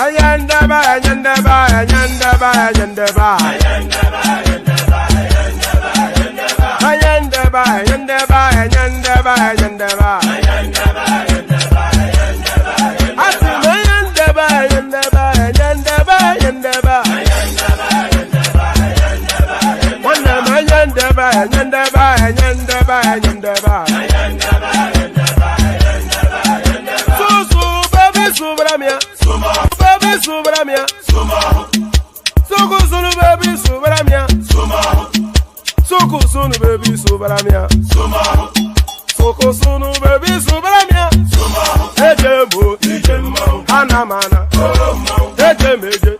Ayandaba, ayandaba, ayandaba, ayandaba. Ayandaba, ayandaba, ayandaba, ayandaba. Atima ayandaba, ayandaba, ayandaba, ayandaba. Wanama ayandaba, ayandaba, ayandaba, ayandaba. Susu baby subramia, baby subramia, suku sunu baby subramia, suku sunu baby subramia, suku sunu baby subramia. Ejemo, anamana, ejemeje,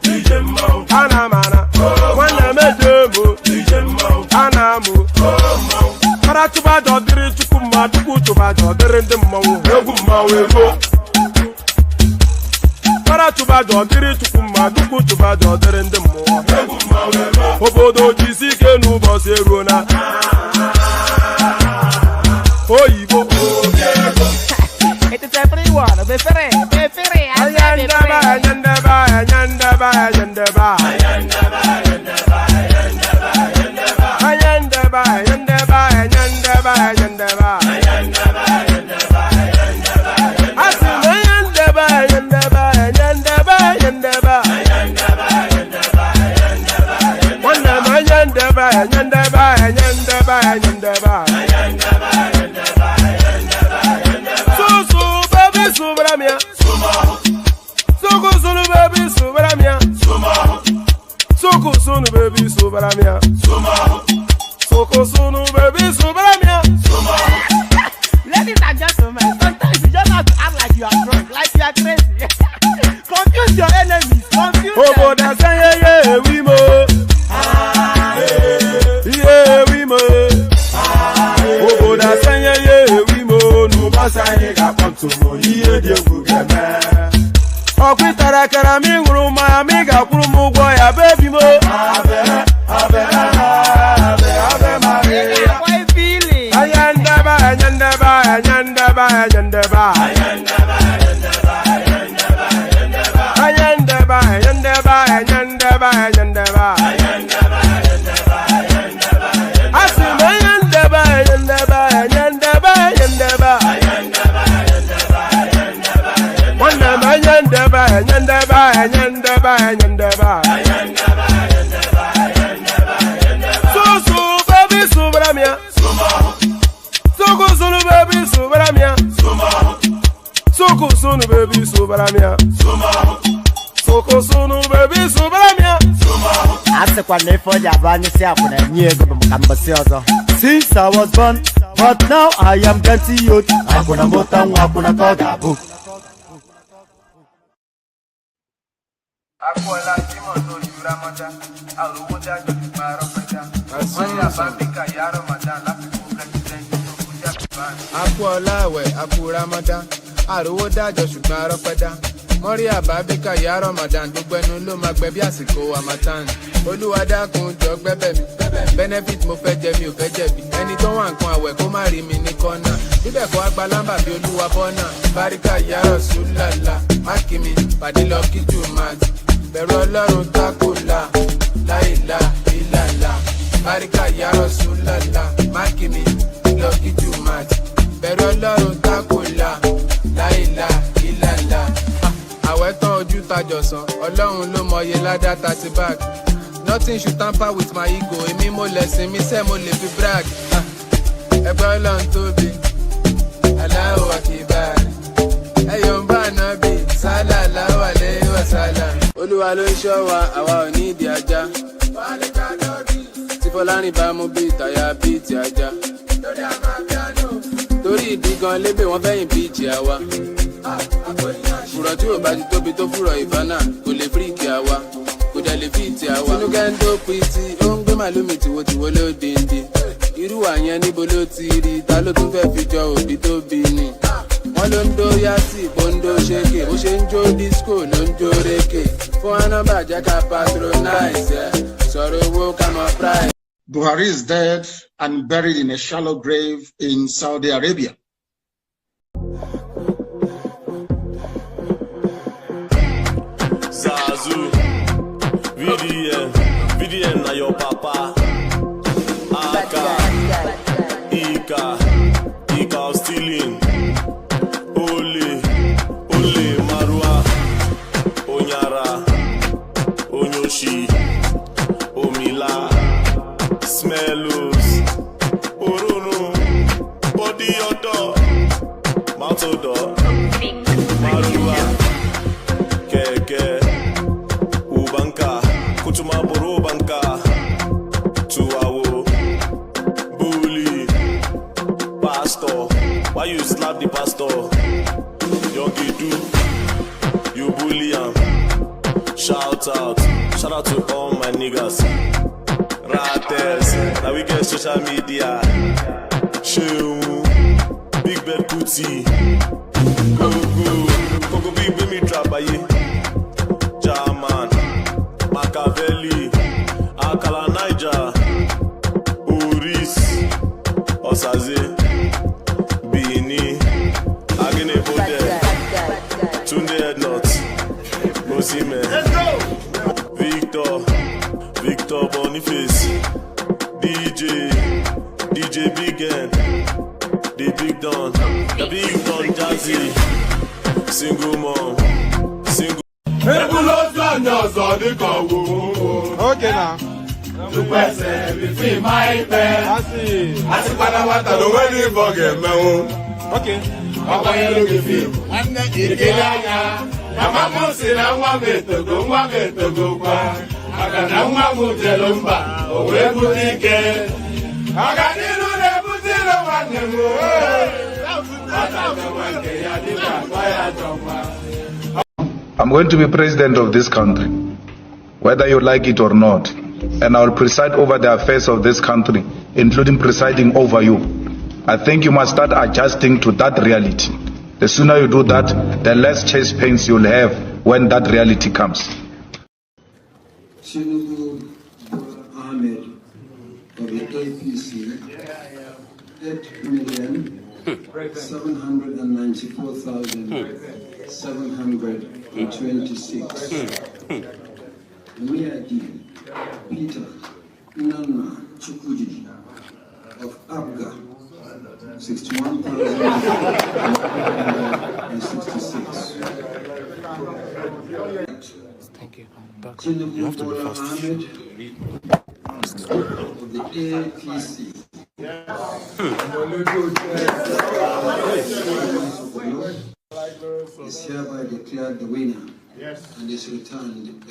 anamana, wanamejemo, anamu. Para tuba jodiri chukuma tuku tuba jodiri ndimmawu egummawu ego. Para tuba jodiri chukuma tuku tuba jodiri ndimmawu egummawu ego. Obodo jisike n'ụbọchị eruona. Oyibo. It is everyone. Befere. Ayandaba, ayandaba, ayandaba, ayandaba. Ayandaba, ayandaba, ayandaba. Atima ayandaba, ayandaba, ayandaba, ayandaba. Wanama ayandaba, ayandaba, ayandaba, ayandaba. Susu baby subramia, suku sunu baby subramia, suku sunu baby subramia, suku sunu baby subramia. Ladies and gentlemen, sometimes you just have to act like you are drunk, like you are crazy. Confuse your enemies. Confuse them. Oboda say yeah we mo, yeah we mo. Oboda say yeah we mo. Nuba say ga ponto mo iye de gugeme. Okwitara kara mi nguru ma mi ga kwuru mu gwo ya baby mo. Abe Maria. How are you feeling? Ayandaba, ayandaba, ayandaba, ayandaba. Ayandaba, ayandaba, ayandaba, ayandaba. Atima ayandaba, ayandaba, ayandaba, ayandaba. Wanama ayandaba, ayandaba, ayandaba, ayandaba. Susu baby subramia, suku sunu baby subramia, suku sunu baby subramia, suku sunu baby subramia. Asekwa nefo ya bani si akuna nyego bumkambasi ozo. Since I was born, but now I am getting youth. Akuna mota akuna toga bu. Akwala jimo to yuramada, aluwoda jumaro peda. Manya babika yaro madan, lafi president to kuja ban. Akwala we akuramada, aluwoda jumaro peda. Moria babika yaro madan, dugbenu lo magbebi asiko amatan. Olúwa dákun jọ̀ọ́ gbẹ́bẹ̀ mi, benefit mo fẹ́ jẹ mi ò fẹ́ jẹ̀bi. Ẹni tó wà nǹkan àwẹ̀ kó má rí mi ní kọ́nà. Bíbẹ̀ kọ́ agbalamba bí olúwa bọ́nà. Báríkà ya Rasulullah, máàkì mi, pàdé lọ kí jù máa jù. Bẹ̀rù Ọlọ́run tákùlà, láìlà ìlàlà. Báríkà ya Rasulullah, máàkì mi, lọ kí jù máa jù. Bẹ̀rù Ọlọ́run tákùlà, láìlà ìlàlà. Àwẹ̀ tán ojú tajọ̀sán, Ọlọ́run ló mọye ládá 30 bag. Nothing should tamper with my ego. Èmi mo lẹ̀sìn mi sẹ́ mo lè fi brag. Ẹgbẹ́ Ọlọ́run tóbi, Allahu Akbar. Ẹyọ̀ ń bá nábì, sallallahu alayhi wa sallam. Olúwa ló ń ṣọ́ wa, àwa ò ní ìdí ajá. Tí Fọlárìn bá mú bí ìtàyà bí ti ajá. Torí ìdí gan lébè wọ́n fẹ́yìn bí ìjì àwa. Fùrọ̀ tí ò bá ti tóbi tó fùrọ̀ ìfánà, kò lè fíríkì àwa. Kò dẹ̀ lè fíìtì àwa. Tinúkẹ́ńdó pìtì, ó ń gbé màlúmi tìwotìwo ló dìndín. Irú àyẹn níbo ló ti rí, ta ló tún fẹ́ fi jọ òbí tó bí ni. Wọ́n ló ń dó yátì, bó ń dó ṣéke, bó ṣe ń jó disco ló ń jó rékè. Fún anábà jẹ́ ká patronize ẹ̀, sọ̀rọ̀ owó ká mọ price. Buhari is dead and buried in a shallow grave in Saudi Arabia. CVM na your papa. Aka, Ika of stealing. Ole, Marua, Onyara, Onyoshi, Omila, Smellos, Orono, Body Odo, Matodo, Marua, Keke, Ubanka, Kutuma Boro Banka, Tuawo, Bully, Pastor. Why you slap the pastor? Yogi do, you bully him. Shout out to all my niggas. Ratters, now we get social media. Shew, Big Bed Putty, Coco Big Baby Trapaye, German, Machiavelli, Akala Niger, Uris, Osaze, Bini, Agene Bode, Tunde Headnut, Osime, Victor Boniface, DJ Big N, the Big Don Jazzy, Single Mom, Okay now. Okay. I'm going to be president of this country, whether you like it or not, and I will preside over the affairs of this country, including presiding over you. I think you must start adjusting to that reality. The sooner you do that, the less chest pains you'll have when that reality comes. Soludo Ahmed of the APC, 8,794,726. Miadi Peter Nana Chukwudi of Abga, 61,166. Thank you. You have to be fast. Of the APC. Is hereby declared the winner and is returned.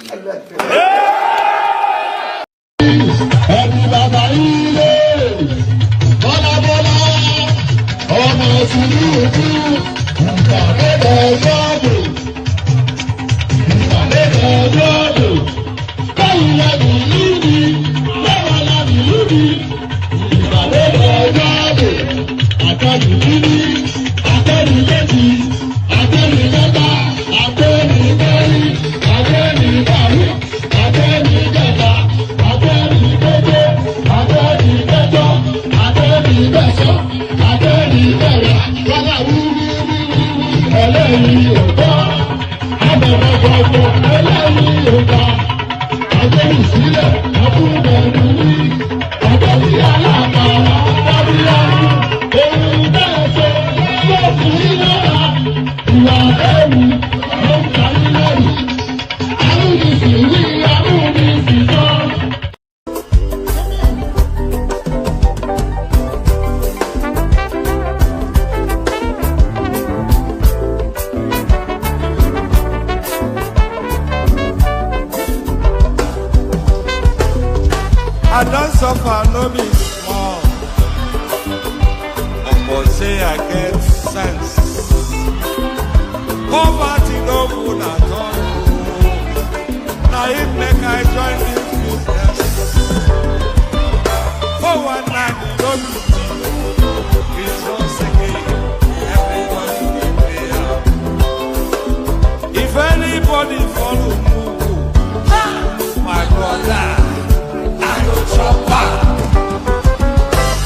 I don't suffer, no be small. But say I get sense. Poverty no good at all. Now it make I join this business. For one night, no be cheap. It's once again, everybody will pay up. If anybody follow Mugu, my brother, Chopper.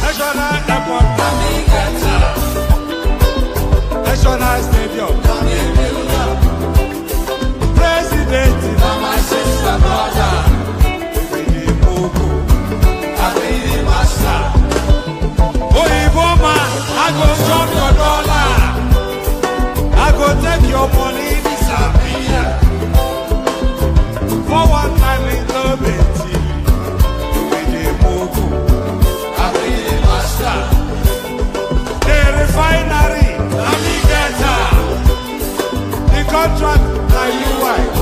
National airport, go take your money disappear. For one time in the betty, you be the mogo, I be the master. The refinery, I be getter. The contract, now you wife.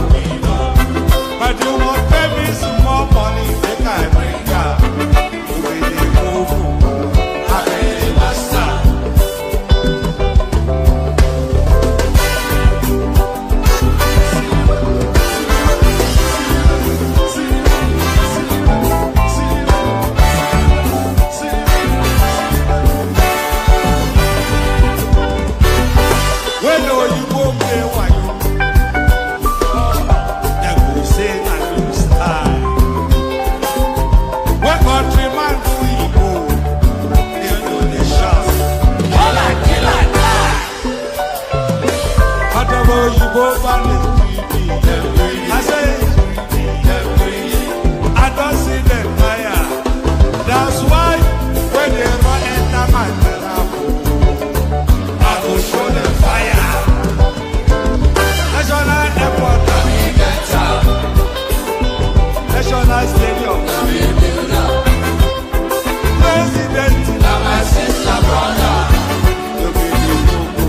But you won't pay me some more money, make I bring up. You be the mogo, I be the master. When you go play one, they go say that you style. When countryman do you go, you know the shot. All I kill I die. Whatever you go find is greedy. I say, I don't see them fire. That's why when they run enter my telephone, I go show them fire. National airport, National stadium, President, my sister, brother, you be the logo,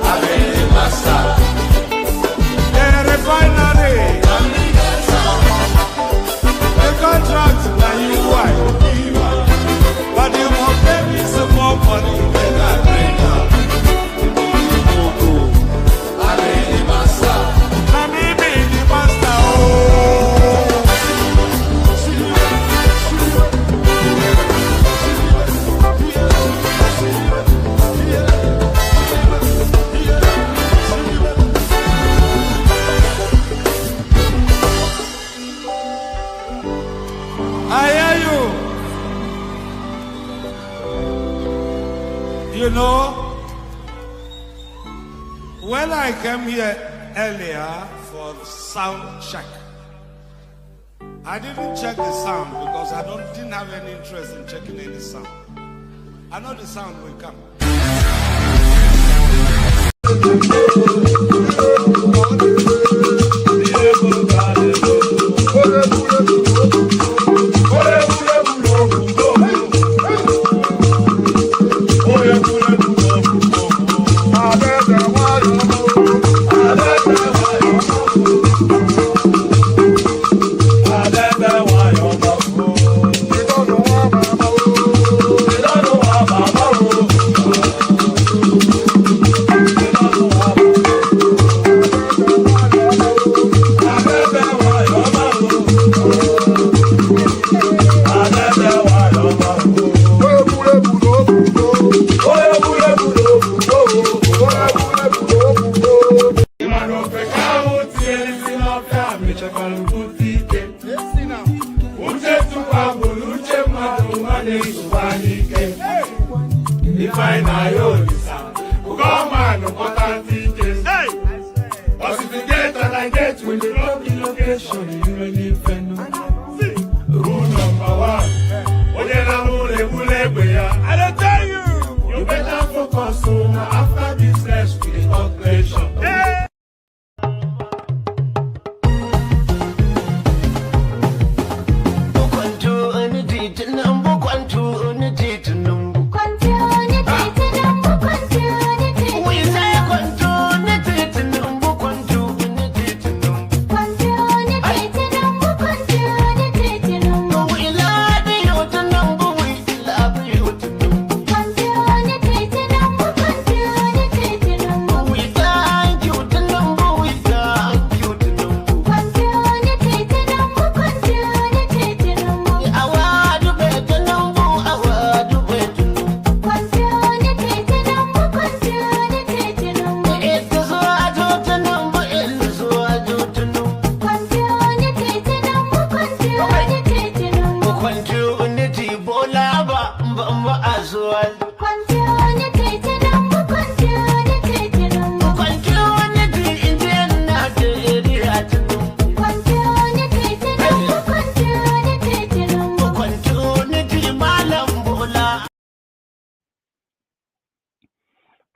I be the master. The refinery, the contract, now you wife. But you won't pay me some more money than I bring up. I be the master. Let me be the master. I hear you. You know, when I came here earlier for sound check, I didn't check the sound because I didn't have any interest in checking any sound. I know the sound will come.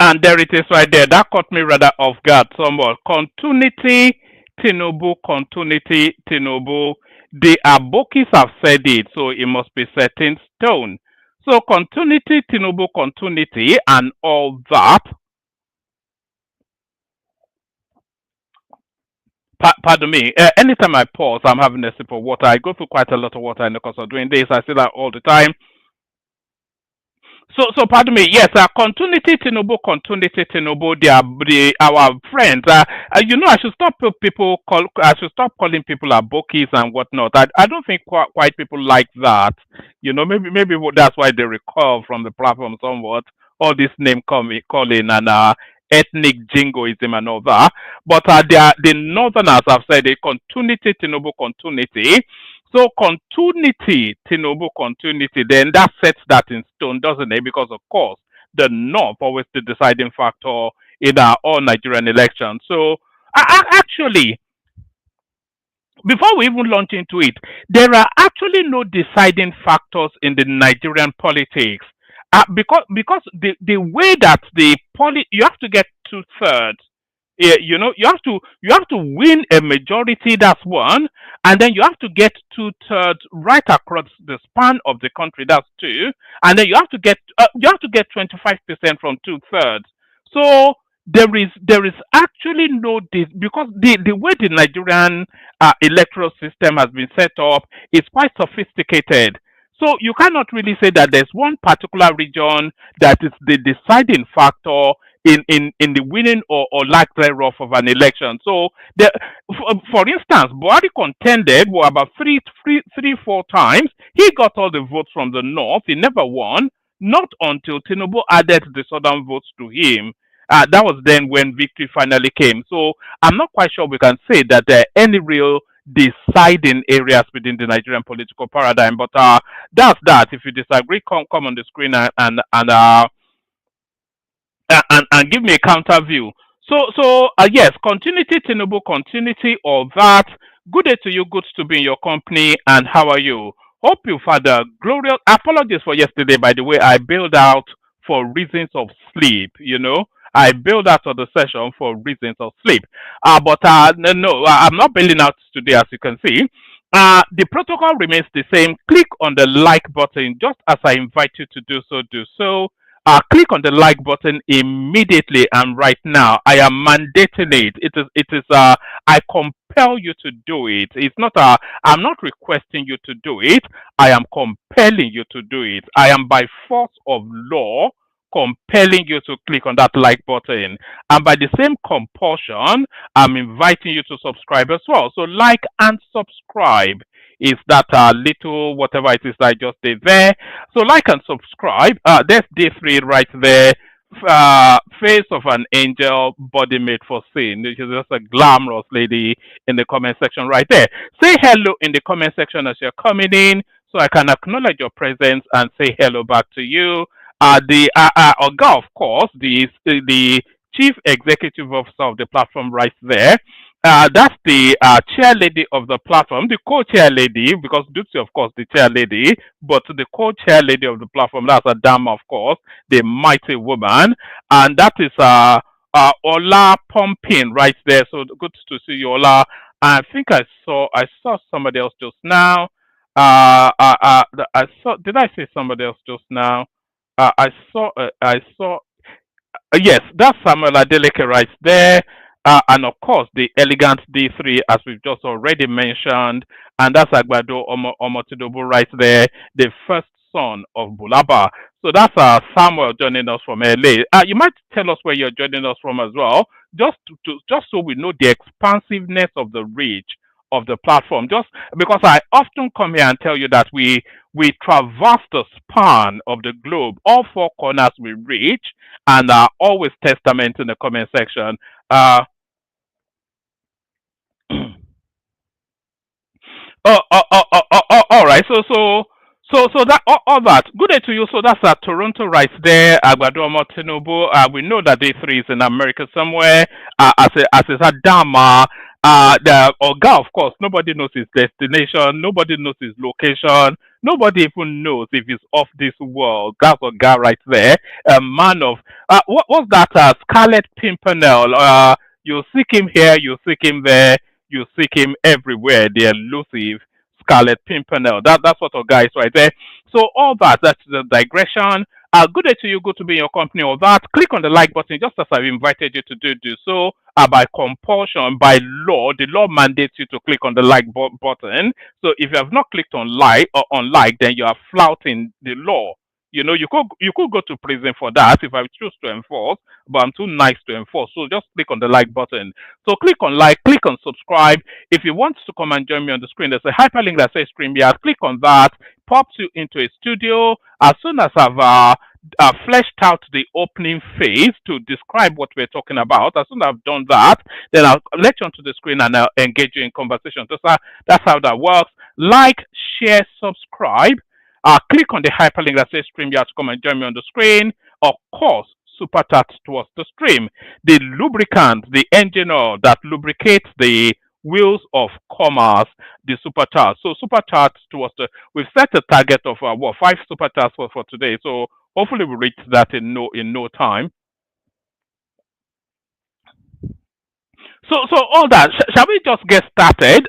And there it is right there. That caught me rather off guard somewhat. Continuity, Tinubu, continuity, Tinubu. The Abokis have said it, so it must be set in stone. So continuity, Tinubu, continuity, and all that. Pardon me. Anytime I pause, I'm having a sip of water. I go through quite a lot of water in the course of doing this. I say that all the time. So pardon me. Yes, continuity Tinubu, continuity Tinubu. Our friends. I should stop people call. I should stop calling people abokis and whatnot. I don't think quite people like that. Maybe that's why they recoil from the platform somewhat. All this name calling and ethnic jingoism and all that. But the Northerners have said a continuity Tinubu continuity. So continuity, Tinubu continuity, then that sets that in stone, doesn't it? Because of course, the North always the deciding factor in all Nigerian elections. So actually, before we even launch into it, there are actually no deciding factors in the Nigerian politics. Because the way that you have to get 2/3. Yeah, you have to win a majority. That's one, and then you have to get 2/3 right across the span of the country. That's two, and then you have to get 25% from 2/3. So there is actually no this because the way the Nigerian electoral system has been set up is quite sophisticated. So you cannot really say that there's one particular region that is the deciding factor in the winning or lack thereof of an election. So, for instance, Buhari contended about three, 4 times. He got all the votes from the north. He never won. Not until Tinubu added the southern votes to him. That was then when victory finally came. So I'm not quite sure we can say that there are any real deciding areas within the Nigerian political paradigm. But that's that. If you disagree, come on the screen and give me a counter view. So yes, continuity, Tinubu, continuity, all that. Good day to you. Good to be in your company. And how are you? Hope you've had a glorious. Apologies for yesterday, by the way. I bailed out for reasons of sleep. I bailed out of the session for reasons of sleep. But no, I'm not bailing out today, as you can see. The protocol remains the same. Click on the like button, just as I invite you to do so. Do so. Click on the like button immediately and right now. I am mandating it. It is. I compel you to do it. It's not. I'm not requesting you to do it. I am compelling you to do it. I am by force of law compelling you to click on that like button. And by the same compulsion, I'm inviting you to subscribe as well. So like and subscribe is that little whatever it is that I just did there. So like and subscribe. There's D3 right there. Face of an angel, body made for sin. Which is just a glamorous lady in the comment section right there. Say hello in the comment section as you're coming in, so I can acknowledge your presence and say hello back to you. The Oga, of course, the chief executive officer of the platform right there. That's the chair lady of the platform, the co-chair lady, because Dutsi, of course, the chair lady, but the co-chair lady of the platform, that's a dame, of course, the mighty woman, and that is Ola Pumping right there. So good to see you, Ola. I think I saw somebody else just now. I saw. Did I say somebody else just now? I saw. Yes, that's Samuel Adeleke right there. And of course, the elegant D3, as we've just already mentioned. And that's Agbado Omotidobu right there, the first son of Bulaba. So that's Samuel joining us from LA. You might tell us where you're joining us from as well, just so we know the expansiveness of the reach of the platform. Just because I often come here and tell you that we traverse the span of the globe, all 4 corners we reach, and always testament in the comment section. All right. So that all that. Good day to you. So that's Toronto right there. Agbado Tinubu. We know that D3 is in America somewhere. As a Dama. The Oga, of course, nobody knows his destination, nobody knows his location, nobody even knows if he's off this world. That's Oga right there, a man of what's that? Scarlet Pimpernel. You seek him here, you seek him there, you seek him everywhere. The elusive Scarlet Pimpernel. That's what Oga is right there. So all that's the digression. Good day to you. Good to be in your company. All that. Click on the like button, just as I've invited you to do so. By compulsion, by law, the law mandates you to click on the like button. So if you have not clicked on like, then you are flouting the law. You could go to prison for that if I choose to enforce, but I'm too nice to enforce. So just click on the like button. So click on like, click on subscribe. If you want to come and join me on the screen, there's a hyperlink that says StreamYard. Click on that, pops you into a studio. As soon as I've fleshed out the opening phase to describe what we're talking about, as soon as I've done that, then I'll let you onto the screen and I'll engage you in conversation. That's how that works. Like, share, subscribe. Click on the hyperlink that says StreamYard to come and join me on the screen. Of course, super chat towards the stream. The lubricant, the engine oil that lubricates the wheels of commerce, the super chat. So super chat towards we've set a target of 5 super chats for today. So hopefully we reach that in no time. So all that. Shall we just get started?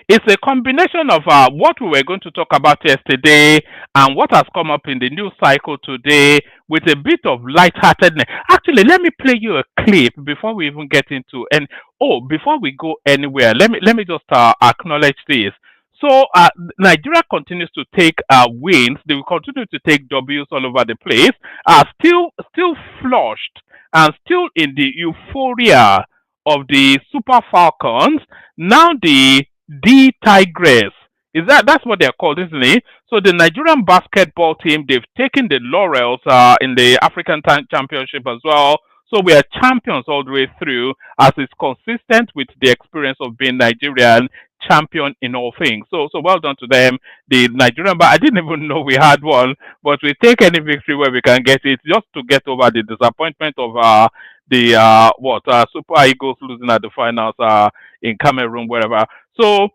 It's a combination of what we were going to talk about yesterday and what has come up in the news cycle today, with a bit of lightheartedness. Actually, let me play you a clip before we even get into before we go anywhere. Let me just acknowledge this. So Nigeria continues to take wins. They will continue to take W's all over the place. Still flushed and still in the euphoria of the Super Falcons, now the D Tigress. That's what they're called, isn't it? So the Nigerian basketball team, they've taken the laurels in the African Championship as well. So we are champions all the way through, as is consistent with the experience of being Nigerian champion in all things. So well done to them. The Nigerian, but I didn't even know we had one. But we take any victory where we can get it, just to get over the disappointment of the Super Eagles losing at the finals in Cameroon, wherever. So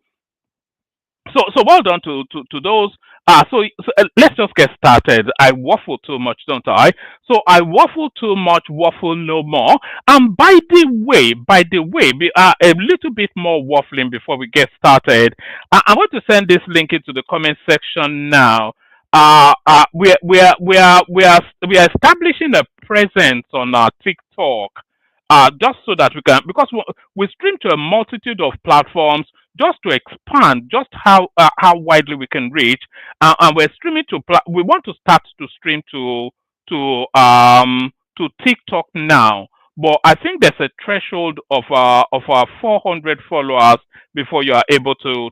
well done to those. Let's just get started. I waffle too much, don't I? So I waffle too much, waffle no more. And by the way, a little bit more waffling before we get started. I want to send this link into the comment section now. We are establishing a presence on our TikTok. Just so that we can, because we stream to a multitude of platforms, just to expand just how widely we can reach, and we're streaming to. We want to start to stream to TikTok now, but I think there's a threshold of our 400 followers before you are able to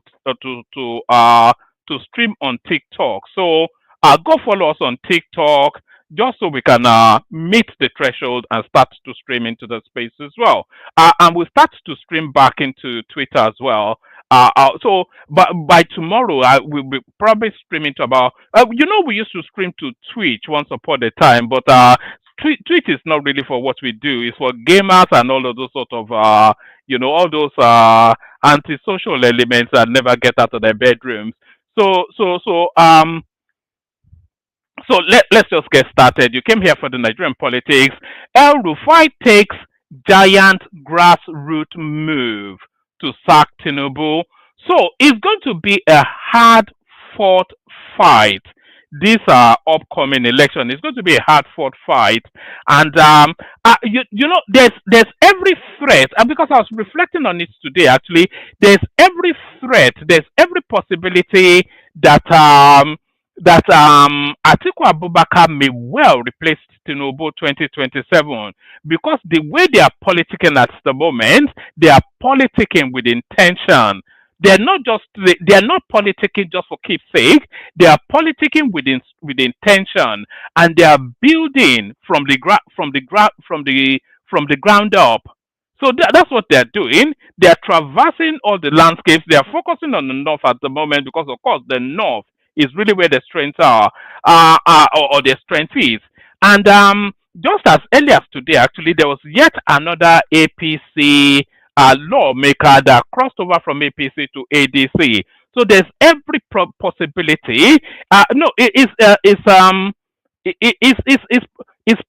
stream on TikTok. So go follow us on TikTok, just so we can meet the threshold and start to stream into the space as well. And we'll start to stream back into Twitter as well. But by tomorrow, we'll be probably streaming to about, we used to stream to Twitch once upon a time, but Twitch is not really for what we do. It's for gamers and all of those sort of, all those antisocial elements that never get out of their bedrooms. So let's just get started. You came here for the Nigerian politics. El Rufai takes giant grassroots move to sack Tinubu. So it's going to be a hard-fought fight. This upcoming election is going to be a hard-fought fight, and there's every threat. Because I was reflecting on it today. Actually, there's every threat. There's every possibility that Atiku Abubakar may well replace Tinubu 2027, because the way they are politicking at the moment, they are politicking with intention. They are not politicking just for keepsake. They are politicking with intention, and they are building from the ground up. So that's what they're doing. They are traversing all the landscapes. They are focusing on the north at the moment, because of course the north is really where the strengths are, or their strength is. And just as early as today, actually, there was yet another APC lawmaker that crossed over from APC to ADC. So there's every possibility. No, it's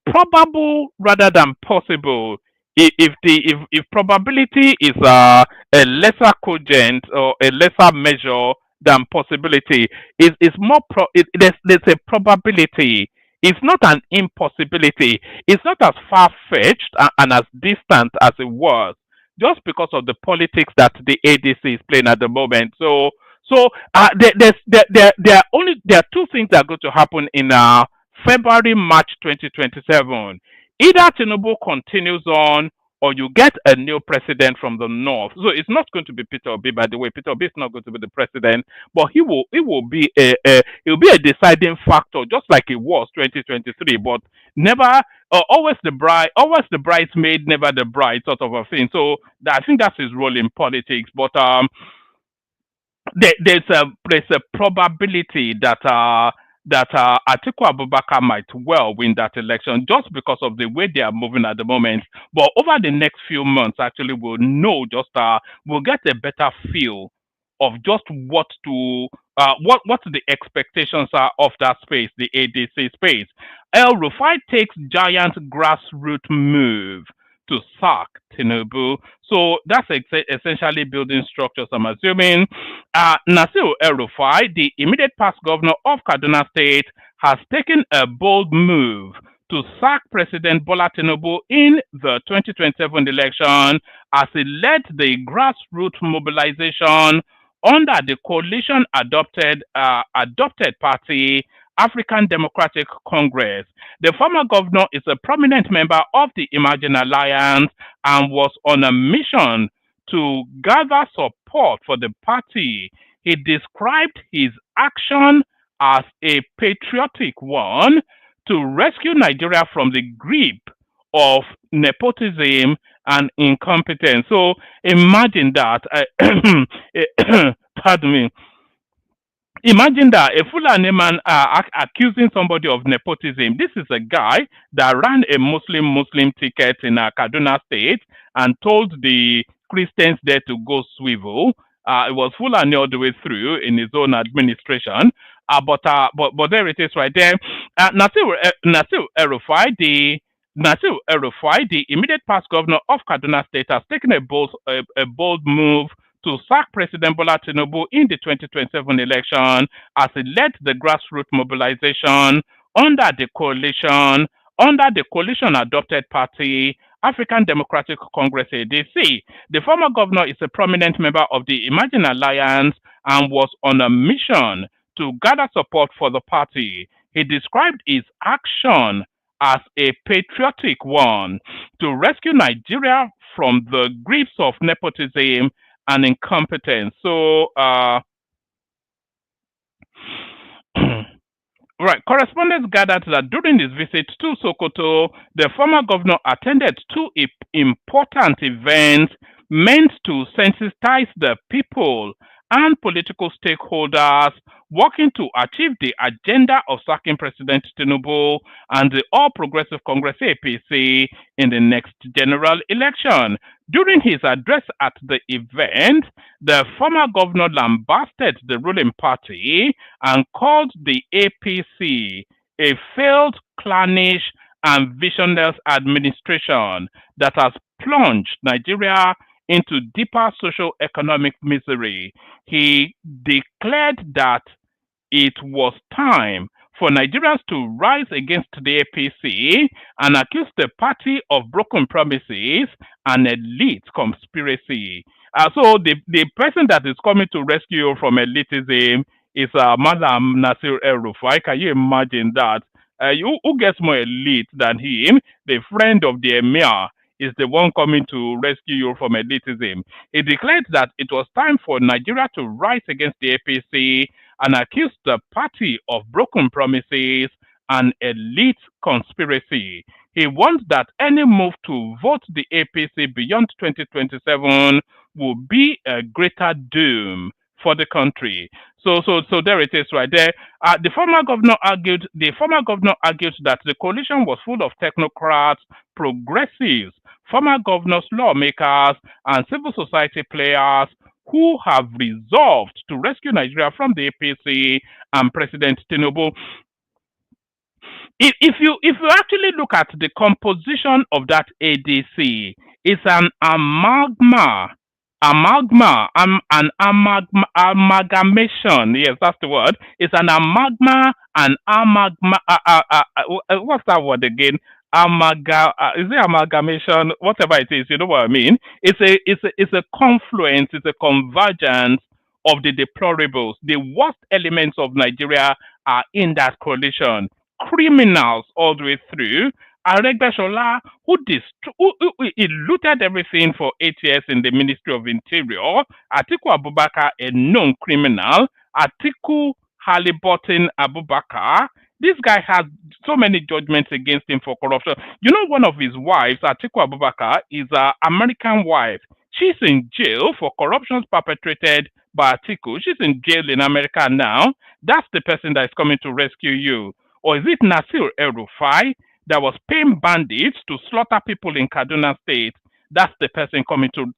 probable rather than possible. If probability is a lesser cogent or a lesser measure than possibility, it's more there's a probability. It's not an impossibility. It's not as far fetched and as distant as it was, just because of the politics that the ADC is playing at the moment. So there are two things that are going to happen in February, March 2027. Either Tinubu continues on, or you get a new president from the north. So it's not going to be Peter Obi, by the way. Peter Obi is not going to be the president, but he will be a deciding factor, just like it was 2023. But never always the bridesmaid, never the bride, sort of a thing. So I think that's his role in politics. But there's a probability that Atiku Abubakar might well win that election just because of the way they are moving at the moment. But over the next few months, actually, we'll know we'll get a better feel of just what the expectations are of that space, the ADC space. El Rufai takes giant grassroots move to sack Tinubu. So that's essentially building structures, I'm assuming. Nasir El Rufai, the immediate past governor of Kaduna State, has taken a bold move to sack President Bola Tinubu in the 2027 election as he led the grassroots mobilization under the coalition adopted party African Democratic Congress. The former governor is a prominent member of the Emerging Alliance and was on a mission to gather support for the party. He described his action as a patriotic one to rescue Nigeria from the grip of nepotism and incompetence. So imagine that. Pardon me. Imagine that a Fulani man accusing somebody of nepotism. This is a guy that ran a Muslim ticket in Kaduna State and told the Christians there to go swivel. It was Fulani all the way through in his own administration. But there it is right there. Nasir El-Rufai, the immediate past governor of Kaduna State, has taken a bold move to sack President Bola Tinubu in the 2027 election as he led the grassroots mobilization under the coalition adopted party African Democratic Congress ADC. The former governor is a prominent member of the Emerging Alliance and was on a mission to gather support for the party. He described his action as a patriotic one to rescue Nigeria from the grips of nepotism and incompetence. So, right, correspondents gathered that during his visit to Sokoto, the former governor attended two important events meant to sensitize the people and political stakeholders working to achieve the agenda of sacking President Tinubu and the All Progressive Congress APC in the next general election. During his address at the event, the former governor lambasted the ruling party and called the APC a failed, clannish, and visionless administration that has plunged Nigeria into deeper socio-economic misery. He declared that it was time for Nigerians to rise against the APC and accuse the party of broken promises and elite conspiracy. So the person that is coming to rescue you from elitism is Madam Nasir El-Rufai. Can you imagine that? Who gets more elite than him? The friend of the emir is the one coming to rescue you from elitism. He declared that it was time for Nigeria to rise against the APC and accuse the party of broken promises and elite conspiracy. He warned that any move to vote the APC beyond 2027 will be a greater doom for the country. So there it is right there. The former governor argued that the coalition was full of technocrats, progressives, former governors, lawmakers, and civil society players who have resolved to rescue Nigeria from the APC and President Tinubu. If you actually look at the composition of that ADC, it's an amalgamation. Yes, that's the word. It's an what's that word again? Is it amalgamation? Whatever it is, you know what I mean. It's a confluence. It's a convergence of the deplorables. The worst elements of Nigeria are in that coalition. Criminals all the way through. Aregbesola, who he looted everything for 8 years in the Ministry of Interior. Atiku Abubakar, a known criminal. Atiku Halliburton Abubakar. This guy has so many judgments against him for corruption. You know, one of his wives, Atiku Abubakar, is an American wife. She's in jail for corruptions perpetrated by Atiku. She's in jail in America now. That's the person that is coming to rescue you. Or is it Nasir El-Rufai that was paying bandits to slaughter people in Kaduna State? That's the person coming to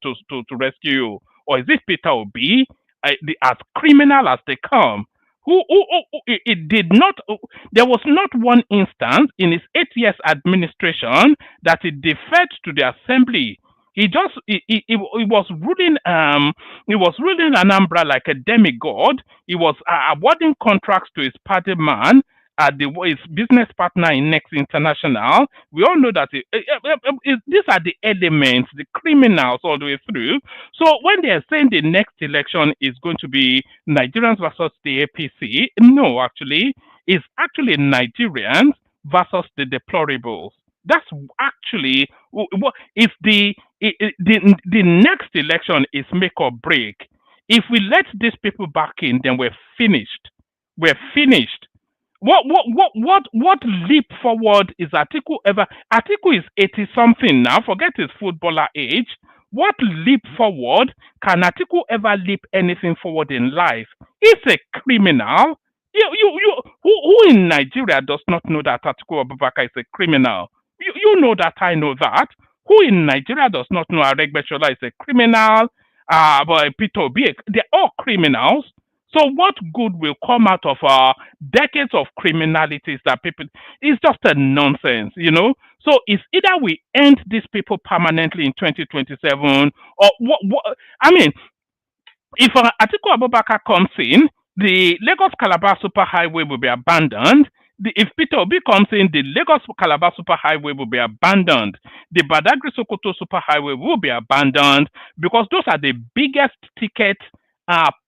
rescue you. Or is it Peter Obi, as criminal as they come? It did not, there was not one instance in his 8 years administration that he deferred to the assembly. He was ruling Anambra like a demigod. He was awarding contracts to his party man, his business partner in Next International. We all know that these are the elements, the criminals all the way through. So when they are saying the next election is going to be Nigerians versus the APC, no, actually, it's actually Nigerians versus the deplorables. That's actually what if the next election is make or break. If we let these people back in, then we're finished. We're finished. What leap forward is Atiku ever? Atiku is 80 something now. Forget his footballer age. What leap forward can Atiku ever leap anything forward in life? He's a criminal. Who in Nigeria does not know that Atiku Abubakar is a criminal? You know that, I know that. Who in Nigeria does not know Aregbesola is a criminal? But Peter Obi, they're all criminals. So what good will come out of decades of criminalities that people? It's just a nonsense, you know. So it's either we end these people permanently in 2027, or what I mean, if Atiku Abubakar comes in, the Lagos Calabar Superhighway will be abandoned. If Peter Obi comes in, the Lagos Calabar Superhighway will be abandoned. The Badagry Sokoto Superhighway will be abandoned because those are the biggest ticket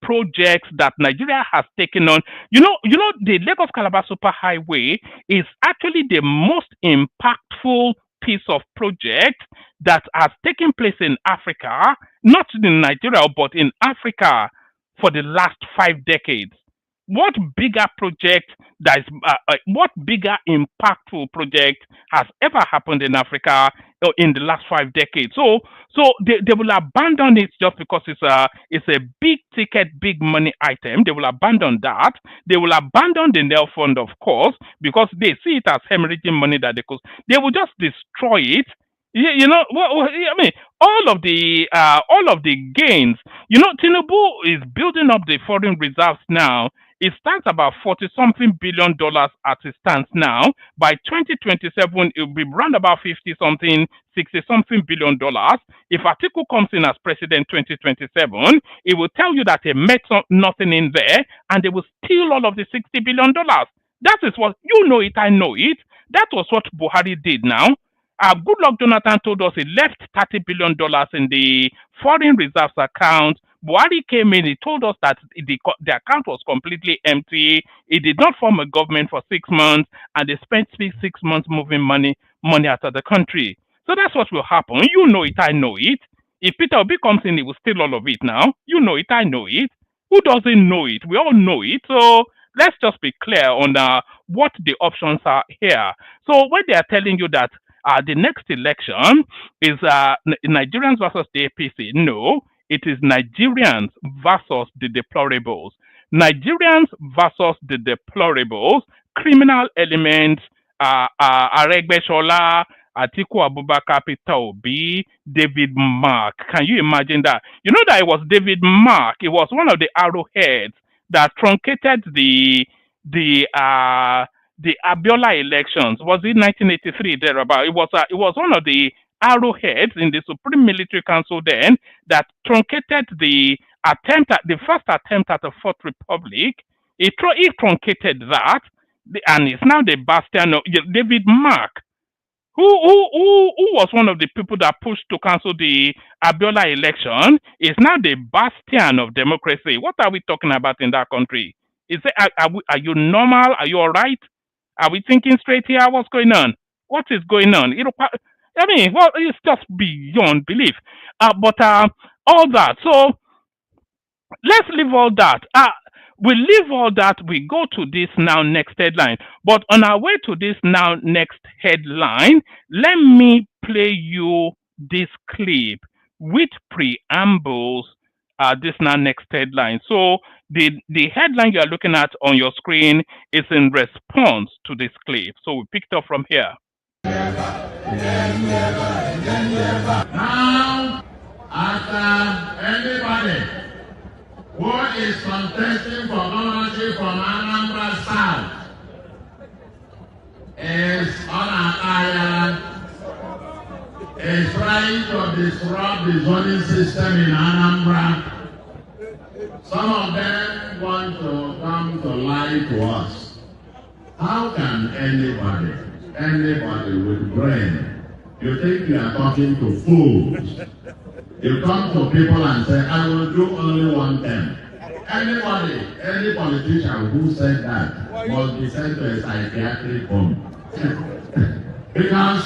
projects that Nigeria has taken on. You know, the Lagos Calabar Superhighway is actually the most impactful piece of project that has taken place in Africa, not in Nigeria, but in Africa for the last 5 decades. What bigger project what bigger impactful project has ever happened in Africa in the last 5 decades? So they will abandon it just because it's a big ticket, big money item. They will abandon that. They will abandon the Nel Fund, of course, because they see it as hemorrhaging money that they could. They will just destroy it. You know, I mean, all of the gains. You know, Tinubu is building up the foreign reserves now. It stands about $40-something billion as it stands now. By 2027, it will be around about 50-something, $60-something billion. If Atiku comes in as president 2027, it will tell you that they met nothing in there, and they will steal all of the $60 billion. That is what you know it. I know it. That was what Buhari did now. Goodluck Jonathan told us he left $30 billion in the foreign reserves account. Buhari came in, he told us that the account was completely empty. He did not form a government for 6 months, and they spent 6 months moving money out of the country. So that's what will happen. You know it, I know it. If Peter Obi comes in, he will steal all of it now. You know it, I know it. Who doesn't know it? We all know it. So let's just be clear on what the options are here. So when they are telling you that the next election is Nigerians versus the APC, no, it is Nigerians versus the deplorables. Nigerians versus the deplorables, criminal elements, Aregbesola, Atiku Abubakar, Peter Obi, David Mark. Can you imagine that? You know that it was David Mark. It was one of the arrowheads that truncated the Abiola elections. Was it 1983 thereabout? It was one of the arrowheads in the Supreme Military Council then that truncated the first attempt at a fourth republic. It truncated that, and it's now the bastion of David Mark, who was one of the people that pushed to cancel the Abiola election, is now the bastion of democracy. What are we talking about in that country? Are you normal? Are you all right? Are we thinking straight here? What's going on? What is going on? I mean, well, it's just beyond belief. But all that. So let's leave all that. We leave all that. We go to this now next headline. But on our way to this now next headline, let me play you this clip with preambles. This now next headline. So the headline you are looking at on your screen is in response to this clip. So we picked up from here. Now, after anybody who is contesting for governorship from Anambra South is on an island, is trying to disrupt the zoning system in Anambra. Some of them want to come to lie to us. How can anybody with brain, you think you are talking to fools? You come to people and say, I will do only one thing. Any politician who said that must be sent to a psychiatric home. Because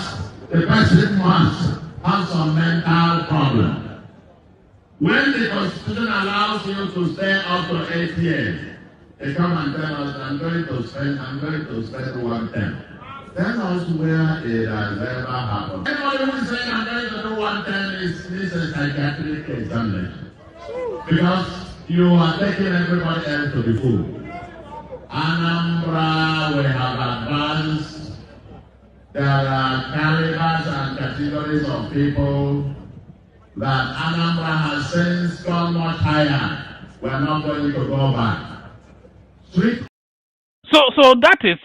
the person must have some mental problem. When the Constitution allows you to stay up to 8 years, they come and tell us, I'm going to spend one thing. Tell us where it has ever happened. Anybody who is saying I'm going to do one thing is a psychiatric examination. Because you are taking everybody else to the fool. Anambra, we have advanced. There are calibers and categories of people that Anambra has since gone much higher. We are not going to go back. So that is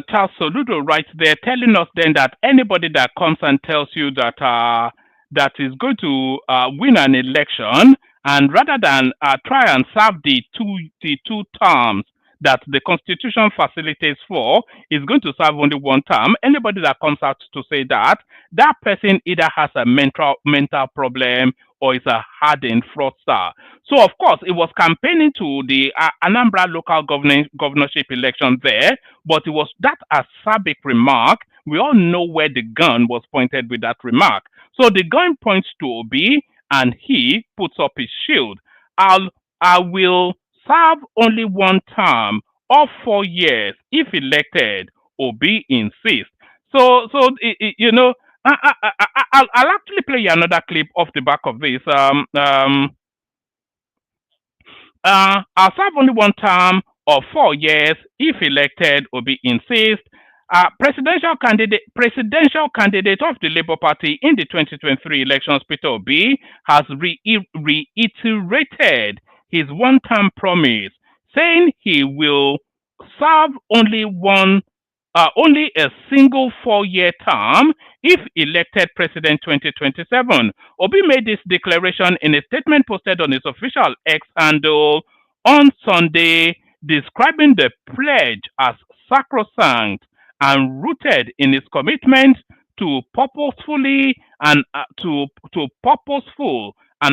Charles Soludo right there telling us then that anybody that comes and tells you that is going to win an election, and rather than try and serve the two terms that the Constitution facilitates for, is going to serve only one term. Anybody that comes out to say that person either has a mental problem or is a hardened fraudster. So, of course, it was campaigning to the Anambra local governorship election there, but it was that acerbic remark. We all know where the gun was pointed with that remark. So the gun points to Obi, and he puts up his shield. I will serve only one term of 4 years if elected, Obi insists. So you know, I'll actually play you another clip off the back of this. I'll serve only one term of 4 years if elected, Obi insists. Presidential candidate of the Labour Party in the 2023 elections, Peter Obi, has reiterated his one-term promise, saying he will serve only a single 4-year term if elected president 2027. Obi made this declaration in a statement posted on his official X handle on Sunday, describing the pledge as sacrosanct and rooted in his commitment to purposeful and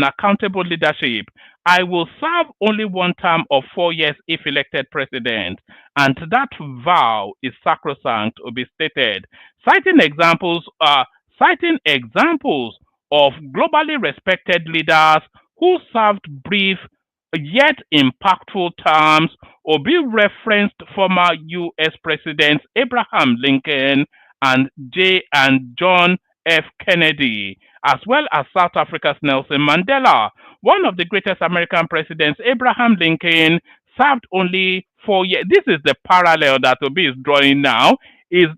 accountable leadership. I will serve only one term of 4 years if elected president, and that vow is sacrosanct, Obi stated, citing examples of globally respected leaders who served brief yet impactful terms. Obi referenced former U.S. Presidents Abraham Lincoln and John F. Kennedy, as well as South Africa's Nelson Mandela. One of the greatest American presidents, Abraham Lincoln, served only 4 years. This is the parallel that Obi is drawing now. is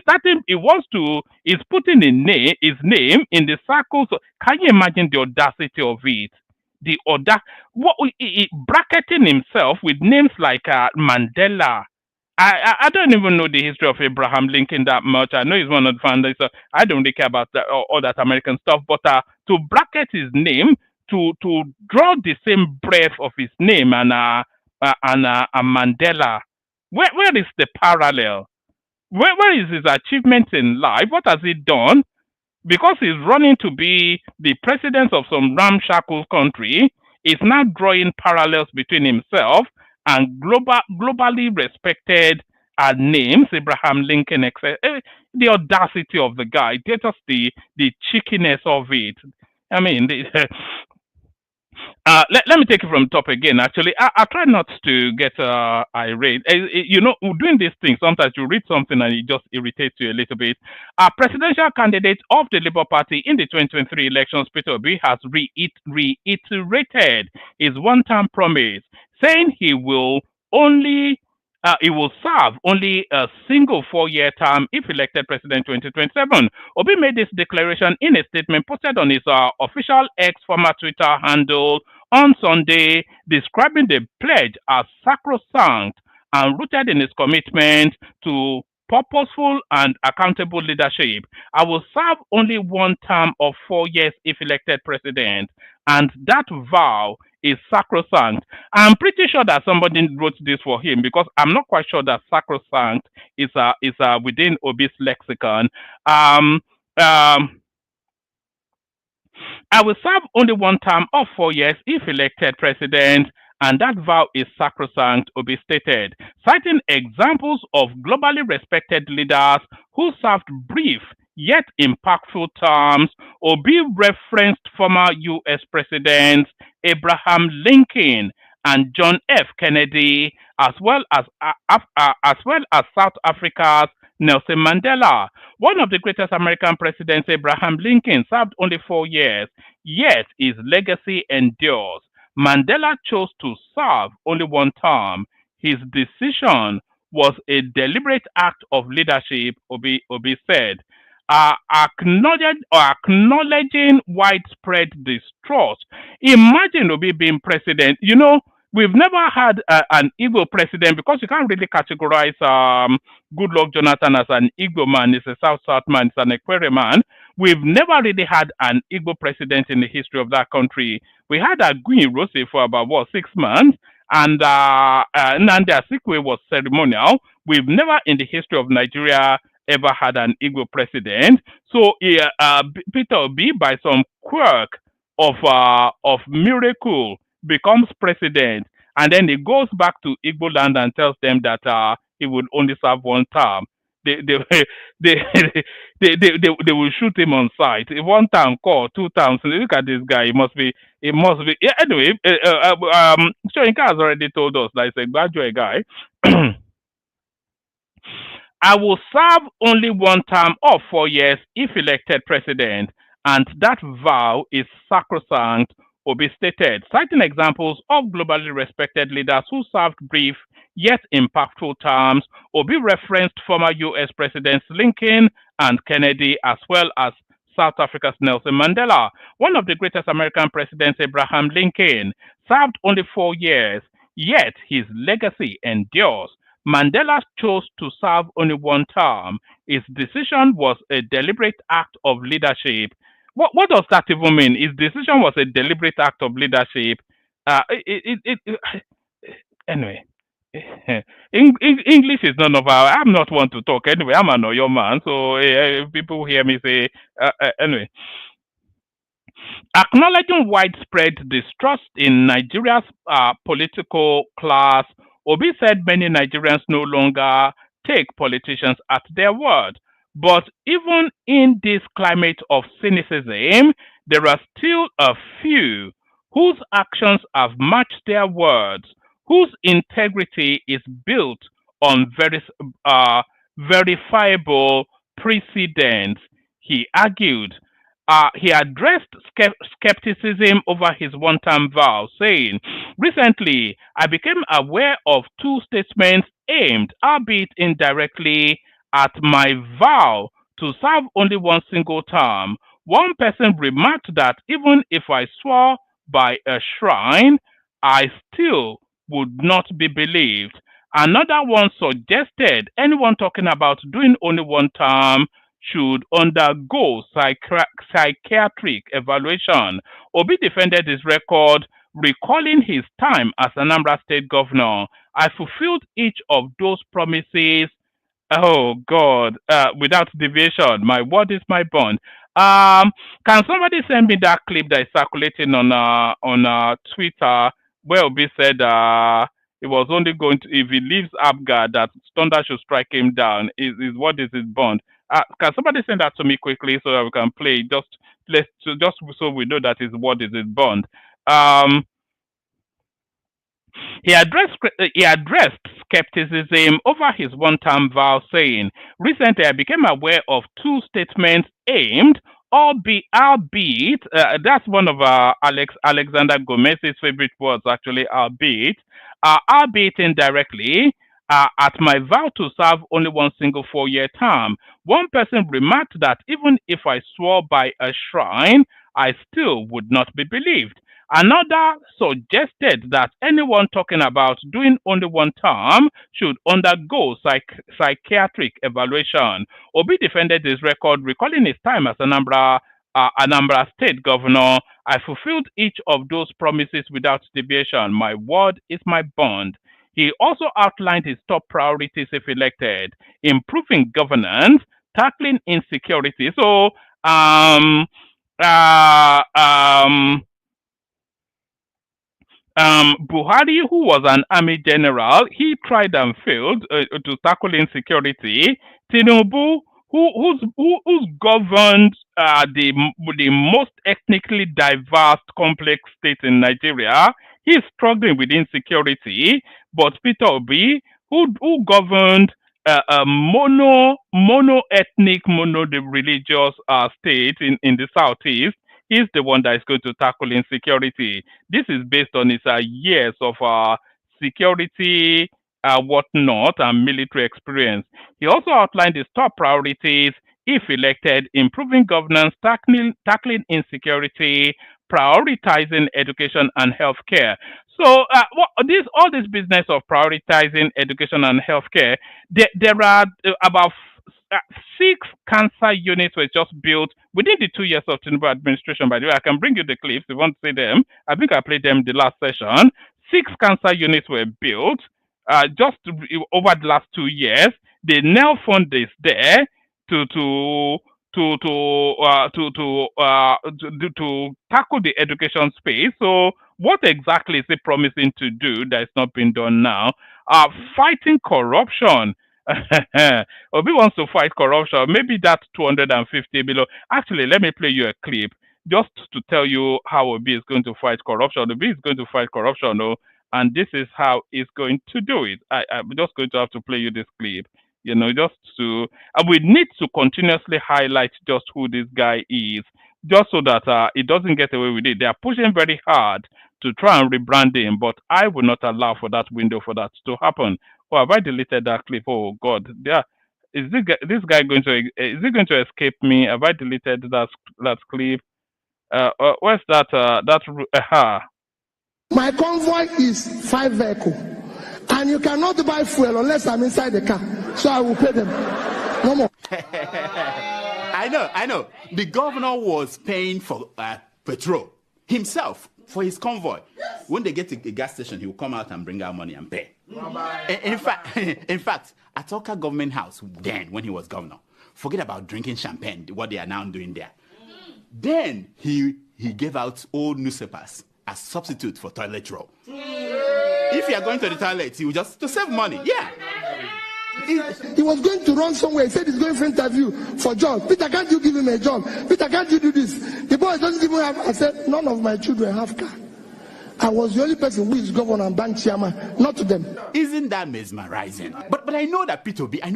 starting. He wants to. Is putting his name in the circles. Can you imagine the audacity of it? The order, what bracketing himself with names like Mandela. I don't even know the history of Abraham Lincoln that much. I know he's one of the founders. So I don't really care about that, all that American stuff. But to bracket his name, to draw the same breadth of his name and Mandela, where is the parallel? Where is his achievements in life? What has he done? Because he's running to be the president of some ramshackle country, is now drawing parallels between himself and globally respected names, Abraham Lincoln, etc. The audacity of the guy, just the cheekiness of it. I mean, let me take it from the top again. Actually, I try not to get irate. You know, doing these things, sometimes you read something and it just irritates you a little bit. A presidential candidate of the Labour Party in the 2023 elections, Peter Obi, has reiterated his one-term promise, saying he will serve only a single 4-year term if elected president 2027. Obi made this declaration in a statement posted on his official X former Twitter handle on Sunday, describing the pledge as sacrosanct and rooted in his commitment to purposeful and accountable leadership. I will serve only one term of 4 years if elected president, and that vow is sacrosanct. I'm pretty sure that somebody wrote this for him because I'm not quite sure that sacrosanct is within Obi's lexicon. I will serve only one term of 4 years if elected president, and that vow is sacrosanct, Obi stated, citing examples of globally respected leaders who served brief yet impactful terms. Obi referenced former U.S. presidents Abraham Lincoln and John F. Kennedy, as well as South Africa's Nelson Mandela. One of the greatest American presidents, Abraham Lincoln, served only 4 years, yet his legacy endures. Mandela chose to serve only one term. His decision was a deliberate act of leadership, Obi said. Acknowledging widespread distrust. Imagine Obi being president. You know, we've never had an Igbo president because you can't really categorize Goodluck Jonathan as an Igbo man. He's a South man. He's an Ekwere man. We've never really had an Igbo president in the history of that country. We had Aguiyi Rose for about 6 months, and Nnamdi Azikiwe was ceremonial. We've never in the history of Nigeria ever had an Igbo president. So Peter Obi, by some quirk of miracle, becomes president, and then he goes back to Igbo land and tells them that he would only serve one term. They they, they will shoot him on sight. 1 term, call 2 terms. Look at this guy. He must be. Yeah, anyway, Shoyinka has already told us that he's a graduate guy. I will serve only one term of 4 years if elected president, and that vow is sacrosanct, Obi stated, citing examples of globally respected leaders who served brief yet impactful terms. Obi referenced former U.S. Presidents Lincoln and Kennedy, as well as South Africa's Nelson Mandela. One of the greatest American presidents, Abraham Lincoln, served only 4 years, yet his legacy endures. Mandela chose to serve only one term. His decision was a deliberate act of leadership. What does that even mean? His decision was a deliberate act of leadership. Anyway, English is none of our. I'm not one to talk anyway. I'm an Oyo man, so people hear me say anyway. Acknowledging widespread distrust in Nigeria's political class, Obi said many Nigerians no longer take politicians at their word. But even in this climate of cynicism, there are still a few whose actions have matched their words, whose integrity is built on verifiable precedents, he argued. He addressed skepticism over his one-term vow, saying, "Recently, I became aware of 2 statements aimed, albeit indirectly, at my vow to serve only one single term, one person remarked that even if I swore by a shrine, I still would not be believed. Another one suggested anyone talking about doing only one term should undergo psychiatric evaluation. Obi defended his record, recalling his time as Anambra State governor. I fulfilled each of those promises. Oh God! Without deviation, my word is my bond. Can somebody send me that clip that is circulating on Twitter where Obi said it was only going to if he leaves Abga that Thunder should strike him down. Is what is his bond? Can somebody send that to me quickly so that we can play? Just so we know that his word is his bond. He addressed skepticism over his one-term vow, saying, "Recently, I became aware of two statements aimed, albeit that's one of Alexander Gomez's favorite words, actually, albeit indirectly." At my vow to serve only one single 4-year term, one person remarked that even if I swore by a shrine, I still would not be believed. Another suggested that anyone talking about doing only one term should undergo psychiatric evaluation. Obi defended his record, recalling his time as Anambra State governor. I fulfilled each of those promises without deviation. My word is my bond. He also outlined his top priorities if elected: improving governance, tackling insecurity. So, Buhari, who was an army general, he tried and failed to tackle insecurity. Tinubu, who's governed the most ethnically diverse, complex state in Nigeria, he's struggling with insecurity. But Peter Obi, who governed a mono-ethnic, mono-religious state in the southeast, he's the one that is going to tackle insecurity. This is based on his years of security, whatnot, and military experience. He also outlined his top priorities if elected: improving governance, tackling insecurity, prioritizing education and healthcare. So, all this business of prioritizing education and healthcare, there are about 6 cancer units were just built within the 2 years of Tinubu administration. By the way, I can bring you the clips if you want to see them. I think I played them the last session. 6 cancer units were built just over the last 2 years. The NEL fund is there to tackle the education space. So, what exactly is it promising to do that is not being done now? Fighting corruption. Obi wants to fight corruption. Maybe that's 250 below. Actually, let me play you a clip just to tell you how Obi is going to fight corruption. Obi is going to fight corruption, and this is how he's going to do it. I'm just going to have to play you this clip. Just to, we need to continuously highlight just who this guy is, just so that he doesn't get away with it. They are pushing very hard to try and rebrand him, but I will not allow for that window for that to happen. Oh, have I deleted that clip? Oh God, is this guy going to? Is he going to escape me? Have I deleted that clip? Where's that? My convoy is 5 vehicles, and you cannot buy fuel unless I'm inside the car. So I will pay them. No more. I know. The governor was paying for petrol himself for his convoy. Yes. When they get to the gas station, he will come out and bring out money and pay. In fact, at Oka government house then, when he was governor, forget about drinking champagne, what they are now doing there. Then he gave out old newspapers as substitute for toilet roll. If you are going to the toilet, you just to save money. Yeah. He was going to run somewhere. He said he's going for interview for job. Peter, can't you give him a job? Peter, can't you do this? The boy doesn't even have. I said, none of my children have car. I was the only person who is governor and bank chairman, not to them. Isn't that mesmerizing? But I know that Peter B. I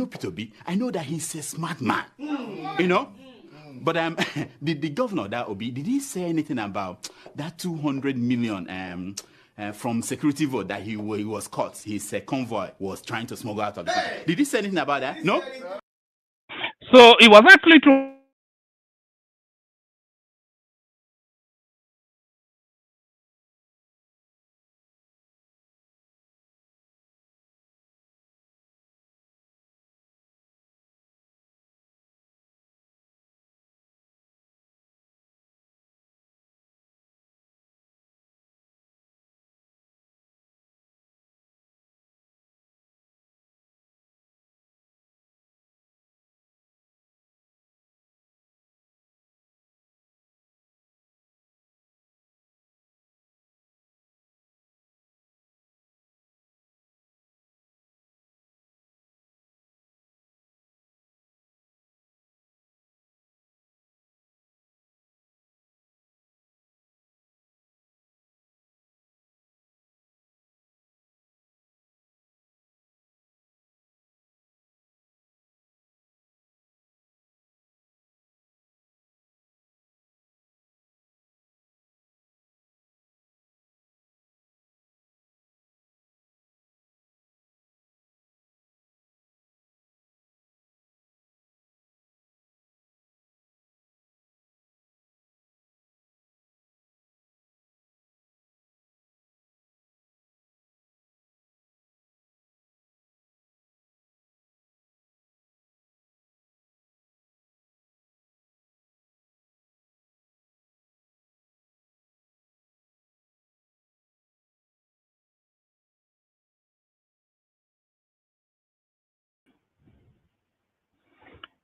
know that he's a smart man. But the governor, that Obi, did he say anything about that 200 million from security vote that he was caught? His convoy was trying to smuggle out of the country. Did he say anything about that? No? So it was actually true.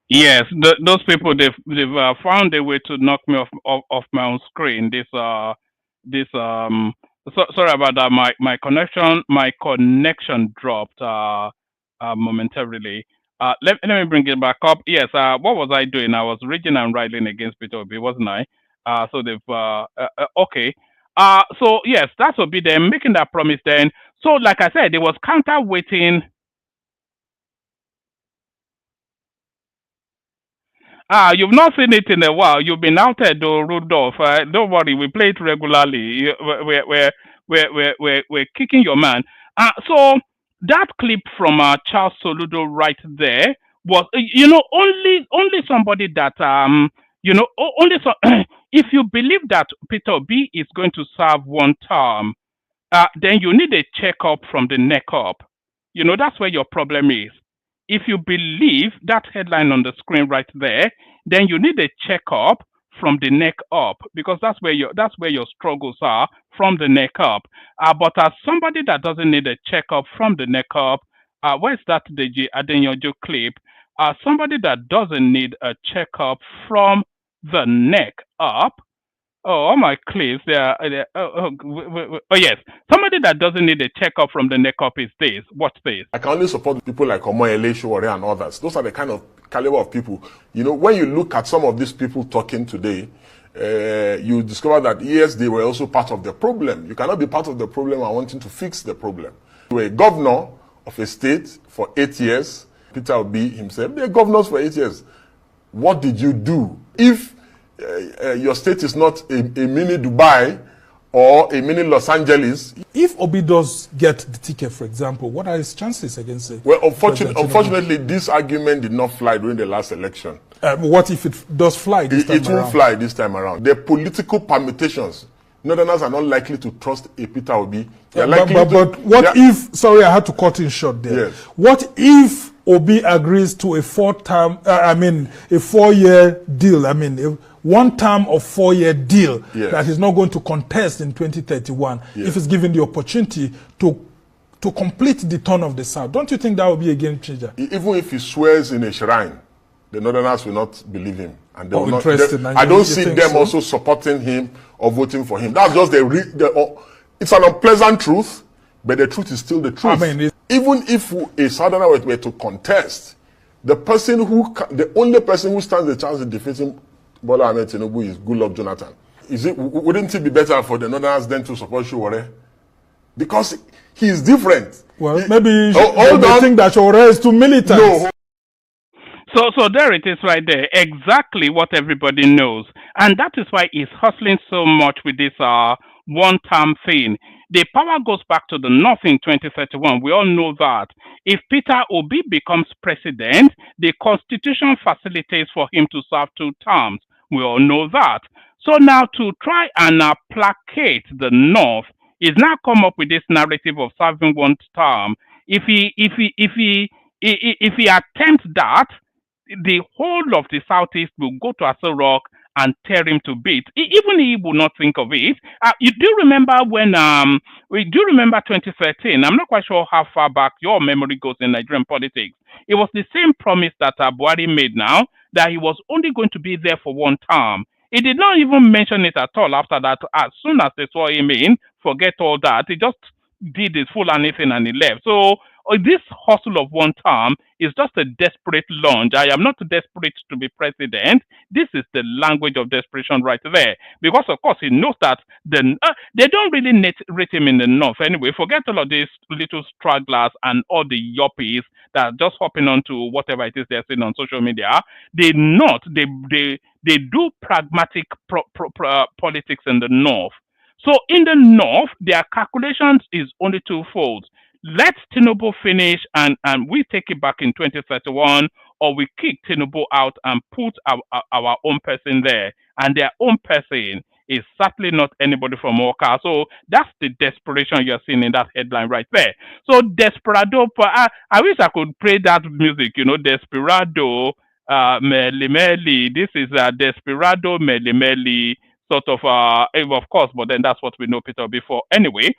Yes, those people they've found a way to knock me off my own screen. Sorry about that. My connection dropped momentarily. Let me bring it back up. Yes. What was I doing? I was raging and riling against Peter Obi, wasn't I? So they've okay. So yes, that will be them making that promise. Then, so like I said, there was counterweighting. You've not seen it in a while. You've been outed, though, Rudolph. Don't worry, we play it regularly. We're kicking your man. So that clip from Charles Soludo right there was, only somebody that only so. If you believe that Peter B is going to serve one term, then you need a checkup from the neck up. That's where your problem is. If you believe that headline on the screen right there, then you need a checkup from the neck up, because that's where your struggles are, from the neck up. But as somebody that doesn't need a checkup from the neck up, where's that Deji Adenyojo clip? Somebody that doesn't need a checkup from the neck up. Oh, all my clips, yes. Somebody that doesn't need a checkup from the neck up is this. Watch this. I can only support people like Omoyele Sowore and others. Those are the kind of caliber of people. When you look at some of these people talking today, you discover that, yes, they were also part of the problem. You cannot be part of the problem and wanting to fix the problem. You were a governor of a state for 8 years. Peter Obi himself, they were governors for 8 years. What did you do? If your state is not a mini Dubai or a mini Los Angeles. If Obi does get the ticket, for example, what are his chances against it? Well, unfortunately, this argument did not fly during the last election. What if it does fly this time around? It won't fly this time around. The political permutations, Northerners are not likely to trust a Peter Obi. But what if, sorry, I had to cut in short there. Yes. What if Obi agrees to a 4-year deal? One term of 4-year deal, yes, that he's not going to contest in 2031, yes, if he's given the opportunity to complete the turn of the South. Don't you think that would be a game changer? Even if he swears in a shrine, the Northerners will not believe him. And they will not, I don't see them also supporting him or voting for him. That's just it's an unpleasant truth, but the truth is still the truth. Even if a Southerner were to contest, the only person who stands the chance of defeating Bola Ahmed Tinubu is Goodluck Jonathan. Wouldn't it be better for the Northerners then to support Sowore? Because he is different. Well, maybe they think that Sowore is too militant. No. So there it is right there. Exactly what everybody knows. And that is why he's hustling so much with this one-term thing. The power goes back to the North in 2031. We all know that. If Peter Obi becomes president, the Constitution facilitates for him to serve 2 terms. We all know that. So now to try and placate the North, he's now come up with this narrative of serving 1 term. If he attempts that, the whole of the Southeast will go to Aso Rock and tear him to bits. Even he will not think of it. You do remember when we do remember 2013. I'm not quite sure how far back your memory goes in Nigerian politics. It was the same promise that Buhari made now, that he was only going to be there for 1 term. He did not even mention it at all after that. As soon as they saw him in, forget all that. He just did his full anything and he left. So this hustle of 1 term is just a desperate lunge. I am not desperate to be president. This is the language of desperation right there. Because, of course, he knows that they don't really rate him in the North anyway. Forget all of these little stragglers and all the yuppies that are just hopping onto whatever it is they're seeing on social media. They do pragmatic politics in the North. So in the North, their calculations is only twofold. Let Tinubu finish and we take it back in 2031, or we kick Tinubu out and put our own person there. And their own person is certainly not anybody from Oka. So that's the desperation you're seeing in that headline right there. So Desperado, I wish I could play that music, Desperado, Meli Meli. This is Desperado, Meli Meli. Sort of course, but then that's what we know Peter before. Anyway,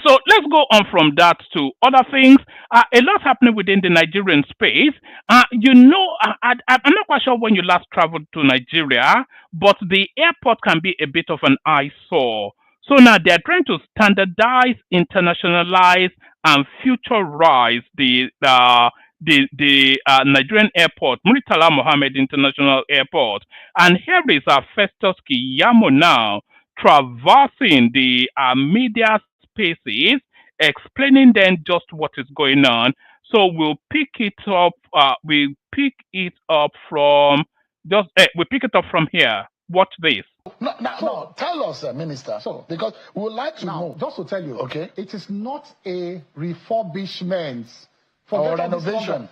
so let's go on from that to other things. A lot happening within the Nigerian space. I'm not quite sure when you last traveled to Nigeria, but the airport can be a bit of an eyesore. So now they're trying to standardize, internationalize, and futurize the Nigerian airport, Muritala Mohammed International Airport. And here is Festus Kiyamo now traversing the media spaces, explaining then just what is going on. So we'll pick it up. We pick it up from here. Watch this. No, tell us, Minister, because we would like to know. Just to tell you, okay, it is not a refurbishment. For renovation.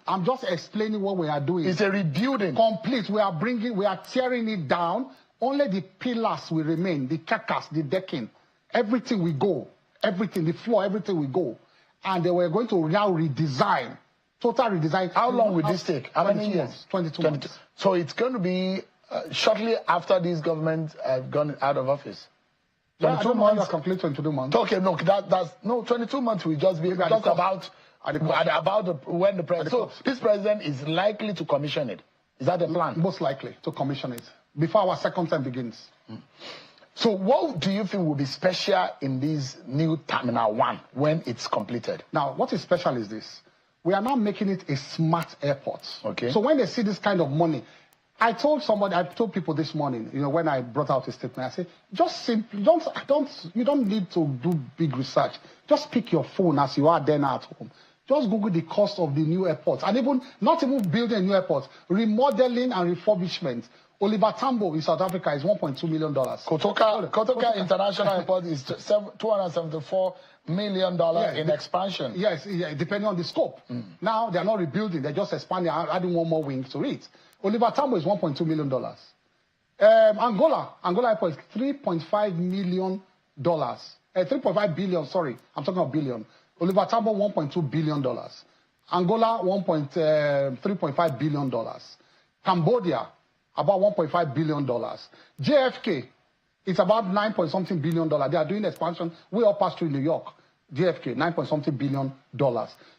I'm just explaining what we are doing. It's a rebuilding. Complete. We are tearing it down. Only the pillars will remain, the carcass, the decking. Everything will go. Everything, the floor, everything will go. And they were going to now redesign. Total redesign. How long will this take? How many years? 22 months. So it's going to be shortly after this government have gone out of office. 22 months. Complete 22 months. Okay, no, 22 months will just be just about when the president. So this president is likely to commission it. Is that the plan? Most likely to commission it before our 2nd term begins. So what do you think will be special in this new Terminal 1 when it's completed? Now, what is special is this. We are now making it a smart airport. Okay. So when they see this kind of money, I told people this morning, when I brought out a statement, I said, just simply, you don't need to do big research. Just pick your phone as you are then at home. Just Google the cost of the new airports, and not even building a new airport, remodeling and refurbishment. Oliver Tambo in South Africa is $1.2 million. Kotoka International Airport is $274 million in expansion. Yes, depending on the scope. Now they are not rebuilding; they're just expanding, adding one more wing to it. Oliver Tambo is $1.2 million. Angola Airport is $3.5 million. 3.5 billion. Sorry, I'm talking about billion. Oliver Tambo $1.2 billion. Angola $3.5 billion. Cambodia about $1.5 billion. JFK, it's about $9-something billion. They are doing expansion way up past through New York. JFK, $9-something billion.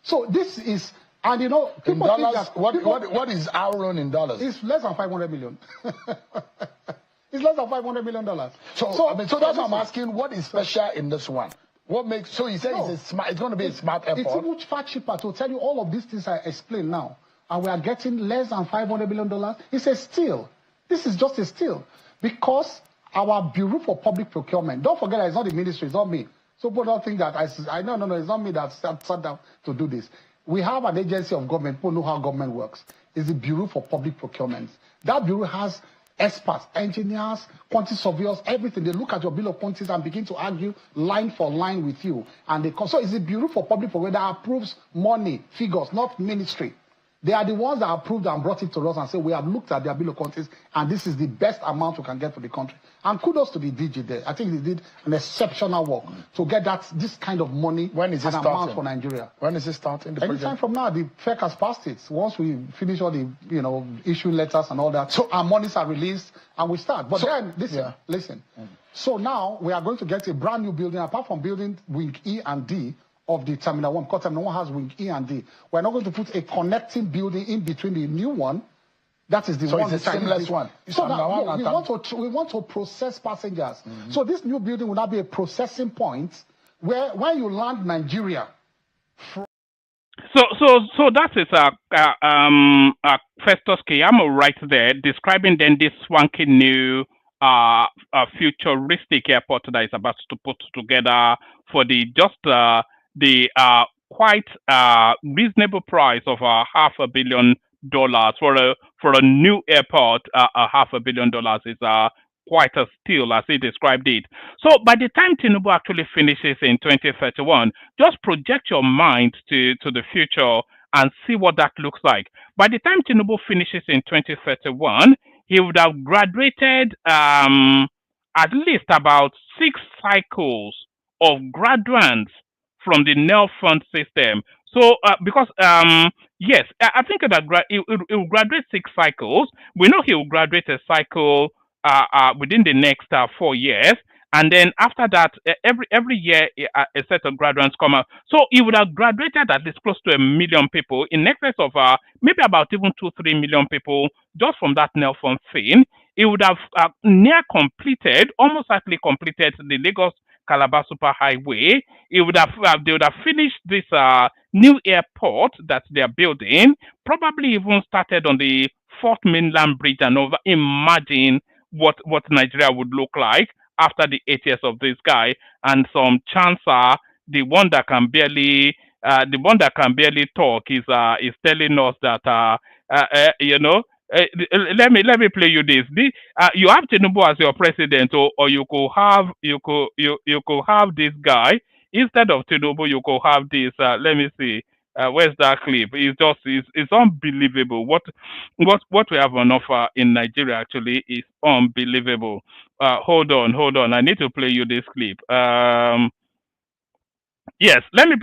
So this is, and in dollars, what is our own in dollars? It's less than 500 million. It's less than $500 million. So that's what I'm asking. What is special in this one? What makes so? You said it's going to be a smart airport. It's much far cheaper to tell you all of these things I explained now, and we are getting less than $500 million. It's a steal. This is just a steal because our Bureau for Public Procurement. Don't forget, it's not the ministry. It's not me. So people don't think that I know. It's not me that sat down to do this. We have an agency of government, people know how government works. It's the Bureau for Public Procurement. That bureau has experts, engineers, quantity surveyors, everything. They look at your bill of quantities and begin to argue line for line with you. And so it's the Bureau for Public Procurement that approves money, figures, not ministry. They are the ones that approved and brought it to us and said, we have looked at their bill of quantities and this is the best amount we can get for the country. And kudos to the DG there. I think they did an exceptional work to get this kind of money when is it and amount for Nigeria. When is it starting? Anytime from now, the FEC has passed it. Once we finish all the, issue letters and all that, so our monies are released and we start. But then, listen. So now we are going to get a brand new building, apart from building wing E and D of the Terminal 1, because Terminal 1 has wing E and D. We're not going to put a connecting building in between the new one. That is the one. So it's a seamless one. So now, we want to process passengers. So this new building will now be a processing point where when you land Nigeria. So that is Festus Keyamo right there describing then this swanky new futuristic airport that is about to put together for the quite reasonable price of $500 million for a new airport. $500 million is quite a steal, as he described it. So by the time Tinubu actually finishes in 2031, just project your mind to the future and see what that looks like. By the time Tinubu finishes in 2031, he would have graduated at least about 6 cycles of graduates from the NEL fund system. So, because, yes, I think that he will graduate 6 cycles. We know he will graduate a cycle within the next 4 years. And then after that, every year, a set of graduates come out. So he would have graduated at least close to 1 million people, in excess of maybe about even 2-3 million people just from that NEL fund thing. He would have almost likely completed the Lagos Calabar Super Highway. They would have finished this new airport that they are building. Probably even started on the 4th Mainland Bridge and over. Imagine what Nigeria would look like after the 8 years of this guy. And some chancer, the one that can barely talk, is telling us that let me play you this. You have Tinubu as your president, or you could have this guy instead of Tinubu. You could have this. Let me see. Where's that clip? It's unbelievable. What we have on offer in Nigeria actually is unbelievable. Hold on. I need to play you this clip. Yes,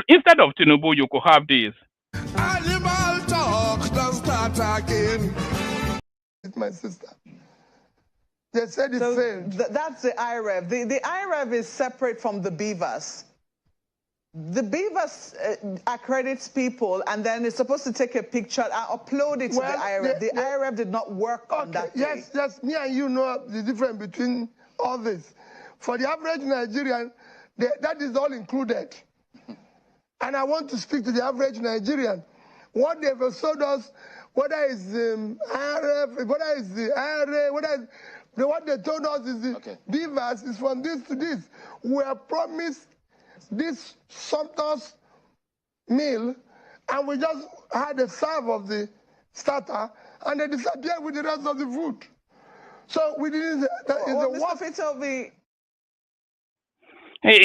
instead of Tinubu, you could have this. Animal talk, don't start again. My sister. They said it failed. That's the IREV. The IREV is separate from the Beavers. The Beavers accredits people and then it's supposed to take a picture and upload it to the IREV. The IREV did not work on that day. Yes, me and you know the difference between all this. For the average Nigerian, that is all included. And I want to speak to the average Nigerian. What they've sold us, whether it's IRF, whether it's the IRA, what they told us is the Beavers is from this to this. We are promised this Santos meal, and we just had a serve of the starter, and they disappeared with the rest of the food. So we didn't. Mr. Fitobi. Hey,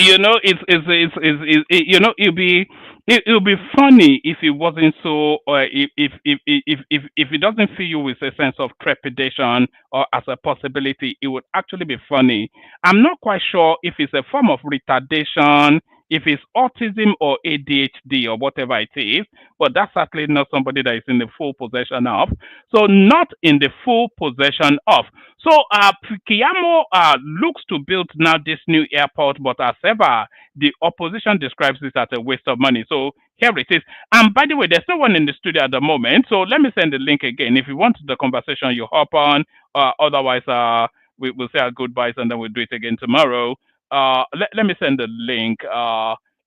it'll be funny if it wasn't so, if it doesn't fill you with a sense of trepidation or as a possibility. It would actually be funny. I'm not quite sure if it's a form of retardation, if it's autism or ADHD or whatever it is, but that's certainly not somebody that is in the full possession of. So not in the full possession of. So Keyamo looks to build now this new airport, but as ever, the opposition describes this as a waste of money. So here it is. And by the way, there's no one in the studio at the moment, so let me send the link again. If you want the conversation, you hop on. Otherwise, we'll say our goodbyes and then we'll do it again tomorrow. Let me send the link.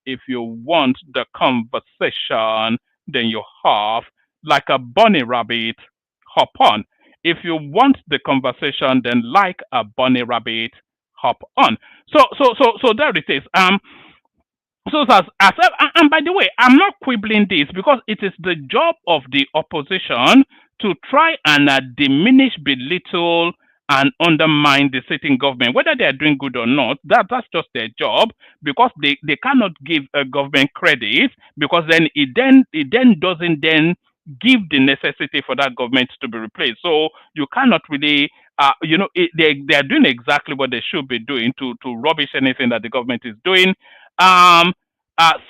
If you want the conversation, then you have, like a bunny rabbit, hop on. If you want the conversation, then like a bunny rabbit, hop on. So there it is. So, and by the way, I'm not quibbling this because it is the job of the opposition to try and diminish, belittle, and undermine the sitting government, whether they are doing good or not. That's just their job because they cannot give a government credit because then it then doesn't then give the necessity for that government to be replaced. So you cannot really they are doing exactly what they should be doing to rubbish anything that the government is doing. Um,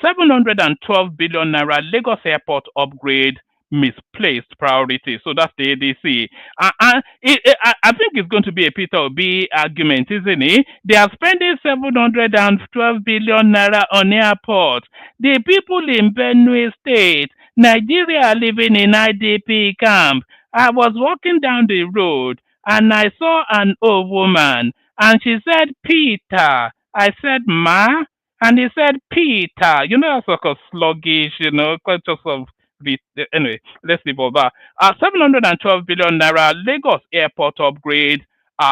712 billion naira Lagos Airport upgrade misplaced priority. So that's the ADC. I think it's going to be a Peter Obi argument, isn't it? They are spending 712 billion naira on airport. The people in Benue State, Nigeria, are living in IDP camp. I was walking down the road and I saw an old woman and she said, Peter. I said, Ma? And he said, Peter, that's like a sluggish, quite just of anyway, let's leave all that. 712 billion naira Lagos airport upgrade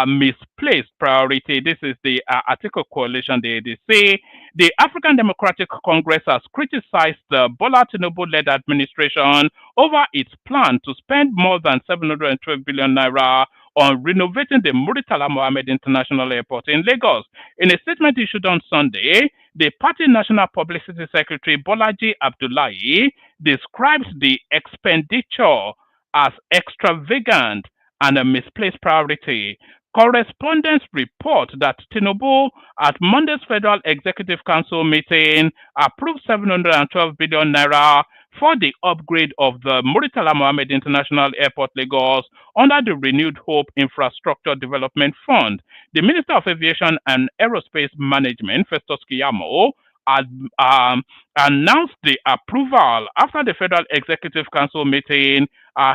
misplaced priority. This is the Article Coalition. They say the African Democratic Congress has criticized the Bola Tinubu-led administration over its plan to spend more than 712 billion naira on renovating the Muritala Mohammed International Airport in Lagos. In a statement issued on Sunday, the party national publicity secretary Bolaji Abdullahi describes the expenditure as extravagant and a misplaced priority. Correspondents report that Tinubu at Monday's Federal Executive Council meeting approved 712 billion naira for the upgrade of the Muritala Mohammed International Airport Lagos under the Renewed Hope Infrastructure Development Fund. The Minister of Aviation and Aerospace Management, Festus Keyamo, had announced the approval after the Federal Executive Council meeting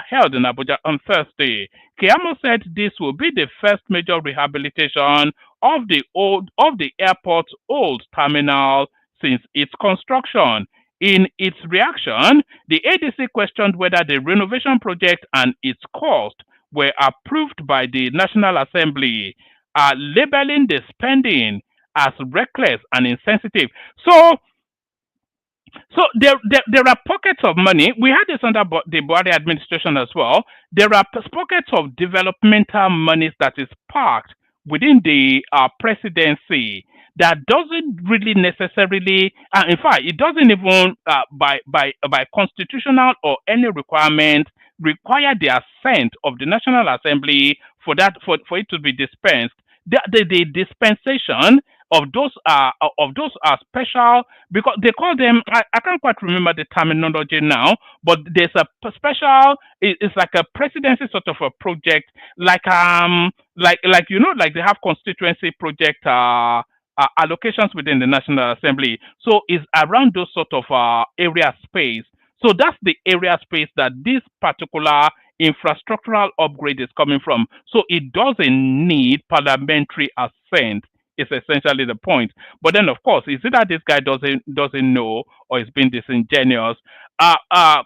held in Abuja on Thursday. Keyamo said this will be the first major rehabilitation of the airport's old terminal since its construction. In its reaction, the ADC questioned whether the renovation project and its cost were approved by the National Assembly, labeling the spending as reckless and insensitive. So there are pockets of money. We had this under the Buhari administration as well. There are pockets of developmental monies that is parked within the presidency that doesn't really necessarily, in fact, it doesn't even by constitutional or any requirement require the assent of the National Assembly for it to be dispensed. The dispensation of those are special because they call them. I can't quite remember the terminology now, but there's a special. It's like a presidency sort of a project, like like they have constituency project allocations within the National Assembly. So it's around those sort of area space. So that's the area space that this particular infrastructural upgrade is coming from. So it doesn't need parliamentary assent. Is essentially the point. But then, of course, is it that this guy doesn't know or is being disingenuous?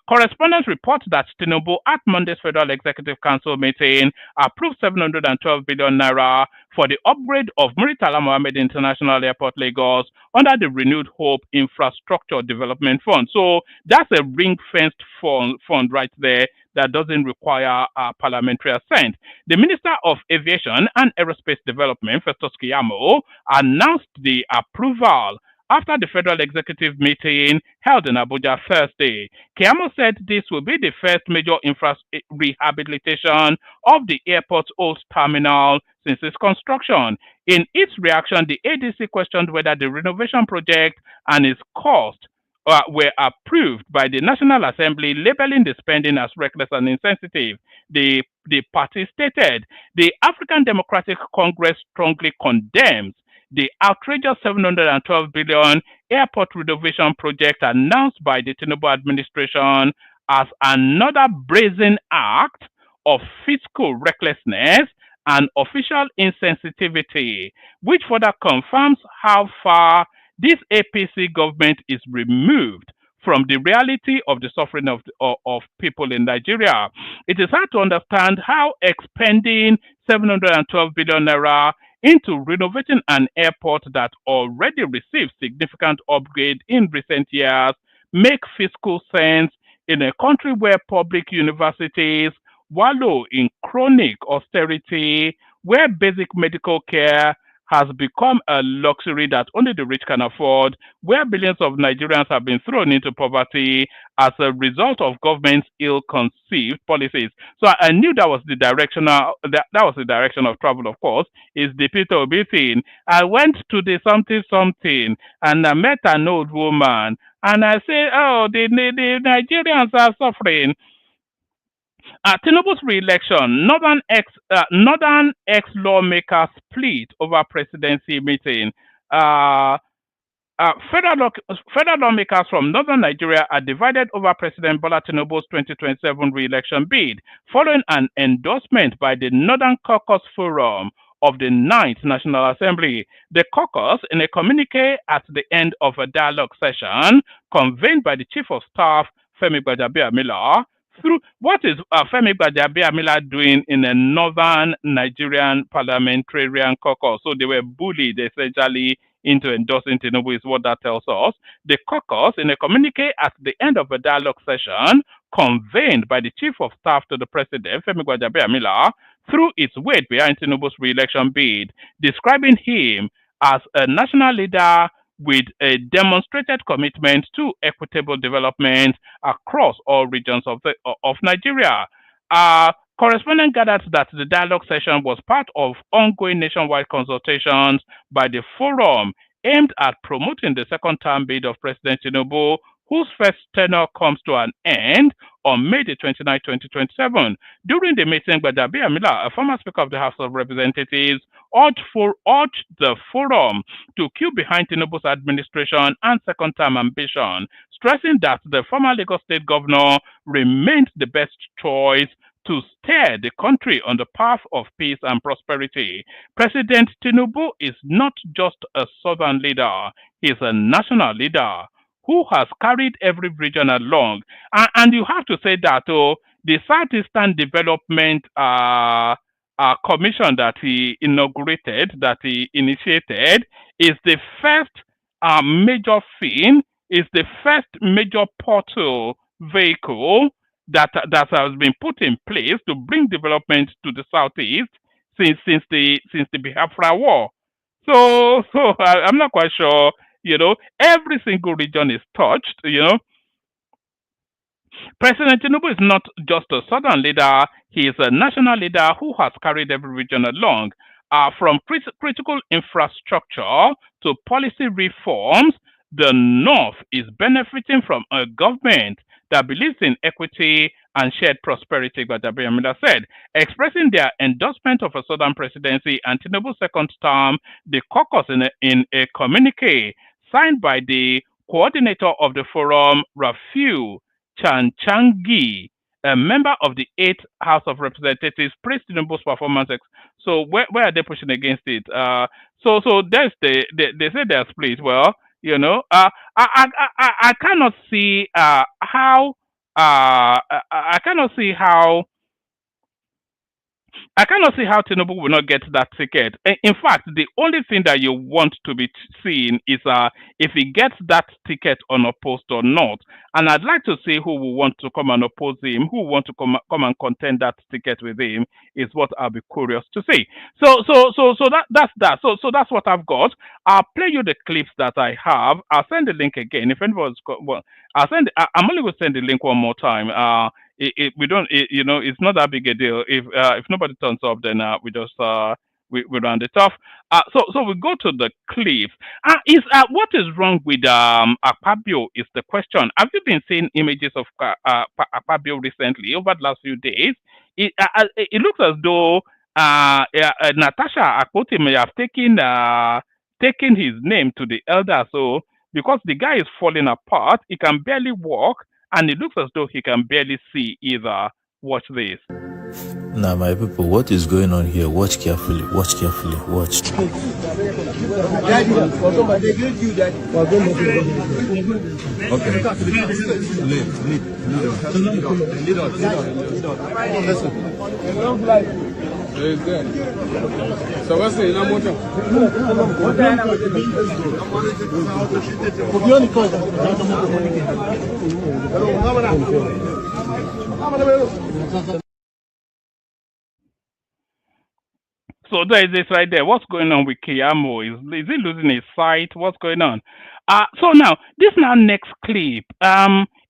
Correspondents report that Tinubu at Monday's Federal Executive Council meeting approved 712 billion naira for the upgrade of Muritala Mohammed International Airport Lagos under the Renewed Hope Infrastructure Development Fund. So that's a ring-fenced fund right there that doesn't require parliamentary assent. The Minister of Aviation and Aerospace Development, Festus Keyamo, announced the approval after the Federal Executive meeting held in Abuja Thursday. Keyamo said this will be the first major rehabilitation of the airport's old terminal since its construction. In its reaction, the ADC questioned whether the renovation project and its cost were approved by the National Assembly, labeling the spending as reckless and insensitive. The party stated the African Democratic Congress strongly condemns the outrageous 712 billion airport renovation project announced by the Tinubu administration as another brazen act of fiscal recklessness and official insensitivity, which further confirms how far this APC government is removed from the reality of the suffering of people in Nigeria. It is hard to understand how expending 712 billion naira into renovating an airport that already received significant upgrade in recent years make fiscal sense in a country where public universities wallow in chronic austerity, where basic medical care has become a luxury that only the rich can afford, where billions of Nigerians have been thrown into poverty as a result of government's ill-conceived policies. So I knew that was the direction. That was the direction of travel. Of course, is the Peter Obi thing. I went to the something, and I met an old woman, and I said, "Oh, the Nigerians are suffering." Tinubu's re-election, Northern ex-lawmakers split over presidency meeting. Federal lawmakers from northern Nigeria are divided over President Bola Tinubu's 2027 re-election bid, following an endorsement by the Northern Caucus Forum of the 9th National Assembly. The caucus, in a communique at the end of a dialogue session convened by the Chief of Staff, Femi Gbajabiamila, through what is Femi Gbajabiamila doing in a northern Nigerian parliamentarian caucus? So they were bullied essentially into endorsing Tinubu, is what that tells us. The caucus, in a communique at the end of a dialogue session convened by the Chief of Staff to the President, Femi Gbajabiamila, threw its weight behind Tinubu's re-election bid, describing him as a national leader with a demonstrated commitment to equitable development across all regions of Nigeria. Correspondent gathered that the dialogue session was part of ongoing nationwide consultations by the forum aimed at promoting the second-term bid of President Tinubu, whose first tenure comes to an end on May 29, 2027. During the meeting, Gbajabiamila, a former Speaker of the House of Representatives, urged the forum to queue behind Tinubu's administration and second-term ambition, stressing that the former Lagos State Governor remains the best choice to steer the country on the path of peace and prosperity. President Tinubu is not just a southern leader, he is a national leader who has carried every region along. And you have to say that the Southeastern Development Commission that he inaugurated, that he initiated, is the first major thing, is the first major portal vehicle that has been put in place to bring development to the Southeast since the Biafra War. So I'm not quite sure. Every single region is touched. President Tinubu is not just a southern leader; he is a national leader who has carried every region along, from critical infrastructure to policy reforms. The North is benefiting from a government that believes in equity and shared prosperity, Gbajabiamila said. Expressing their endorsement of a southern presidency and Tinubu's second term, the caucus in a communique signed by the coordinator of the forum, Rafiu Chanchangi, a member of the 8th House of Representatives, praised Tinubu's performance. So where are they pushing against it? So there's they say they're split. Well, I cannot see how I cannot see how Tinubu will not get that ticket. In fact, the only thing that you want to be seen is if he gets that ticket unopposed or not. And I'd like to see who will want to come and oppose him, who will want to come and contend that ticket with him, is what I'll be curious to see. So that's that. So that's what I've got. I'll play you the clips that I have. I'll send the link again. If anyone's got, well, I'm only going to send the link one more time. It's not that big a deal. If nobody turns up, then we just we round it off. So we go to the clips. What is wrong with Akpabio is the question. Have you been seeing images of Akpabio recently over the last few days? It looks as though Natasha Akpoti may have taken his name to the elder. So because the guy is falling apart, he can barely walk. And it looks as though he can barely see either. Watch this. Now, my people, what is going on here? Watch carefully. Watch carefully. Watch. So what's the name of So there is this right there. What's going on with Kiyamo? Is he losing his sight? What's going on? So now this next clip.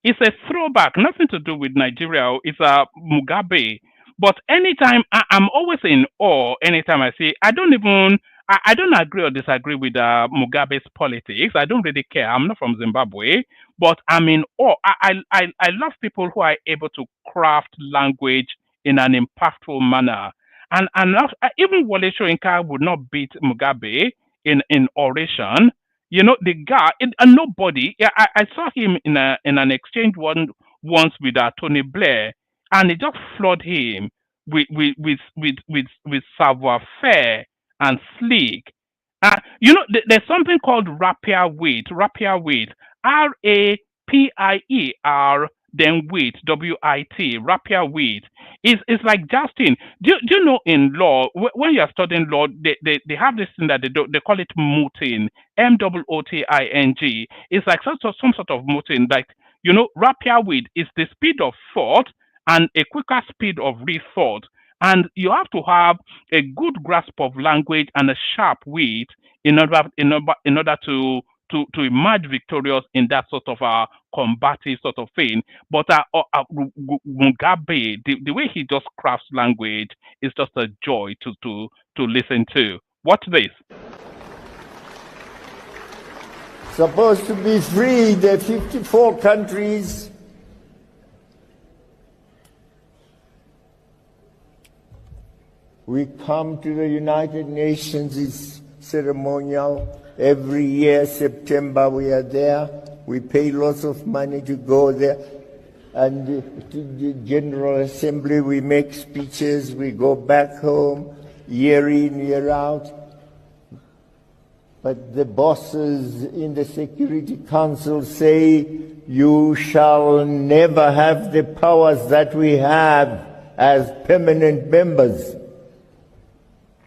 It's a throwback, nothing to do with Nigeria. It's Mugabe. But anytime I'm always in awe. Anytime I see, I don't even. I don't agree or disagree with Mugabe's politics. I don't really care. I'm not from Zimbabwe, but I'm in awe. I love people who are able to craft language in an impactful manner. Even Wale Soyinka would not beat Mugabe in oration. You know, the guy, and nobody. Yeah, I saw him in an exchange once with Tony Blair, and he just floored him with savoir faire and sleek. You know, there's something called rapier weight. Rapier weight. RAPIER. Then wheat, WIT, rapier wheat. It's like Justin. Do you know in law, when you're studying law, they have this thing that they call it mooting, MOOTING. It's like some sort of mooting. Like, you know, rapier wheat is the speed of thought and a quicker speed of rethought. And you have to have a good grasp of language and a sharp wit in order to emerge victorious in that sort of combative sort of thing. But Mugabe, the way he just crafts language is just a joy to listen to. Watch this. Supposed to be free, the 54 countries. We come to the United Nations, it's ceremonial. Every year, September, we are there. We pay lots of money to go there. And to the General Assembly, we make speeches. We go back home, year in, year out. But the bosses in the Security Council say, you shall never have the powers that we have as permanent members.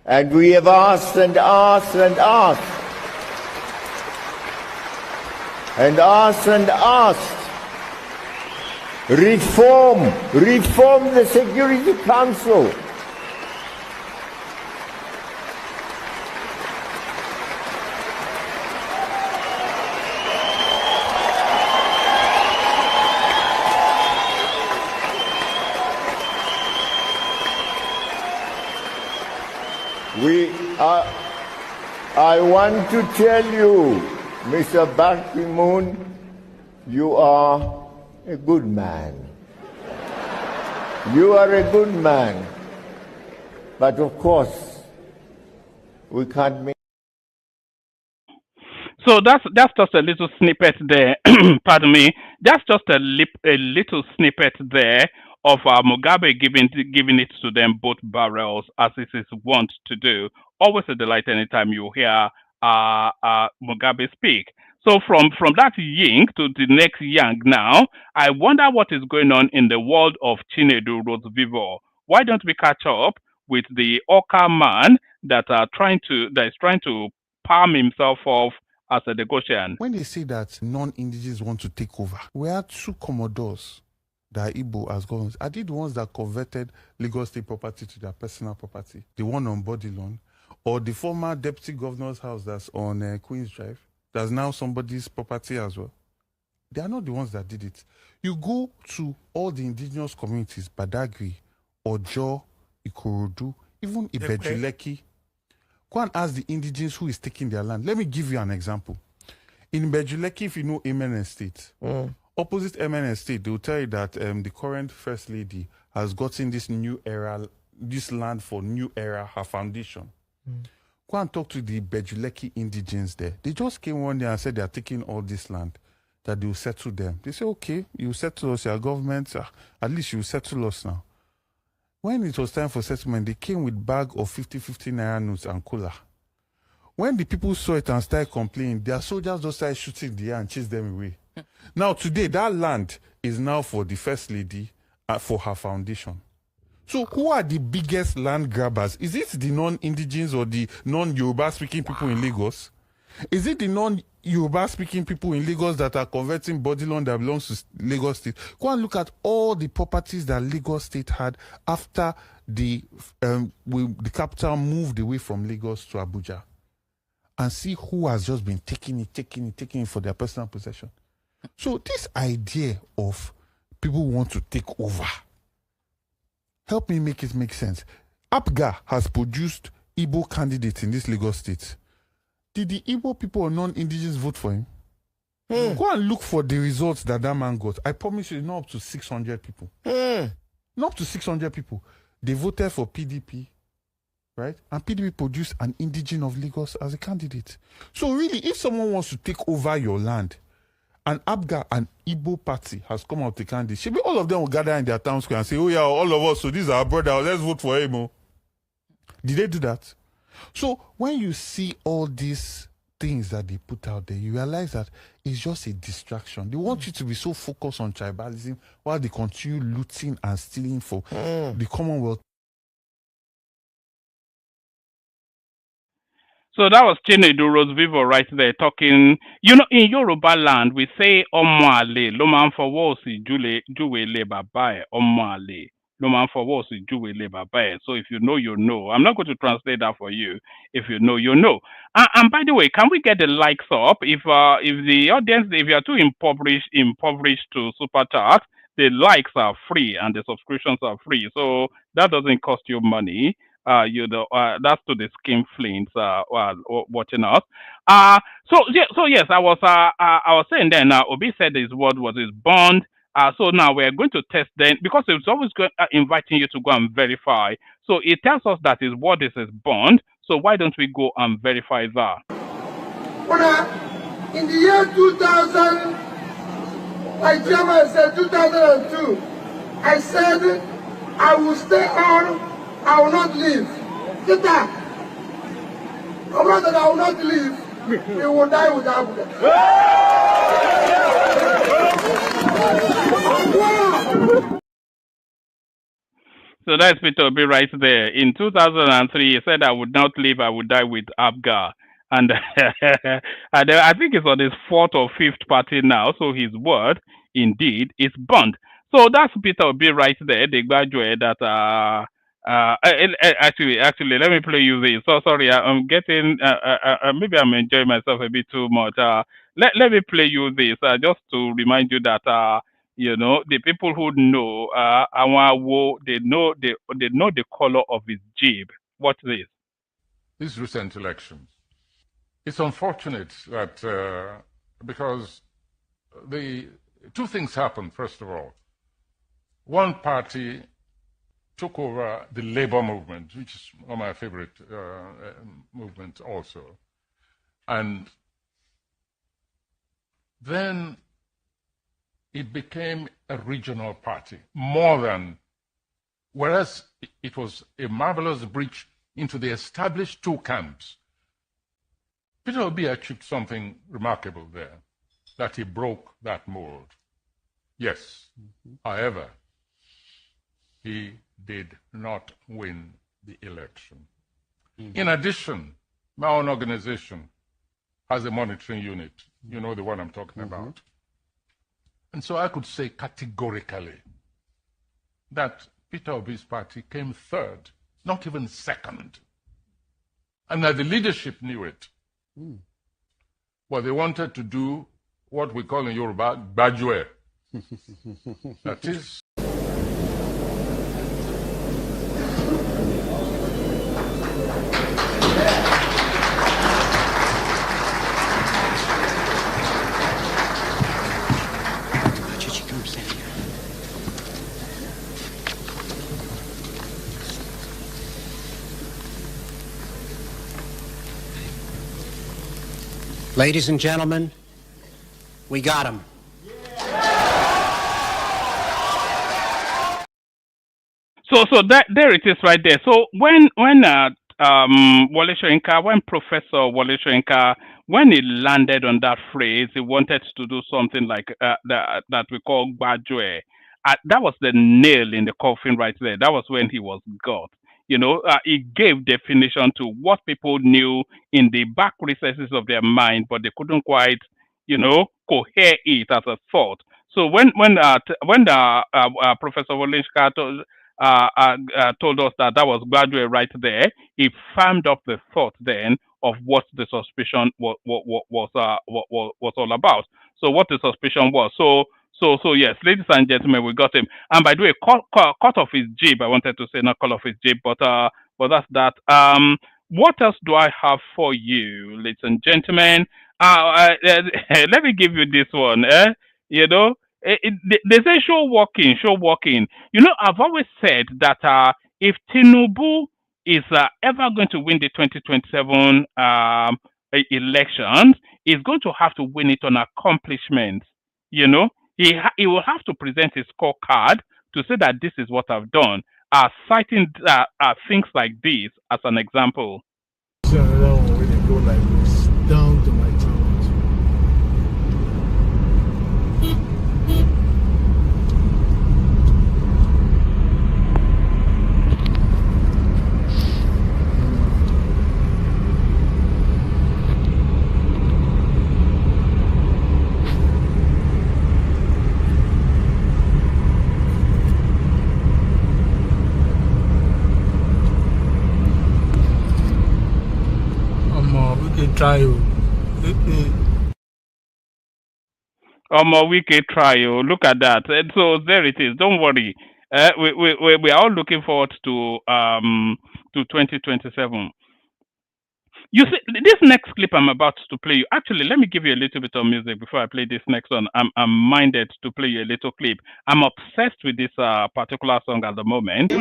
And we have asked and asked and asked. And asked and asked. Reform the Security Council. I want to tell you, Mr. Ban Ki-moon, you are a good man. You are a good man. But of course, we can't make. So that's just a little snippet there. Pardon me. That's just a little snippet there of Mugabe giving it to them both barrels, as it is wont to do. Always a delight anytime you hear Mugabe speak. So from that yin to the next yang now, I wonder what is going on in the world of Chinedu Rosvivo. Why don't we catch up with the Oka man that is trying to palm himself off as a negotiator? When they say that non-indigenous want to take over, we had two commodores that Igbo has gone. Are they the ones that converted Lagos State property to their personal property? The one on Body Lawn? Or the former deputy governor's house that's on Queen's Drive? That's now somebody's property as well. They are not the ones that did it. You go to all the indigenous communities, Badagry, Ojo, Ikorodu, even Ibejuleki. Go and ask the indigenous who is taking their land. Let me give you an example. In Ibejuleki, if you know Amen Estate, opposite Amen Estate, they will tell you that the current First Lady has gotten this land for New Era, her foundation. Go and talk to the Bejuleki indigenes there. They just came one day and said they are taking all this land, that they will settle them. They say, okay, you settle us, your government, at least you settle us now. When it was time for settlement, they came with bag of 50 naira notes and cola. When the people saw it and started complaining, their soldiers just started shooting the air and chased them away. Now today, that land is now for the First Lady for her foundation. So who are the biggest land grabbers? Is it the non-indigenous or the non-Yoruba speaking people in Lagos? Is it the non-Yoruba speaking people in Lagos that are converting body land that belongs to Lagos State? Go and look at all the properties that Lagos State had after the capital moved away from Lagos to Abuja, and see who has just been taking it for their personal possession. So this idea of people want to take over, help me make it make sense. APGA has produced Igbo candidates in this Lagos State. Did the Igbo people or non-indigenous vote for him? Go and look for the results that man got. I promise you, not up to 600 people. Not up to 600 people. They voted for PDP, right? And PDP produced an indigene of Lagos as a candidate. So really, if someone wants to take over your land, and APGA, an Igbo party, has come out with a candidate, maybe all of them will gather in their town square and say, oh yeah, all of us, so these are our brother, let's vote for him. Oh. Did they do that? So when you see all these things that they put out there, you realize that it's just a distraction. They want you to be so focused on tribalism while they continue looting and stealing for the Commonwealth. So that was Chinedu Rosevivo right there talking. You know, in Yoruba land, we say Omwale, Loman for Wosi, Juwele Babae, Omwale, Loman for Wosi, Juwele Babae. So if you know, you know. I'm not going to translate that for you. If you know, you know. And by the way, can we get the likes up? If the audience, if you are too impoverished to super chat, the likes are free and the subscriptions are free. So that doesn't cost you money. That's to the skin flints watching us. So yes, I was saying then. Obi said his word was his bond. So now we're going to test then, because it's always inviting you to go and verify. So it tells us that his word is his bond. So why don't we go and verify that? In the year 2000, my chairman said 2002, I said I will stay on. I will not leave. Get that. Come that I will not leave. He will die with Abuja. So that's Peter Obi right there. In 2003, he said, I would not leave, I would die with APGA. And, and I think it's on his fourth or fifth party now. So his word, indeed, is bond. So that's Peter Obi right there. The graduate that actually, let me play you this. So sorry, I'm getting maybe I'm enjoying myself a bit too much. Let me play you this just to remind you that you know, the people who know they know the color of his jib. What's this? These recent elections. It's unfortunate that because the two things happened. First of all, one party took over the labor movement, which is one of my favorite movements also. And then it became a regional party, more than, whereas it was a marvelous breach into the established two camps. Peter Obi achieved something remarkable there, that he broke that mold. Yes, however, he did not win the election. In addition, my own organization has a monitoring unit. You know the one I'm talking about. And so I could say categorically that Peter Obi's party came third, not even second. And that the leadership knew it. But they wanted to do what we call in Yoruba, gbajue. That is, Ladies and gentlemen, we got him. So there it is right there. So when Wole Soyinka, when Professor Wole Soyinka, when he landed on that phrase, he wanted to do something like that we call gbajue. that was the nail in the coffin right there. That was when he was God. It gave definition to what people knew in the back recesses of their mind, but they couldn't quite, cohere it as a thought. So when Professor Wolinska told us that was graduate right there, he firmed up the thought then of what the suspicion was all about. So what the suspicion was. So yes, ladies and gentlemen, we got him. And by the way, cut off his jib. I wanted to say not cut off his jib, but that's that. What else do I have for you, ladies and gentlemen? Let me give you this one. They say show walking, show walking. I've always said that if Tinubu is ever going to win the 2027 elections, he's going to have to win it on accomplishments. He will have to present his scorecard to say that this is what I've done, citing things like this as an example. So another one where they go like this, down to my town. Try Wicked trial. Look at that. So there it is. Don't worry. We are all looking forward to 2027. You see, this next clip I'm about to play you. Actually, let me give you a little bit of music before I play this next one. I'm minded to play you a little clip. I'm obsessed with this particular song at the moment.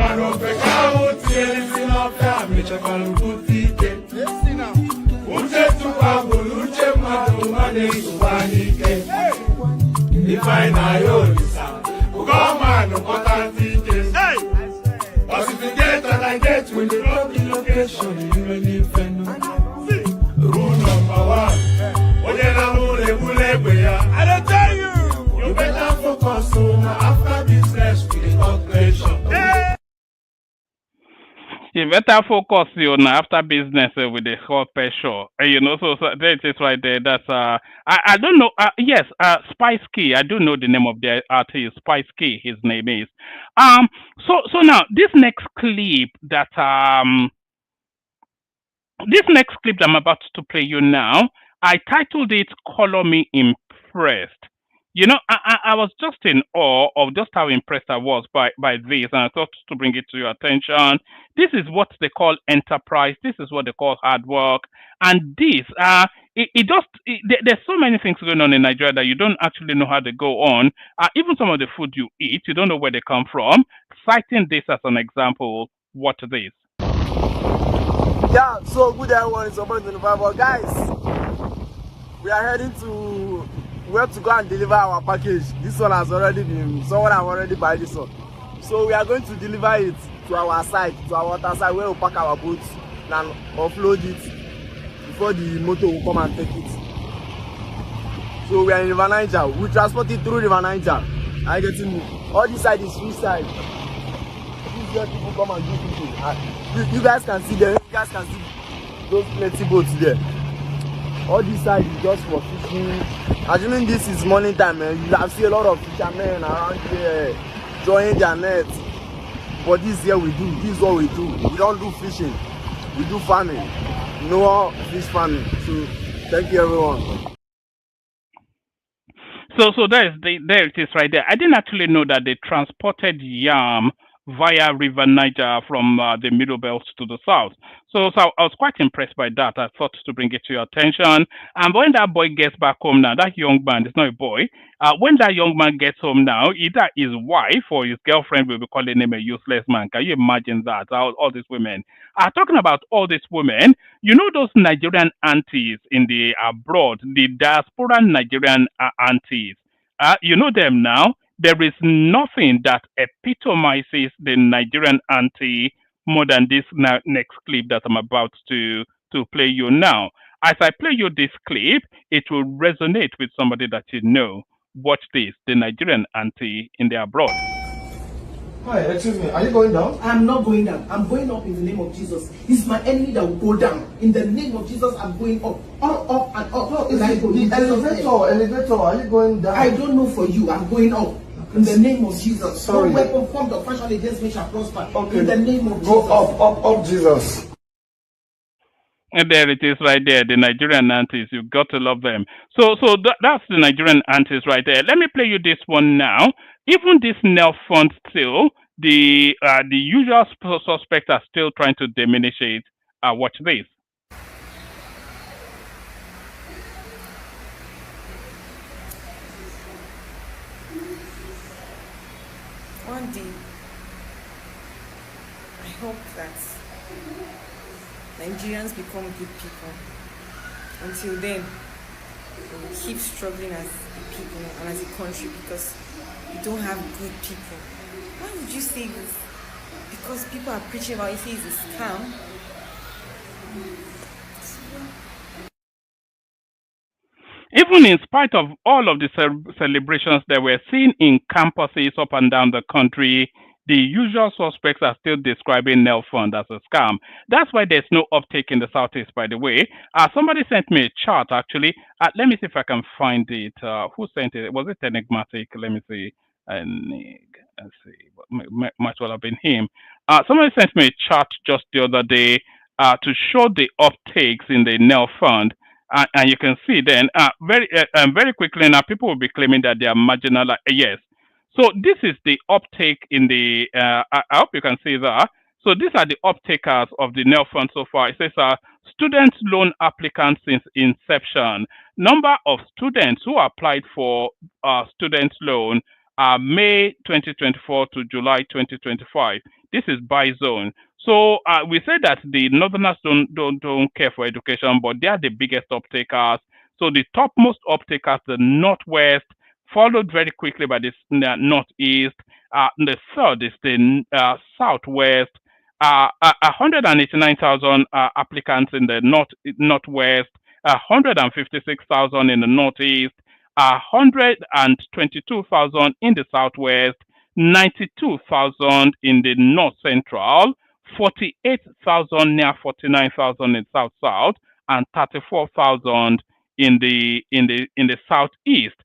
Rule number one. I don't tell you. You better focus on after business with the calculation. You better focus on after business with the hot pressure. So there it is right there. That's I don't know. Yes, Spice Key. I do know the name of the artist. Spice Key. His name is. So now this next clip that I'm about to play you now, I titled it "Color Me Impressed." I was just in awe of just how impressed I was by this, and I thought to bring it to your attention. This is what they call enterprise. This is what they call hard work. And this, there's so many things going on in Nigeria that you don't actually know how they go on. Even some of the food you eat, you don't know where they come from. Citing this as an example, what this? Yeah, so good everyone, it's about 25. But guys, we are heading to where to go and deliver our package. This one has already been, someone has already buy this one. So we are going to deliver it to our side, to our water side, where we pack our boats and offload it before the motor will come and take it. So we are in River Niger. We transport it through River Niger. I get in. All this side is free side. This is where people come and do fishing. You guys can see them. You guys can see those plenty boats there. All this side is just for fishing. Assuming this is morning time, you have seen a lot of fishermen around here drawing their nets. But this here we do. This is what we do. We don't do fishing. We do farming. No fish farming. So thank you everyone. So there it is right there. I didn't actually know that they transported yam via River Niger from the Middle Belt to the south. So I was quite impressed by that. I thought to bring it to your attention. And when that boy gets back home now, that young man, it's not a boy, when that young man gets home now, either his wife or his girlfriend will be calling him a useless man. Can you imagine that? All these women. Talking about all these women, you know those Nigerian aunties in the abroad, the diaspora Nigerian aunties. You know them now. There is nothing that epitomizes the Nigerian auntie more than this next clip that I'm about to play you now. As I play you this clip, it will resonate with somebody that you know. Watch this, the Nigerian auntie in the abroad. Hi, excuse me. Are you going down? I'm not going down. I'm going up in the name of Jesus. It's my enemy that will go down. In the name of Jesus, I'm going up. All up and up. No, the elevator. Are you going down? I don't know for you. I'm going up. In the name of Jesus. Sorry. No weapon formed or fashioned against me shall prosper. Okay. In the name of Go Jesus. up, Jesus. And there it is right there, the Nigerian aunties. You've got to love them. So that's the Nigerian aunties right there. Let me play you this one now. Even this Nel fund still, the usual suspects are still trying to diminish it. Watch this. One day, I hope that Nigerians become good people. Until then, we will keep struggling as a people and as a country because we don't have good people. Why would you say this? Because people are preaching about it is a scam. Even in spite of all of the celebrations that we're seeing in campuses up and down the country, the usual suspects are still describing Nel Fund as a scam. That's why there's no uptake in the Southeast, by the way. Somebody sent me a chart, actually. Let me see if I can find it. Who sent it? Was it Enigmatic? Let me see. Let's see. Might well have been him. Somebody sent me a chart just the other day to show the uptakes in the Nel Fund. And you can see then very quickly now people will be claiming that they are marginal. Yes. So this is the uptake in the. I hope you can see that. So these are the uptakers of the Nel Fund so far. It says student loan applicants since inception. Number of students who applied for student loan May 2024 to July 2025. This is by zone. So we say that the Northerners don't care for education, but they are the biggest uptakers. So the topmost uptakers, the Northwest, followed very quickly by the Northeast. The third is the Southwest. 189,000 applicants in the Northwest. 156,000 in the Northeast. 122,000 in the Southwest. 92,000 in the North Central. 48,000 near 49,000 in South South, and 34,000 in the Southeast.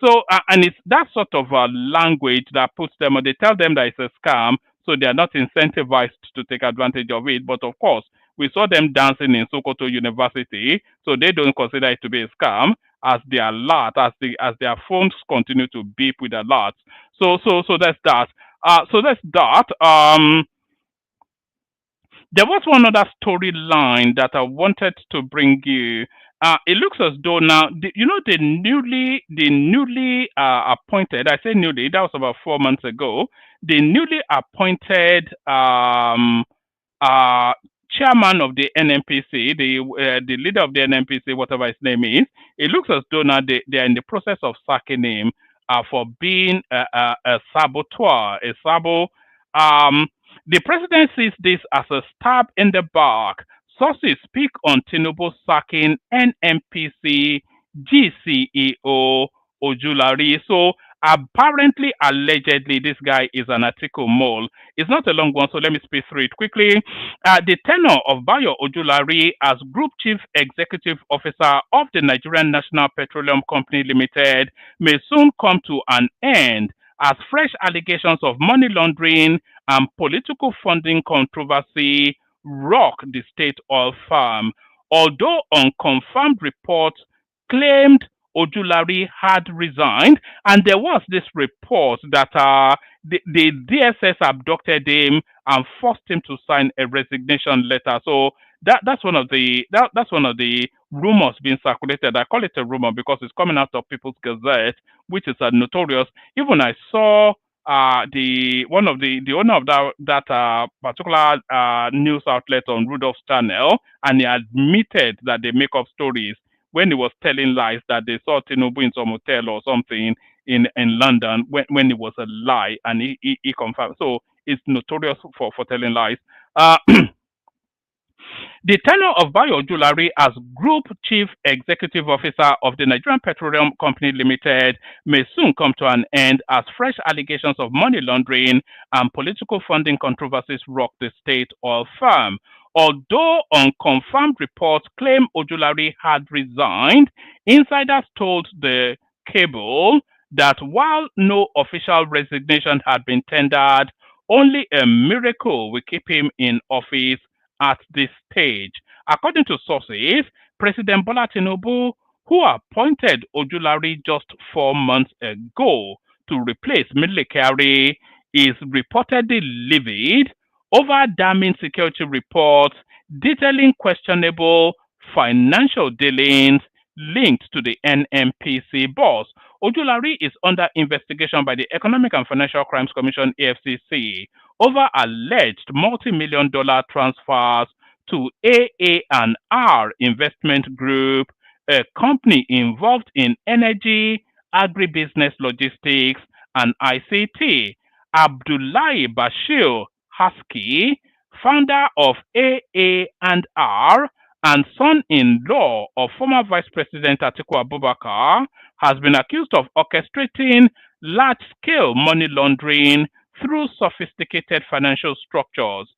So and it's that sort of language that puts them, or they tell them that it's a scam, so they are not incentivized to take advantage of it. But of course, we saw them dancing in Sokoto University, so they don't consider it to be a scam as they alert, as their phones continue to beep with alerts. So that's that. There was one other storyline that I wanted to bring you. It looks as though now, the newly appointed, I say newly, that was about 4 months ago, the newly appointed chairman of the NNPC, the leader of the NNPC, whatever his name is, it looks as though now they are in the process of sacking him for being a saboteur, a sabo. The president sees this as a stab in the back. Sources speak on Tinubu sacking NNPC GCEO Ojulari. So apparently, allegedly, this guy is an article mole. It's not a long one, so let me speed through it quickly. The tenure of Bayo Ojulari as Group Chief Executive Officer of the Nigerian National Petroleum Company Limited may soon come to an end as fresh allegations of money laundering and political funding controversy rock the state oil farm. Although unconfirmed reports claimed Ojulari had resigned, and there was this report that the DSS abducted him and forced him to sign a resignation letter. So that's one of the rumors being circulated. I call it a rumor because it's coming out of People's Gazette, which is notorious. Even I saw the owner of that particular news outlet on Rudolph's channel, and he admitted that they make up stories when he was telling lies that they saw Tinubu in some hotel or something in London when it was a lie, and he confirmed. So it's notorious for telling lies. The tenure of Bayo Ojulari as Group Chief Executive Officer of the Nigerian Petroleum Company Limited may soon come to an end as fresh allegations of money laundering and political funding controversies rock the state oil firm. Although unconfirmed reports claim Ojulari had resigned, insiders told the cable that while no official resignation had been tendered, only a miracle will keep him in office at this stage. According to sources, President Bola Tinubu, who appointed Ojulari just 4 months ago to replace Midle Kyari, is reportedly livid over damning security reports detailing questionable financial dealings linked to the NNPC boss. Ojulari is under investigation by the Economic and Financial Crimes Commission (EFCC) over alleged multi-million-dollar transfers to AA&R Investment Group, a company involved in energy, agribusiness, logistics, and ICT. Abdullahi Bashir Husky, founder of AA&R and son-in-law of former Vice President Atiku Abubakar, has been accused of orchestrating large-scale money laundering through sophisticated financial structures.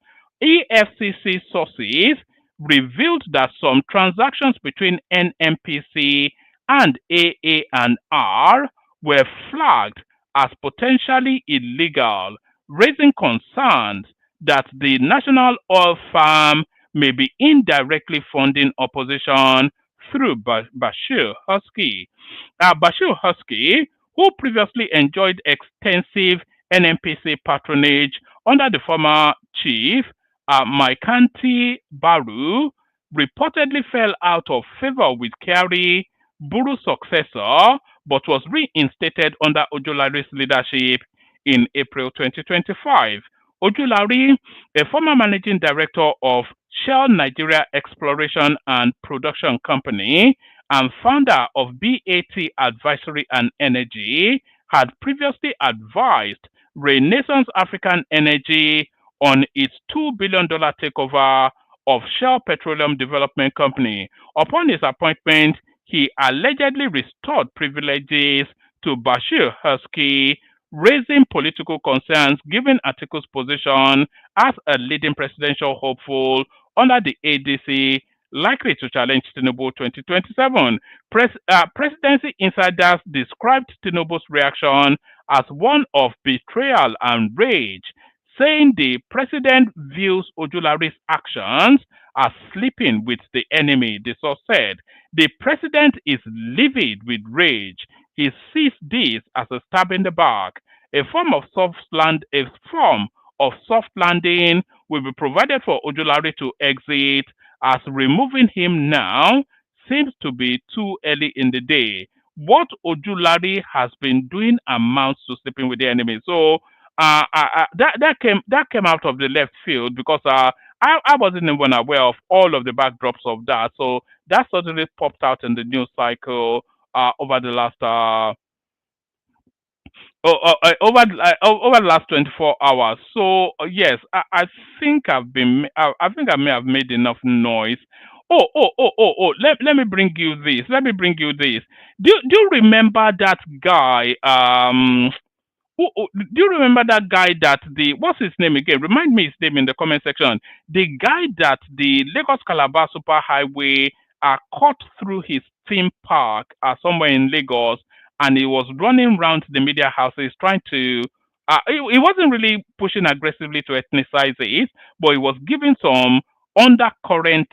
EFCC sources revealed that some transactions between NNPC and AA&R were flagged as potentially illegal, raising concerns that the national oil firm may be indirectly funding opposition through Bashir Husky. Bashir Husky, who previously enjoyed extensive NNPC patronage under the former chief, Maikanti Baru, reportedly fell out of favor with Kyari, Buru's successor, but was reinstated under Ojulari's leadership in April 2025. Ojulari, a former managing director of Shell Nigeria Exploration and Production Company and founder of BAT Advisory and Energy, had previously advised Renaissance African Energy on its $2 billion takeover of Shell Petroleum Development Company. Upon his appointment, he allegedly restored privileges to Bashir Husky, raising political concerns given Atiku's position as a leading presidential hopeful under the ADC, likely to challenge Tinubu 2027. Presidency insiders described Tinubu's reaction as one of betrayal and rage, saying the president views Ojulari's actions as sleeping with the enemy. The source said the president is livid with rage. He sees this as a stab in the back. A form of soft landing will be provided for Ojulari to exit, as removing him now seems to be too early in the day. What Ojulari has been doing amounts to sleeping with the enemy. So that came out of the left field because I wasn't even aware of all of the backdrops of that. So that suddenly popped out in the news cycle over the last over the last 24 hours. So yes, I think I may have made enough noise. Let me bring you this. Do you remember that guy? Do you remember that guy that what's his name again? Remind me his name in the comment section. The guy that the Lagos Calabar Superhighway cut through his theme park somewhere in Lagos, and he was running around the media houses trying to. He wasn't really pushing aggressively to ethnicize it, but he was giving some undercurrent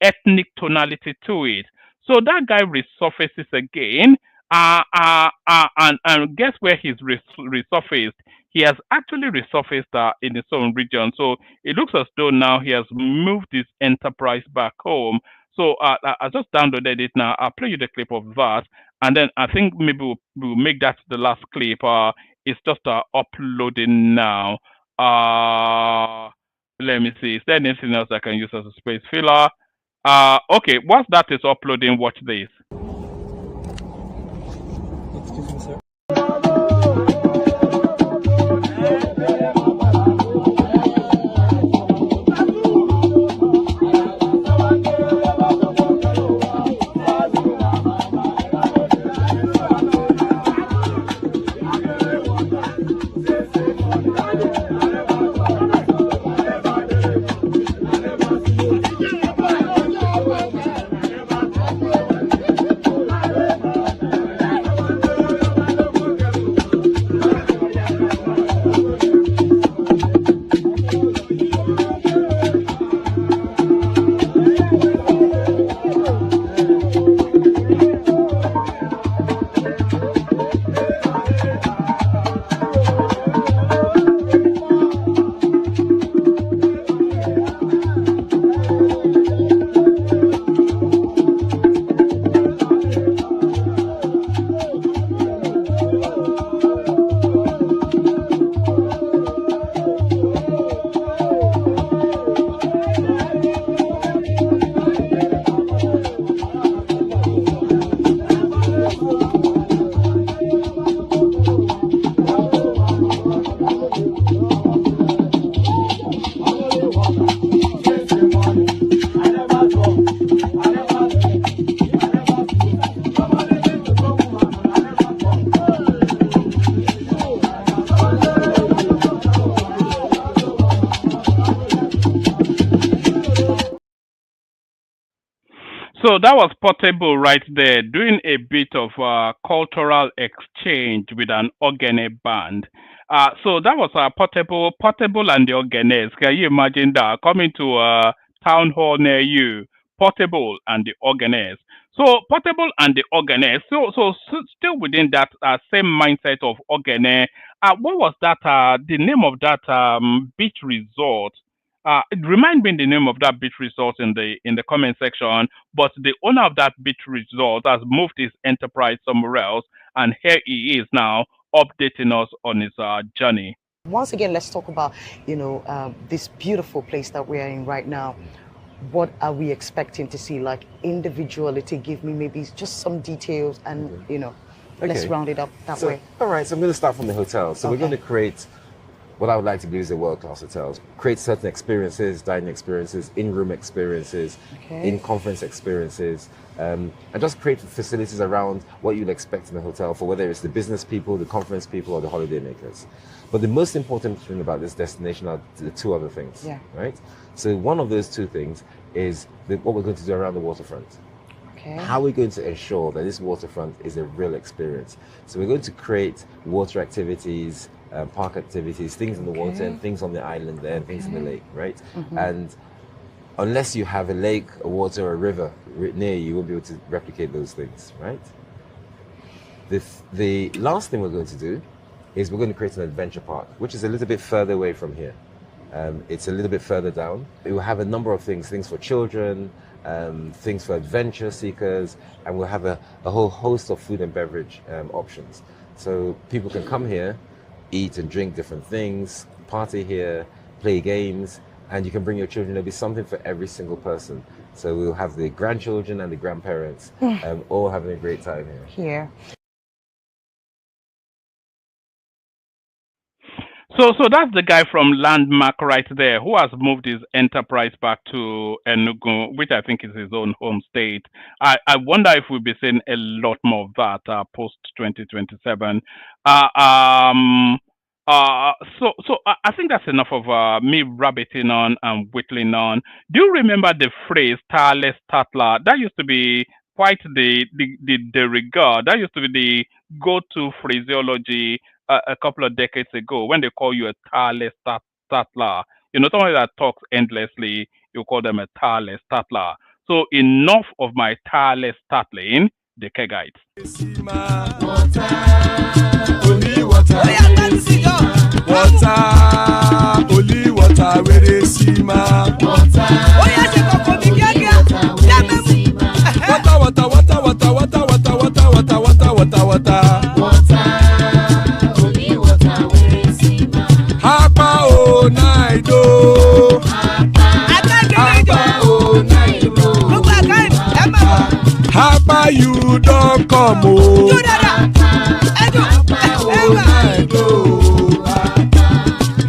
ethnic tonality to it. So that guy resurfaces again. And guess where he's resurfaced? He has actually resurfaced in his own region. So it looks as though now he has moved his enterprise back home. So I just downloaded it now. I'll play you the clip of that. And then I think maybe we'll make that the last clip. It's just uploading now. Let me see. Is there anything else I can use as a space filler? Okay, once that is uploading, watch this. Excuse me, sir. So that was Portable right there, doing a bit of cultural exchange with an Ogene band. So that was Portable and the Ogenes. Can you imagine that coming to a town hall near you, Portable and the Ogenes? So Portable and the Ogene. Still within that same mindset of Ogene. What was that? The name of that beach resort? Remind me the name of that beach resort in the comment section. But the owner of that beach resort has moved his enterprise somewhere else, and here he is now updating us on his journey. Once again, let's talk about this beautiful place that we are in right now. What are we expecting to see? Like individuality, give me maybe just some details, and let's round it up that way. All right, so I'm going to start from the hotel. So we're going to create what I would like to believe is a world-class hotel. Create certain experiences, dining experiences, in-room experiences, in-conference experiences, and just create facilities around what you'd expect in a hotel for whether it's the business people, the conference people, or the holiday makers. But the most important thing about this destination are the two other things, right? So one of those two things is what we're going to do around the waterfront. How are we going to ensure that this waterfront is a real experience? So we're going to create water activities, park activities, things in the water and things on the island there and things in the lake, right? And unless you have a lake, a water, or a river near you, you won't be able to replicate those things, right? The last thing we're going to do is we're going to create an adventure park, which is a little bit further away from here. It's a little bit further down. It will have a number of things for children, things for adventure seekers, and we'll have a whole host of food and beverage options. So people can come here, eat and drink different things, party here, play games, and you can bring your children. There'll be something for every single person. So we'll have the grandchildren and the grandparents all having a great time here. So that's the guy from Landmark right there who has moved his enterprise back to Enugu, which I think is his own home state. I wonder if we'll be seeing a lot more of that post 2027. So I think that's enough of me rabbiting on and whittling on. Do you remember the phrase "tireless tattler"? That used to be quite the regard. That used to be the go-to phraseology a couple of decades ago when they call you a tireless tattler. Somebody that talks endlessly, you call them a tireless tattler. So enough of my tireless tattling, the Kegites. Only water, where they see ma. Water, Hapa o naido. Hapa you don't come o.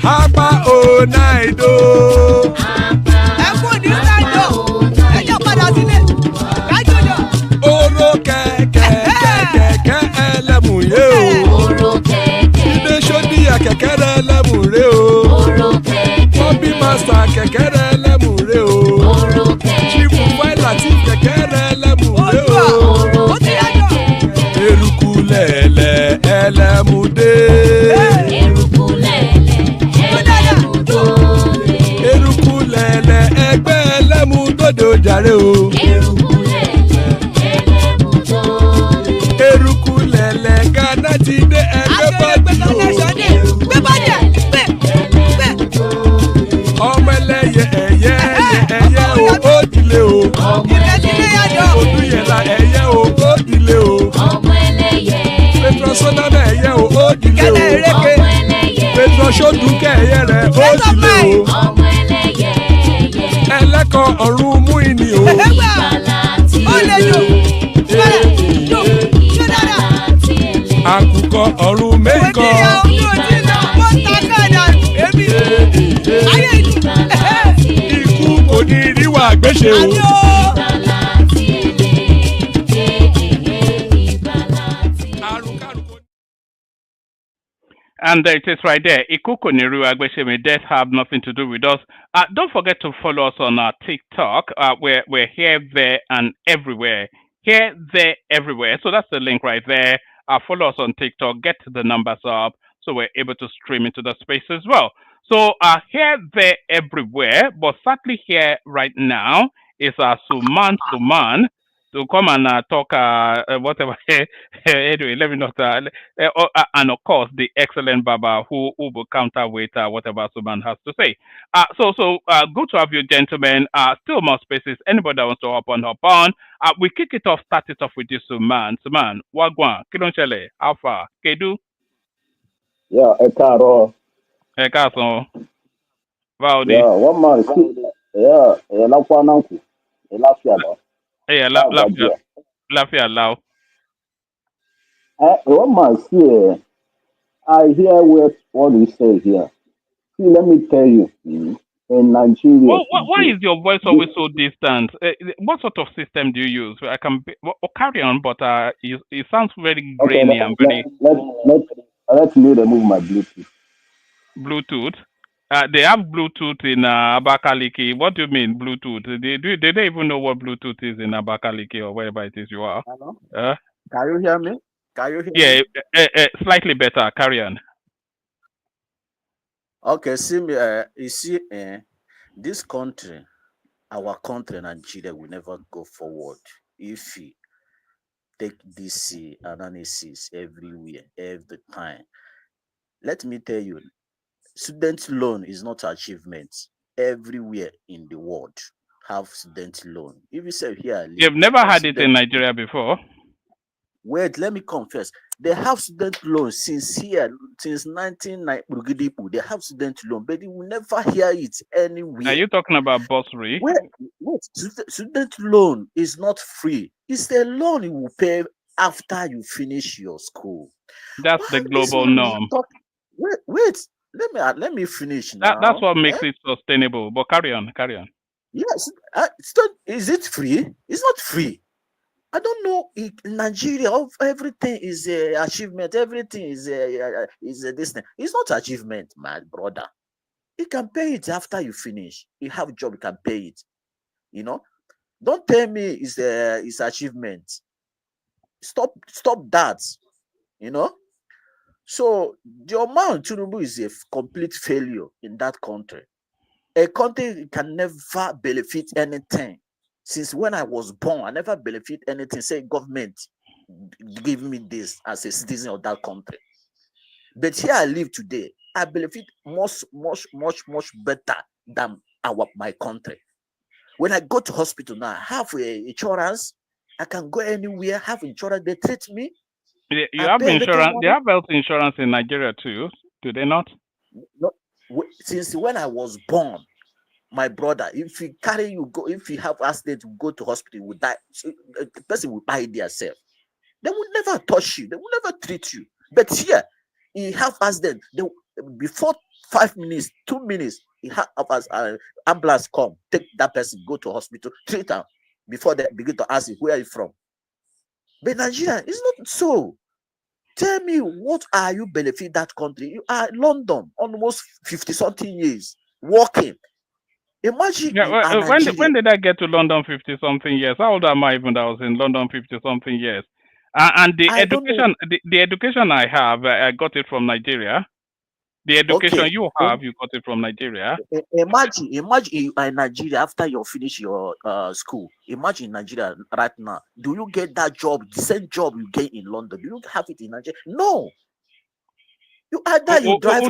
Hapa o naido. Oro kẹ̀kẹ́ ẹlẹ́mùyé o. Ilé ṣódìyà kẹ̀kẹ́ rẹ̀ ẹlẹ́mùrè o. Bobby Master kẹ̀kẹ́ rẹ̀ ẹlẹ́mùrè o. Chief Latif kẹ̀kẹ́ rẹ̀ ẹlẹ́mùrè o. Eruku lẹ̀lẹ̀ ẹlẹ́mùdé. Eruku lẹ̀lẹ̀ ẹgbẹ́ ẹlẹ́mùdódò jàre o. Eruku lẹ̀lẹ̀ Ghana ti dé ẹgbẹ́ bọ́dì o. Ọmọ ẹlẹ́yẹ ẹyẹ o ó dilé o. Odúyẹ̀lá ẹyẹ o ó dilé o. Petrosoname ẹyẹ o ó dilé o. Petrosodunke ẹyẹ rẹ̀ ó dilé o. Ẹlẹ́kọ̀ ọ̀run mú ìní o. Àkùkọ ọ̀run mẹ́kọ̀. Ikú kò ní ríwà gbéṣe o. And there it is right there. Ikuko Niru Agbeshemi, that have nothing to do with us. Don't forget to follow us on our TikTok. We're here, there, and everywhere. Here, there, everywhere. So that's the link right there. Follow us on TikTok. Get the numbers up so we're able to stream into the space as well. So here, there, everywhere. But sadly here right now is Suman to come and talk whatever. Anyway, let me not. And of course, the excellent Baba who will counter with whatever Suman has to say. So good to have you, gentlemen. Still more spaces. Anybody that wants to hop on. We kick it off, start it off with you, Suman. Suman, Wagwan, Kidonchele, Alpha, Kedu. Yeah, Ekaro. Ekason, Vaudi. Yeah, one man. Yeah, Elakwananku. Elafiado. Hey, Lafia Lao. One man, see, I hear what you say here. See, let me tell you, in Nigeria. Why is your voice always so distant? What sort of system do you use? I can carry on, but it sounds very grainy and very. Let me remove my Bluetooth. Bluetooth. They have Bluetooth in Abakaliki. What do you mean Bluetooth? They don't even know what Bluetooth is in Abakaliki or wherever it is you are. Hello? Can you hear me? Slightly better. Carry on. Okay, see me. You see, this country, our country, Nigeria, will never go forward if we take this analysis everywhere, every time. Let me tell you, student loan is not achievement. Everywhere in the world have student loan. If you say here, you've never had it in Nigeria before. Wait, let me confess. They have student loan since 1990. They have student loan, but you will never hear it anywhere. Are you talking about bursary? Wait. Student loan is not free. It's a loan you will pay after you finish your school. That's the global norm. Wait. Let me finish now. That's what makes it sustainable. But carry on. Yes. Is it free? It's not free. I don't know. In Nigeria, everything is achievement. Everything is this thing. It's not achievement, my brother. You can pay it after you finish. You have a job, you can pay it. You know, don't tell me it's achievement. Stop that. You know. So the man Tinubu is a complete failure in that country. A country can never benefit anything. Since when I was born, I never benefit anything. Say government give me this as a citizen of that country. But here I live today, I benefit much better than my country. When I go to hospital now, I have insurance. I can go anywhere, have insurance. They treat me. You have insurance. They have health insurance in Nigeria too. Do they not? No. Since when I was born, my brother, if you have accident, to go to hospital, you will die. So, the person will buy it themselves. They will never touch you. They will never treat you. But here, you have accident. Before 5 minutes, 2 minutes, you have ambulance come, take that person, go to hospital, treat them before they begin to ask you where are you from. But Nigeria is not so. Tell me, what are you benefit that country? You are in London, almost 50-something years, working. Imagine. When did I get to London 50-something years? How old am I even that I was in London 50-something years? And the education I have, I got it from Nigeria. The education you have, you got it from Nigeria. Imagine you are in Nigeria after you finish your school. Imagine Nigeria right now. Do you get that job, the same job you get in London? Do you have it in Nigeria? No. You drive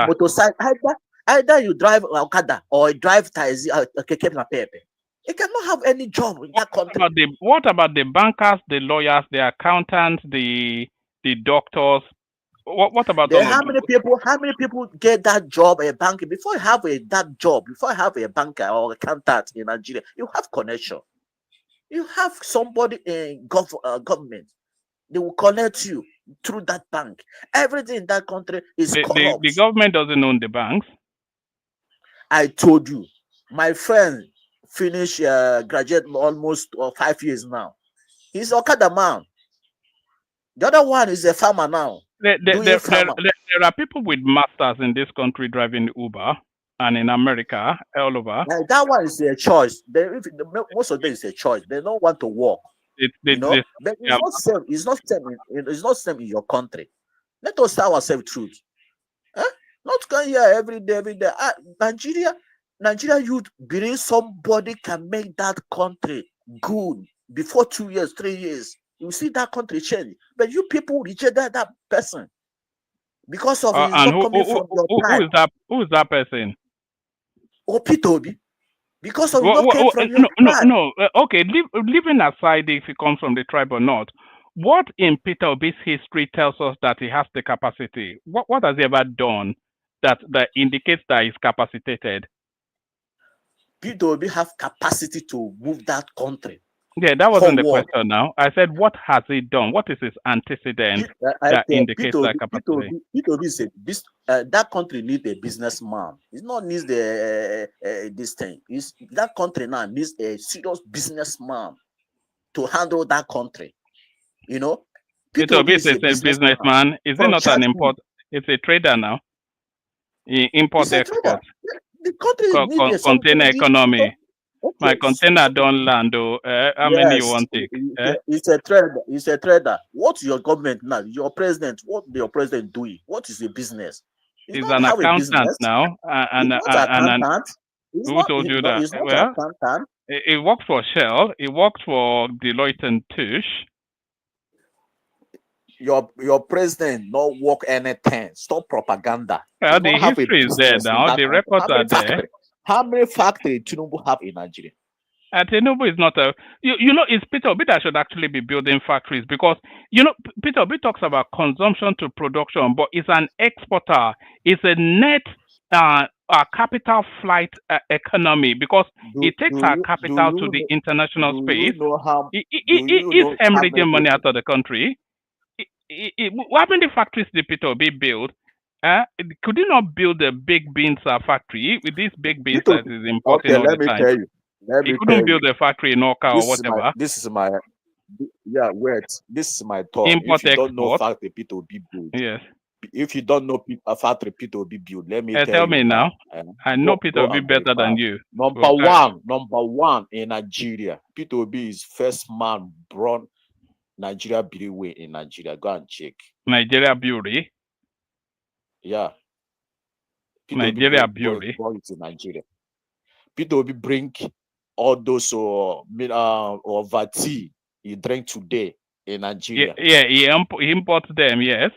motorcycle, either you drive Okada or you drive taxi, keke na pepe. You cannot have any job in that country. What about the bankers, the lawyers, the accountants, the doctors? What about how many people get that job a bank before you have that job, before you have a banker or accountant in Nigeria? You have connection. You have somebody in government. They will connect you through that bank. Everything in that country is corrupt. The government doesn't own the banks. I told you, my friend finished graduate almost 5 years now. He's Okada man. The other one is a farmer now. The there are people with masters in this country driving Uber, and in America, all over. That one is a choice. Most of them is a choice. They don't want to work. They, But it's not same. It's not same. It's not same in your country. Let us tell ourselves truth. Not come here every day. Nigeria youth believe somebody can make that country good before 2 years, 3 years. You see that country change. But you people reject that person because of it's not coming from your time. Who is that person? Opitobi. Because of not came from your tribe. No. Okay, leaving aside if he comes from the tribe or not, what in Peter Obi's history tells us that he has the capacity? What has he ever done that indicates that he's capacitated? Peter Obi have capacity to move that country. Yeah, that wasn't the question now. I said, what has he done? What is his antecedent that indicates that capacity? Peter Obi said, that country needs a businessman. It not needs this thing. That country now needs a serious businessman to handle that country. Peter Obi is a businessman. Is he not an import? It's a trader now. He import export. The country needs container economy. Okay. My container don't land. How many you want to take? It's a trader. It's a trader. What's your government now? Your president. What your president doing? What is a business? He's an accountant now. Who told you that? He's not an accountant. He worked for Shell. He worked for Deloitte and Touche. Your president not work anything. Stop propaganda. The history is there now. The records are there. How many factories Tinubu have in Nigeria? Tinubu is not a... it's Peter Obi that should actually be building factories because, Peter Obi talks about consumption to production, but it's an exporter. It's a net capital flight economy because it takes our capital to the international space. It's hemorrhaging money out of the country. What many factories did Peter Obi build? Could you not build a big beans factory with these big beans that is importing all the time? Tell you. He couldn't build a factory in Oka or whatever. This is my thought. Import if you export. Don't know factory Peter Obi build. Yes. If you don't know a factory Peter Obi build, let me tell me now. I know Peter Obi better than you. Number one in Nigeria. Peter Obi is first man born Nigeria Brewery in Nigeria. Go and check. Nigeria Brewery. Yeah. Nigeria Brewery. In Nigeria. Peter Obi bring all those vati you drink today in Nigeria. Yeah, he imports them. Yes.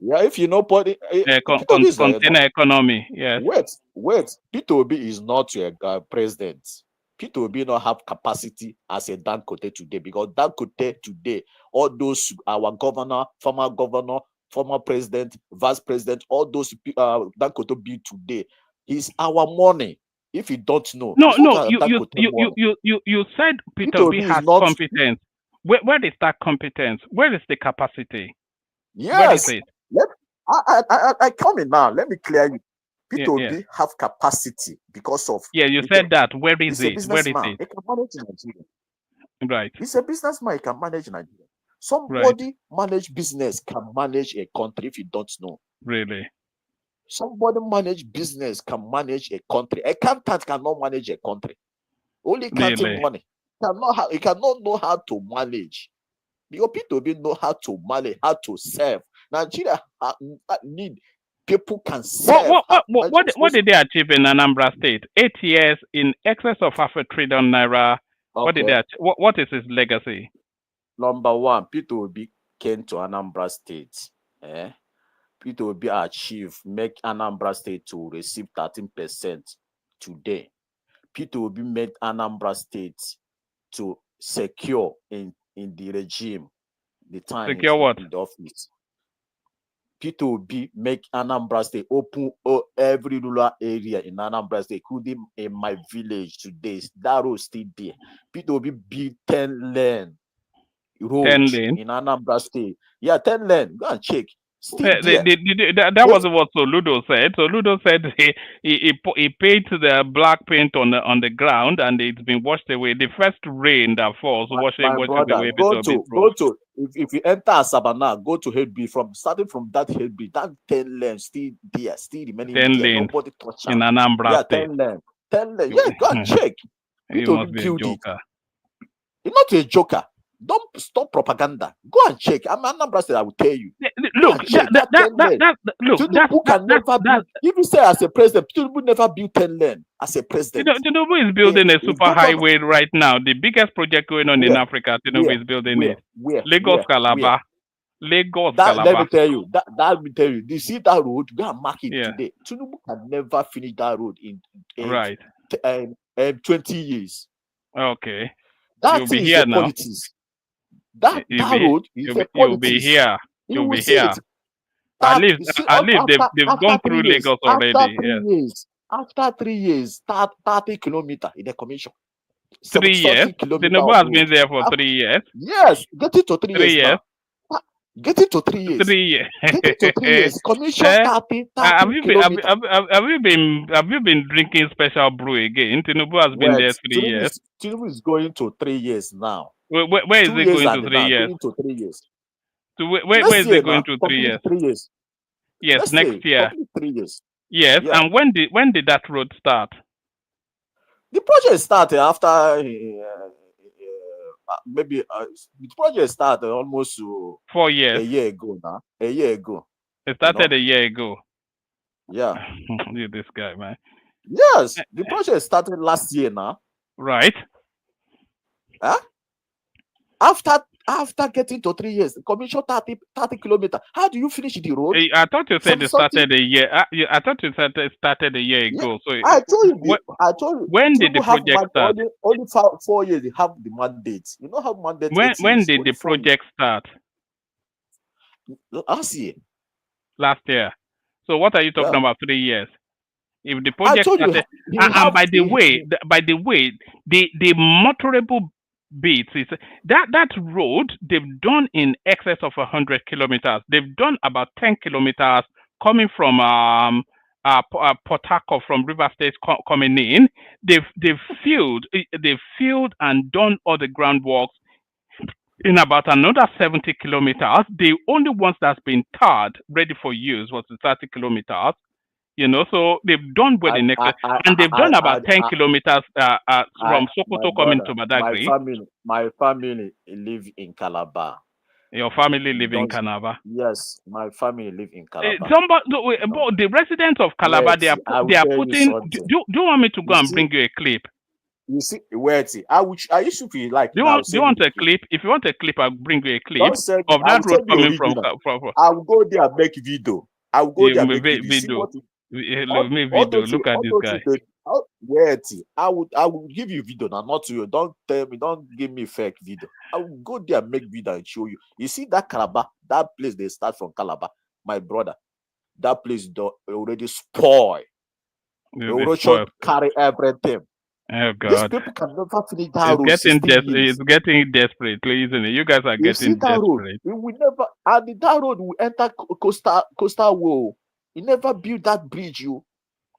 Yeah, if you know container economy. Yes. Wait. Peter Obi is not a president. Peter Obi not have capacity as a Dangote today because Dangote today, all those our governor, former president, vice president, all those Dangote be today is our money. If you don't know, no, you said Peter Obi has competence. Where is that competence? Where is the capacity? Yes. Where is it? I come in now. Let me clear you. Peter Obi have capacity because of. Yeah, you said that. Where is it? Where is it? He can manage Nigeria. Right. He's a businessman. He can manage Nigeria. Somebody manage business can manage a country if you don't know. Really? Somebody manage business can manage a country. A accountant cannot manage a country. Only counting money. He cannot know how to manage. Because Peter Obi know how to manage, how to serve. Nigeria need people can serve. What did they achieve in Anambra State? 8 years in excess of $500 billion. Okay. What did they achieve? What is his legacy? Number one, Peter Obi came to Anambra State. Peter Obi achieved make Anambra State to receive 13% today. Peter Obi made Anambra State to secure in the regime the time secure what? In the office. Peter Obi make Anambra State open every rural area in Anambra State, including in my village today. That road still there. Peter Obi built 10 lane road in Anambra State. Yeah, 10 lane. Go and check. Still there. That was what Soludo said. Soludo said he paints the black paint on the ground and it's been washed away. The first rain that falls washes brother, away go to if you enter Asaba now, go to head B starting from that head B, that 10 lane still there, still remaining 10 there. lanes Nobody touch in am. Anambra Yeah, State. 10 lane. 10 lane. Yeah, go and check. He You must be a build it. joker. You're not a joker. Don't stop propaganda. Go and check. I'm Anambra State, I will tell you. Look, Tinubu can never build. If you say as a president, Tinubu never built 10 lane as a president. Tinubu is building a super highway right now. The biggest project going on in Africa. Tinubu is building it. Lagos Calabar. Lagos Calabar. Let me tell you. Let me tell you. You see that road? Go and mark it today. Tinubu can never finish that road in 20 years. Okay. That thing is the politics. That road is the politics. You'll be here. You'll be here. At least they've gone through Lagos already. After 3 years, 30 kilometers in the commission. 3 years? Tinubu has been there for 3 years? Yes, get it to 3 years. Now. Get it to 3 years. 3 years. Get it to 3 years. Commission 30 kilometers. Have you been drinking special brew again? Tinubu has been there 3 years. Tinubu is going to 3 years now. Where is it going to 3 years? Going to 3 years. So where is it going to 3 years? 3 years. Yes, next year. 3 years. Yes, yeah. And when did that road start? The project started after maybe the project started almost 4 years. A year ago now. A year ago. It started a year ago. Yeah. You this guy, man. Yes, the project started last year now. Right. Huh? After getting to 3 years, the commission 30 kilometers. How do you finish the road? I thought you said it started a year. I thought you said it started a year ago. So I told you. When did the project start? Only 4 years they have the mandate. You know how mandate. When did the project start? Last year. Last year. So what are you talking about? 3 years. If the project started, by the way, the motorable bits is that road they've done in excess of 100 kilometers. They've done about 10 kilometers coming from Port Harcourt from River State coming in. They've filled and done all the groundworks in about another 70 kilometers. The only ones that's been tarred ready for use was the 30 kilometers. You know, so they've done well in excess, and they've done about 10 kilometers from Sokoto coming to Badagry. My family live in Calabar. Your family live in Calabar? Yes, my family live in Calabar. The residents of Calabar, they are putting. Do you want me to go and bring you a clip? You see, I used to be like. Do you want a clip? If you want a clip, I'll bring you a clip of that road coming from. I will go there and make video. I will go there and make video. Look at this guy. I would give you video now, not to you. Don't tell me, don't give me fake video. I will go there and make video and show you. You see that Calabar, that place they start from Calabar, my brother. That place already spoiled. They already carry everything. Oh God! These people can never finish that road. It's getting desperate, isn't it? You guys are getting desperate. We will never, and that road will enter coastal wall. You never build that bridge,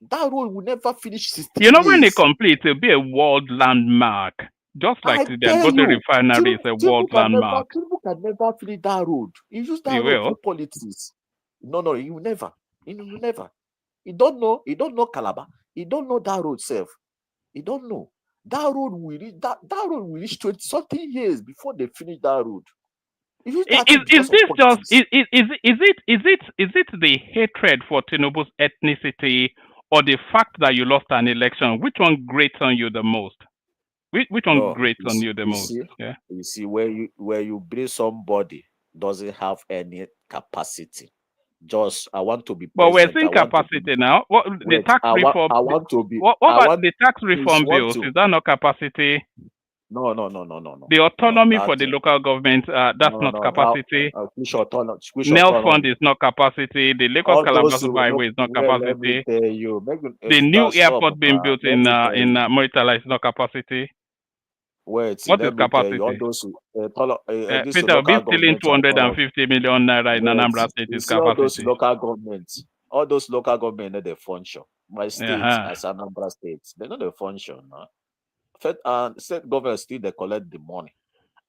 that road will never finish 16 You know, years. when it completes, it'll be a world landmark. Just like the Dangote refinery is a world landmark. People can never finish that road. You use that road for politics. No, you will never. You will never. You don't know Calabar. You don't know that road self. You don't know. That road will reach that road will reach 20-something years before they finish that road. Is it the hatred for Tinubu's ethnicity or the fact that you lost an election? Which one grates on you the most? Which one grates on you the most? You see, where you bring somebody doesn't have any capacity. Just I want to be. But we're seeing capacity now. What the tax reform? I want to be. What about the tax reform bills? Is that not capacity? No. The autonomy for the local government, that's not capacity. NEL fund is not capacity. The Lagos Calabar Highway is not capacity. The new airport being built in Moritala is not capacity. Wait, What is let me tell you, all capacity? those this Peter Obi local stealing government are 250 million naira in wait, Anambra State you is see capacity. all those local government they function. My state Uh-huh. as Anambra State, they know they function. Huh? State government still they collect the money.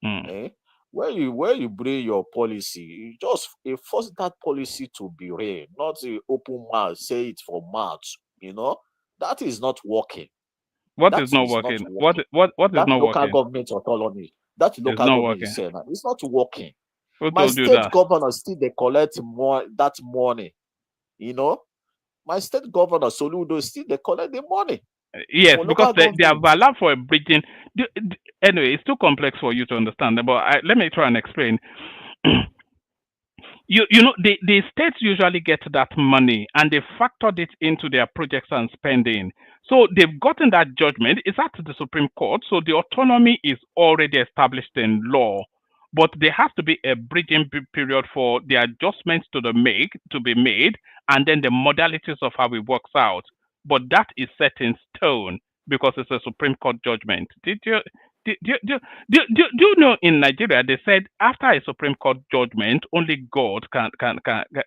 Eh? Where you bring your policy, you just force that policy to be real, not the open mouth, say it for mouth. You know, that is not working. What That is not is not working? working. What is That not local working? government autonomy, that It's local not government working. is saying it's not working. Who My told you state that? governor still they collect more that money. You know, my state governor Soludo still they collect the money. Yes, For because local they have government. allowed for a bridging. Anyway, it's too complex for you to understand. But let me try and explain. You know the states usually get that money and they factored it into their projects and spending. So they've gotten that judgment. It's at the Supreme Court, so the autonomy is already established in law. But there has to be a bridging period for the adjustments to be made, and then the modalities of how it works out. But that is set in stone because it's a Supreme Court judgment. Do you know in Nigeria they said after a Supreme Court judgment, only God can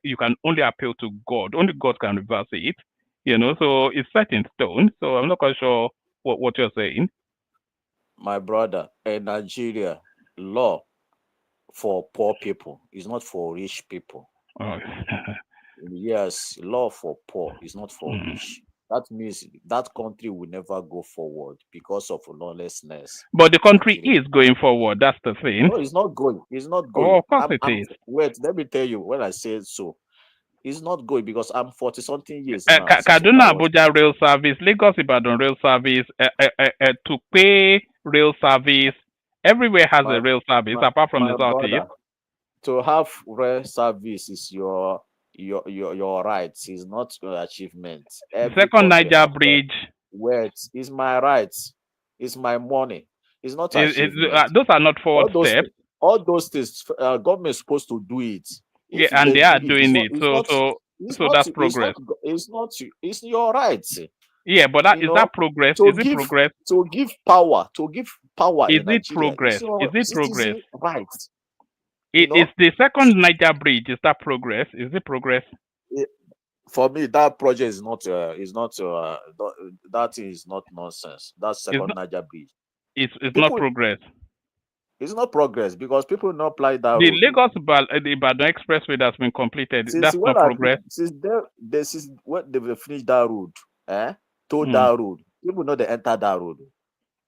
you can only appeal to God. Only God can reverse it. You know, so it's set in stone. So I'm not quite sure what you're saying. My brother, in Nigeria, law for poor people is not for rich people. Oh. Yes, law for poor is not for rich. That means that country will never go forward because of lawlessness. But the country is going forward. That's the thing. No, it's not going. It's not going. Oh, of course it is. Wait, let me tell you when I say so. It's not going because I'm 40 something years now. Kaduna Abuja rail service, Lagos Ibadan rail service, to pay rail service. Everywhere has a rail service apart from the southeast. To have rail service is your rights. It's not your achievement. Second Niger bridge. Wait, it's my rights. It's my money. It's not achievement. Those are not forward steps. All those things, government is supposed to do it. Yeah, and they are doing it. So that's progress. It's your rights. Yeah, but is that progress? Is it progress? To give power is in it Nigeria. Progress? Is it progress? Rights. Is the second Niger bridge, is that progress? Is it progress? For me, that project is not that is not nonsense. That second Niger bridge. It's not progress. It's not progress because people not apply that the road. Lagos the Ibadan expressway that's been completed. That's not progress. Since when they finished that road, that road, people know they enter that road.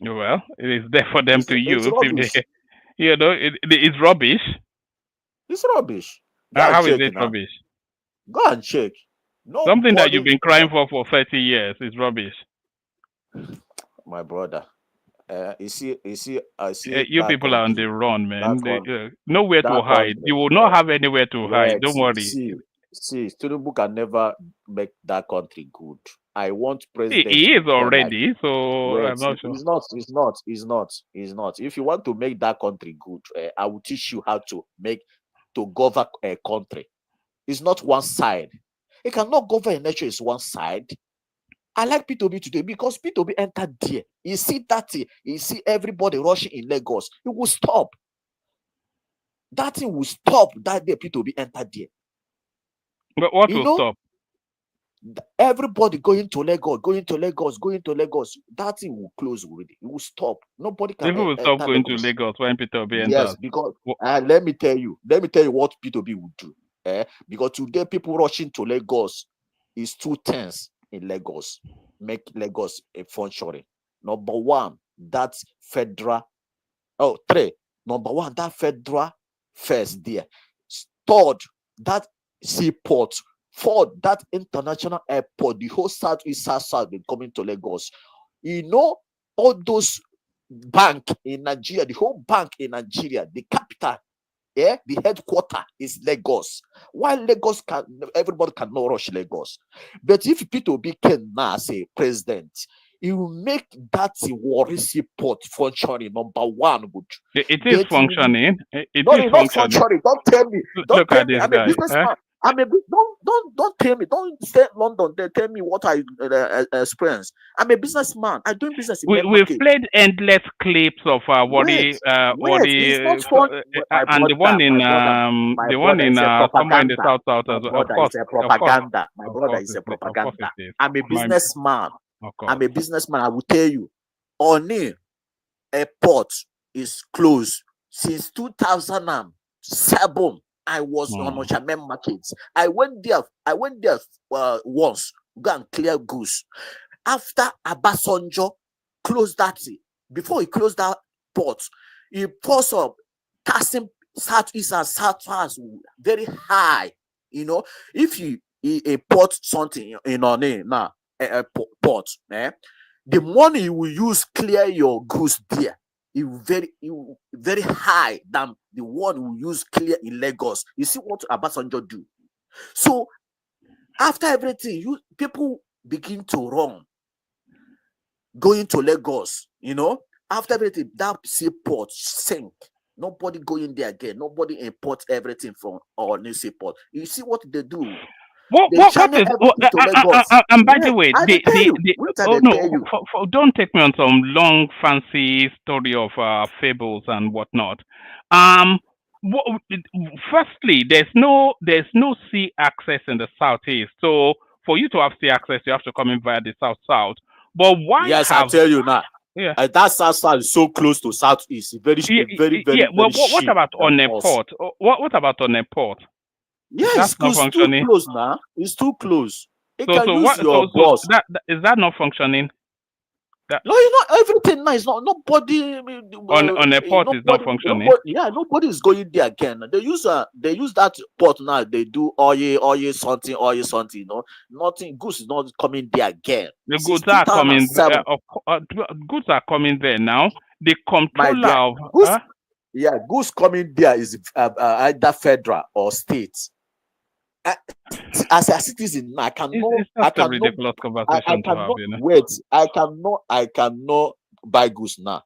Well, it is there for them to use. Rubbish. You know, it's rubbish. It's rubbish. How is it rubbish? Go and check. Something that you've been crying for 30 years is rubbish. My brother. I see. You people are on the run, man. Nowhere to hide. You will not have anywhere to hide. Don't worry. See, Tinubu can never make that country good. I want president. He is already, so I'm not sure. He's not. If you want to make that country good, I will teach you how to govern a country. It's not one side. It cannot govern a nation. It's one side. I like P2B today because P2B entered there. You see that thing, you see everybody rushing in Lagos. It will stop. That thing will stop that day P2B entered there. But what will stop? Everybody going to Lagos. That thing will close already. It will stop. Nobody can. People will stop going to Lagos when P2B enters. Yes, because let me tell you what P2B will do. Because today people rushing to Lagos is 2 tenths in Lagos. Make Lagos a functioning. Number one, that's federal. Oh, 3. Number one, that federal first there. Third, that seaport. 4, that international airport. The whole southeast south been coming to Lagos. You know, all those bank in Nigeria, the whole bank in Nigeria, the capital, the headquarter is Lagos. While Lagos everybody cannot rush Lagos. But if P2B can now say president, he will make that Warri seaport functioning. Number one, good. It is functioning. It is functioning. functioning. Don't tell me. Look at this guy. I mean, don't tell me. Don't stay in London. They tell me what I experience. I'm a businessman. I'm doing business in main We've market. played endless clips of Wait, it's not fun. My and the one brother, in my the one brother in is a somewhere in the propaganda. south My as well. brother is a Of course, propaganda. My brother is a of course propaganda. it is. I'm a businessman. Of I'm course. a businessman. I will tell you. Oni airport is closed since 2007. I was on Ochamen Market. I went there once, go and clear goods. After Abasonjo closed that, before he closed that port, he forced up taxing southeast and southwest very high. You know, if you import something in our name now, a port, the money you will use clear your goods there is very high than the one you use clear in Lagos. You see what Abasanjo do? So after everything, people begin to run, going to Lagos. You know, after everything, that seaport sink. Nobody go in there again. Nobody import everything from our new seaport. You see what they do? What is to Lagos. and by the way, I tell you. Oh no, don't take me on some long fancy story of fables and whatnot. Firstly, there's no sea access in the southeast. So for you to have sea access, you have to come in via the south. But why Yes, have? I tell you now. Yeah. That south is so close to southeast. Very. Well, what about on a port? What about on a port? Yeah, That's not it's too functioning. close now. It's too close. It So can use your bus. That is that not functioning? No, you know everything now is not nobody on a port is not functioning. Nobody is going there again. They use that port now. They do oil something. You know, nothing. Goods is not coming there again. The goods are coming. Goods are coming there now. The controller of goods coming there is either federal or state. As a citizen, I cannot. A ridiculous conversation to have. You know? Wait, I cannot buy goods now.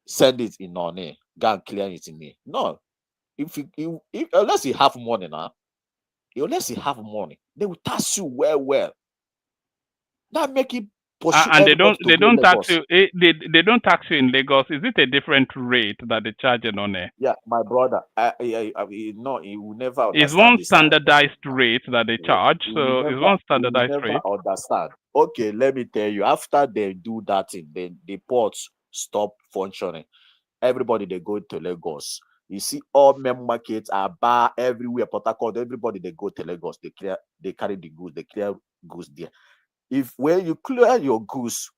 Send it in our name. Go and clear it in me. No, if unless you have money now, they will tax you well. That make it. And they don't tax you. They don't tax you in Lagos. Is it a different rate that they charge on there? Yeah, my brother. No, he will never understand. It's one standardized rate that they charge. So it's one standardized rate. Understand? Okay, let me tell you. After they do that thing, then the ports stop functioning. Everybody they go to Lagos. You see, all main markets are bar everywhere. Port Harcourt, everybody they go to Lagos. They carry the goods. They clear goods there. When you clear your goods,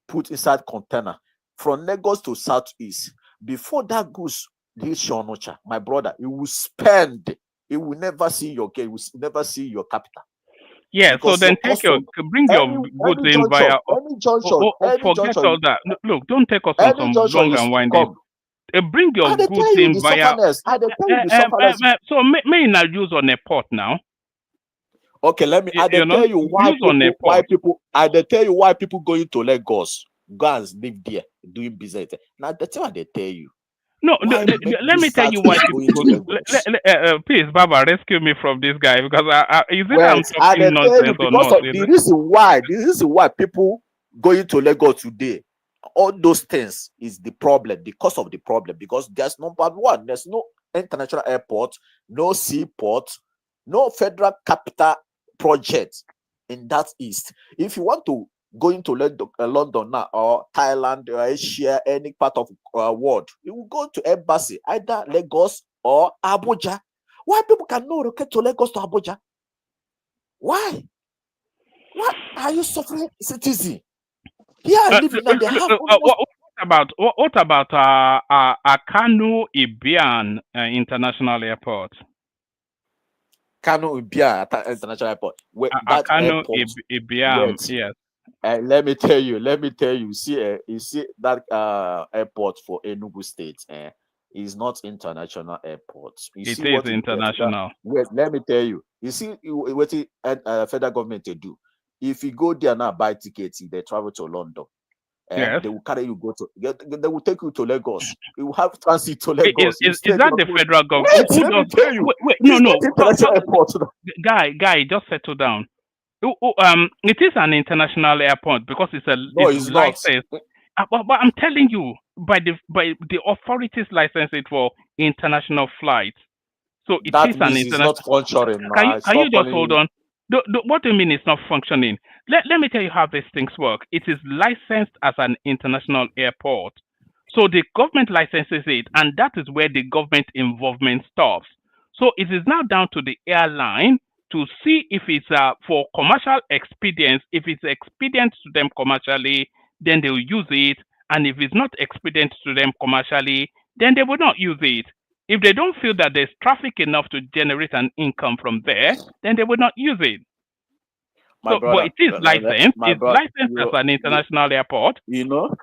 put inside container from Lagos to southeast, before that goods reach Onocha, my brother, you will spend. You will never see your gain. You will never see your capital. Yeah, so then bring your goods in via. Forget all that. Look, don't take us on some long and winding. Bring your goods in via. So may not use on a port now. Okay, let me. I tell you why people going to Lagos, go and live there doing business. Now that's what they tell you. No, let me tell you why people. Please, Baba, rescue me from this guy because is it I'm talking nonsense or not? The reason why people going to Lagos today, all those things is the problem, the cause of the problem, because there's number one, there's no international airport, no seaport, no federal capital project in that east. If you want to go into London now or Thailand or Asia, any part of world, you will go to embassy, either Lagos or Abuja. Why people cannot relocate to Lagos to Abuja? Why? What are you suffering, citizen? Yeah, living now. They have what about Kano Ibian International Airport? Kano Ibian International Airport. That Kano airport, Ibian, yes. Let me tell you. You see that airport for Enugu State. Is not international airport. It is international. Wait, let me tell you. You see what the federal government they do. If you go there now buy tickets, they travel to London. They will carry you they will take you to Lagos. You will have transit to Lagos. Is that the federal government? Wait, let me tell you. Wait, It's no. not international airport. Guy, just settle down. It is an international airport because it's it's not. licensed. But I'm telling you, by the authorities license it for international flights. So it That is an means it's international. not functioning. Can you just hold on? What do you mean it's not functioning? Let me tell you how these things work. It is licensed as an international airport. So the government licenses it, and that is where the government involvement stops. So it is now down to the airline to see if it's for commercial expedience. If it's expedient to them commercially, then they will use it. And if it's not expedient to them commercially, then they will not use it. If they don't feel that there's traffic enough to generate an income from there, then they will not use it. But it is licensed. It's licensed as an international airport. You know,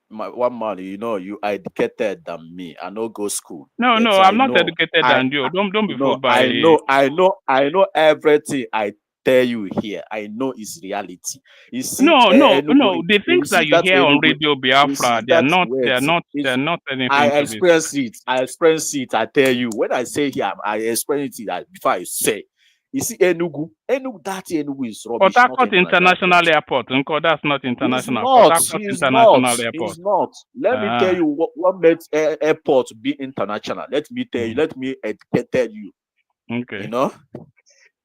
one man, you are educated than me. I know go school. No, I'm not educated than you. Don't be fooled by. I know everything I tell you here. I know it's reality. You see, no. The things that you hear on Radio Biafra, they're not anything. I experience it. I tell you, when I say here, I experience it before I say. You see, Enugu, that Enugu is rubbish. Port Harcourt International Airport, that's not international. It's not. Let me tell you what makes airport be international. Let me tell you. Let me educate you. Okay. You know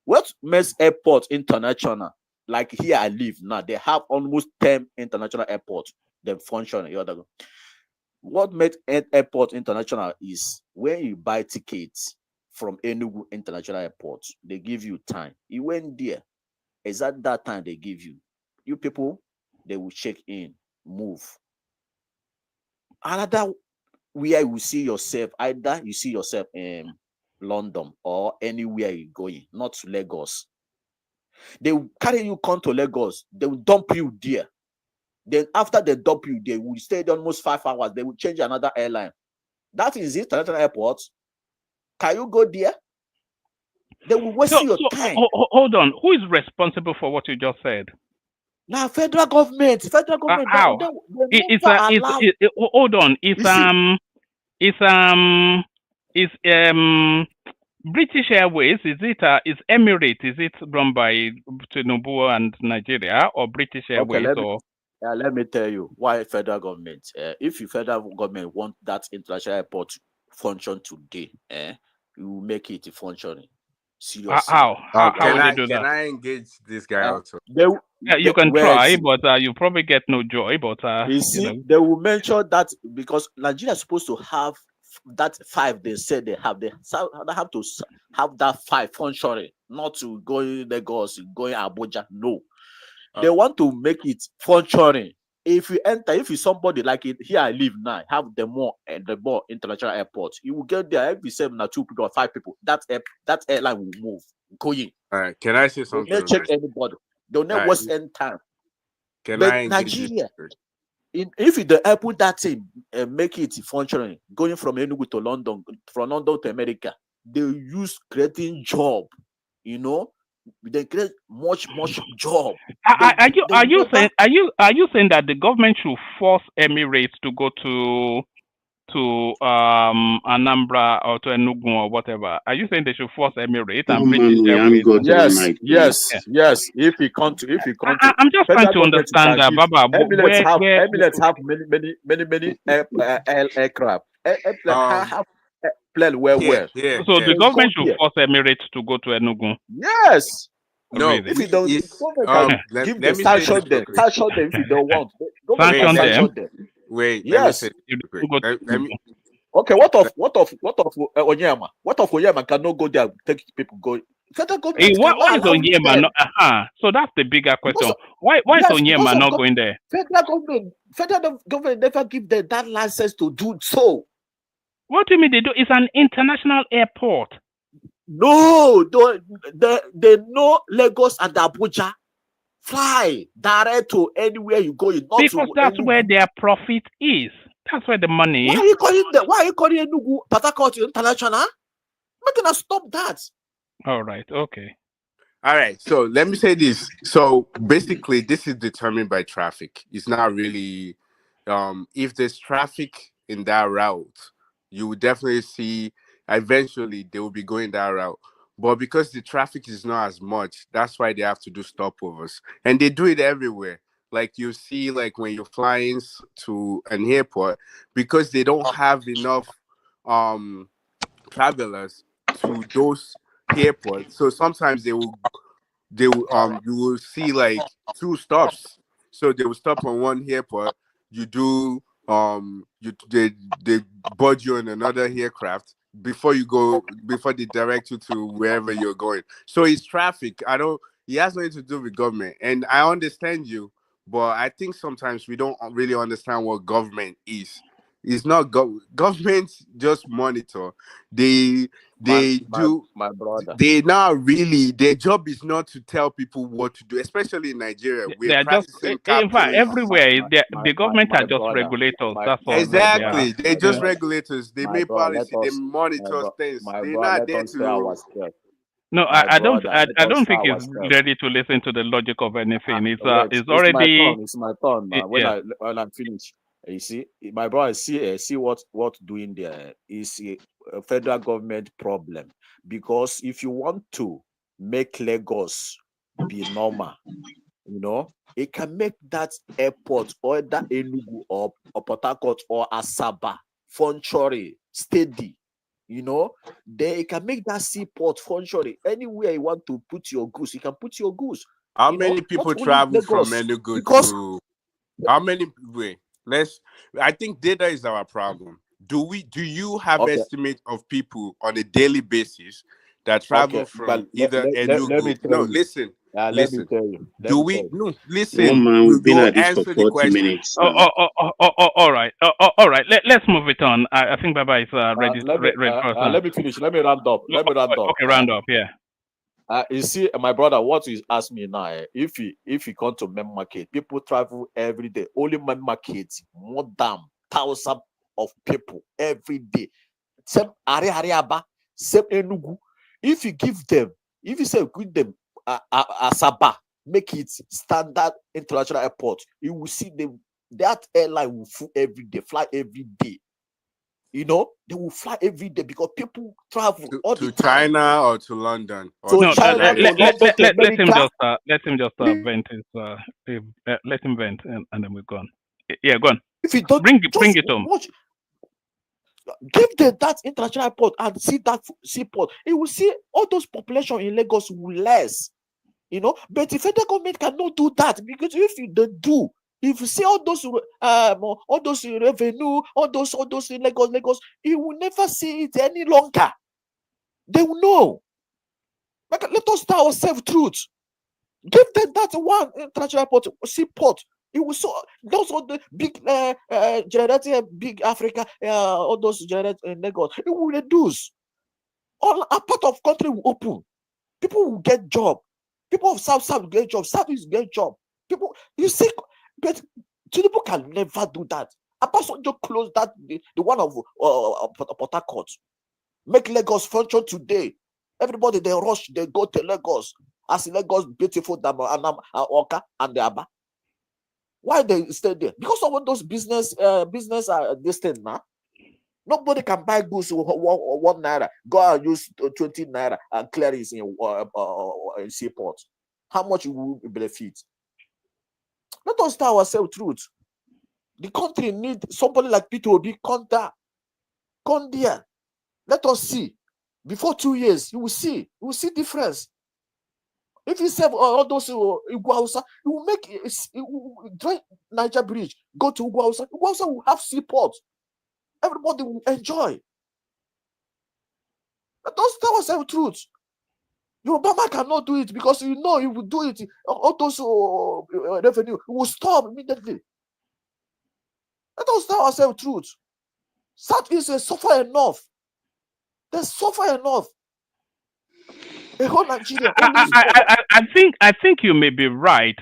what makes airport international? Like here I live now, they have almost 10 international airports. They function. What makes airport international is when you buy tickets from Enugu International Airport, they give you time. You went there. Is at that time they give you. You people, they will check in, move. Another where you see yourself, either you see yourself in London or anywhere you're going, not to Lagos. They will carry you come to Lagos. They will dump you there. Then after they dump you, they will stay there almost 5 hours. They will change another airline. That is it, international airport. Can you go there? They will waste your time. Hold on. Who is responsible for what you just said? Now, federal government. How? Hold on. It's British Airways. Is Emirates? Is it run by Tinubu and Nigeria or British Airways? Let me tell you why federal government. If the federal government want that international airport function today, you will make it functioning. Seriously. How will they do that? Can I engage this guy also? You can try, but you probably get no joy. But you see, they will mention that because Nigeria is supposed to have that 5 they said they have. They have to have that 5 functioning, not to go in Lagos, going Abuja. No, they want to make it functioning. If you enter, if you somebody like it here I live now, have the more international airport, you will get there every 7 or 2 people or 5 people. That airline will move going. All right, can I say something? They'll not check anybody. They'll not waste any time. But Nigeria, if the airport that thing make it functioning, going from Enugu to London, from London to America, they use creating job. They create much job. Are you saying that the government should force Emirates to go to Anambra or to Enugu or whatever? Are you saying they should force Emirates and British Airways? Yes. If you come to, I'm just trying to understand that, Baba. Emirates have many aircraft. Have plane well. So the government should force Emirates to go to Enugu. Yes. No, if you don't, give them sanction them. Sanction them if you don't want. Sanction them. Wait. Yes. Okay. What of Onyema? What of Onyema cannot go there? Take people go. Federal government. Why is Onyema not? So that's the bigger question. Why is Onyema not going there? Federal government never give them that license to do so. What do you mean they do? It's an international airport. No, they know Lagos and Abuja. Fly direct to anywhere you go. Because that's where their profit is. That's where the money. Why are you calling Enugu Port Harcourt International? We're gonna stop that. All right. Okay. All right, so let me say this. So basically, this is determined by traffic. It's not really, if there's traffic in that route, you will definitely see eventually they will be going that route. But because the traffic is not as much, that's why they have to do stopovers, and they do it everywhere. Like you see, like when you're flying to an airport, because they don't have enough um travelers to those airports. So sometimes you will see like two stops. So they will stop on one airport. You do they board you on another aircraft before they direct you to wherever you're going. So it's traffic. I don't. It has nothing to do with government, and I understand you, but I think sometimes we don't really understand what government is. It's not government just monitor. They My they my do my brother. they not really, their job is not to tell people what to do, especially in Nigeria. They We're are just, practicing in fact, capitalism. everywhere, the government are My just brother. regulators. My That's my all my they are. brother. Exactly. They're My just Yeah. brother. regulators. They My make brother. Let policy, they us. monitor things. My They're brother. not Let there us stay to ourselves. No, My I don't. brother. I Let us don't stay think he's ourselves. ready to listen to the logic of anything. Wait, It's it's my already. turn. It's my turn now. When Yeah. I'm finished, you see, my brother, see what doing there is a federal government problem, because if you want to make Lagos be normal, it can make that airport or that Enugu or Port Harcourt or Asaba functioning steady. Then it can make that seaport functioning. Anywhere you want to put your goods, you can put your goods. how many people Not only travel from Lagos, Enugu because to how many wait, let's I think data is our problem. Do you have okay, estimate of people on a daily basis that okay, travel but from either let me Enugu? tell No, you. listen, Let me listen. tell you. Let Do me tell we you. no One listen, man, we've been you at this for answer the 40 question. minutes now. All right. All right. Let's move it on. I think Baba is ready. Ready for us now. Let me finish. Let me round up. Okay, round up. Yeah. You see, my brother, what you ask me now, if you come to main market, people travel every day. Only main market, more than 1,000 of people every day. Same Ariaba, same Enugu. If you give them Asaba, make it standard international airport, you will see that airline will fly every day. They will fly every day because people travel all the To time. China or to London or So to No, China, to London, to let him America. just vent his let him vent and then we're gone. Yeah, go on. If you don't Bring just it home. watch, give them that international airport and see that seaport. You will see all those population in Lagos will less. But the federal government cannot do that, because if you don't do, if you see all those revenue, all those in Lagos, you will never see it any longer. They will know. Let us tell ourselves truth. Give them that one international airport, seaport. It will those are the big generating big Africa, all those generate in Lagos. It will reduce. All a part of country will open. People will get job. People of South will get job. Southeast will get job. People, you see, but people can never do that. Apostle just close that the one of Port Harcourt. Make Lagos function today. Everybody they rush, they go to Lagos. As Lagos beautiful than Oka and the Aba. Why they stay there? Because of all those business are distant now. Nobody can buy goods 1 naira. Go and use 20 naira and clear it in seaport. How much you will benefit? Let us tell ourselves truth. The country need somebody like Peter Obi come there. Let us see. Before 2 years, you will see difference. If you save all those Iguausa, you will make join Niger Bridge, go to Iguausa. Iguausa will have seaport. Everybody will enjoy. Let us tell ourselves truth. Your Obama cannot do it because he will do it. All those revenue will stop immediately. Let us tell ourselves truth. Southeast is suffer enough. They suffer enough. The whole Nigeria always suffer. I think you may be right.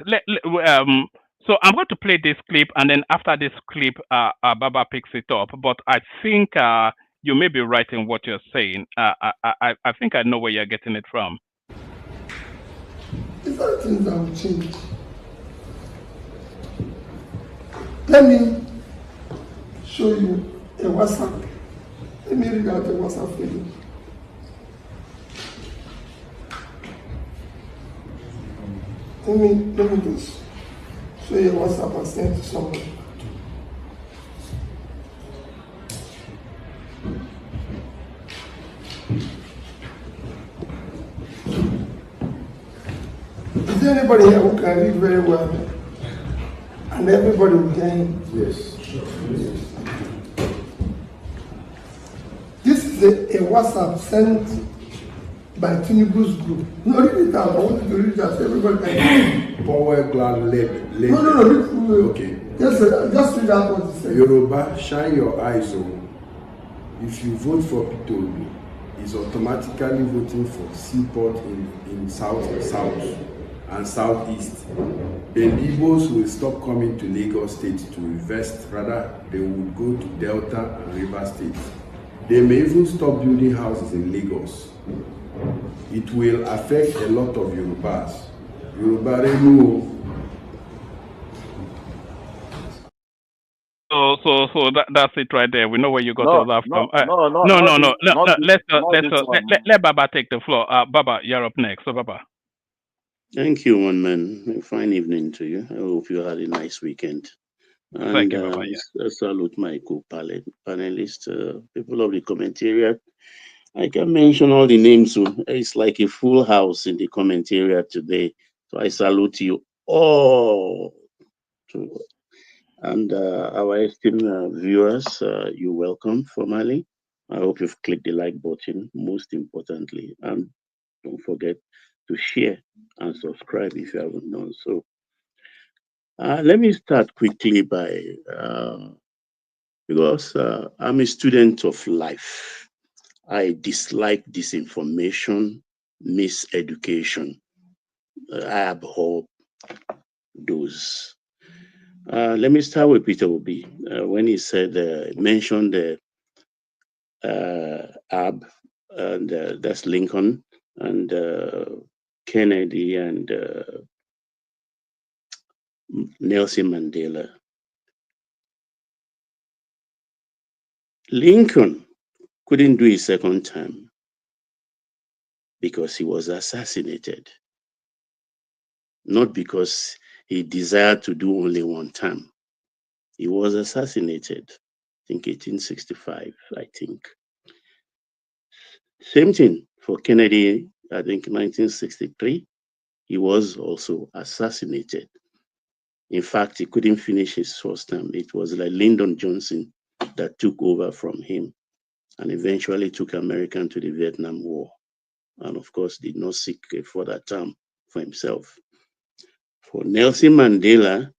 So I'm going to play this clip, and then after this clip, Baba picks it up. But I think you may be right in what you're saying. I think I know where you're getting it from. These are the things that will change. Let me show you a WhatsApp. Let me read out a WhatsApp for you. Let me just show you a WhatsApp I sent to someone. Is there anybody here who can read very well? And everybody will hear him? Yes. This is a WhatsApp sent by Tinubu's group. No, read it out. I want you to read it out. Everybody can. Power glad labor. No. Okay. Yes, sir. Just read out what he said. Yoruba, shine your eyes on. If you vote for P2B, is automatically voting for Seaport in South and Southeast. Then Igbos will stop coming to Lagos State to invest. Rather, they would go to Delta and River State. They may even stop building houses in Lagos. It will affect a lot of Yorubas. Yoruba Renu. So that's it right there. We know where you got all that from. No. Let Baba take the floor. Baba, you're up next. So Baba. Thank you, one man. A fine evening to you. I hope you had a nice weekend. And Thank you, Baba. I salute my co-panelists, people of the commentariat. I can mention all the names. So it's like a full house in the commentariat today. So I salute you all. And our esteemed viewers, you're welcome formally. I hope you've clicked the like button, most importantly. And don't forget to share and subscribe if you haven't done so. Let me start quickly by, because I'm a student of life. I dislike disinformation, miseducation. I abhor those. Let me start with Peter Obi. When he said, mentioned the Ab, and that's Lincoln, and Kennedy, and Nelson Mandela. Lincoln couldn't do his second term because he was assassinated, not because he desired to do only one term. He was assassinated, I think 1865, I think. Same thing for Kennedy, I think 1963, he was also assassinated. In fact, he couldn't finish his first term. It was like Lyndon Johnson that took over from him and eventually took America to the Vietnam War. And of course, did not seek a further term for himself. For Nelson Mandela,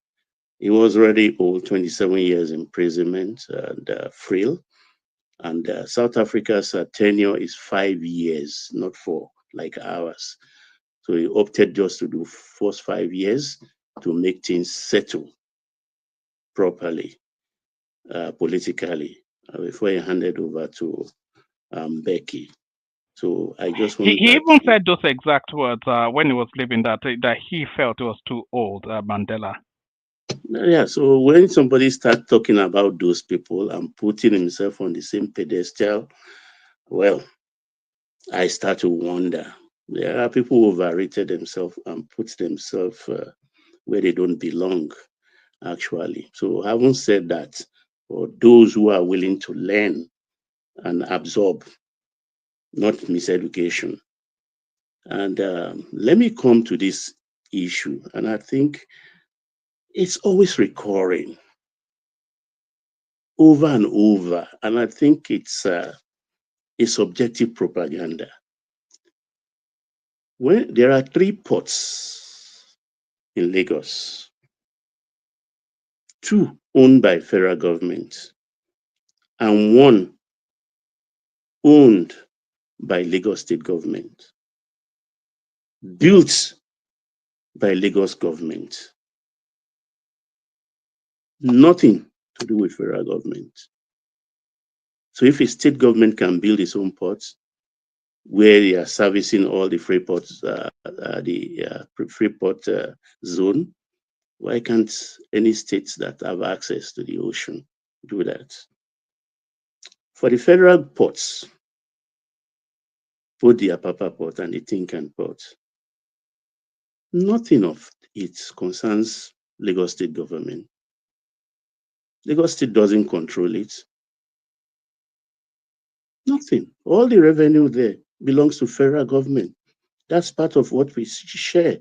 he was already old, 27 years imprisonment and frail. And South Africa's tenure is 5 years, not 4 like ours. So he opted just to do first 5 years to make things settle properly, politically, before he handed over to Becky. So I just want He even said those exact words when he was leaving, that he felt it was too old, Mandela. Yeah, so when somebody starts talking about those people and putting himself on the same pedestal, well, I start to wonder. There are people who overrated themselves and put themselves where they don't belong, actually. So having said that, for those who are willing to learn and absorb, not miseducation. And let me come to this issue, and I think it's always recurring over and over, and I think it's a subjective propaganda. When there are 3 ports in Lagos, 2 owned by federal government and 1 owned by Lagos state government, built by Lagos government, nothing to do with federal government. So if a state government can build its own ports, where they are servicing all the Freeport Freeport zone. Why can't any states that have access to the ocean do that? For the federal ports, both the Apapa port and the Tinkan port, nothing of it concerns Lagos State government. Lagos State doesn't control it. Nothing. All the revenue there belongs to federal government. That's part of what we share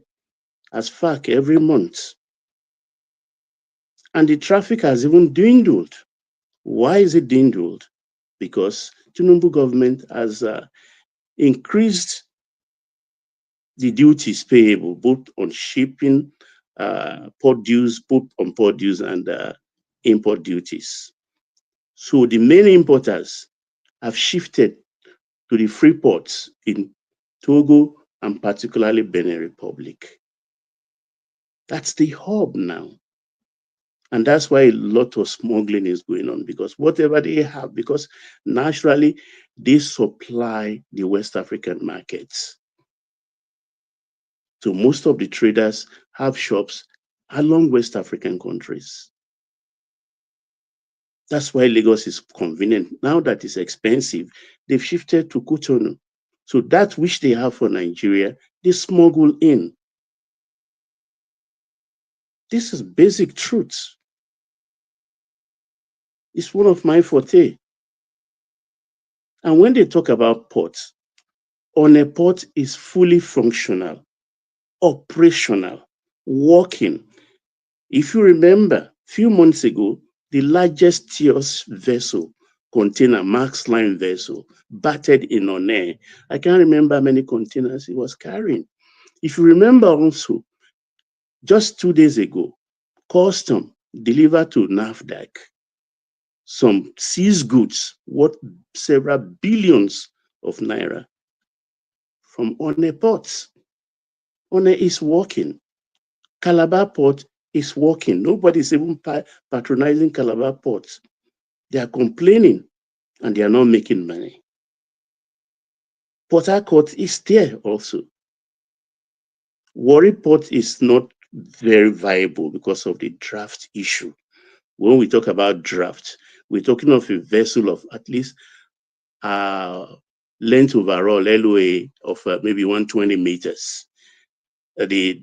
as FAC every month. And the traffic has even dwindled. Why is it dwindled? Because Tinubu government has increased the duties payable both on shipping, port dues, both on port dues and import duties. So the main importers have shifted to the free ports in Togo and particularly Benin Republic. That's the hub now. And that's why a lot of smuggling is going on, because whatever they have, because naturally they supply the West African markets. So most of the traders have shops along West African countries. That's why Lagos is convenient. Now that it's expensive, they've shifted to Cotonou. So that which they have for Nigeria, they smuggle in. This is basic truth. It's one of my forte. And when they talk about ports, on a port is fully functional, operational, working. If you remember, a few months ago, the largest Tios vessel, container, Max Line vessel, battered in One. I can't remember how many containers it was carrying. If you remember also, just 2 days ago, Custom delivered to NAFDAC some seized goods worth several billions of naira from One ports. One is working. Calabar port is working. Nobody's even patronizing Calabar port. They are complaining and they are not making money. Port Harcourt is there also. Warri Port is not very viable because of the draft issue. When we talk about draft, we're talking of a vessel of at least length overall, LOA, of maybe 120 meters. The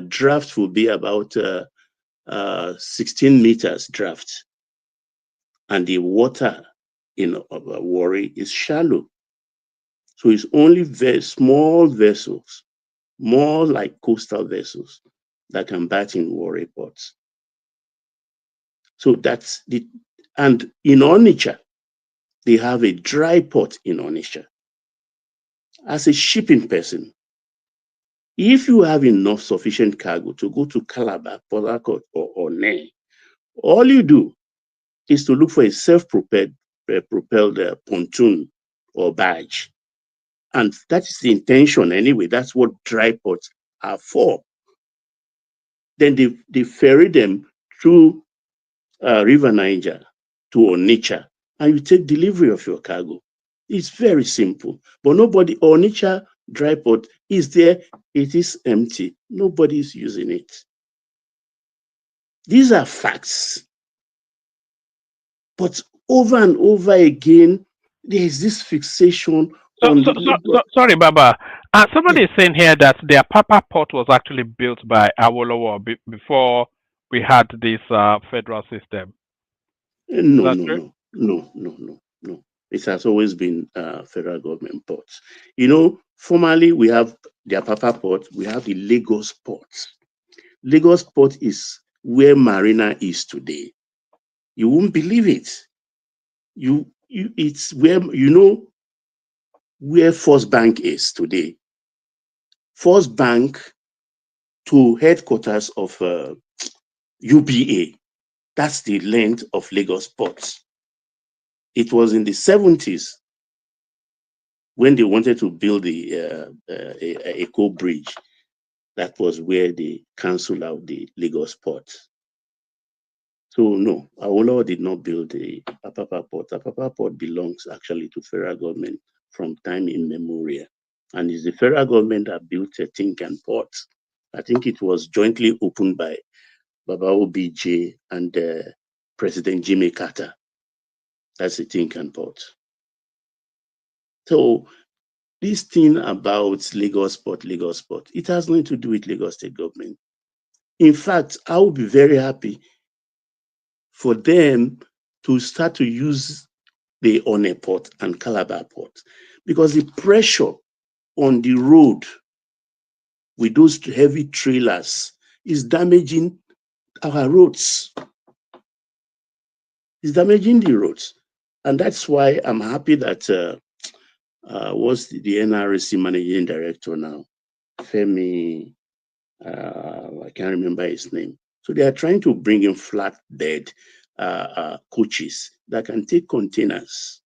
draft will be about 16 meters draft. And the water in Warri is shallow. So it's only very small vessels, more like coastal vessels, that can bat in Warri ports. So that's the, and in Onitsha, they have a dry port in Onitsha. As a shipping person, if you have enough sufficient cargo to go to Calabar, Port Harcourt, or One, all you do is to look for a self-propelled pontoon or barge. And that is the intention anyway. That's what dry ports are for. Then they ferry them through River Niger to Onitsha, and you take delivery of your cargo. It's very simple. But nobody, Onitsha dry port is there. It is empty. Nobody is using it. These are facts. But over and over again, there is this fixation on the Sorry, Baba. Somebody is saying here that their Papa port was actually built by Awolowo before we had this federal system. No, Is that no, true? no. It has always been federal government ports. You know, formally we have the Apapa port, we have the Lagos port. Lagos port is where Marina is today. You won't believe it. It's where, you know, where First Bank is today. First Bank to headquarters of UBA. That's the length of Lagos port. It was in the 70s when they wanted to build the Eco Bridge. That was where they canceled out the Lagos port. So no, Awolowo did not build the Apapa port. Apapa port belongs actually to federal government from time immemorial. And it's the federal government that built a Tinkan port. I think it was jointly opened by Baba OBJ and President Jimmy Carter. That's the Tinkan port. So this thing about Lagos Port, it has nothing to do with Lagos State government. In fact, I will be very happy for them to start to use the One port and Calabar port, because the pressure on the road with those heavy trailers is damaging our roads. It's damaging the roads. And that's why I'm happy that what's the NRC managing director now? Femi, I can't remember his name. So they are trying to bring in flatbed coaches that can take containers.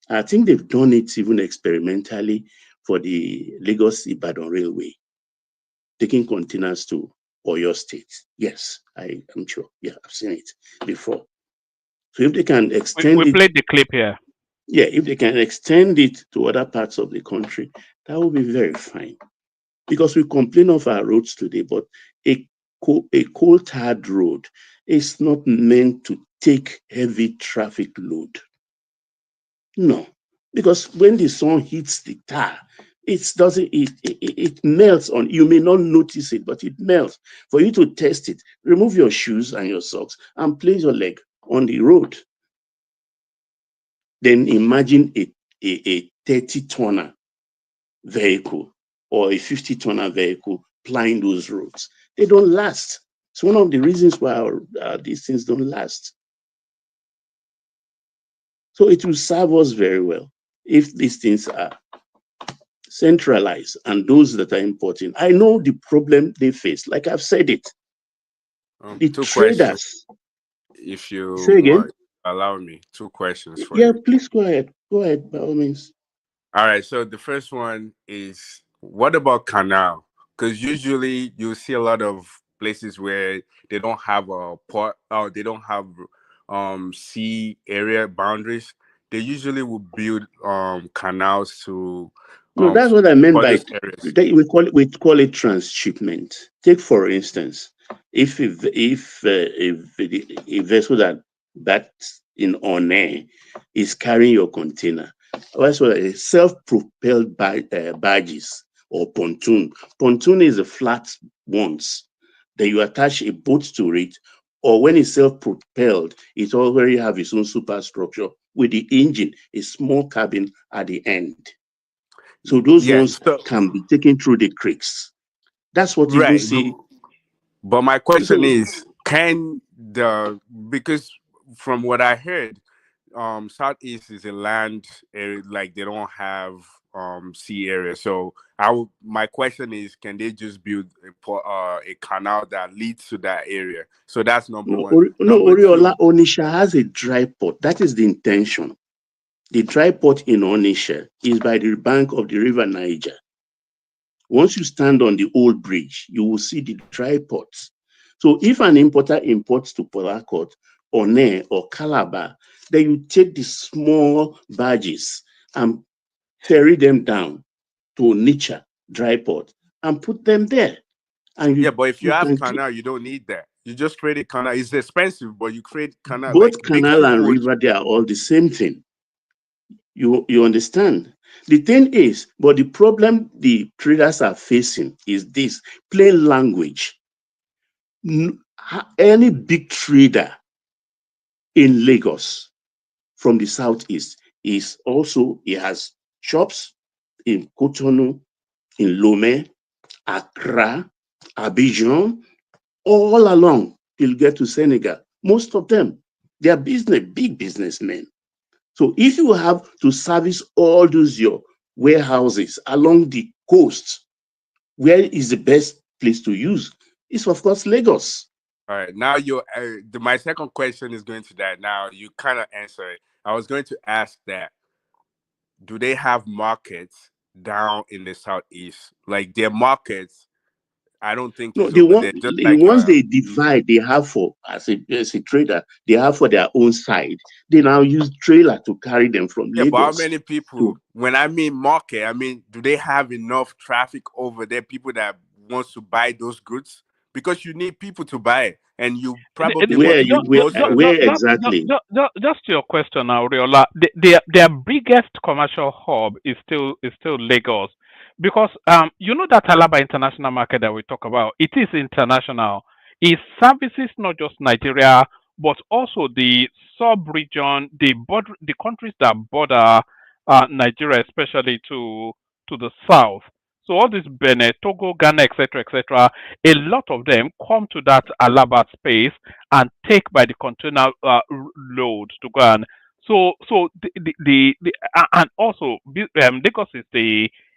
I think they've done it even experimentally for the Lagos Ibadan Railway, taking containers to Oyo State. Yes, I am sure. Yeah, I've seen it before. So if they can extend We it, played the clip here. yeah, if they can extend it to other parts of the country, that would be very fine. Because we complain of our roads today, but a coal-tarred road is not meant to take heavy traffic load. No, because when the sun hits the tar, it melts on. You may not notice it, but it melts. For you to test it, remove your shoes and your socks and place your leg on the road. Then imagine a 30-tonner vehicle or a 50-tonner vehicle plying those roads. They don't last. It's one of the reasons why these things don't last. So it will serve us very well if these things are centralized and those that are important. I know the problem they face. Like I've said it, the Two questions, traders. if you Say again? allow me. Two questions for Yeah, you. please go ahead. Go ahead, by all means. All right. So the first one is, what about canal? Because usually you see a lot of places where they don't have a port, or they don't have sea area boundaries. They usually will build canals to No, that's what I meant for by those areas. we call it transshipment. Take for instance, if a vessel that's in on air is carrying your container, that's what a self-propelled barges or pontoon. Pontoon is the flat ones that you attach a boat to it, or when it's self-propelled, it already have its own superstructure with the engine, a small cabin at the end. So those Yeah. ones can be taken through the creeks. That's what you don't Right. see. But my question So is, because from what I heard, Southeast is a land area, like they don't have sea area. So my question is, can they just build a canal that leads to that area? So that's number one. Number Oriola two, Onisha has a dry port. That is the intention. The dry port in Onisha is by the bank of the river Niger. Once you stand on the old bridge, you will see the dry ports. So if an importer imports to Port Harcourt, One or Calabar, then you take the small barges and ferry them down to Onitsha dry port and put them there. And yeah, but if you you have can canal, you don't need that. You just create a canal. It's expensive, but you create canal like both big canal and football. river, they are all the same thing. You understand? The thing is, but the problem the traders are facing is this plain language. Any big trader in Lagos from the southeast is also, he has shops in Cotonou, in Lomé, Accra, Abidjan, all along till get to Senegal. Most of them, they are big businessmen. So if you have to service all those your warehouses along the coast, where is the best place to use? It's of course Lagos. All right. Now my second question is going to that. Now you kind of answer it. I was going to ask that, do they have markets down in the southeast? Like their markets, I don't think No, it's over there. Just the like ones they divide, they have for as a trader, they have for their own side. They now use trailer to carry them from yeah, but how Lagos many people? to. When I mean market, I mean, do they have enough traffic over there? People that wants to buy those goods, because you need people to buy it, and you probably want to do groceries. Just to your question, Aureola, their biggest commercial hub is still Lagos, because you know that Alaba International Market that we talk about, it is international. It services not just Nigeria but also the sub-region, the countries that border Nigeria, especially to the south. So all this Benin, Togo, Ghana, etc., a lot of them come to that Alaba space and take by the container load to go and so and also Lagos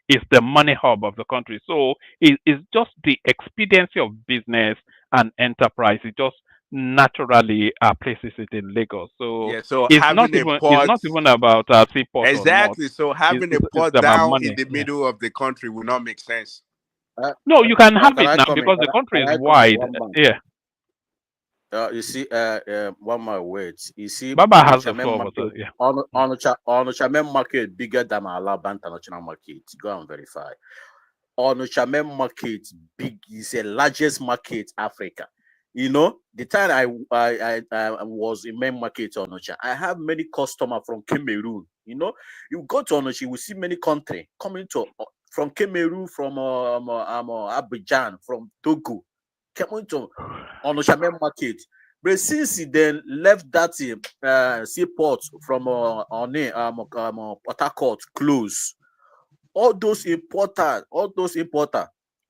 is the money hub of the country. So it's just the expediency of business and enterprise. It just naturally places it in Lagos. So Yeah, so it's not having a it's port, not even about seaport or not. exactly. So having a It's port about down in money. the Yeah. middle of the country will not make sense. No, you can have Can it I now come in? because the country Can is I come in wide. one man? Yeah. You see, one more word. You see, Baba has the Onitsha main floor, market, yeah. Onitsha main market bigger than Alaba International Market. Go and verify. Onitsha main market big is the largest market Africa. You know, the time I was in main market Onitsha, I have many customers from Cameroon. You know, you go to Onitsha, you will see many countries coming to from Cameroon, from Abidjan, from Togo, coming to Onitsha main market. But since he then left that seaport from Port Harcourt close, all those importer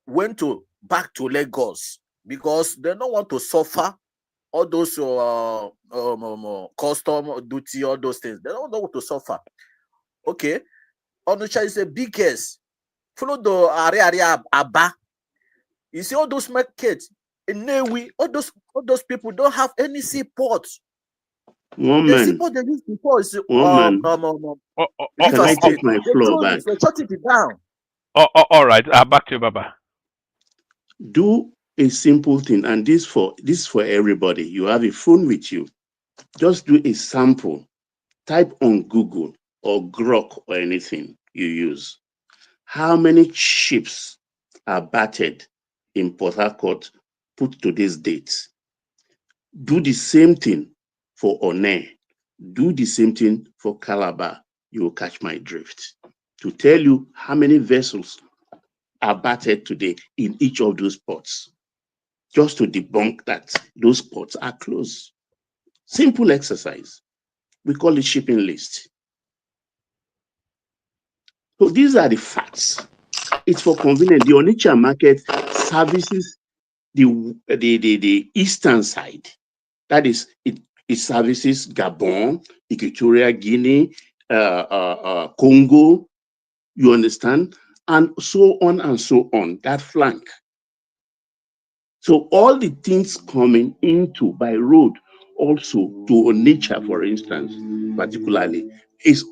went to back to Lagos because they don't want to suffer all those custom duty, all those things. They don't want to suffer. Okay, Onitsha is the biggest. Follow the area Aba. You see all those markets in Newi, all those people don't have any seaport. One The man, seaport they used before is one man. Can River I State. take my They floor closed back? it, they shut it down. All right. Back to you, Baba. Do a simple thing, and this for everybody. You have a phone with you. Just do a sample. Type on Google or Grok or anything you use. How many ships are battered in Port Harcourt put to this date? Do the same thing for One. Do the same thing for Calabar. You will catch my drift. To tell you how many vessels are battered today in each of those ports, just to debunk that those ports are closed. Simple exercise. We call it shipping list. So these are the facts. It's for convenience. The Onitsha market services the eastern side. That is, it services Gabon, Equatorial Guinea, Congo, you understand? And so on and so on, that flank. So all the things coming into by road also to Onitsha, for instance, particularly, is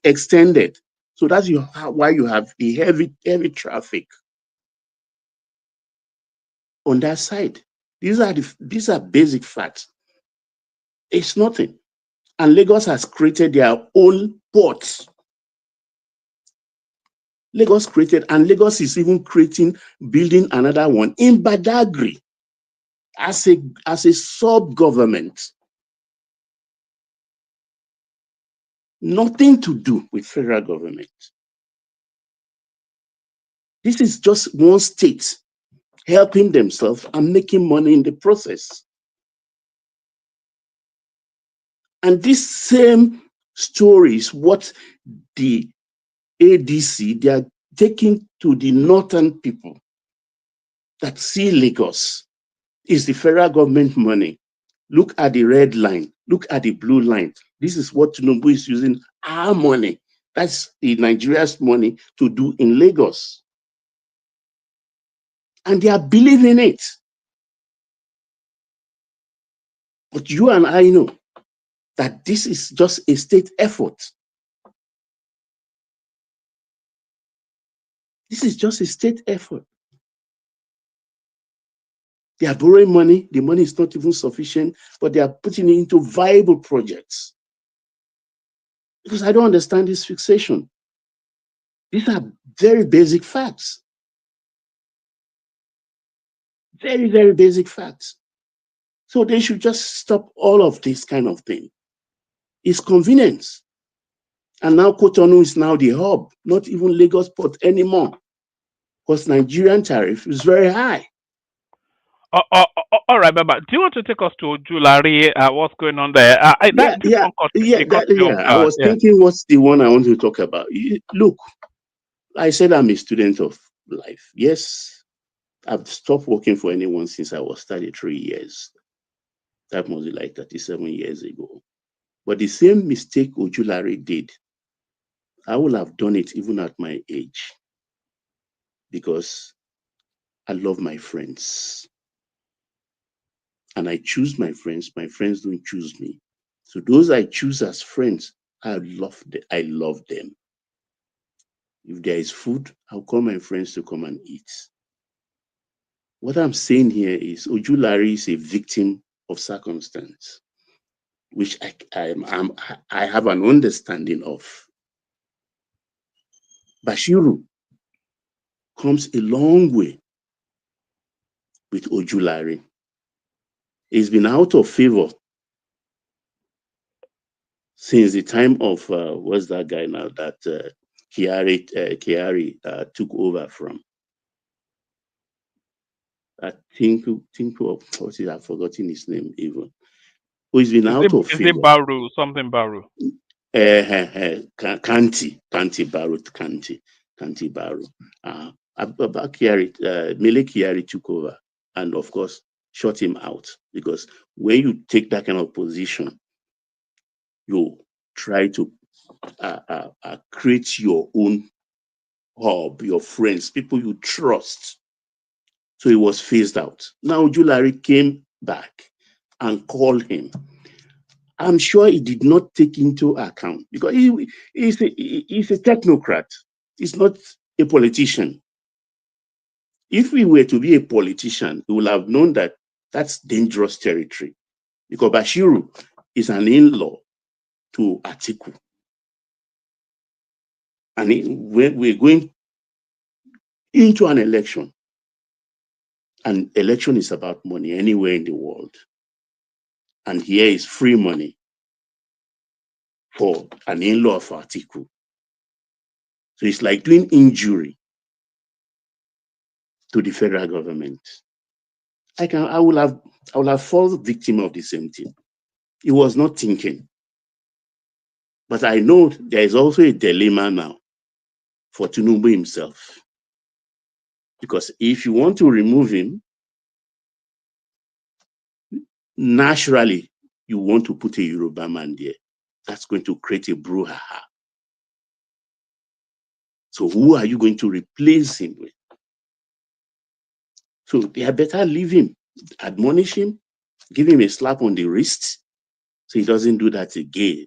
extended. So that's why you have the heavy traffic on that side. These are basic facts. It's nothing. And Lagos has created their own ports. Lagos created, and Lagos is even building another one in Badagry as a sub-government. Nothing to do with federal government. This is just one state helping themselves and making money in the process. And this same story is what the ADC, they are taking to the northern people that see Lagos is the federal government money. Look at the red line. Look at the blue line. This is what Tinubu is using our money. That's the Nigeria's money to do in Lagos. And they are believing it. But you and I know that this is just a state effort. This is just a state effort. They are borrowing money. The money is not even sufficient, but they are putting it into viable projects. Because I don't understand this fixation. These are very basic facts. Very, very basic facts. So they should just stop all of this kind of thing. It's convenience. And now Cotonou is now the hub, not even Lagos Port anymore. Because Nigerian tariff is very high. All right, Baba. Do you want to take us to Julari? What's going on there? This one caught me off I guard. was thinking, what's the one I want to talk about? Look, I said I'm a student of life. Yes, I've stopped working for anyone since I was 33 years. That must be like 37 years ago. But the same mistake Ojulari did, I would have done it even at my age. Because I love my friends. And I choose my friends don't choose me. So those I choose as friends, I love them. If there is food, I'll call my friends to come and eat. What I'm saying here is Ojulari is a victim of circumstance, which I have an understanding of. Bashiru comes a long way with Ojulari. He's been out of favor since the time of what's that guy now that Kiari took over from. I think of what is I've forgotten his name even. Who's been out of favor. Is it Baru? Something Baru. Kanti Baru. About Kiari, Mele Kiari took over and of course shut him out, because when you take that kind of position, you try to create your own hub, your friends, people you trust. So he was phased out. Now Julari came back and called him. I'm sure he did not take into account, because he's a technocrat. He's not a politician. If we were to be a politician, we would have known that that's dangerous territory, because Bashiru is an in-law to Atiku. And we're going into an election, and election is about money anywhere in the world. And here is free money for an in-law of Atiku. So it's like doing injury to the federal government. I will have fallen victim of the same thing. He was not thinking. But I know there is also a dilemma now for Tinubu himself. Because if you want to remove him, naturally, you want to put a Yoruba man there. That's going to create a brouhaha. So who are you going to replace him with? So they had better leave him, admonish him, give him a slap on the wrist so he doesn't do that again,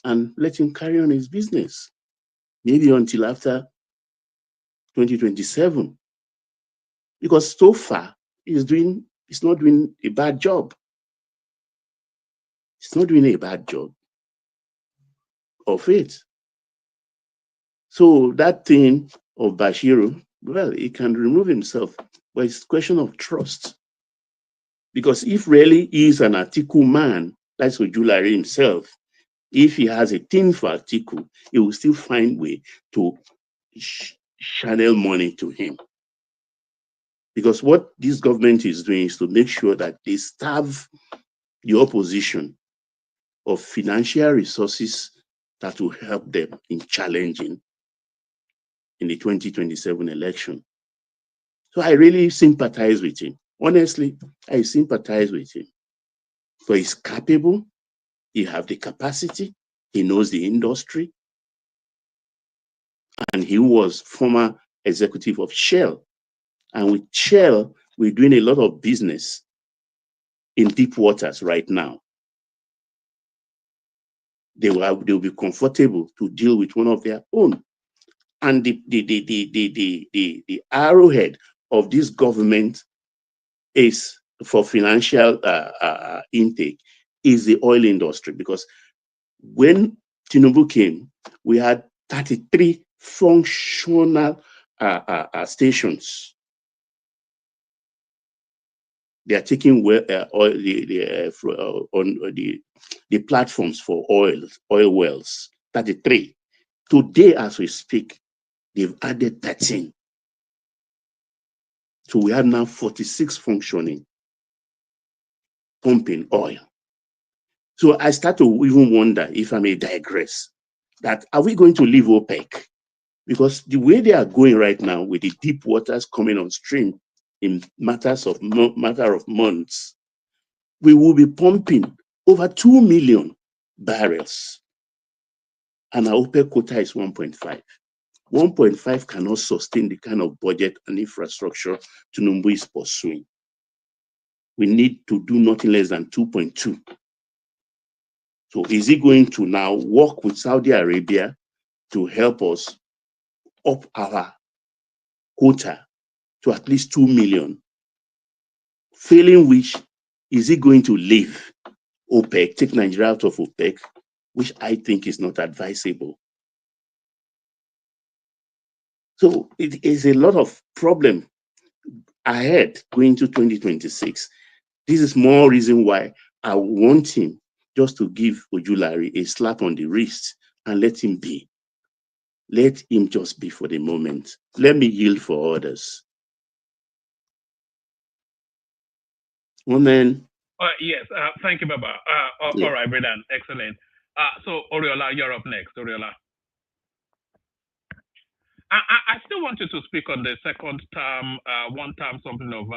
and let him carry on his business. Maybe until after 2027. Because so far, he's not doing a bad job. He's not doing a bad job of it. So that thing of Bashiru, well, he can remove himself, but it's a question of trust. Because if really he is an Atiku man, like Ojulari himself, if he has a thing for Atiku, he will still find way to channel money to him. Because what this government is doing is to make sure that they starve the opposition of financial resources that will help them in challenging in the 2027 election. So I really sympathize with him. Honestly, I sympathize with him. So he's capable, he has the capacity, he knows the industry, and he was former executive of Shell. And with Shell, we're doing a lot of business in deep waters right now. They will be comfortable to deal with one of their own. And the arrowhead of this government is for financial intake is the oil industry, because when Tinubu came, we had 33 functional stations. They are taking oil, on the platforms for oil wells. 33. Today, as we speak, they've added 13. So we have now 46 functioning, pumping oil. So I start to even wonder, if I may digress, that are we going to leave OPEC? Because the way they are going right now, with the deep waters coming on stream in matter of months, we will be pumping over 2 million barrels. And our OPEC quota is 1.5. 1.5 cannot sustain the kind of budget and infrastructure Tinubu is pursuing. We need to do nothing less than 2.2. So is he going to now work with Saudi Arabia to help us up our quota to at least 2 million? Failing which, is he going to leave OPEC, take Nigeria out of OPEC, which I think is not advisable. So it is a lot of problem ahead going to 2026. This is more reason why I want him just to give Ojulari a slap on the wrist and let him be. Let him just be for the moment. Let me yield for others. Woman. Yes, thank you, Baba. Yeah. All right, Bredan, excellent. So, Oriola, you're up next. Oriola. I still wanted to speak on the second term, one term, something of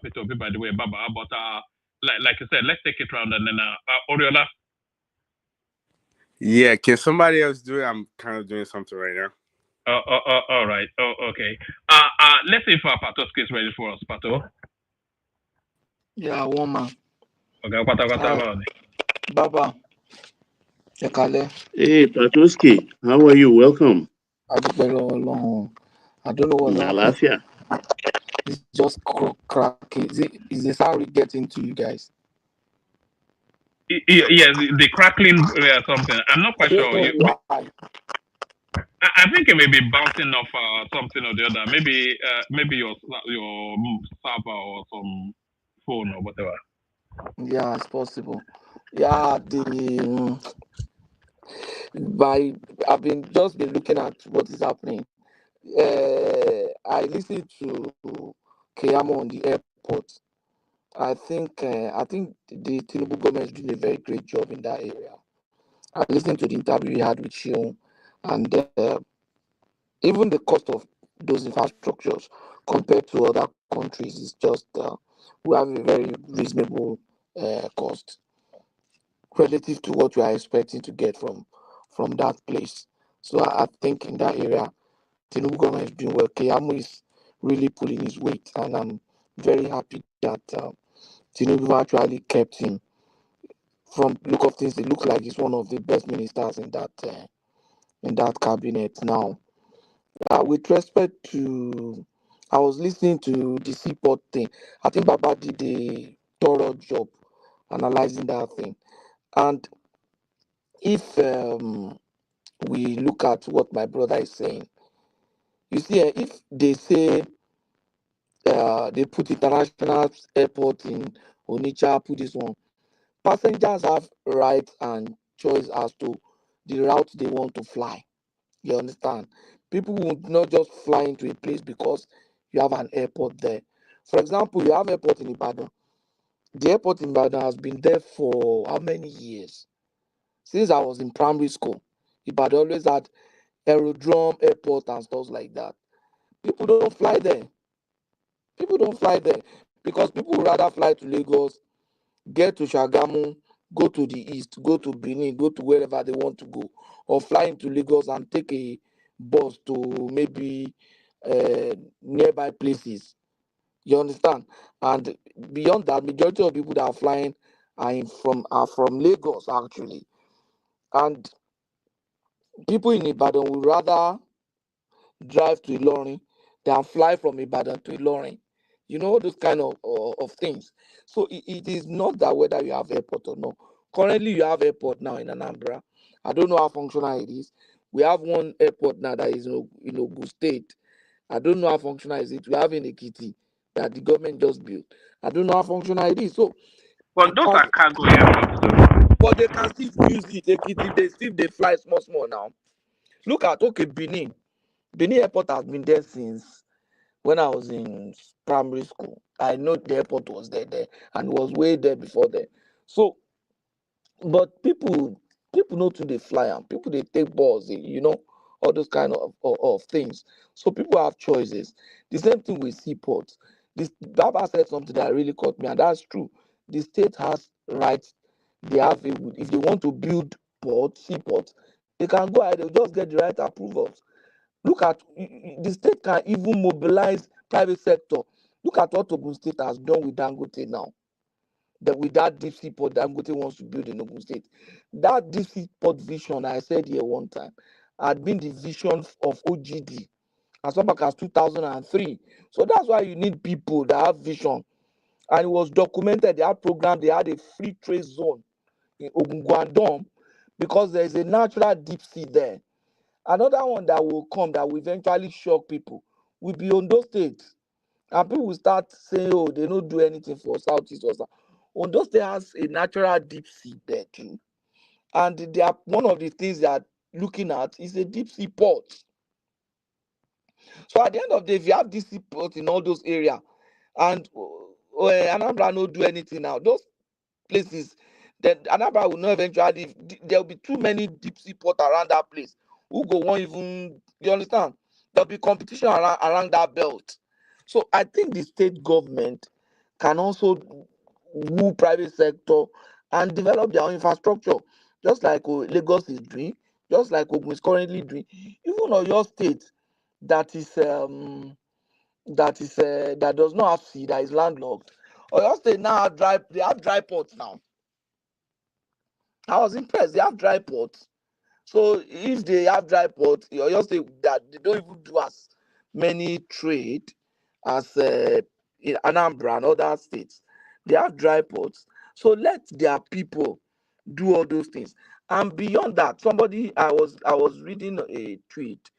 Peter Obi, by the way, Baba. But like you said, let's take it round and then Oriola. Yeah, can somebody else do it? I'm kind of doing something right now. All right. Okay. Let's see if Pato is ready for us, Pato. Yeah, woman. Okay, what Baba. Ekale. Hey, Patoski, how are you? Welcome. I don't know what happened. Alafia. It's just cracking. Is the sound getting to you guys? Yes, the crackling something. I'm not quite I sure. don't know why. I think it may be bouncing off something or the other. Maybe your server or some phone or whatever. Yeah, it's possible. Yeah, I've been looking at what is happening. I listened to Keyamo on the airport. I think the Tinubu government is doing a very great job in that area. I listened to the interview he had with Shion, and even the cost of those infrastructures compared to other countries is just we have a very reasonable cost relative to what we are expecting to get from that place. So I think in that area, Tinubu government is doing well. Keyamu is really pulling his weight, and I'm very happy that Tinubu actually kept him. From look of things, it looks like he's one of the best ministers in that cabinet now. With respect to, I was listening to the seaport thing. I think Baba did a thorough job analyzing that thing. And if we look at what my brother is saying, you see, if they say they put international airport in Onitsha, put this one, passengers have rights and choice as to the route they want to fly. You understand? People would not just fly into a place because you have an airport there. For example, you have airport in Ibadan. The airport in Ibadan has been there for how many years? Since I was in primary school. Ibadan always had aerodrome, airport, and stuff like that. People don't fly there. People don't fly there because people would rather fly to Lagos, get to Shagamu, go to the east, go to Benin, go to wherever they want to go, or fly into Lagos and take a bus to maybe nearby places. You understand? And beyond that, majority of people that are flying are from Lagos actually, and people in Ibadan would rather drive to Ilorin than fly from Ibadan to Ilorin. You know, those kind of things. So it is not that whether you have airport or no. Currently, you have airport now in Anambra. I don't know how functional it is. We have one airport now that is in Ogun State. I don't know how functional is it. We have in Ekiti that the government just built. I don't know how functional it is. So, But those are cargo airports, though. but they can still use it. Ekiti, they fly small now. Look at Benin. Benin Airport has been there since when I was in primary school. I know the airport was there, and was way there before then. So, but people know to they fly and people they take balls, all those kind of things. So people have choices. The same thing with seaports. This Baba said something that really caught me, and that's true. The state has rights. They have if they want to build seaports, they can go ahead, they'll just get the right approvals. Look at the state can even mobilize private sector. Look at what Ogun State has done with Dangote now. That with that deep sea port Dangote wants to build in Ogun State. That deep sea port vision, I said here one time, had been the vision of OGD as far back as 2003. So that's why you need people that have vision. And it was documented. They had program. They had a free trade zone in Ogun because there is a natural deep sea there. Another one that will come that will eventually shock people will be Ondo State. And people will start saying, oh, they don't do anything for Southeast or South. Ondo State has a natural deep sea there too. And they are one of the things they are looking at is a deep sea port. So at the end of the day, if you have deep sea port in all those areas, and Anambra no do anything now, those places, then Anambra will not eventually, there will be too many deep sea port around that place. Who go one even, you understand? There'll be competition around that belt. So I think the state government can also woo private sector and develop their own infrastructure, just like Lagos is doing, just like Ogun is currently doing. Even Oyo State, that is that does not have sea, that is landlocked. Oyo State now they have dry ports now. I was impressed. They have dry ports. So if they have dry ports, Oyo State that they don't even do as many trade as in Anambra and other states. They have dry ports. So let their people do all those things. And beyond that, I was reading a tweet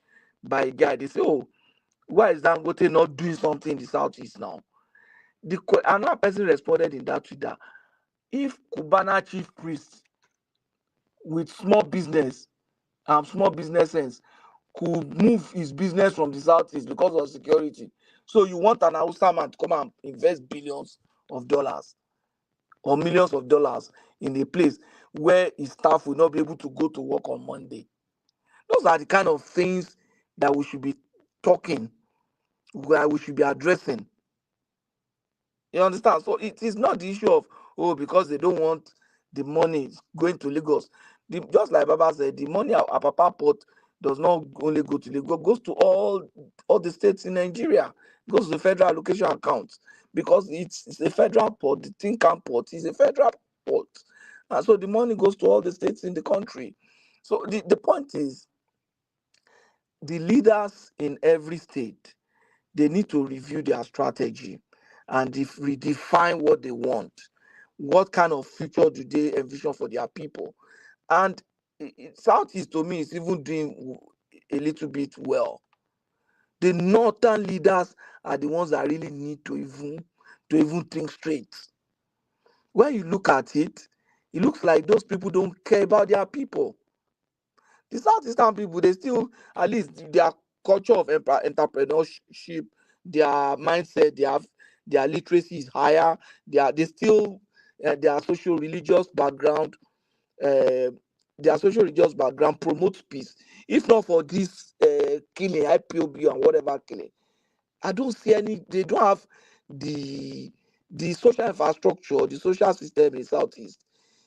by a guy. They say, "Oh, why is Dangote not doing something in the southeast now?" Another person responded in that tweet that if Cubana chief priest with small business sense, could move his business from the southeast because of security. So you want an Hausa man to come and invest billions of dollars or millions of dollars in a place where his staff will not be able to go to work on Monday. Those are the kind of things that we should be talking, where we should be addressing. You understand? So it is not the issue of, oh, because they don't want the money going to Lagos. Just like Baba said, the money at Papa Port does not only go to Lagos, goes to all the states in Nigeria, goes to the federal allocation account because it's a federal port. The Tinkan port is a federal port. And so the money goes to all the states in the country. So the point is, the leaders in every state, they need to review their strategy and redefine what they want. What kind of future do they envision for their people? And Southeast to me is even doing a little bit well. The northern leaders are the ones that really need to even think straight. When you look at it, it looks like those people don't care about their people. The Southeastern people, they still, at least their culture of entrepreneurship, their mindset, their literacy is higher. They still their social religious background, uh, promotes peace. If not for this killing, IPOB and whatever killing, I don't see any. They don't have the social infrastructure, the social system in Southeast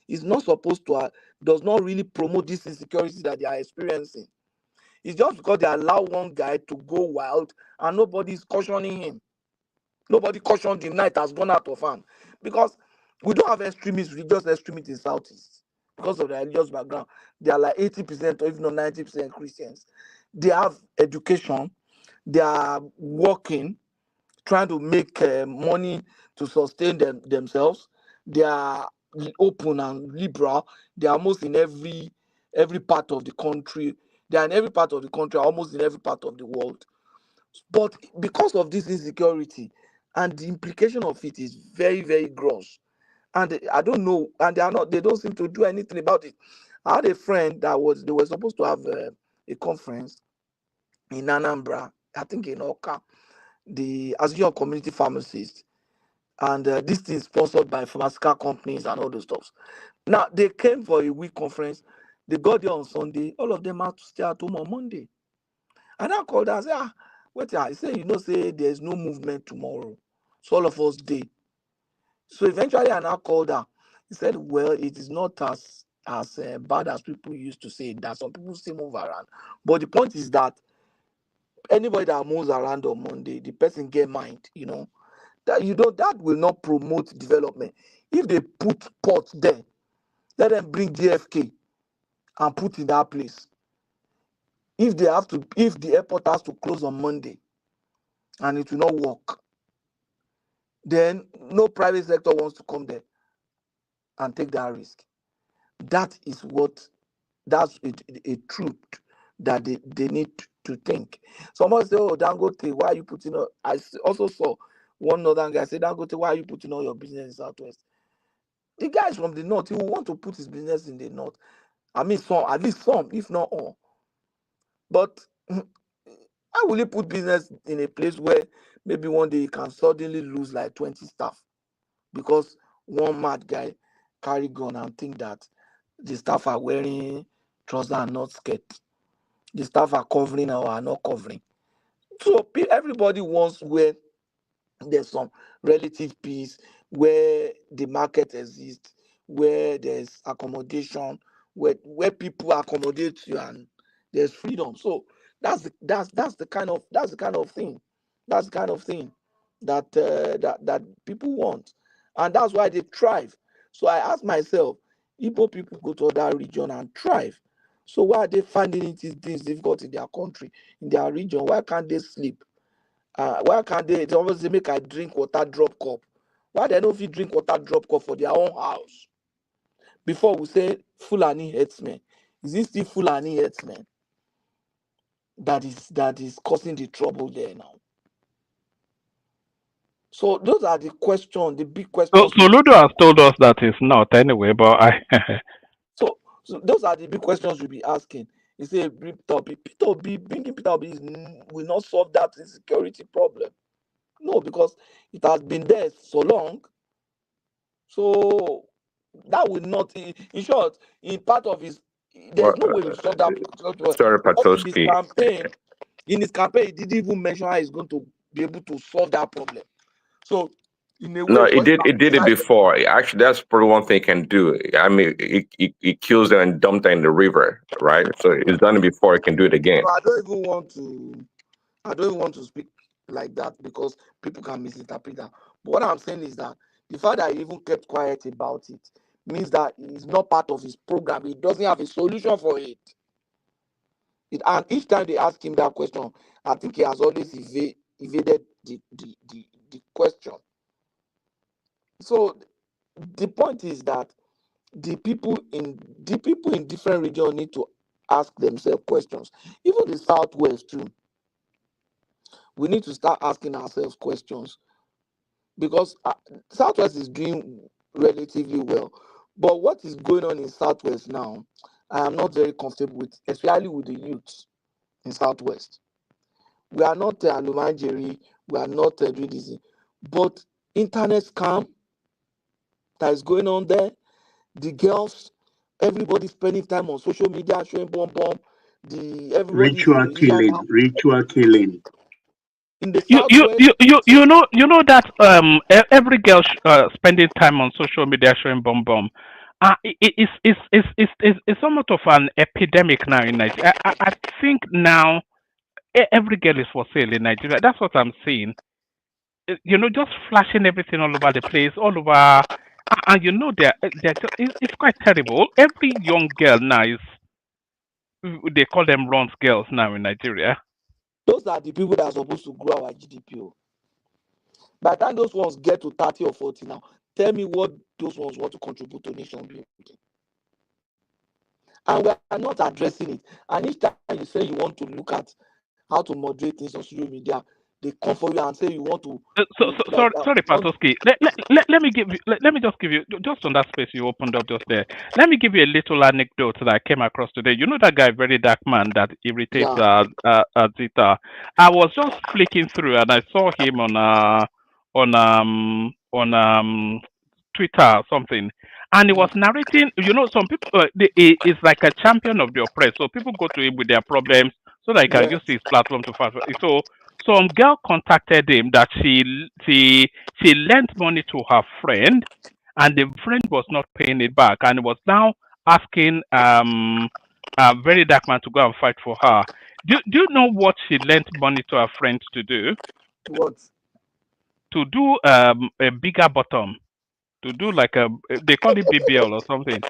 is not supposed to does not really promote this insecurity that they are experiencing. It's just because they allow one guy to go wild and nobody's cautioning him. Nobody cautioned him. Night has gone out of hand because we don't have religious extremists in Southeast because of their religious background. They are like 80% or even 90% Christians. They have education. They are working. trying to make money to sustain themselves. They are open and liberal. They are almost in every part of the country. They are in every part of the country, almost in every part of the world. But because of this insecurity, and the implication of it is very, very gross. And I don't know, and they don't seem to do anything about it. I had a friend they were supposed to have a conference in Anambra, I think in Oka, the Association of Community Pharmacists, and this thing is sponsored by pharmaceutical companies and all those stuff. Now they came for a week conference. They got there on Sunday. All of them had to stay at home on Monday. And I called her and said, wait, I say, say there's no movement tomorrow. So all of us did. So eventually I now called her. He said, well, it is not as bad as people used to say, that some people still move around. But the point is that anybody that moves around on Monday, the person get mind, that will not promote development. If they put ports there, let them bring JFK and put in that place. If the airport has to close on Monday and it will not work, then no private sector wants to come there and take that risk. That's a truth that they need to think. Someone say, oh, Dangote, why are you putting on? Also saw one northern guy say, Dangote, why are you putting all your business in Southwest? The guys from the north, he will want to put his business in the north. I mean, at least some, if not all. But how will he put business in a place where maybe one day he can suddenly lose like 20 staff because one mad guy carry gun and think that the staff are wearing trousers and not skirt. The staff are covering or are not covering. So everybody wants where there's some relative peace, where the market exists, where there's accommodation, where people accommodate you and there's freedom. So that's the kind of thing. That's the kind of thing that people want, and that's why they thrive. So I ask myself, Igbo people go to other region and thrive. So why are they finding things difficult in their country, in their region? Why can't they sleep? Why can't they always say make I drink water drop cup? Why they don't fit drink water drop cup for their own house? Before we say Fulani herdsmen, is it still Fulani herdsmen that is causing the trouble there now? So those are the questions, the big So questions we Soludo has told us that it's not anyway, but I so those are the big questions we'll be asking. You say Peter Obi, bringing Peter Obi will not solve that insecurity problem. No, because it has been there so long. So that will not, in short, in part of his, Well, there's no way to solve that sorry, because Patoski. in his campaign, he didn't even mention how he's going to be able to solve that problem. So, in a way, No, for him it did it before. Actually, that's probably one thing it can do. I mean, it kills them and dumps them in the river, right? So it's done it before. It can do it again. so I don't even want to speak like that because people can misinterpret that. But what I'm saying is that the fact that he even kept quiet about it means that it's not part of his program. He doesn't have a solution for it. And each time they ask him that question, I think he has always evaded the question. So the point is that the people in different regions need to ask themselves questions. Even the Southwest too. We need to start asking ourselves questions because Southwest is doing relatively well. But what is going on in Southwest now, I am not very comfortable with, especially with the youth in Southwest. We are not Alumanjeri, we are not doing this, but internet scam that is going on there, the girls, everybody spending time on social media showing bomb, everybody's a musician now. Ritual killing. In the you you Southwest, you you you know that every girl spending time on social media showing bomb bomb. It's somewhat of an epidemic now in Nigeria. I think now every girl is for sale in Nigeria. That's what I'm seeing. Just flashing everything all over the place, all over, and it's quite terrible. Every young girl now is, they call them runs girls now in Nigeria. those are the people that are supposed to grow our GDP. By the time those ones get to 30 or 40 now, tell me what those ones want to contribute to nation building. And we are not addressing it. And each time you say you want to look at how to moderate things on social media, they come for you and say you want to. Sorry, Patoski. Let me give you, let me just give you, just on that space you opened up just there. Let me give you a little anecdote that I came across today. You know that guy, very dark man that irritates Zita. I was just flicking through and I saw him on Twitter or something, and he was narrating. You know, some people he is like a champion of the oppressed, so people go to him with their problems so that he can use his platform to fight. So some girl contacted him that she lent money to her friend, and the friend was not paying it back, and was now asking a very dark man to go and fight for her. Do you know what she lent money to her friend to do? What? To do a bigger bottom, to do like a, they call it BBL or something.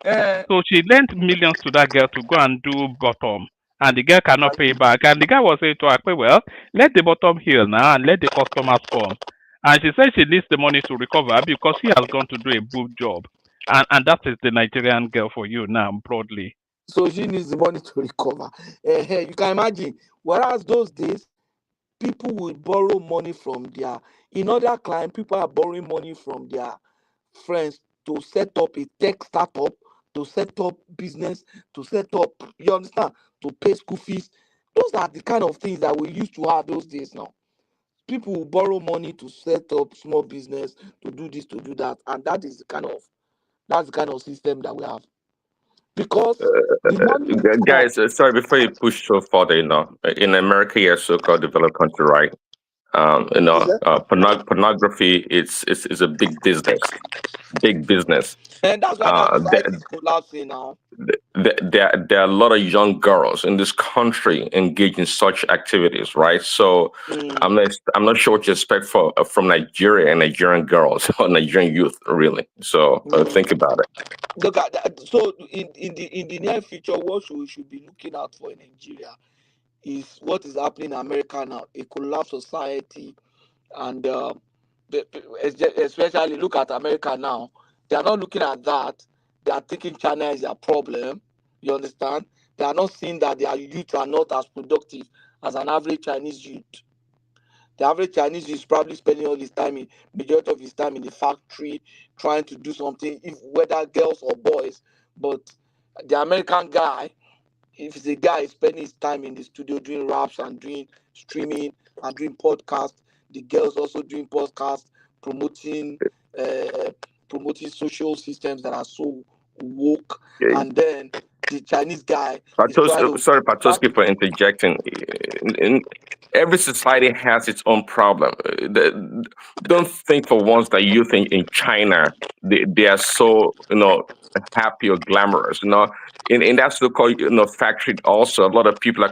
So she lent millions to that girl to go and do bottom, and the girl cannot pay back. And the guy was saying to her, well, let the bottom heal now and let the customers come. And she said she needs the money to recover because she has gone to do a boob job. And that is the Nigerian girl for you now, broadly. So she needs the money to recover. You can imagine. Whereas those days, people will borrow money from their, in other client, people are borrowing money from their friends to set up a tech startup, to set up business, to set up, you understand, to pay school fees. Those are the kind of things that we used to have those days now. People will borrow money to set up small business, to do this, to do that, and that's the kind of system that we have. Because the money will come. Guys, sorry, before you push so further, in America, you're so-called developed country, right? Pornography is a big business, And that's why that Uh, society is collapsing now. there are a lot of young girls in this country engaged in such activities, right? So I'm not sure what you expect from Nigeria and Nigerian girls or Nigerian youth, really. So think about it. Look at that. So in the near future, what we should be looking out for in Nigeria is what is happening in America now, a collapsed society, and especially look at America now. They are not looking at that. They are thinking China is their problem. You understand? They are not seeing that their youth are not as productive as an average Chinese youth. The average Chinese is probably spending all his time majority of his time in the factory trying to do something, whether girls or boys. But the American guy, if it's a guy, is spending his time in the studio doing raps and doing streaming and doing podcasts. The girls also doing podcasts, promoting social systems that are so woke. And then the Chinese guy is trying to. Sorry, Patoski, for interjecting. Every society has its own problem. Don't think for once that you think in China they are so happy or glamorous. In that so-called factory, also a lot of people are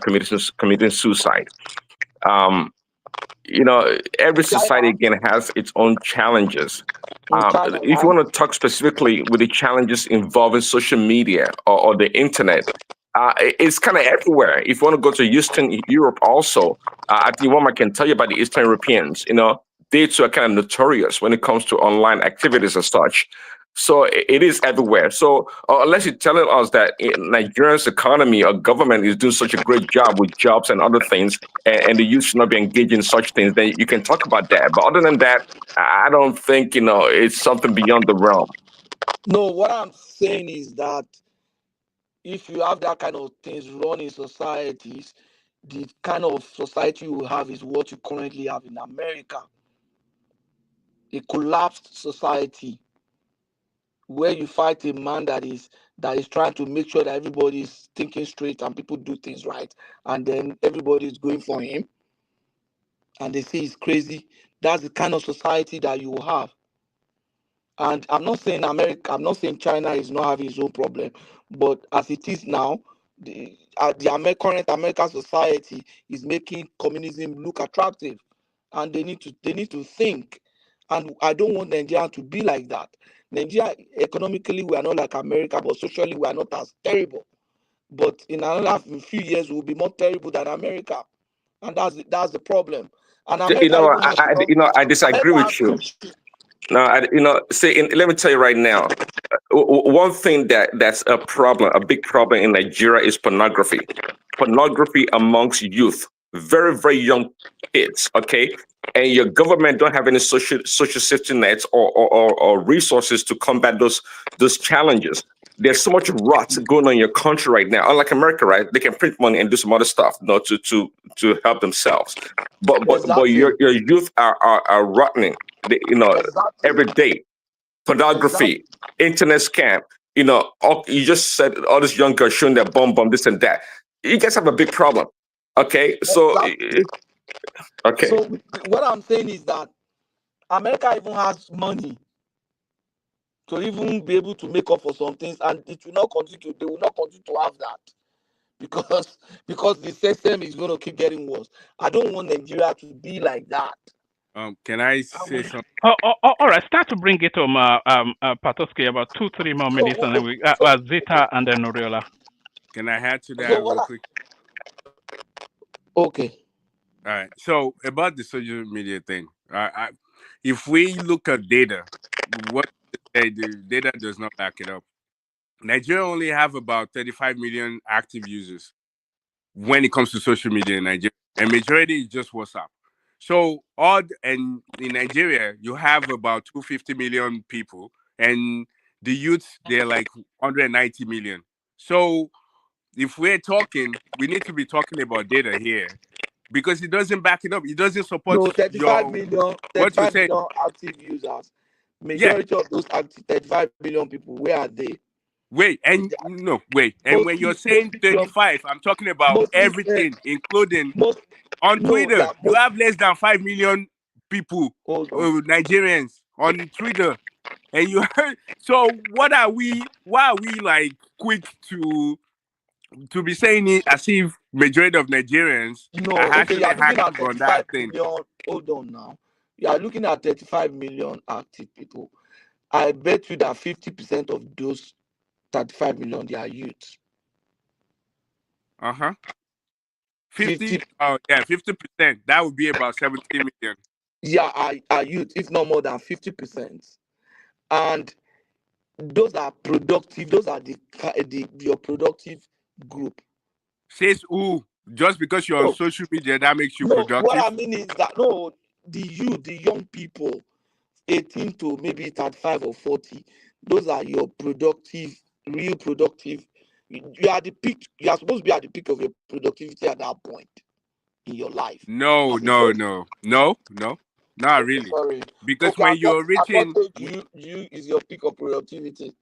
committing suicide. Every society again has its own challenges. If you want to talk specifically with the challenges involving social media or the internet, it's kind of everywhere. If you want to go to Eastern Europe also, I think one I can tell you about the Eastern Europeans, they too are kind of notorious when it comes to online activities as such. So it is everywhere. So unless you're telling us that Nigeria's economy or government is doing such a great job with jobs and other things, and the youth should not be engaged in such things, then you can talk about that. But other than that, I don't think it's something beyond the realm. No, what I'm saying is that if you have that kind of things running societies, the kind of society you have is what you currently have in America. A collapsed society where you fight a man that is trying to make sure that everybody is thinking straight and people do things right, and then everybody is going for him, and they say he's crazy. That's the kind of society that you have. And I'm not saying China is not having its own problem, but as it is now, the current American society is making communism look attractive, and they need to think. And I don't want Nigeria to be like that. Nigeria, economically, we are not like America, but socially, we are not as terrible. But in another few years, we will be more terrible than America, and that's the problem. And You America know, even has I disagree America has with you. No, let me tell you right now. One thing that's a problem, a big problem in Nigeria is pornography. Pornography amongst youth, very very young kids. Okay, and your government don't have any social safety nets or resources to combat those challenges. There's so much rot going on in your country right now. Unlike America, right? They can print money and do some other stuff, to help themselves. But exactly. your youth are rotting. Exactly. Every day, Exactly. pornography, internet scam. You just said all these young girls showing their bum, this and that. You guys have a big problem. Okay, so Exactly. okay, So what I'm saying is that America even has money to even be able to make up for some things, and it will not continue. They will not continue to have that because the system is going to keep getting worse. I don't want Nigeria to be like that. Can I say something? All right. Start to bring it home, Patoski, about 2, 3 more minutes, and then we Zita and then Oriola. Can I add to So that what? real quick? Okay. All right. So about the social media thing, if we look at data, what they say, the data does not back it up. Nigeria only have about 35 million active users when it comes to social media in Nigeria, and majority is just WhatsApp. So and in Nigeria, you have about 250 million people, and the youth they're like 190 million. So if we're talking, we need to be talking about data here because it doesn't back it up. It doesn't support No, 35 your million, what you're 35 saying. million active users. Yeah. Majority of those active 35 million people, where are they? Wait, and when you're saying Mostly young, 35, I'm talking about mostly everything, including most on no, they Twitter. are You have less than 5 million people, hold on. Nigerians on Twitter, and you. So why are we like quick to be saying it as if majority of Nigerians No, are okay, you actually are looking at active on that 35 thing? million. Hold on now. You are looking at 35 million active people. I bet you that 50% of those 35 million they are youth. 50. 50, Oh yeah, 50%. That would be about 70 million. yeah, are youth, if not more than 50%. And those are productive. Those are your productive group. Says who? Just because you're on No, social media, that makes you no. What I productive? mean is that no, the youth, the young people, 18 to maybe 35 or 40, those are your productive, real productive. You are the peak. You are supposed to be at the peak of your productivity at that point in your life. No, As a no, person. no, no, no, not Okay, really. sorry. Because Okay, when you're at what reaching, age you is your peak of productivity?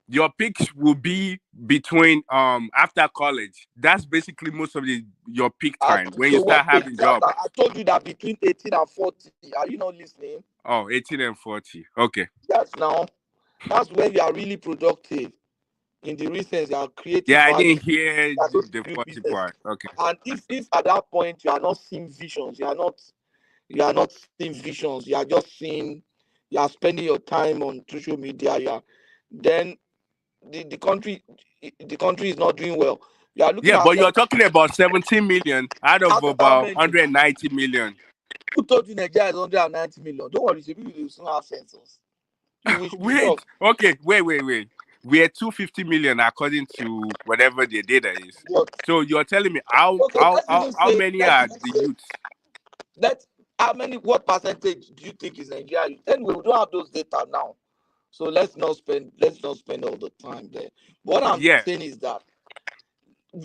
your peaks will be between after college. That's basically most of your peak time when you So what start age? having job. I told you that between 18 and 40. Are you not listening? Oh, 18 and 40. Okay. That's now. That's when you are really productive. In the recent, you are creating Yeah, I value. didn't hear You are supposed to the build 40 business. part. Okay. And if at that point you are not seeing visions, you are not seeing visions, you are just seeing, you are spending your time on social media, then the country is not doing well. You are looking Yeah, at but you're talking about 17 million out of out of how about many? 190 million. Who told you Nigeria is 190 million? Don't worry, people will soon have census. You will be Wait. shocked. Okay. Wait. We are 250 million according to whatever the data is. But So you're telling me how okay, how let's how, even how say, many are the youths? how many, what percentage do you think is Nigeria? Anyway, we don't have those data now. So let's not spend all the time there. What I'm Yeah. saying is that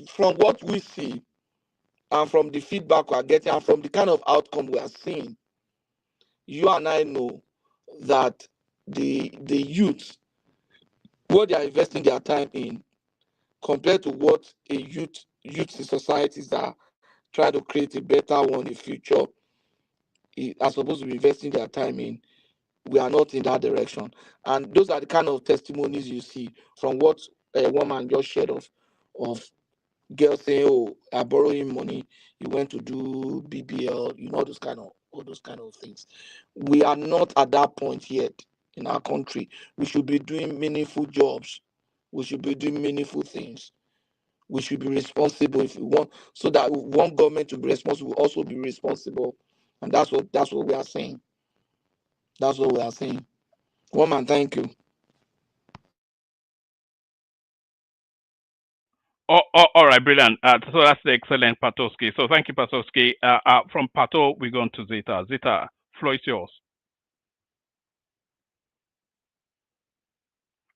from what we see and from the feedback we are getting and from the kind of outcome we are seeing, you and I know that the youth, what they are investing their time in compared to what a youth in societies are trying to create a better one in future are supposed to be investing their time in, we are not in that direction. And those are the kind of testimonies you see from what a woman just shared of girls saying, "Oh, I borrow him money. He went to do BBL." All those kind of things. We are not at that point yet in our country. We should be doing meaningful jobs. We should be doing meaningful things. We should be responsible if we want, so that we want government to be responsible, we also be responsible And that's what we are saying. That's what we are saying. Woman, thank you. All right, brilliant. So that's the excellent Patoski. So thank you, Patoski. From Pato, we're going to Zita. Zita, floor is yours.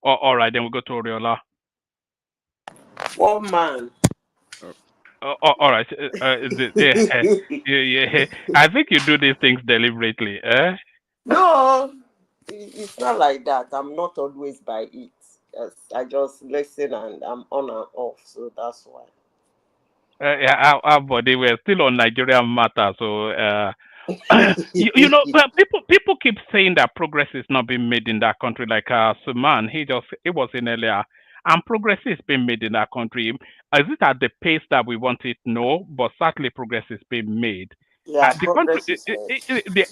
All right, then we go to Oriola. One man. All right. Yeah, yeah. I think you do these things deliberately. Eh? No, it's not like that. I'm not always by it. Yes, I just listen and I'm on and off, so that's why. Yeah, our body. We're still on Nigerian matter, so you know, but people keep saying that progress is not being made in that country. Like Suman, he was in earlier, and progress is being made in that country. Is it at the pace that we want it? No, but certainly progress is being made. Yeah, The country, progress is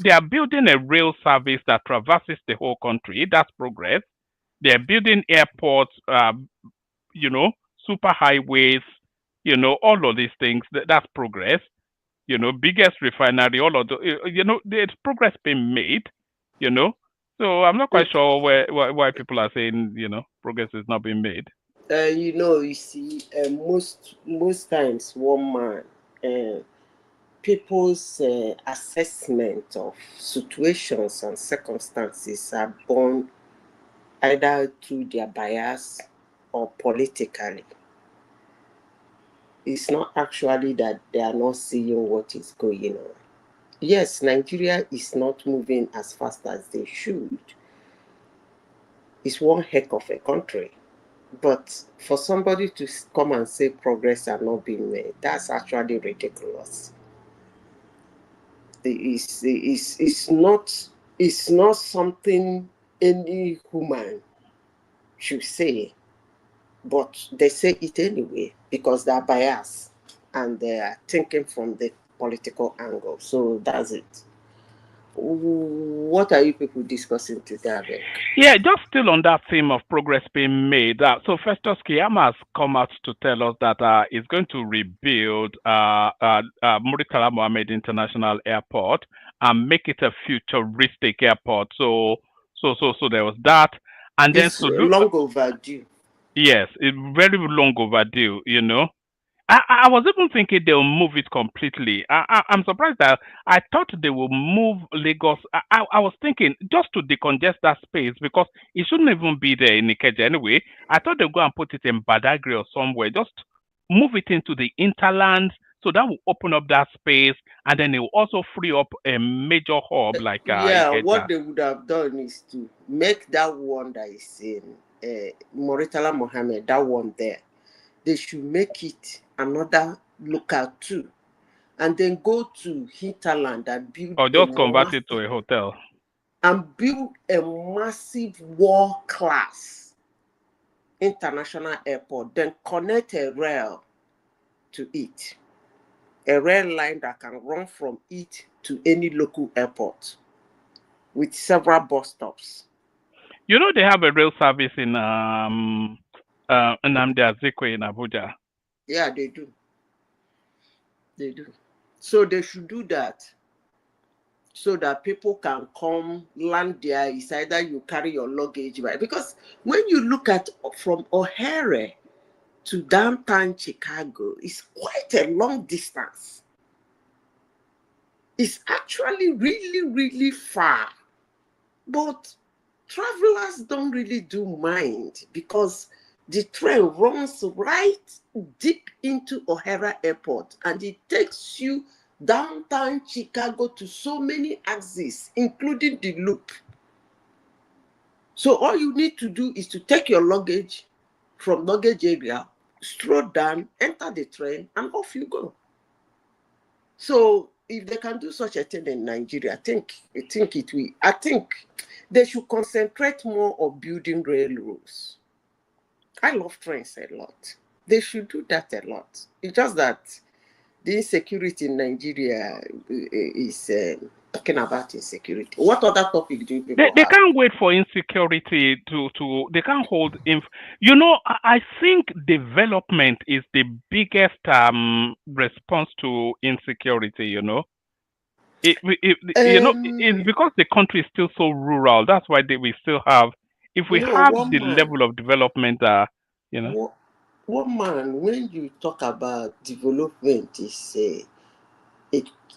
they are building a rail service that traverses the whole country. That's progress. They are building airports, you know, super highways, you know, all of these things. That's progress. You know, biggest refinery, all of the, you know, there's progress being made, you know. So I'm not quite sure why people are saying, you know, progress is not being made. you see, most times one man, people's assessment of situations and circumstances are born either through their bias or politically. It's not actually that they are not seeing what is going on. Yes, Nigeria is not moving as fast as they should. It's one heck of a country. But for somebody to come and say progress are not being made, that's actually ridiculous. It's not something any human should say, but they say it anyway because they're biased and they are thinking from the political angle. So that's it. What are you people discussing today? Yeah, just still on that theme of progress being made. So Festus Keyama has come out to tell us that he's going to rebuild Muritala Mohammed International Airport and make it a futuristic airport. So there was that, and then It's long overdue. Yes, it's very long overdue. You know, I was even thinking they'll move it completely. I'm surprised that I thought they will move Lagos. I was thinking just to decongest that space because it shouldn't even be there in Ikeja anyway. I thought they'll go and put it in Badagry or somewhere. Just move it into the interland so that will open up that space and then it will also free up a major hub like Yeah, Ikeja. what they would have done is to make that one that is in Moritala Mohammed, that one there. They should make it another local too, and then go to hinterland and build Or just convert it to a hotel. And build a massive world-class international airport, then connect a rail to it. A rail line that can run from it to any local airport with several bus stops. You know they have a rail service in Nnamdi Azikiwe in Abuja. Yeah, they do. They do. So they should do that so that people can come land there. It's either you carry your luggage, right? Because when you look at from O'Hare to downtown Chicago, it's quite a long distance. It's actually really, really far. But travelers don't really do mind because the train runs right deep into O'Hare Airport and it takes you downtown Chicago to so many axes, including the loop. So all you need to do is to take your luggage from luggage area, stroll down, enter the train, and off you go. So if they can do such a thing in Nigeria, I think they should concentrate more on building railroads. I love trains a lot. They should do that a lot. It's just that the insecurity in Nigeria is talking about insecurity. What other topic do you people They have? can't wait for insecurity to they can't hold you know, I think development is the biggest response to insecurity, you know. It's because the country is still so rural. That's why we still have. If we no, have one the man, level of development, one man, when you talk about development, is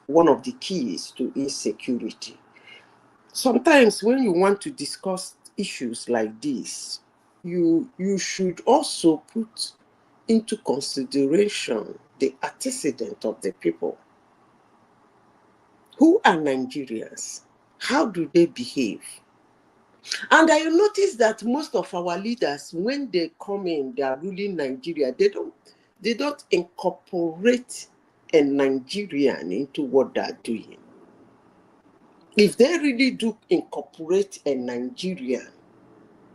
one of the keys to insecurity. Sometimes when you want to discuss issues like this, you should also put into consideration the antecedent of the people. Who are Nigerians? How do they behave? And I notice that most of our leaders, when they come in, they are ruling Nigeria, they don't incorporate a Nigerian into what they're doing. If they really do incorporate a Nigerian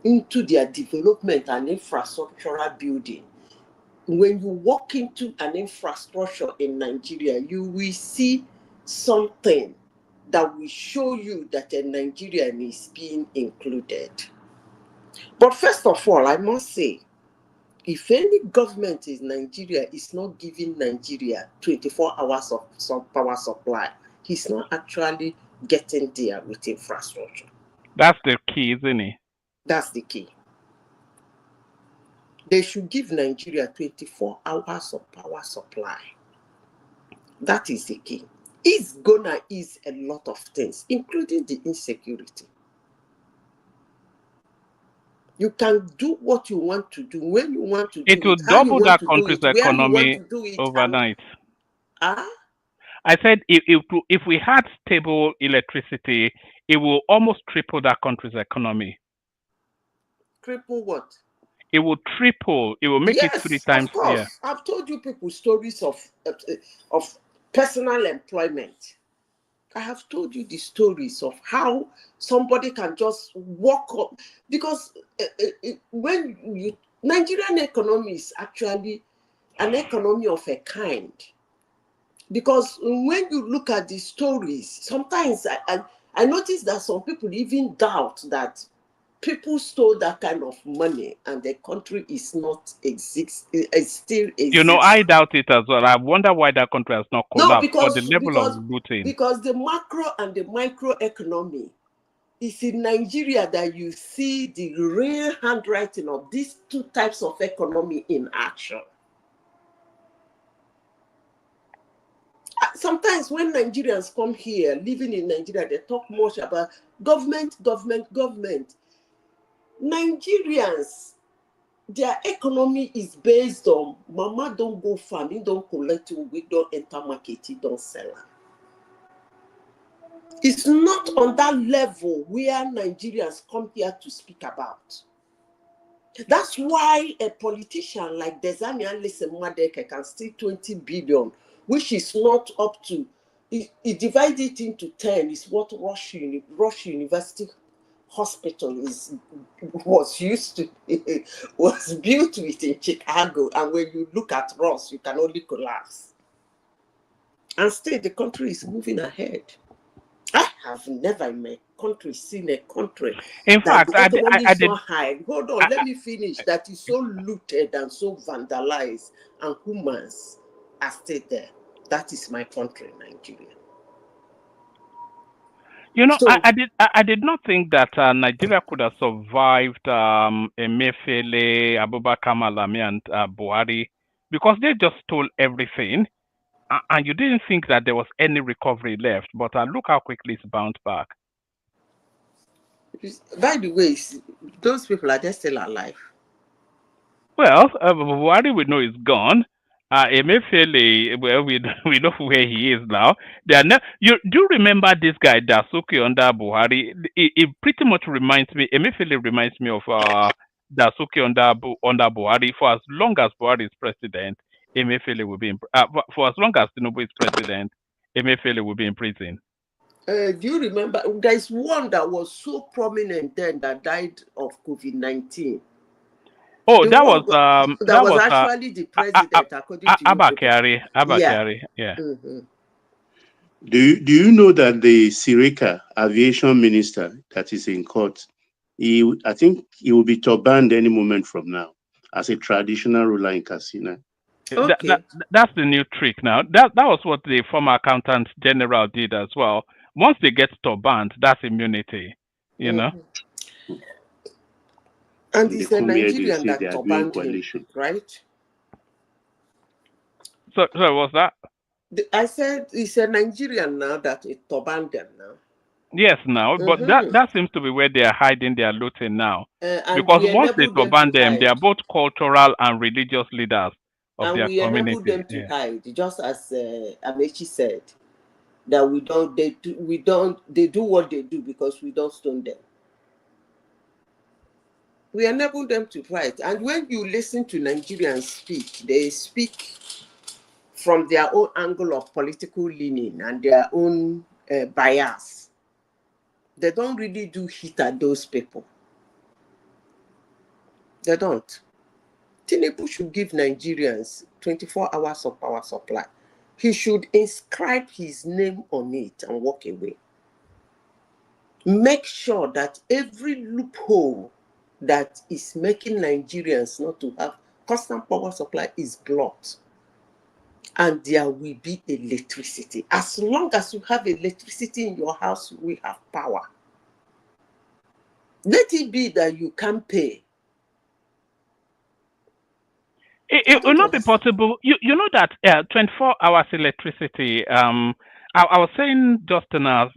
into their development and infrastructural building, when you walk into an infrastructure in Nigeria, you will see something that will show you that a Nigerian is being included. But first of all, I must say, if any government in Nigeria is not giving Nigeria 24 hours of power supply, he's not actually getting there with infrastructure. that's the key, isn't it? That's the key. They should give Nigeria 24 hours of power supply. That is the key. It's gonna ease a lot of things, including the insecurity. You can do what you want to do, when you want to It do will it, how you double want that to do country's it, where you want economy to do it, overnight. and I said if we had stable electricity, it will almost triple that country's economy. cripple what? It will triple. It will make it 3 Yes, times. of course. I've told you people stories of personal employment. I have told you the stories of how somebody can just walk up, because when you Nigerian economy is actually an economy of a kind. Because when you look at the stories, sometimes I notice that some people even doubt that people stole that kind of money and the country is not still exists. I doubt it as well. I wonder why that country has not No, collapsed for the level of looting. because the macro and the micro economy is in Nigeria that you see the real handwriting of these two types of economy in action. Sometimes when Nigerians come here, living in Nigeria, they talk much about government. Nigerians, their economy is based on mama don't go farm, he don't collect, we don't enter market, he don't sell. It's not on that level where Nigerians come here to speak about. That's why a politician like Desani Alison-Madeke can steal 20 billion, which is not up to, he divided it into 10, is what Rush University Hospital was built with in Chicago. And when you look at Ross, you can only collapse. And still the country is moving ahead. I have never in my country seen a country In that fact, the economy I is did. not high. Hold on, let me finish. That is so looted and so vandalized, and humans are still there. That is my country, Nigeria. So, I did not think that Nigeria could have survived Emefiele, Abubakar Malami, and Buhari, because they just stole everything, and you didn't think that there was any recovery left. But look how quickly it's bounced back. by the way, those people are just still alive. Well, Buhari we know is gone. Emefiele, well, we know where he is now. They are you do remember this guy Dasuki under Buhari? It pretty much reminds me. Emefiele reminds me of Dasuki under Buhari. For as long as Buhari is president, Emefiele will be for as long as Tinubu is president, Emefiele will be in prison. Do you remember? There's one that was so prominent then that died of COVID-19. Oh, that was actually the president, according to you. Abakari. Yeah. Mm-hmm. Do you know that the Sirika aviation minister that is in court, I think he will be turbaned any moment from now as a traditional ruler in Katsina. Okay. That's the new trick now. That was what the former accountant general did as well. Once they get banned, that's immunity. You know. Mhm. And And they it's a come here, they Nigerian say they that are doing banned him, coalition. right? So what's that? I said it's a Nigerian now that it banned them now. Yes, now, but Mm-hmm. that seems to be where they are hiding their looting now. And Because we once they enable them ban to them, they are hide. both cultural and religious leaders of And their we enable community. them to Yeah. hide, just as Amechi said, that they do what they do because we don't stone them. We enable them to fight. And when you listen to Nigerians speak, they speak from their own angle of political leaning and their own bias. They don't really do hit at those people. They don't. Tinubu should give Nigerians 24 hours of power supply. He should inscribe his name on it and walk away. Make sure that every loophole that is making Nigerians not to have constant power supply is blocked. And there will be electricity. As long as you have electricity in your house, we have power. Let it be that you can pay. It will not be possible. You know that 24 hours electricity. I was saying just in a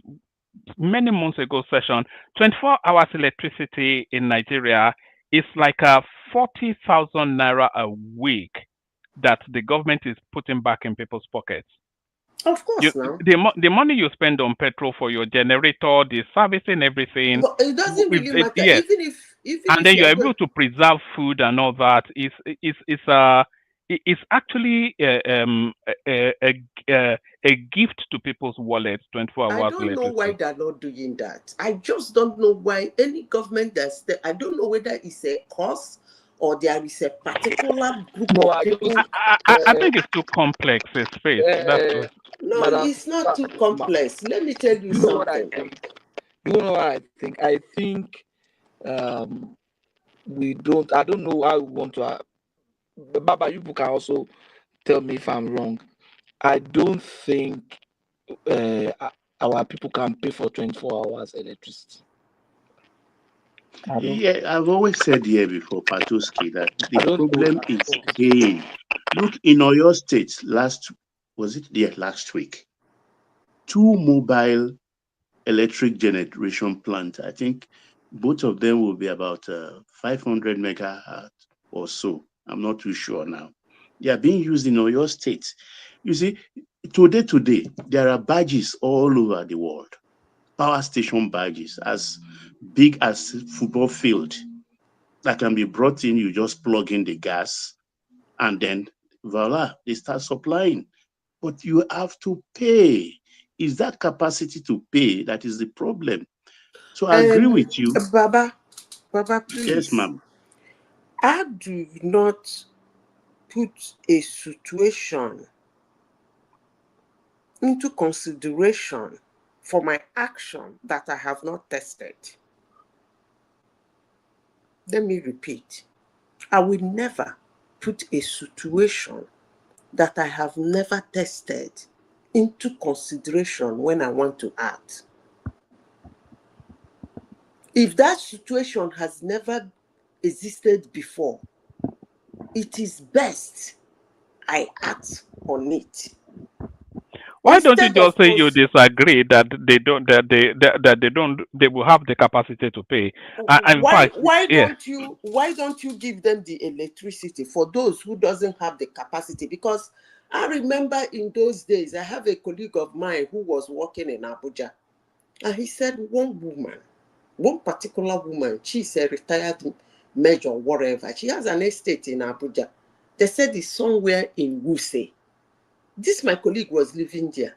many months ago session, 24 hours electricity in Nigeria is like a 40,000 naira a week that the government is putting back in people's pockets. Of course, now. The money you spend on petrol for your generator, the servicing, everything. But it doesn't really matter. Yes. Even And if then you're you're going, able to preserve food and all that. It's actually a gift to people's wallets. 24 I hours don't know why electricity. they're not doing that. I just don't know why any government I don't know whether it's a cause or there is a particular group No, of I don't. people. I think it's too complex a space. That's Uh, what. No, Madam, it's not too complex. Let me tell you you know what I something. think? You know what I think? I think um, we don't. I don't know how we want to. Baba, you can also tell me if I'm wrong. I don't think our people can pay for 24 hours electricity. I don't. Yeah, I've always said here before, Patoski, that the I don't know. problem is paying. Look, in Oyo State, last week, 2 mobile electric generation plants, I think both of them will be about 500 megahertz or so. I'm not too sure now. They are being used in Oyo State. You see, today, there are badges all over the world, power station badges as big as football field that can be brought in. You just plug in the gas and then voila, they start supplying. But you have to pay. Is that capacity to pay that is the problem? So I agree with you. Baba, Yes, please. ma'am. I do not put a situation into consideration for my action that I have not tested. Let me repeat. I will never put a situation that I have never tested into consideration when I want to act. If that situation has never existed before, it is best I act on it. Why don't you Instead just of say you disagree that they don't that they don't they will have the capacity to pay? In fact, yeah. why don't you give them the electricity for those who doesn't have the capacity? Because I remember in those days I have a colleague of mine who was working in Abuja, and he said one particular woman, she's a retired major, whatever. She has an estate in Abuja. They said it's somewhere in Wuse. This my colleague was living there.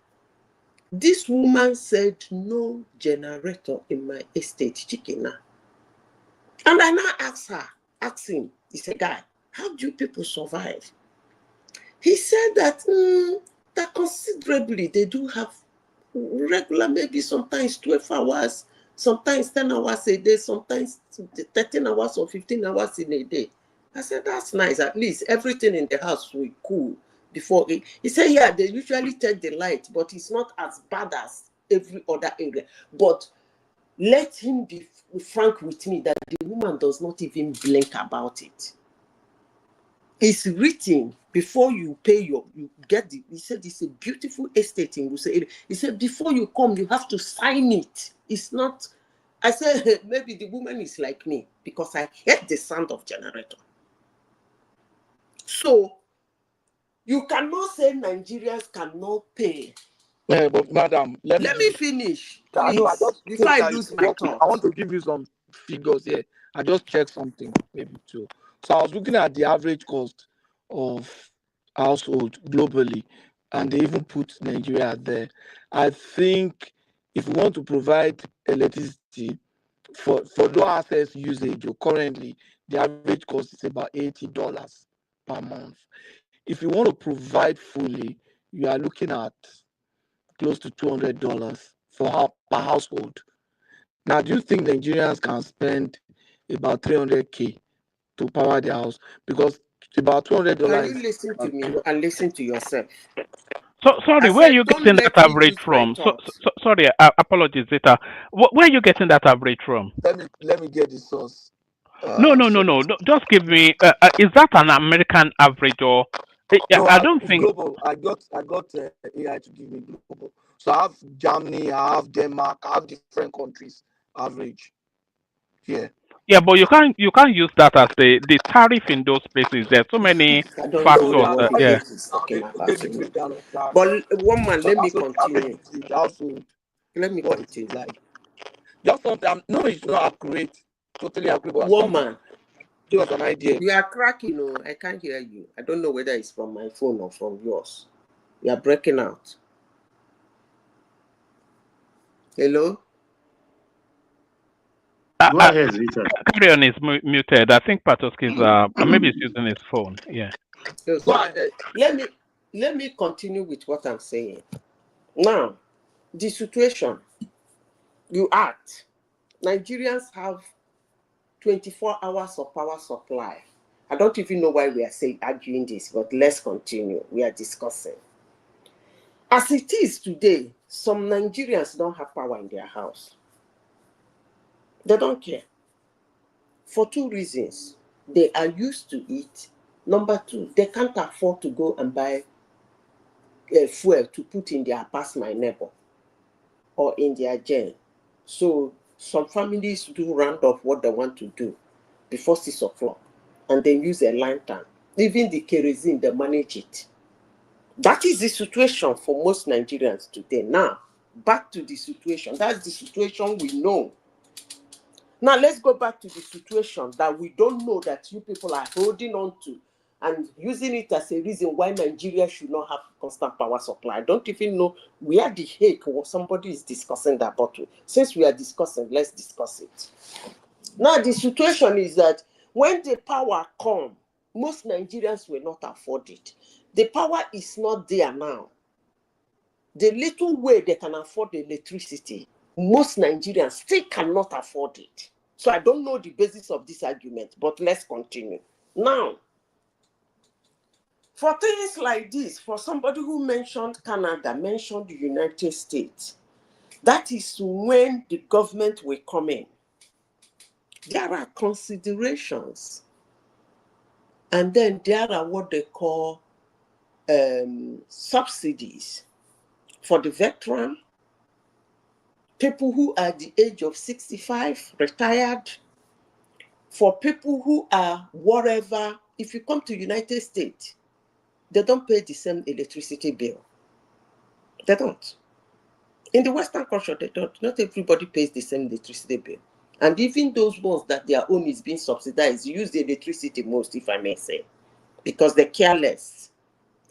This woman said no generator in my estate, Chikina. And I now asked him, he's a guy, how do you people survive? He said that considerably they do have regular, maybe sometimes 12 hours, sometimes 10 hours a day, sometimes 13 hours or 15 hours in a day. I said, that's nice. At least everything in the house will cool before it. He said, yeah, they usually take the light, but it's not as bad as every other area. But let him be frank with me that the woman does not even blink about it. It's written before you pay you get the, he said it's a beautiful estate in Wuse. He said before you come, you have to sign it. It's not, I said, maybe the woman is like me because I hate the sound of generator. So you cannot say Nigerians cannot pay. But madam, let me finish, I know, I please, just before I think lose my thought. I want to give you some figures here. I just checked something, maybe too. So I was looking at the average cost of household globally, and they even put Nigeria there. I think if we want to provide electricity for low access usage, currently the average cost is about $80 per month. If you want to provide fully, you are looking at close to $200 per household. Now, do you think Nigerians can spend about 300K to power their house? Because about $200 Can you is listen to me and listen to yourself? So sorry, I where are said, you don't getting that let me average lose my from? thought. Sorry, apologies, Zeta. Where are you getting that average from? Let me get the source. No. Just give me. Is that an American average or? No, I don't it's think. global. I got AI to give me global. So I have Germany, I have Denmark, I have different countries average here. Yeah, but you can't use that as the tariff in those places. There's so many I don't know factors. what Yeah. he's talking about. Get the breakdown of that. But one man, So let me also the average continue. usage household, Let me what it is continue. like. Just something. No, it's not accurate, totally accurate, but One something man, give us an idea. you are cracking. Oh, I can't hear you. I don't know whether it's from my phone or from yours. You are breaking out. Hello? Go ahead, Zita. Carry on is muted. I think Patoski is maybe he's using his phone. Yeah. Yes. Let me continue with what I'm saying. Now, the situation you act. Nigerians have 24 hours of power supply. I don't even know why we are arguing this, but let's continue. We are discussing. As it is today, some Nigerians don't have power in their house. They don't care. For two reasons. They are used to it. Number two, they can't afford to go and buy fuel to put in their pass my neighbor or in their gen. So some families do round off what they want to do before 6 o'clock and then use a lantern. Even the kerosene, they manage it. That is the situation for most Nigerians today. Now, back to the situation. That's the situation we know. Now, let's go back to the situation that we don't know that you people are holding on to and using it as a reason why Nigeria should not have constant power supply. I don't even know where the heck somebody is discussing that, but since we are discussing, let's discuss it. Now, the situation is that when the power comes, most Nigerians will not afford it. The power is not there now. The little way they can afford the electricity, most Nigerians still cannot afford it. So I don't know the basis of this argument, but let's continue. Now, for things like this, for somebody who mentioned Canada, mentioned the United States, that is when the government will come in. There are considerations. And then there are what they call subsidies for the veteran, people who are the age of 65, retired, for people who are whatever. If you come to United States, they don't pay the same electricity bill. They don't. In the Western culture, they don't. Not everybody pays the same electricity bill. And even those ones that their own is being subsidized use the electricity most, if I may say, because they're careless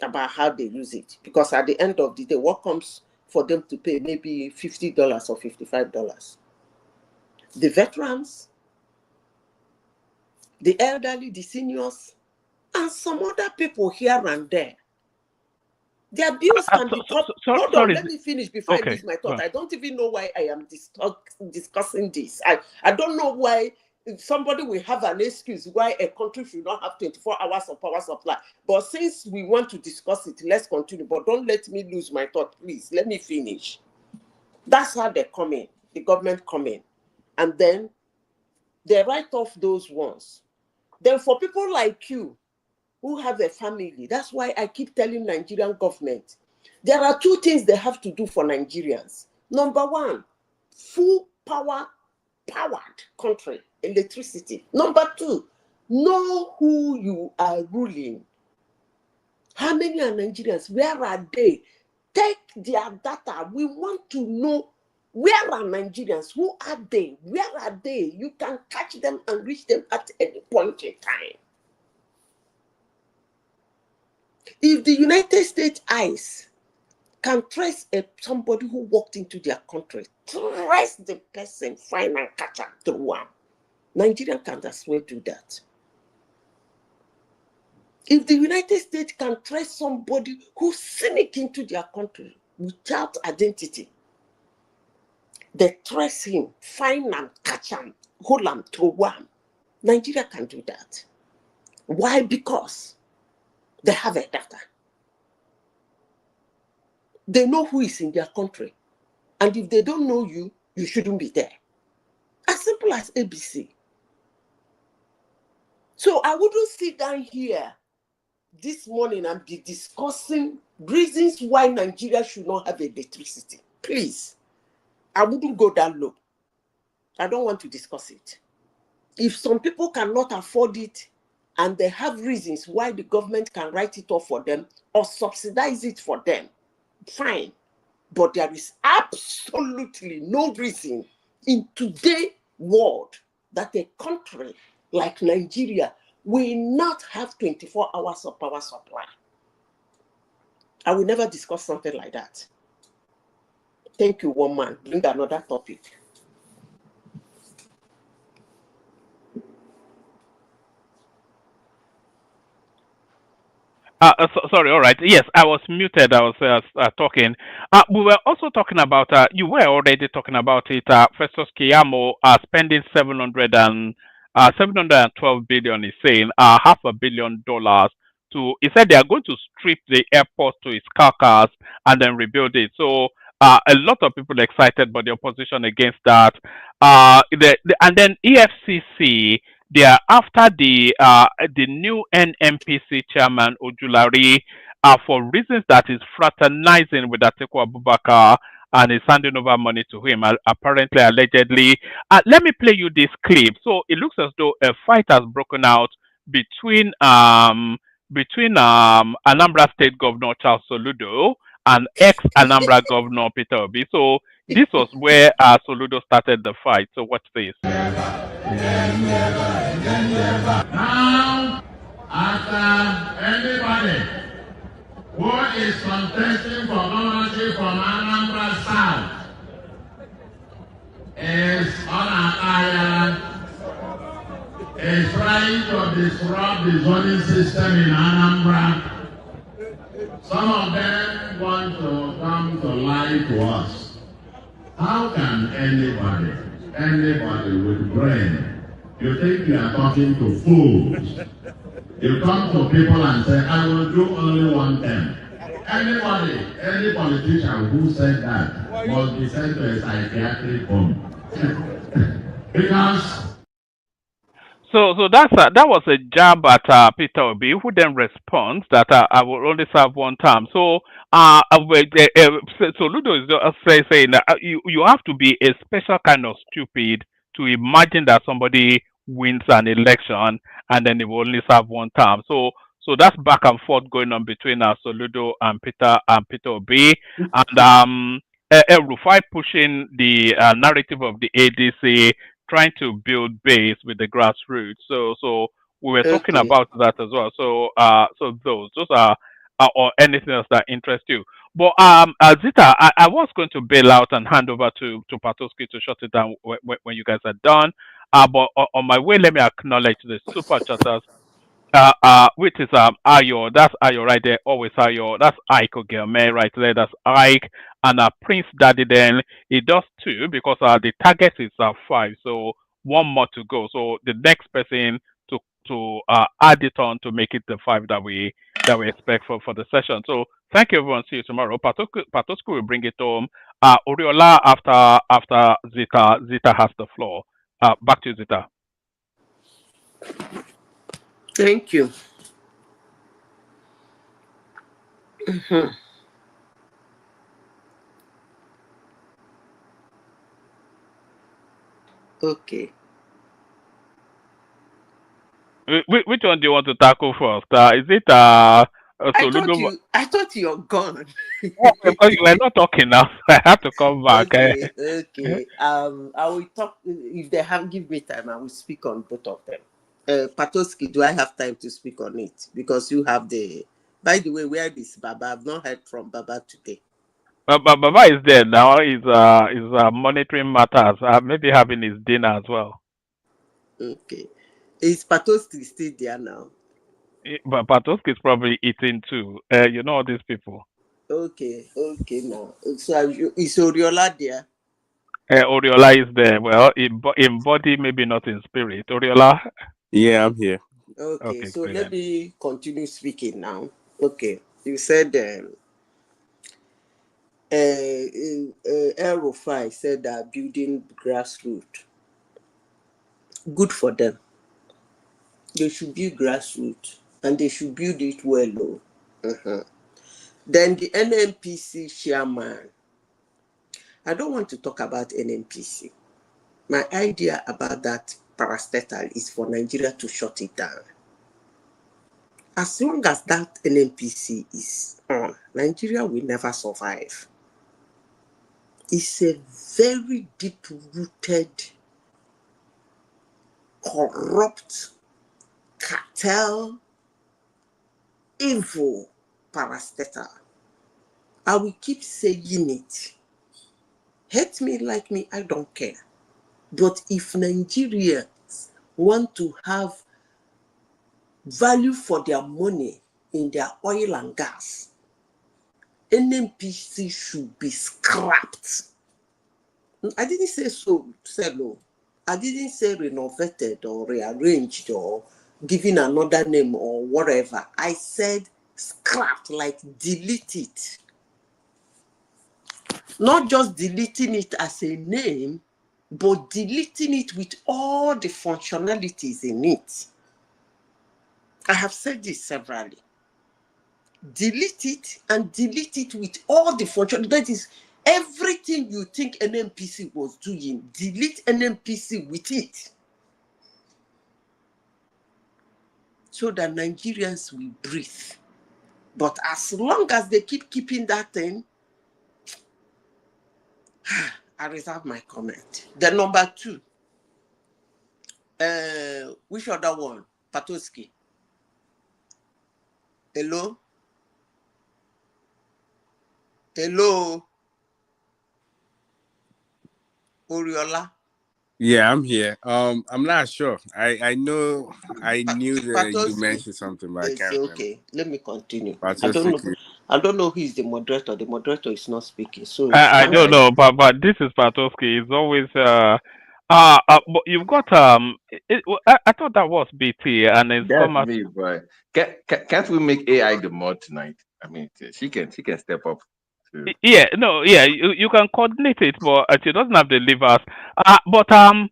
about how they use it. Because at the end of the day, what comes for them to pay maybe $50 or $55? The veterans, the elderly, the seniors, and some other people here and there. Their bills can be cut. Hold on, Sorry. let me finish before I Okay. lose my thought. I don't even know why I am discussing this. I don't know why somebody will have an excuse why a country should not have 24 hours of power supply. But since we want to discuss it, let's continue. But don't let me lose my thought, please. Let me finish. That's how they come in, the government come in. And then they write off those ones. Then for people like you who have a family, that's why I keep telling Nigerian government, there are two things they have to do for Nigerians. Number one, full powered country, electricity. Number two, know who you are ruling. How many are Nigerians? Where are they? Take their data. We want to know, where are Nigerians? Who are they? Where are they? You can catch them and reach them at any point in time. If the United States ICE can trace somebody who walked into their country, trace the person, find and catch and throw one, Nigeria can as well do that. If the United States can trace somebody who sneaked into their country without identity, they trace him, find him, catch him, hold him, throw him, Nigeria can do that. Why? Because they have a data. They know who is in their country. And if they don't know you, you shouldn't be there. As simple as ABC. So I wouldn't sit down here this morning and be discussing reasons why Nigeria should not have electricity. Please. I wouldn't go that low. I don't want to discuss it. If some people cannot afford it and they have reasons why the government can write it off for them or subsidize it for them, fine. But there is absolutely no reason in today's world that a country like Nigeria will not have 24 hours of power supply. I will never discuss something like that. Thank you, one man. Bring another topic. Sorry, all right. Yes, I was muted. I was talking. We were also talking about, you were already talking about it, Festus Keyamo spending 712 billion, is saying $500 million to, he said they are going to strip the airport to its carcass and then rebuild it. So a lot of people excited, but the opposition against that. And then EFCC, they are after the new NMPC chairman Ojulari for reasons that is fraternizing with Atiku Abubakar and is handing over money to him, apparently, allegedly. Let me play you this clip. So it looks as though a fight has broken out between Anambra State Governor Charles Soludo and ex-Anambra Governor Peter Obi. So this was where Soludo started the fight. So watch this. Now, after anybody who is contesting for governorship from Anambra South is on an island, is trying to disrupt the zoning system in Anambra. Some of them want to come to lie to us. How can anybody with brain, you think you are talking to fools? You come to people and say, I will do only one thing. Any politician who said that must be sent to a psychiatric home. Because So that was a jab at Peter Obi, who then responds that I will only serve one term. So so Ludo is just saying that you have to be a special kind of stupid to imagine that somebody wins an election and then he will only serve one term. So that's back and forth going on between Soludo and Peter Obi, and Rufai pushing the narrative of the ADC, trying to build base with the grassroots. So we were talking about that as well. So so those are or anything else that interests you. But Zita, I was going to bail out and hand over to Patoski to shut it down when you guys are done. But on my way, let me acknowledge the super chatters. Which is Ayo, that's Ayo right there, always Ayo, that's Ike Ogelme right there, that's Ike, and Prince Daddy then, he does two, because the target is 5, so one more to go. So the next person to add it on to make it the 5 that we expect for the session. So thank you, everyone. See you tomorrow. Patosku will bring it home. Oriola after Zita has the floor. Back to you, Zita. Thank you. Mhm. Okay. Which one do you want to tackle first? Is it Soludo? I thought you're gone. Oh, because you were not talking now. I have to come back. Okay. I will talk if they have give me time. I will speak on both of them. Patoski, do I have time to speak on it? Because you have the. By the way, where is Baba? I've not heard from Baba today. But Baba is there now. He's monitoring matters. Maybe having his dinner as well. Okay. Is Patoski still there now? But Patoski is probably eating too. You know all these people. Okay now. So is Oriola there? Oriola is there. Well, in body, maybe not in spirit. Oriola. Yeah, I'm here. Okay, so brilliant. let me continue speaking now. Okay, you said El Rufai said that building grassroots. Good for them. They should build grassroots and they should build it well. Then the NNPC chairman. I don't want to talk about NNPC. My idea about that parastatal is for Nigeria to shut it down. As long as that NNPC is on, Nigeria will never survive. It's a very deep-rooted, corrupt, cartel, evil parastatal. I will keep saying it. Hate me, like me, I don't care. But if Nigerians want to have value for their money in their oil and gas, NNPC should be scrapped. I didn't say sell. I didn't say renovated or rearranged or given another name or whatever. I said scrapped, like delete it. Not just deleting it as a name, but deleting it with all the functionalities in it. I have said this severally. Delete it and delete it with all the functionalities. That is, everything you think NNPC was doing, delete NNPC with it. So that Nigerians will breathe. But as long as they keep keeping that thing, I reserve my comment. Then number 2. Which other one? Patoski. Hello? Oriola? Yeah, I'm here. I'm not sure. I knew that you Patoski. mentioned something, but I It's can't remember. okay. Let me continue. Patoski. I don't know who is the moderator. The moderator is not speaking. So I don't know, but this is Patoski. It's always but you've got I thought that was BT and it's That's come out. me, boy. Can't we make AI the mod tonight? I mean, she can step up. Yeah, no, yeah, you can coordinate it, but she doesn't have the levers. But I'm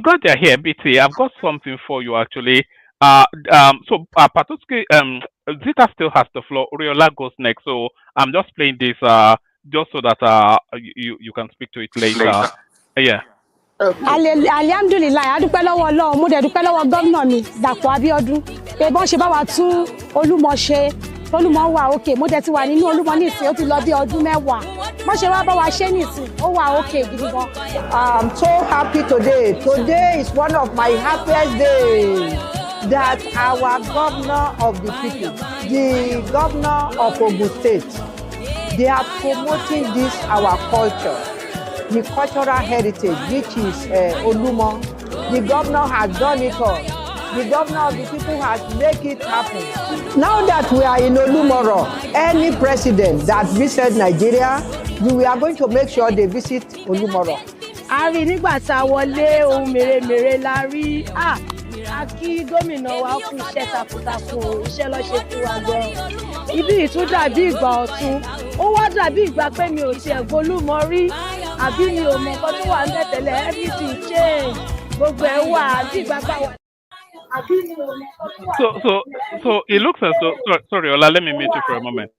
glad you're here, BT. I've got something for you actually. So Patuski, Zita still has the floor. Uriola goes next, so I'm just playing this just so that you can speak to it later. Yeah. Alhamdulilayi, a dúpẹ́ lọ́wọ́ Ọlọ́run, mo dẹ̀ dúpẹ́ lọ́wọ́ gómìnà mi Dàpọ̀ Abíọ́dún pé bọ́n ṣe bá wa tún Olúmọ ṣe, Olúmọ wà òkè, mo dẹ̀ ti wà nínú Olúmọ nísìnyí, ó ti lọ bí ọdún mẹ́wàá. Bọ́n ṣe wá bá wa ṣe nísìnyí, ó wà òkè gidi gan. I'm so happy today. Today is one of my happiest days that our governor of the people, the governor of Ogun State, they are promoting this our culture. The cultural heritage, which is Olumo. The governor has done it all. The governor of the people has made it happen. Now that we are in Olumoro, any president that visits Nigeria, we are going to make sure they visit Olumoro. a rí nígbà tá a wọlé ohun mèremère la rí a kí gómìnà wa kú iṣẹ́ takuntakun o iṣẹ́ ló ṣe fún wa gan ibi ìtún dàbí ìgbà ọ̀tun ó wá dàbí ìgbà pé mi ò tiẹ̀ gbólúmọ rí àbí mi ò mọ nǹkan tó wà ń bẹ̀ tẹ́lẹ̀ everything change gbogbo ẹ̀ wà àbí ìgbà bá wà. So it looks as though. Sorry, Ola. Let me mute you for a moment.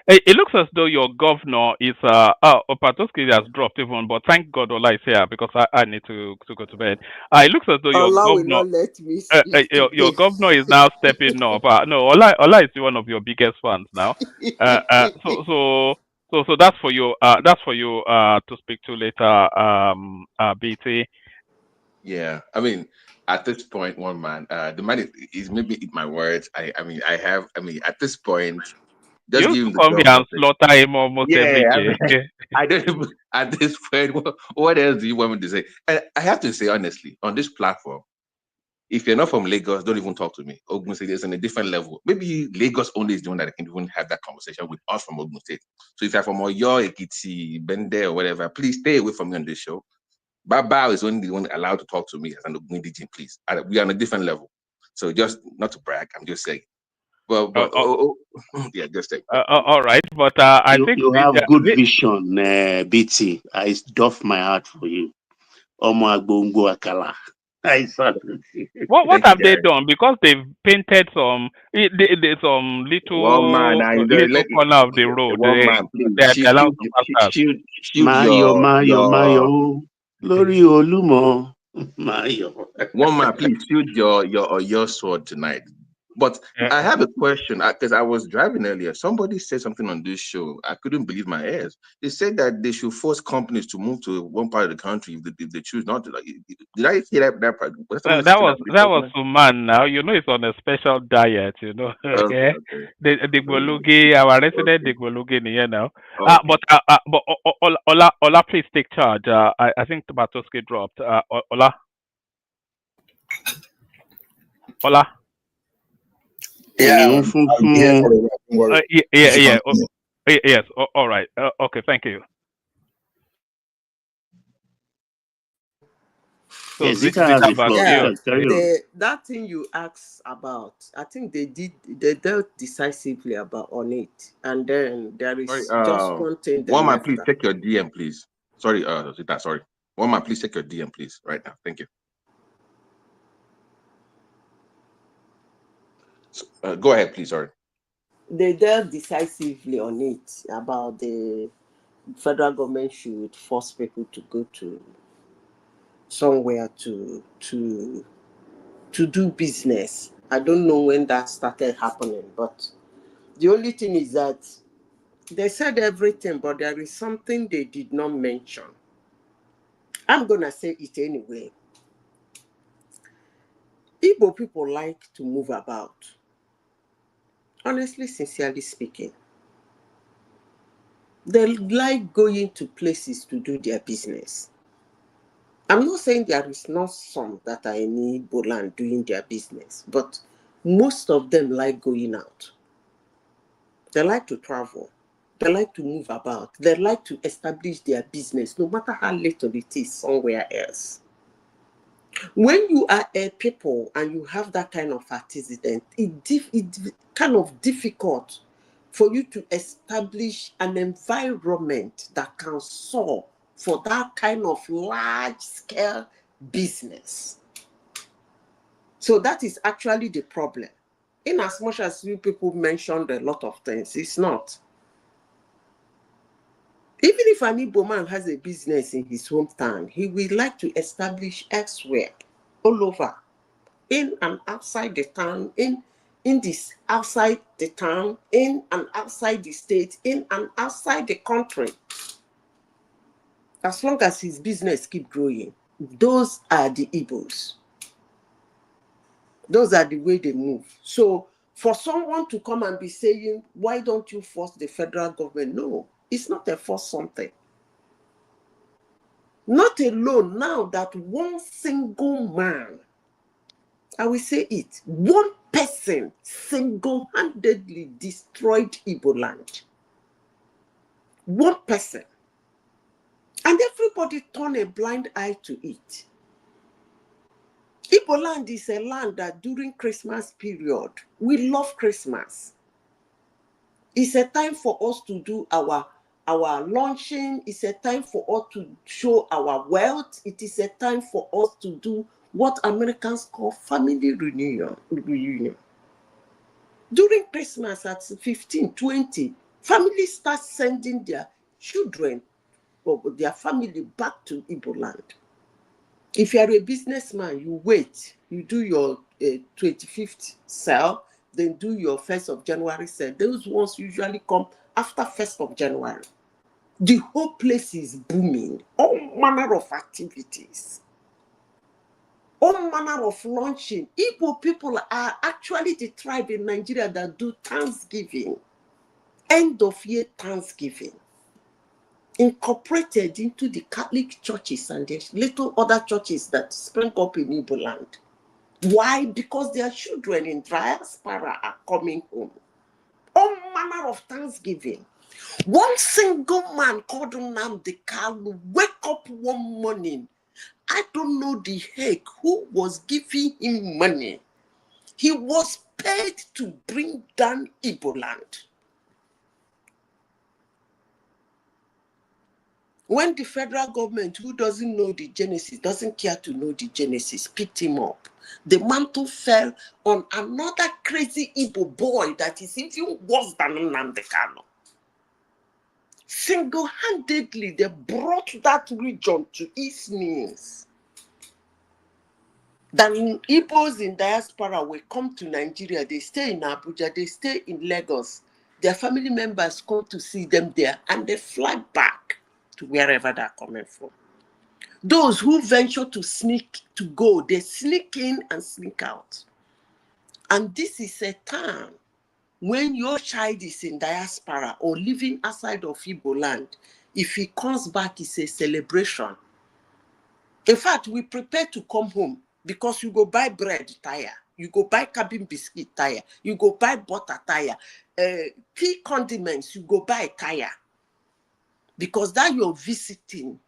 It looks as though your governor is Opatoski has dropped even, but thank God Ola is here because I need to go to bed. It looks as though your Allah will governor not let me sleep your today. governor is now stepping up. No, Ola is one of your biggest fans now. So that's for you. That's for you to speak to later, BT. Yeah, I mean, at this point, one man, the man is maybe eat my words. I mean, at this point, just You give used him to the come here governor and thing. slaughter him almost every Yeah, I day. mean, I don't even, at this point, what else do you want me to say? And I have to say honestly, on this platform, if you're not from Lagos, don't even talk to me. Ogun State is on a different level. Maybe Lagos only is the one that can even have that conversation with us from Ogun State. So if you're from Oyo, Ekiti, Bende, or whatever, please stay away from me on this show. Baba is only the one allowed to talk to me as an Ogun DJ, please. We are on a different level. So just not to brag, I'm just saying. But yeah, just saying. All right, but I think you have good vision, BT. I doff my heart for you. Omo Agbongo Akala. I salute you. what Thank you, have they guys. done? Because they've painted some some One man, little corner of the road. one man, They please allow superstars. shield Mayo. Lori Olumo. Mayo. one man, please shield your sword tonight. But I have a question because I was driving earlier. Somebody said something on this show. I couldn't believe my ears. They said that they should force companies to move to one part of the country if they choose not to. Like, did I hear that part? Was somebody That saying was that on this Suman now. You know, it's on a special diet. You know, Okay, okay. The Digbolugi, our resident Digbolugi, here now. okay. But Ola, please take charge. I think Tomatoski dropped. Ola. Yeah, I'll be here for a while. Don't worry. Yeah. Yes. All right. Okay. Thank you. So Zita has the floor. Yeah, Zita, carry on. that thing you asked about, I think they dealt decisively on it, and then there Sorry, is just one thing they one man, left please out. check your DM, please. Sorry, Zita, sorry. One man, please check your DM, please, right now. Thank you. Go ahead, please. Sorry. They dealt decisively on it about the federal government should force people to go to somewhere to do business. I don't know when that started happening, but the only thing is that they said everything, but there is something they did not mention. I'm going to say it anyway. Igbo people like to move about. Honestly, sincerely speaking. They like going to places to do their business. I'm not saying there is not some that are in Igbo land doing their business, but most of them like going out. They like to travel. They like to move about. They like to establish their business, no matter how little it is, somewhere else. When you are a people and you have that kind of antecedent, it's kind of difficult for you to establish an environment that can solve for that kind of large-scale business. So that is actually the problem. In as much as you people mentioned a lot of things, it's not. Even if an Igbo man has a business in his hometown, he will like to establish elsewhere, all over, in and outside the town, in this outside the town, in and outside the state, in and outside the country. As long as his business keep growing, those are the Igbos. Those are the way they move. So for someone to come and be saying, why don't you force the federal government? No, it's not a force something. Not alone now that one single man, I will say it, one person single-handedly destroyed Igbo land. One person. And Everybody turn a blind eye to it. Igbo land is a land that during Christmas period, we love Christmas. It's a time for us to do our launching. It's a time for us to show our wealth. It is a time for us to do what Americans call family reunion. During Christmas at 15, 20, families start sending their children or their family back to Igbo land. If you are a businessman, you wait. You do your 25th sale, then do your 1st of January sale. Those ones usually come after 1st of January. The whole place is booming. All manner of activities. All manner of launching. Igbo people are actually the tribe in Nigeria that do Thanksgiving. End of year Thanksgiving. Incorporated into the Catholic churches and the little other churches that spring up in Igbo land. Why? Because their children in diaspora are coming home. All manner of Thanksgiving. One single man called Nnamdi Kanu wake up one morning. I don't know the heck who was giving him money. He was paid to bring down Igbo land. When the federal government, who doesn't know the genesis, doesn't care to know the genesis, picked him up, the mantle fell on another crazy Igbo boy that is even worse than Nnamdi Kanu. Single-handedly, they brought that region to its knees. Then Igbos in diaspora will come to Nigeria, they stay in Abuja, they stay in Lagos. Their family members come to see them there and they fly back to wherever they're coming from. Those who venture to sneak to go, they sneak in and sneak out. And this is a time when your child is in diaspora or living outside of Igbo land. If he comes back, it's a celebration. In fact, we prepare to come home because you go buy bread tire, you go buy cabin biscuit tire, you go buy butter tire, key condiments, you go buy tire. Because that you're visiting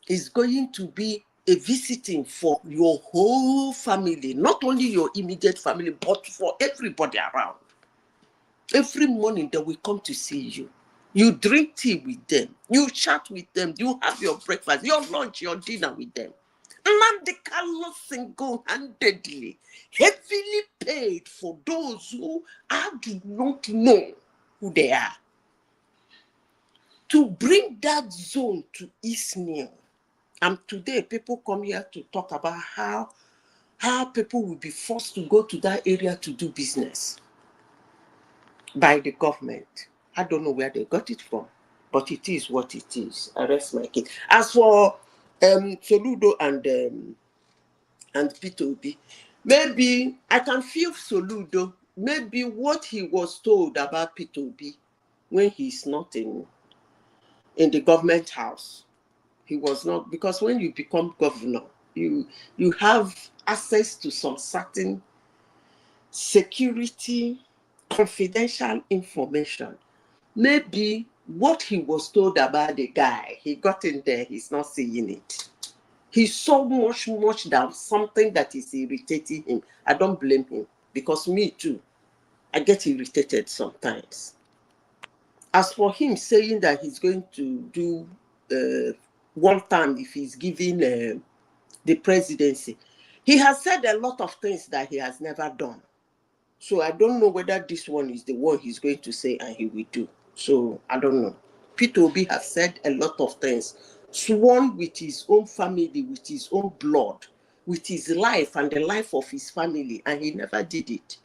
is going to be a visiting for your whole family, not only your immediate family, but for everybody around. Every morning they will come to see you. You drink tea with them, you chat with them, you have your breakfast, your lunch, your dinner with them. Nnamdi Kanu single-handedly, heavily paid for those who do not know who they are, to bring that zone to Ismail. And today, people come here to talk about how people will be forced to go to that area to do business by the government. I don't know where they got it from, but it is what it is. I rest my case. As for Soludo and P2B, maybe I can feel Soludo. Maybe what he was told about P2B when he's not in the government house. He was not, because when you become governor, you have access to some certain security, confidential information. Maybe what he was told about the guy, he got in there, he's not seeing it. He saw much than something that is irritating him. I don't blame him, because me too, I get irritated sometimes. As for him saying that he's going to do one time if he's given the presidency, he has said a lot of things that he has never done. So I don't know whether this one is the one he's going to say and he will do. So I don't know. P2B has said a lot of things, sworn with his own family, with his own blood, with his life and the life of his family, and he never did it.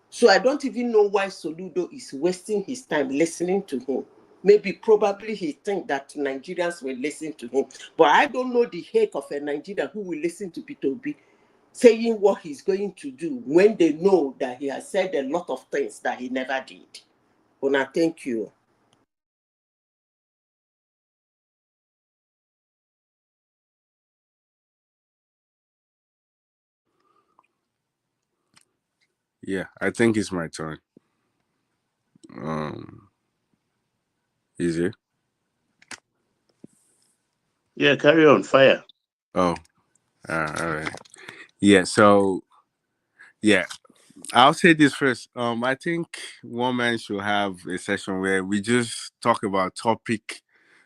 So I don't even know why Soludo is wasting his time listening to him. Maybe probably he thinks that Nigerians will listen to him. But I don't know the heck of a Nigerian who will listen to P2B saying what he's going to do when they know that he has said a lot of things that he never did. Una, thank you. Yeah, I think it's my turn. Is it? Yeah, carry on, fire. Oh, all right. Yeah. So yeah, I'll say this first. I think one man should have a session where we just talk about topic,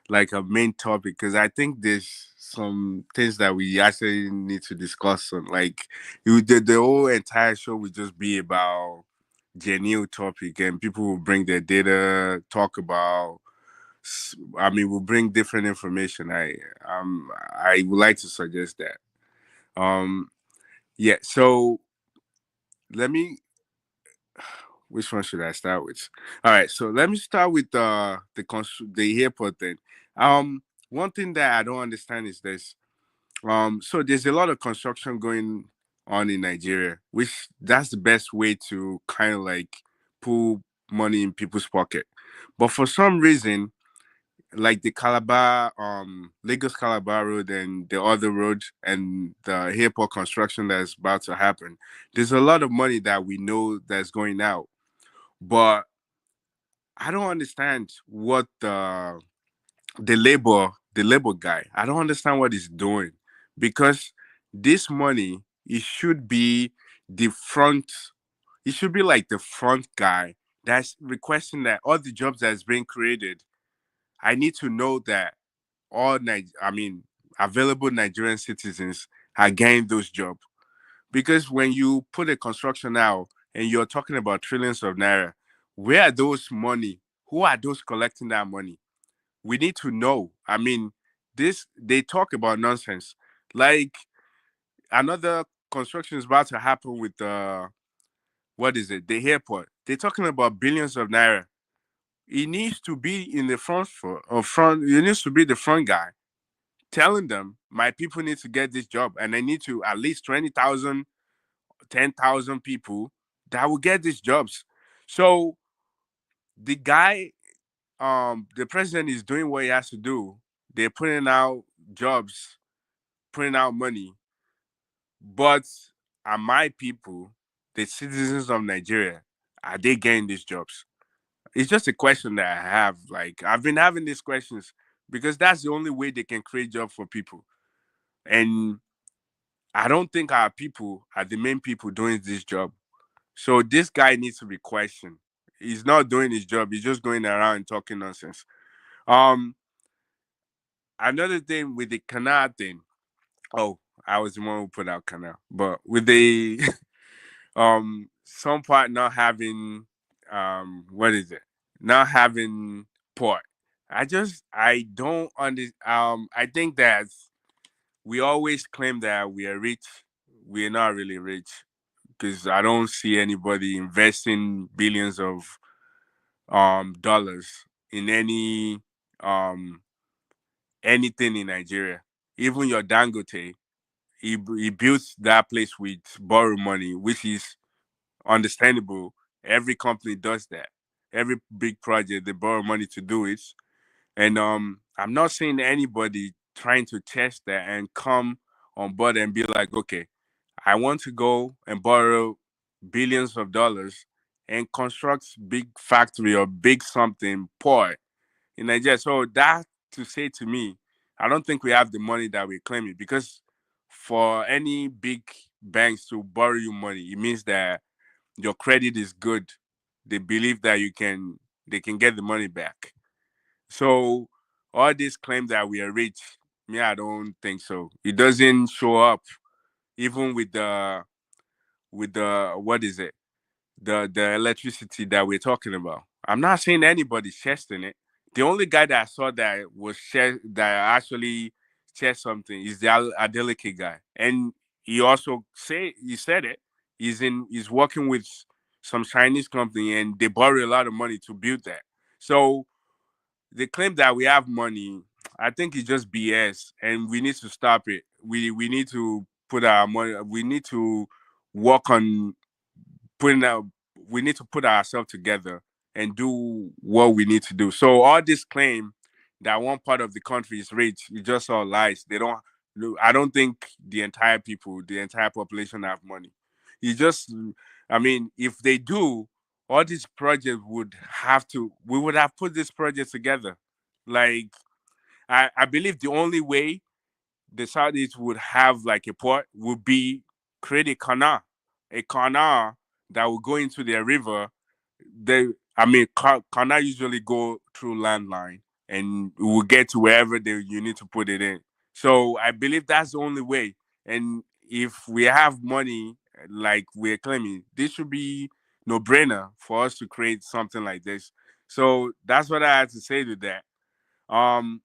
like a main topic, because I think there's some things that we actually need to discuss on. Like, the whole entire show would just be about genuine topic, and people will bring their data, talk about. I mean, we'll bring different information. I would like to suggest that. Um, yeah. So let me which one should I start with? All right, so let me start with the airport thing. One thing that I don't understand is this. So there's a lot of construction going on in Nigeria, which that's the best way to kind of like pull money in people's pocket. But for some reason, like the Lagos Calabar road and the other road and the airport construction that's about to happen, there's a lot of money that we know that's going out, but I don't understand what the labor guy. I don't understand what he's doing, because this money, it should be the front. It should be like the front guy that's requesting that all the jobs that's being created. I need to know that I mean, available Nigerian citizens are getting those jobs, because when you put a construction out and you're talking about trillions of naira, where are those money? Who are those collecting that money? We need to know. I mean, this they talk about nonsense. Like, another construction is about to happen with what is it? The airport. They're talking about billions of naira. It needs to be in the front. It needs to be the front guy telling them, my people need to get this job, and they need to at least 20,000, 10,000 people that will get these jobs. So the guy, the president is doing what he has to do. They're putting out jobs, putting out money, but are my people, the citizens of Nigeria, are they getting these jobs? It's just a question that I have. Like, I've been having these questions because that's the only way they can create jobs for people. And I don't think our people are the main people doing this job. So this guy needs to be questioned. He's not doing his job. He's just going around and talking nonsense. Um, Another thing with the canal thing. Oh, I was the one who put out canal, but with the some part not having what is it? Not having port. I don't I think that we always claim that we are rich. We are not really rich, because I don't see anybody investing billions of dollars in um anything in Nigeria. Even your Dangote, he built that place with borrow money, which is understandable. Every company does that. Every big project they borrow money to do it. And I'm not seeing anybody trying to test that and come on board and be like, okay, I want to go and borrow billions of dollars and construct big factory or big something port in Nigeria. So that to say to me, I don't think we have the money that we're claiming, because for any big banks to borrow you money, it means that your credit is good. They believe that they can get the money back. So all this claim that we are rich, me, I don't think so. It doesn't show up even with the what is it? The electricity that we're talking about. I'm not saying anybody's testing it. The only guy that I saw that actually said something is the Adeleke guy, and he said it. He's working with some Chinese company, and they borrow a lot of money to build that. So they claim that we have money. I think it's just BS, and we need to stop it. We need to put our money. We need to work on putting out. We need to put ourselves together and do what we need to do. So all this claim that one part of the country is rich is just all lies. They don't. I don't think the entire population have money. You just, I mean, if they do, all these projects we would have put this project together. Like, I believe the only way the Southeast would have like a port would be create a canal that will go into their river. Canal usually go through landline and it will get to wherever you need to put it in. So I believe that's the only way. And if we have money, like we're claiming, this should be no brainer for us to create something like this. So that's what I had to say to that. Um,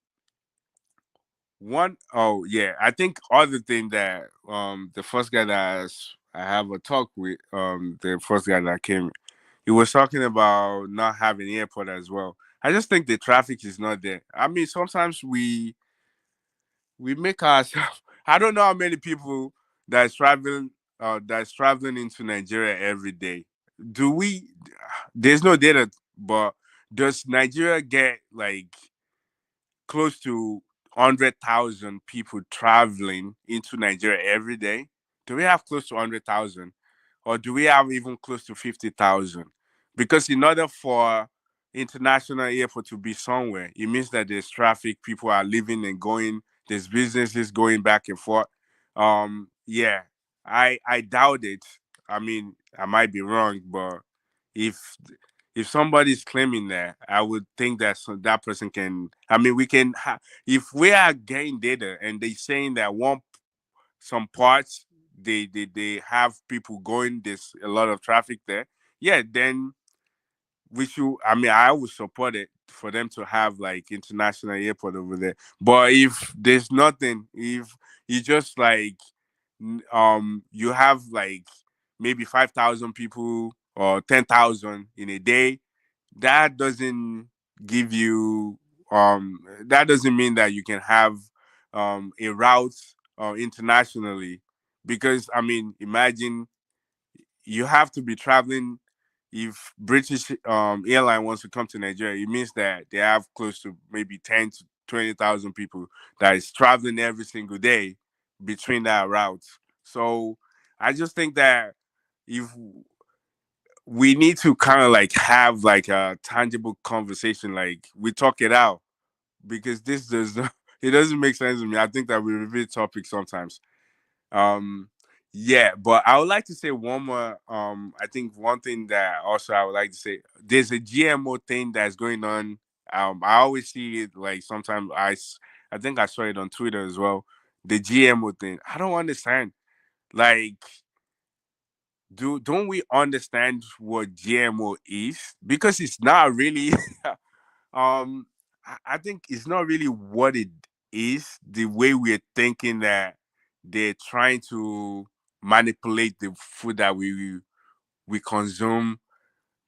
I think other thing that the first guy I have a talk with, the first guy that came, he was talking about not having airport as well. I just think the traffic is not there. I mean, sometimes we make ourselves. I don't know how many people that's traveling into Nigeria every day. Do we? There's no data, but does Nigeria get like close to 100,000 people traveling into Nigeria every day? Do we have close to 100,000? Or do we have even close to 50,000? Because in order for international airport to be somewhere, it means that there's traffic, people are living and going, there's businesses going back and forth. Yeah, I doubt it. I mean, I might be wrong, but if if somebody's claiming that, I would think that that person can. I mean, if we are getting data and they saying that some parts they have people going, there's a lot of traffic there. Yeah, then we should. I mean, I would support it for them to have like international airport over there. But if there's nothing, if you just like you have like maybe 5,000 people or 10,000 in a day, that doesn't give you that doesn't mean that you can have a route internationally, because I mean, imagine you have to be traveling. If British airline wants to come to Nigeria, it means that they have close to maybe 10 to 20,000 people that is traveling every single day between that route. So I just think that if we need to kind of like have like a tangible conversation, like we talk it out, because this does not, it doesn't make sense to me. I think that we repeat topics sometimes. um yeah, but I would like to say one more. I think one thing that also I would like to say, there's a GMO thing that's going on. I always see it like sometimes I think I saw it on Twitter as well. The GMO thing, I don't understand. Like, don't we understand what GMO is? Because it's not really I think it's not really what it is, the way we're thinking that they're trying to manipulate the food that we consume.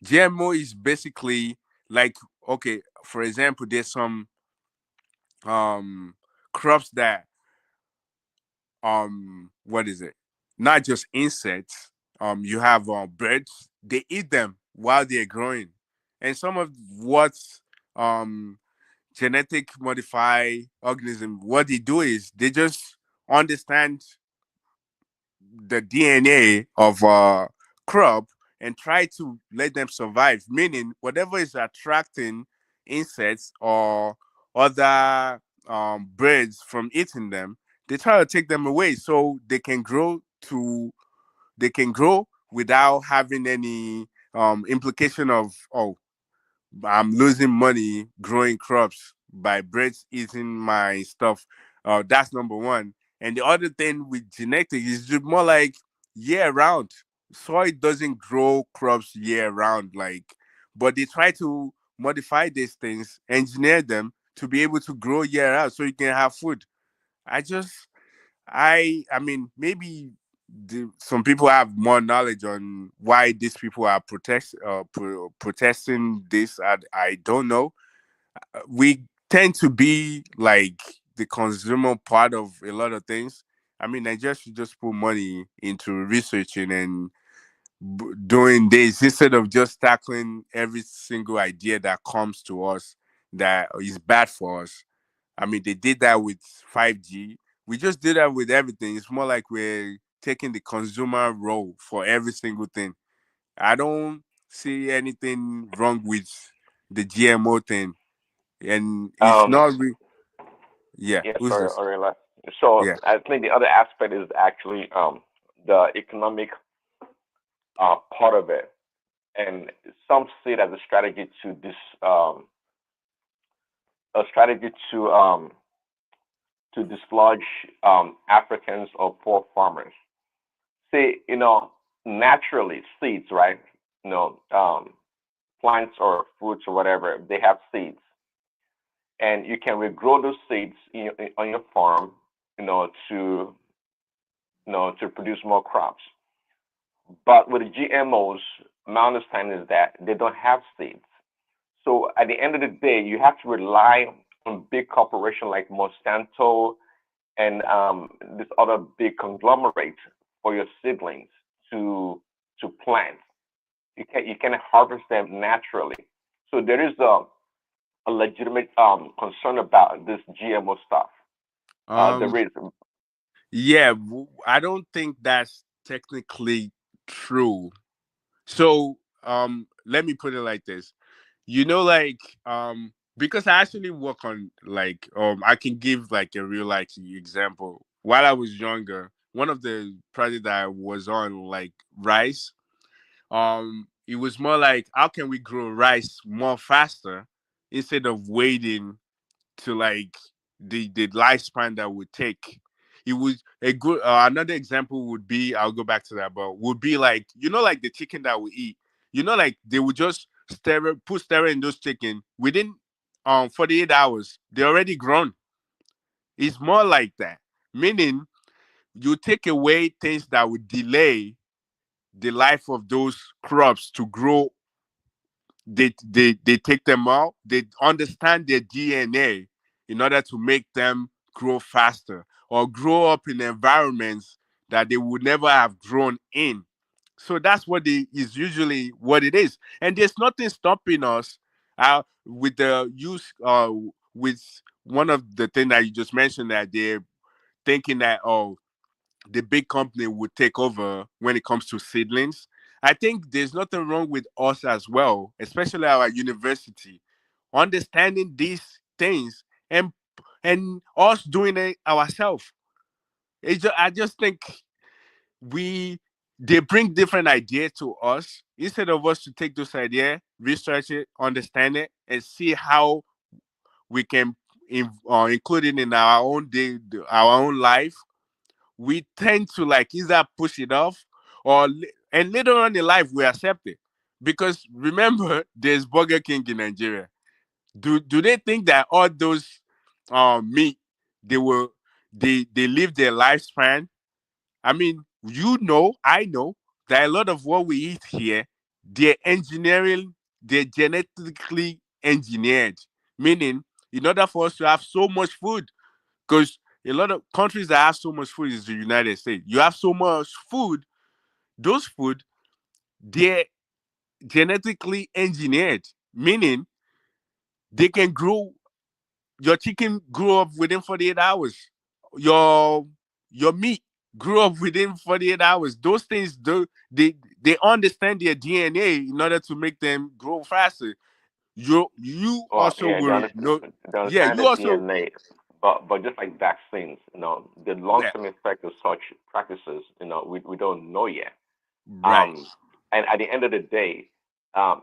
GMO is basically like, okay, for example, there's some crops that what is it? Not just insects. You have birds. They eat them while they're growing, and some of what's genetic modify organism, what they do is they just understand the DNA of a crop and try to let them survive. Meaning, whatever is attracting insects or other birds from eating them, they try to take them away so they can grow without having any implication of, oh, I'm losing money growing crops by birds eating my stuff. That's number one. And the other thing with genetic is just more like year round. Soil doesn't grow crops year round, like, but they try to modify these things, engineer them to be able to grow year round so you can have food. I just I mean, maybe some people have more knowledge on why these people are protesting this. I don't know. We tend to be like the consumer part of a lot of things. I mean, I should just put money into researching and doing this instead of just tackling every single idea that comes to us that is bad for us. I mean, they did that with 5G. We just did that with everything. It's more like we're taking the consumer role for every single thing. I don't see anything wrong with the GMO thing. And it's Um, not yeah, yeah, who's sorry, this? Aurela. So Yeah. I think the other aspect is actually the economic part of it, and some see it as a strategy to this a strategy to dislodge Africans or poor farmers. See, naturally seeds, right? You know, plants or fruits or whatever, they have seeds, and you can regrow those seeds on your farm, to to produce more crops. But with the GMOs, my understanding is that they don't have seeds. So at the end of the day, you have to rely on big corporations like Monsanto and this other big conglomerate for your seedlings to plant. You can harvest them naturally. So there is a legitimate concern about this GMO stuff. Um. There is. Yeah. I don't think that's technically true. So, let me put it like this. Like, because I actually work on, like, I can give like a real life example. While I was younger, one of the projects that I was on, like rice, it was more like how can we grow rice more faster instead of waiting to like the lifespan that would take. It would a good another example would be, I'll go back to that, but would be like, like the chicken that we eat. Like they would just put steroid in those chicken within 48 hours. They're already grown. It's more like that. Meaning you take away things that would delay the life of those crops to grow. They take them out. They understand their DNA in order to make them grow faster or grow up in environments that they would never have grown in. So that's is usually what it is. And there's nothing stopping us with the use with one of the things that you just mentioned, that they're thinking that, oh, the big company would take over when it comes to seedlings. I think there's nothing wrong with us as well, especially our university, understanding these things and us doing it ourselves. I just think we they bring different ideas to us instead of us to take those ideas, research it, understand it, and see how we can include it in our own day, our own life. We tend to like either push it off and later on in life we accept it. Because remember, there's Burger King in Nigeria. Do they think that all those meat they will they live their lifespan? I mean, I know that a lot of what we eat here, they're genetically engineered. Meaning, in order for us to have so much food, because a lot of countries that have so much food is the United States. You have so much food, those food, they're genetically engineered, meaning they can grow your chicken grew up within 48 hours. Your your meat grew up within 48 hours. Those things they understand their DNA in order to make them grow faster. You Well, also yeah, will know. they Yeah, understand you the also. DNA, but just like vaccines, the long Yeah, term effect of such practices, we don't know yet. right. Um, and at the end of the day, um,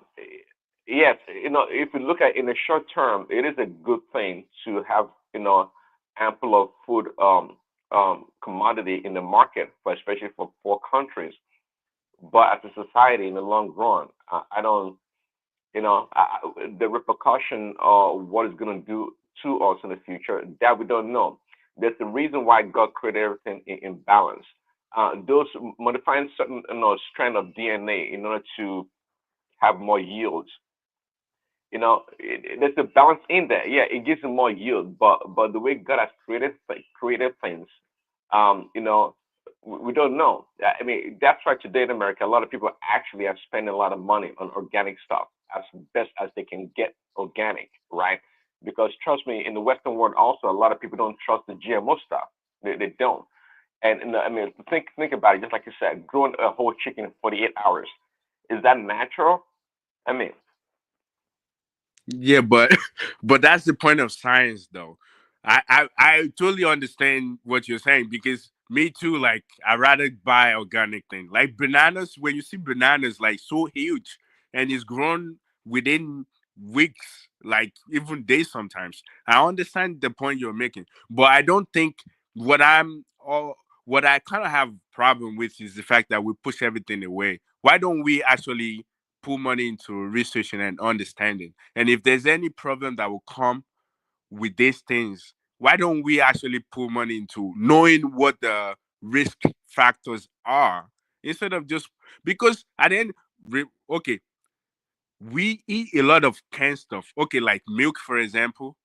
yes, if you look at in the short term, it is a good thing to have ample of food commodity in the market, for especially for poor countries. But as a society, in the long run, I don't the repercussion of what it's going to do to us in the future, that we don't know. There's a reason why God created everything in balance. Those modifying certain strand of DNA in order to have more yields, there's a balance in there. Yeah, it gives them more yield, but the way God has created things, we don't know. I mean, that's why today in America, a lot of people actually are spending a lot of money on organic stuff as best as they can get organic, right? Because trust me, in the Western world, also a lot of people don't trust the GMO stuff. They don't. And I mean, think about it. Just like you said, growing a whole chicken in 48 hours, is that natural? I mean, Yeah, but but that's the point of science, though. I totally understand what you're saying because me too. Like I rather buy organic thing. Like bananas, when you see bananas like so huge and it's grown within weeks, like even days sometimes. I understand the point you're making, but I don't think what I'm or what I kind of have problem with is the fact that we push everything away. Why don't we actually put money into researching and understanding? And if there's any problem that will come with these things, why don't we actually put money into knowing what the risk factors are instead of just because at the end, okay, we eat a lot of canned stuff. Okay, like milk, for example.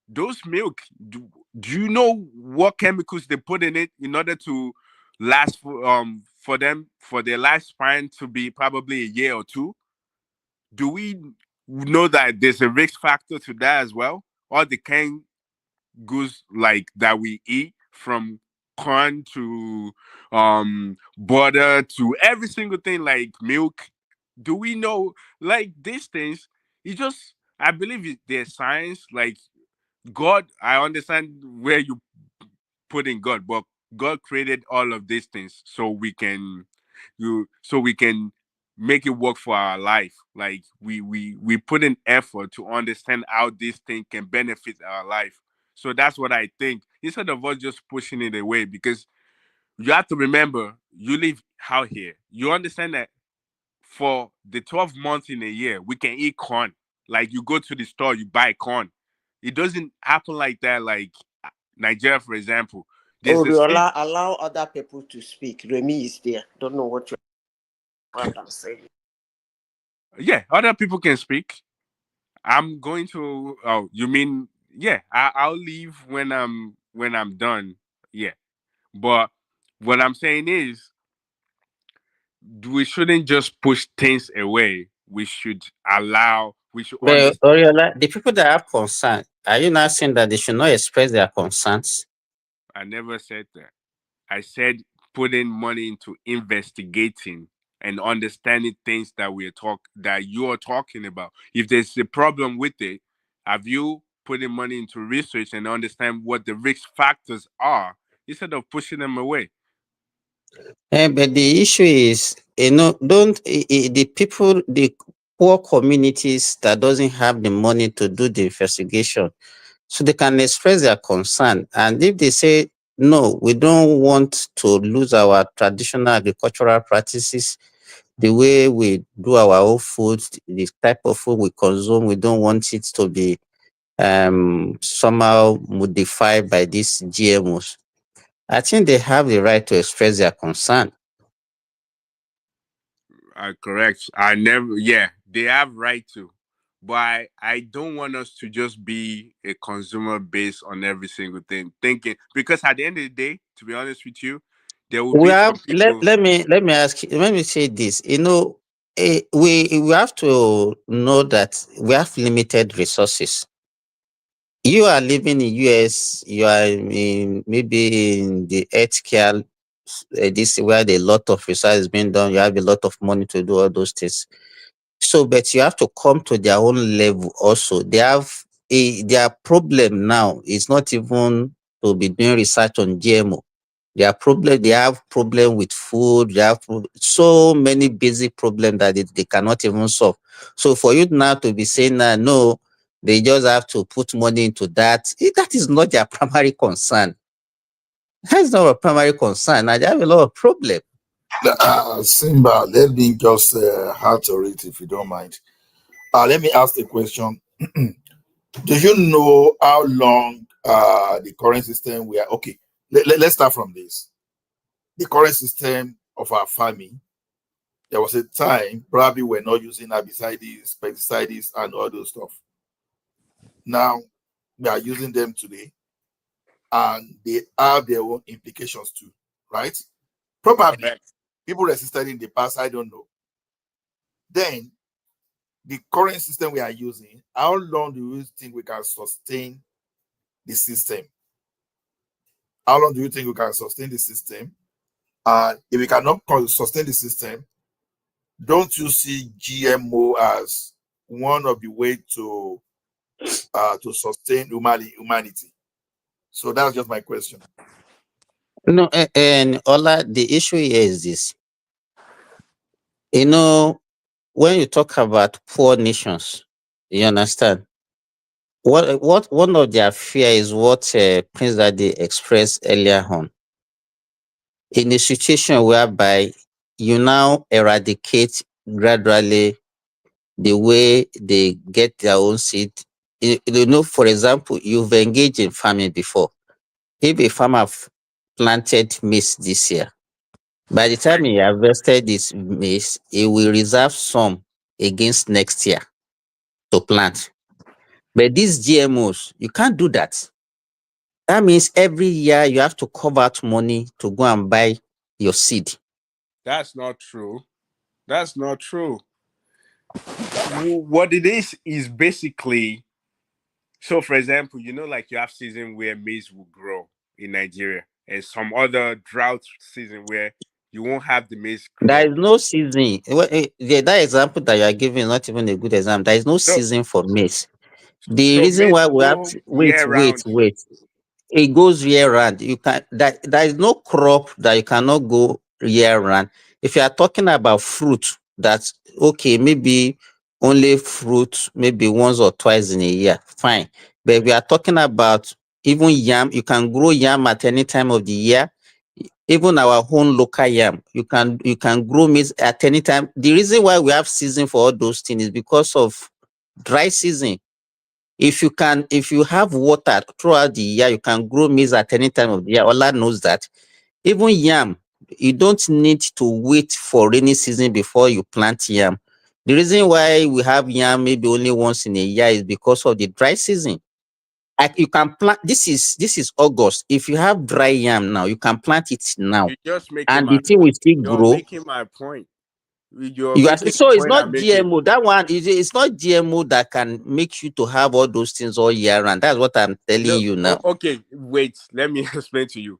Those milk, do you know what chemicals they put in it in order to last for them for their lifespan to be probably a year or two? Do we know that there's a risk factor to that as well? Or the canned goods like that we eat from corn to butter to every single thing like milk, do we know like these things? It just I believe there's science like God. I understand where you put in God, but God created all of these things so we can make it work for our life. Like we put in effort to understand how this thing can benefit our life. So that's what I think. Instead of us just pushing it away, because you have to remember you live out here. You understand that for the 12 months in a year, we can eat corn. Like you go to the store, you buy corn. It doesn't happen like that. Like Nigeria, for example, there's Oh, a season. allow other people to speak. Remy is there. Don't know what I'm saying. Yeah, other people can speak. I'm going to. Oh, you mean yeah? I'll leave when I'm done. Yeah, but what I'm saying is we shouldn't just push things away. We should allow. We should But understand. Oriola, the people that have concern, are you not saying that they should not express their concerns? I never said that. I said putting money into investigating and understanding things that you're talking about. If there's a problem with it, have you putting money into research and understand what the risk factors are instead of pushing them away? But the issue is, don't the people, the poor communities that doesn't have the money to do the investigation, so they can express their concern. And if they say, no, we don't want to lose our traditional agricultural practices, the way we do our own food, the type of food we consume, we don't want it to be somehow modified by these GMOs. I think they have the right to express their concern. Correct. I never. Yeah, they have right to, but I don't want us to just be a consumer based on every single thing. Thinking because at the end of the day, to be honest with you, there will We be have some people. let me ask you, let me say this. We have to know that we have limited resources. You are living in US, you are in maybe in the healthcare, this where a lot of research is being done. You have a lot of money to do all those things. So, but you have to come to their own level also. They have their problem now is not even to be doing research on GMO. They have problem with food. They have so many basic problems that they cannot even solve. So for you now to be saying that no, they just have to put money into that, that is not their primary concern. That's not a primary concern. Now they have a lot of problem. Simba, let me just add to it if you don't mind. Let me ask the question. Do you know how long the current system we are okay? Let's start from this. The current system of our farming, there was a time probably we're not using herbicides, pesticides, and all those stuff. Now we are using them today, and they have their own implications too, right? Probably people resisted in the past, I don't know. Then the current system we are using, how long do you think we can sustain the system? How long do you think we can sustain the system? And if we cannot sustain the system, don't you see GMO as one of the way to sustain humanity? So that's just my question. No, and Ola, the issue here is this. When you talk about poor nations, you understand what one of their fear is what Prince Daddy expressed earlier on. In a situation whereby you now eradicate gradually the way they get their own seed. For example, you've engaged in farming before. If a farmer planted maize this year, by the time he harvested this maize, he will reserve some against next year to plant. But these GMOs, you can't do that. That means every year you have to cover out money to go and buy your seed. That's not true. That's not true. What it is basically, so for example, like you have season where maize will grow in Nigeria, and some other drought season where you won't have the maize There grow. is no season. That example that you are giving is not even a good example. There is no So, season for maize. The so reason maize why we have go to, year round. wait. It goes year round. You can that there is no crop that you cannot go year round. If you are talking about fruit, that's okay, maybe only fruit, maybe once or twice in a year, fine. But we are talking about even yam, you can grow yam at any time of the year. Even our own local yam, you can grow maize at any time. The reason why we have season for all those things is because of dry season. If you have water throughout the year, you can grow maize at any time of the year. Ola knows that. Even yam, you don't need to wait for rainy season before you plant yam. The reason why we have yam maybe only once in a year is because of the dry season. Like you can plant. This is August. If you have dry yam now, you can plant it now, You're just making and the my thing will point. still You're grow. making my point. You're You are, making so the it's point not I'm making. GMO. That one is it's not GMO that can make you to have all those things all year round. That's what I'm telling No, you now. okay, wait. Let me explain to you.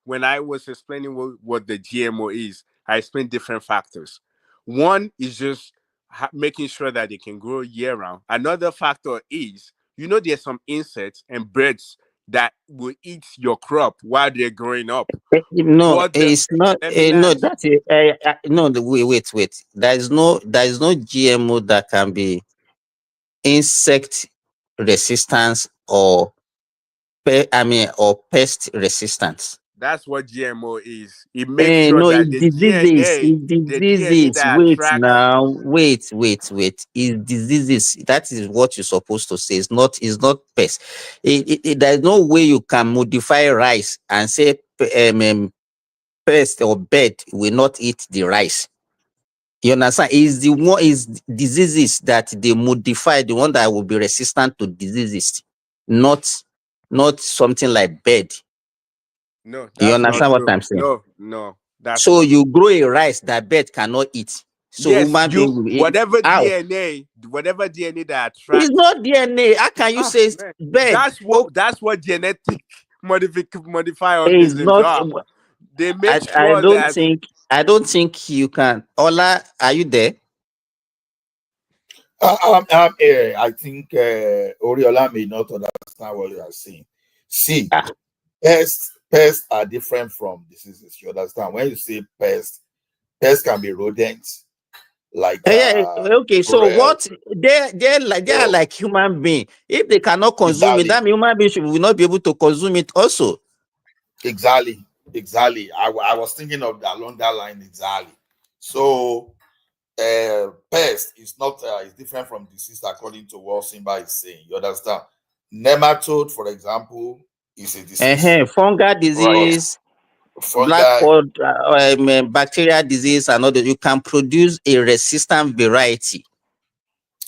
When I was explaining what the GMO is, I explained different factors. One is just making sure that they can grow year round. Another factor is, there's some insects and birds that will eat your crop while they're growing up. No, What the? it's not. Let me No, land. that's it. No, wait. There is no GMO that can be insect resistance or or pest resistance. That's what GMO is. It makes sure No, that it's diseases. It's the DNA diseases. that Wait attracts. now. Wait. It's diseases. That is what you're supposed to say. It's not pest. There's no way you can modify rice and say pest or bird will not eat the rice. You understand? Is the one is diseases that they modify, the one that will be resistant to diseases, not not something like bird. No, You that's not understand what true. I'm saying? No, that's So not. you grow a rice that bird cannot eat. So Yes, human being will eat. How? whatever DNA that It's attracts. not DNA. How can you Oh say man, bird? Oh, that's what genetic modify it's organisms not. are. They I, make I sure don't that think I don't think you can. Ola, are you there? I'm here. I think Oriola may not understand what you are saying. See, Ah. pests are different from diseases. You understand? When you say pests can be rodents like Yeah, okay. So squirrel. what they are So like human being. If they cannot consume it, exactly, that means human being will not be able to consume it also. exactly. I was thinking of along that line exactly. So pest is not is different from disease according to what Simba is saying. You understand? Nematode, for example, is a disease, Fungal but disease, black fungi pod, bacterial disease, and all that. You can produce a resistant variety.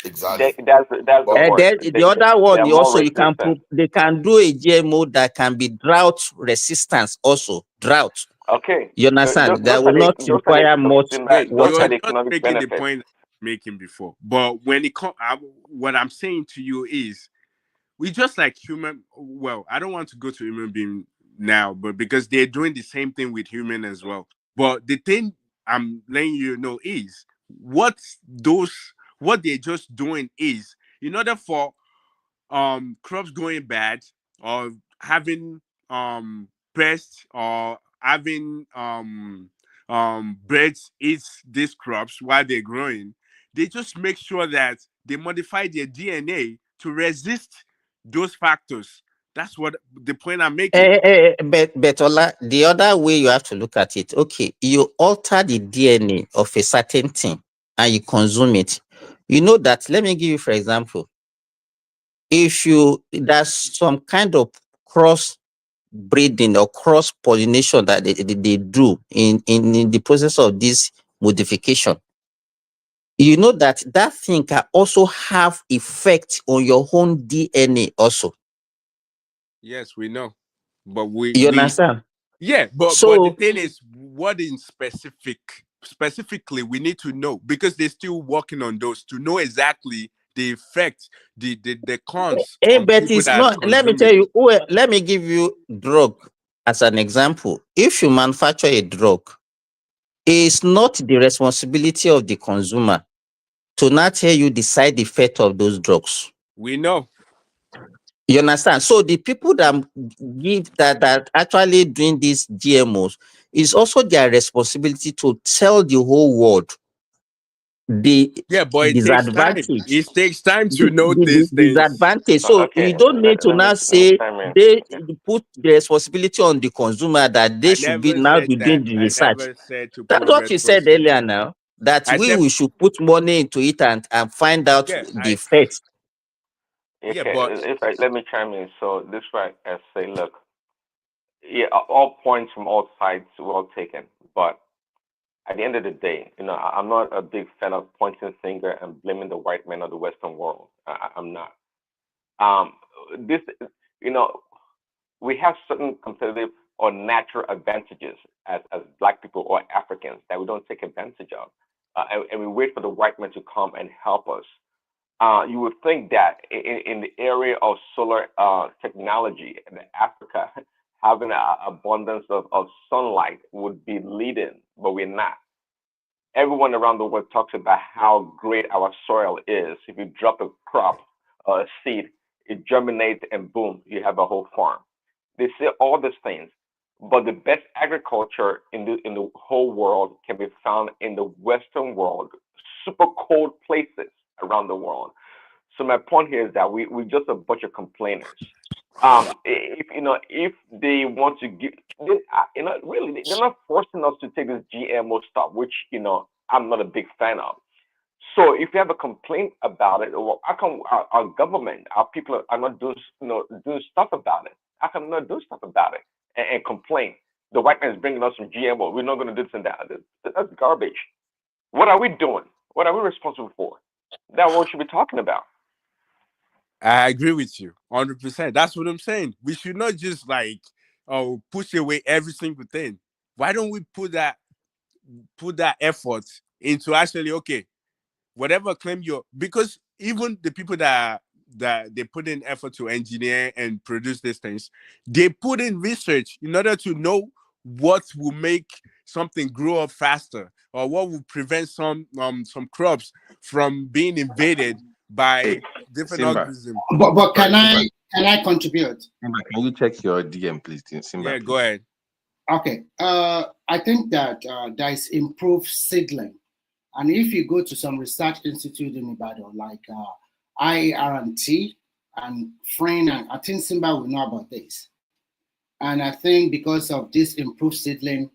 exactly. That's the But And point. then the other They one, are more also resistant. they can do a GMO that can be drought resistance. Also, drought. Okay, You understand? That will not require much wait, those you're are water. the just economic making the benefits. point I was making before. But when it comes, what I'm saying to you is, we just like human. Well, I don't want to go to human being now, but because they're doing the same thing with human as well. But the thing I'm letting you know is those what they're just doing is, in order for crops going bad or having pests or having birds eat these crops while they're growing, they just make sure that they modify their DNA to resist those factors. That's what the point I'm making. But Ola, the other way you have to look at it, okay, you alter the DNA of a certain thing and you consume it. You know that, let me give you, for example, if you, there's some kind of cross breeding or cross pollination that they do in the process of this modification, you know that that thing can also have effect on your own DNA also. Yes, we know, but You we understand? yeah, but the So thing is, what in specifically we need to know, because they're still working on those to know exactly the effect, the cons on but people it's that not. Let me consume tell it. you. Well, let me give you drug as an example. If you manufacture a drug, it's not the responsibility of the consumer to not tell you the side effect of those drugs. We know. You understand? So the people that give that actually doing these GMOs, is also their responsibility to tell the whole world the Yeah, but it takes time. disadvantage, It takes time to know these the things. disadvantage. So Okay, you don't need to now let me say chime in. they Okay. put the responsibility on the consumer that they I should be never now said be that. doing the I research. never said to That's put what you said earlier responsibility. now, that I said, we should put money into it and find out yeah, the effect. yeah, Okay, but let me chime in. So this right, I say, look, yeah, all points from all sides well taken, but at the end of the day, I'm not a big fan of pointing finger and blaming the white man or the Western world. I'm not. Um, this, you know, we have certain competitive or natural advantages as Black people or Africans that we don't take advantage of, and we wait for the white man to come and help us. You would think that in the area of solar technology in Africa, having an abundance of sunlight would be leading, but we're not. Everyone around the world talks about how great our soil is. If you drop a crop or a seed, it germinates and boom, you have a whole farm. They say all these things, but the best agriculture in the whole world can be found in the Western world, super cold places around the world. So my point here is that we're just a bunch of complainers. If they want to give, really, they're not forcing us to take this GMO stuff, which I'm not a big fan of. So if you have a complaint about it, well, how come our government, our people are not doing stuff about it? How come not doing stuff about it and complain? The white man is bringing us some GMO. We're not going to do this and that. That's garbage. What are we doing? What are we responsible for? That's what we should be talking about. I agree with you 100%. That's what I'm saying. We should not just push away every single thing. Why don't we put that effort into actually, okay, whatever claim you're, because even the people that they put in effort to engineer and produce these things, they put in research in order to know what will make something grow up faster, or what will prevent some crops from being invaded Hey, by different Simba. organisms. But Sorry, Simba. can I contribute? Simba, can you check your DM, please, Simba, Yeah, go please? ahead. Okay. I think that there is improved seedling. And if you go to some research institute in Ibadan, like IRT and Friend, and I think Simba will know about this. And I think because of this improved seedling,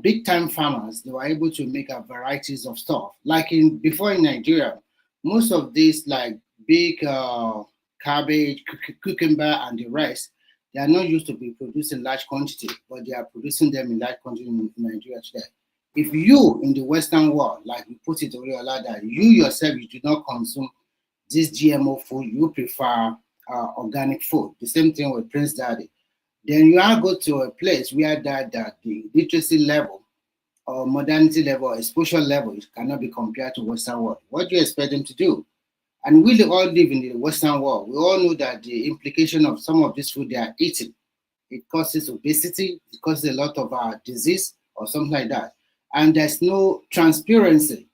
big time farmers, they were able to make varieties of stuff. Like before in Nigeria, most of these like big cabbage, cucumber, and the rest, they are not used to be produced in large quantity, but they are producing them in large quantity in Nigeria today. If you in the Western world, like we put it already, that you yourself you do not consume this GMO food, you prefer organic food. The same thing with Prince Daddy. Then you are go to a place where that the literacy level or modernity level or exposure level cannot be compared to Western world. What do you expect them to do? And we all live in the Western world. We all know that the implication of some of this food they are eating, it causes obesity, it causes a lot of disease or something like that. And there's no transparency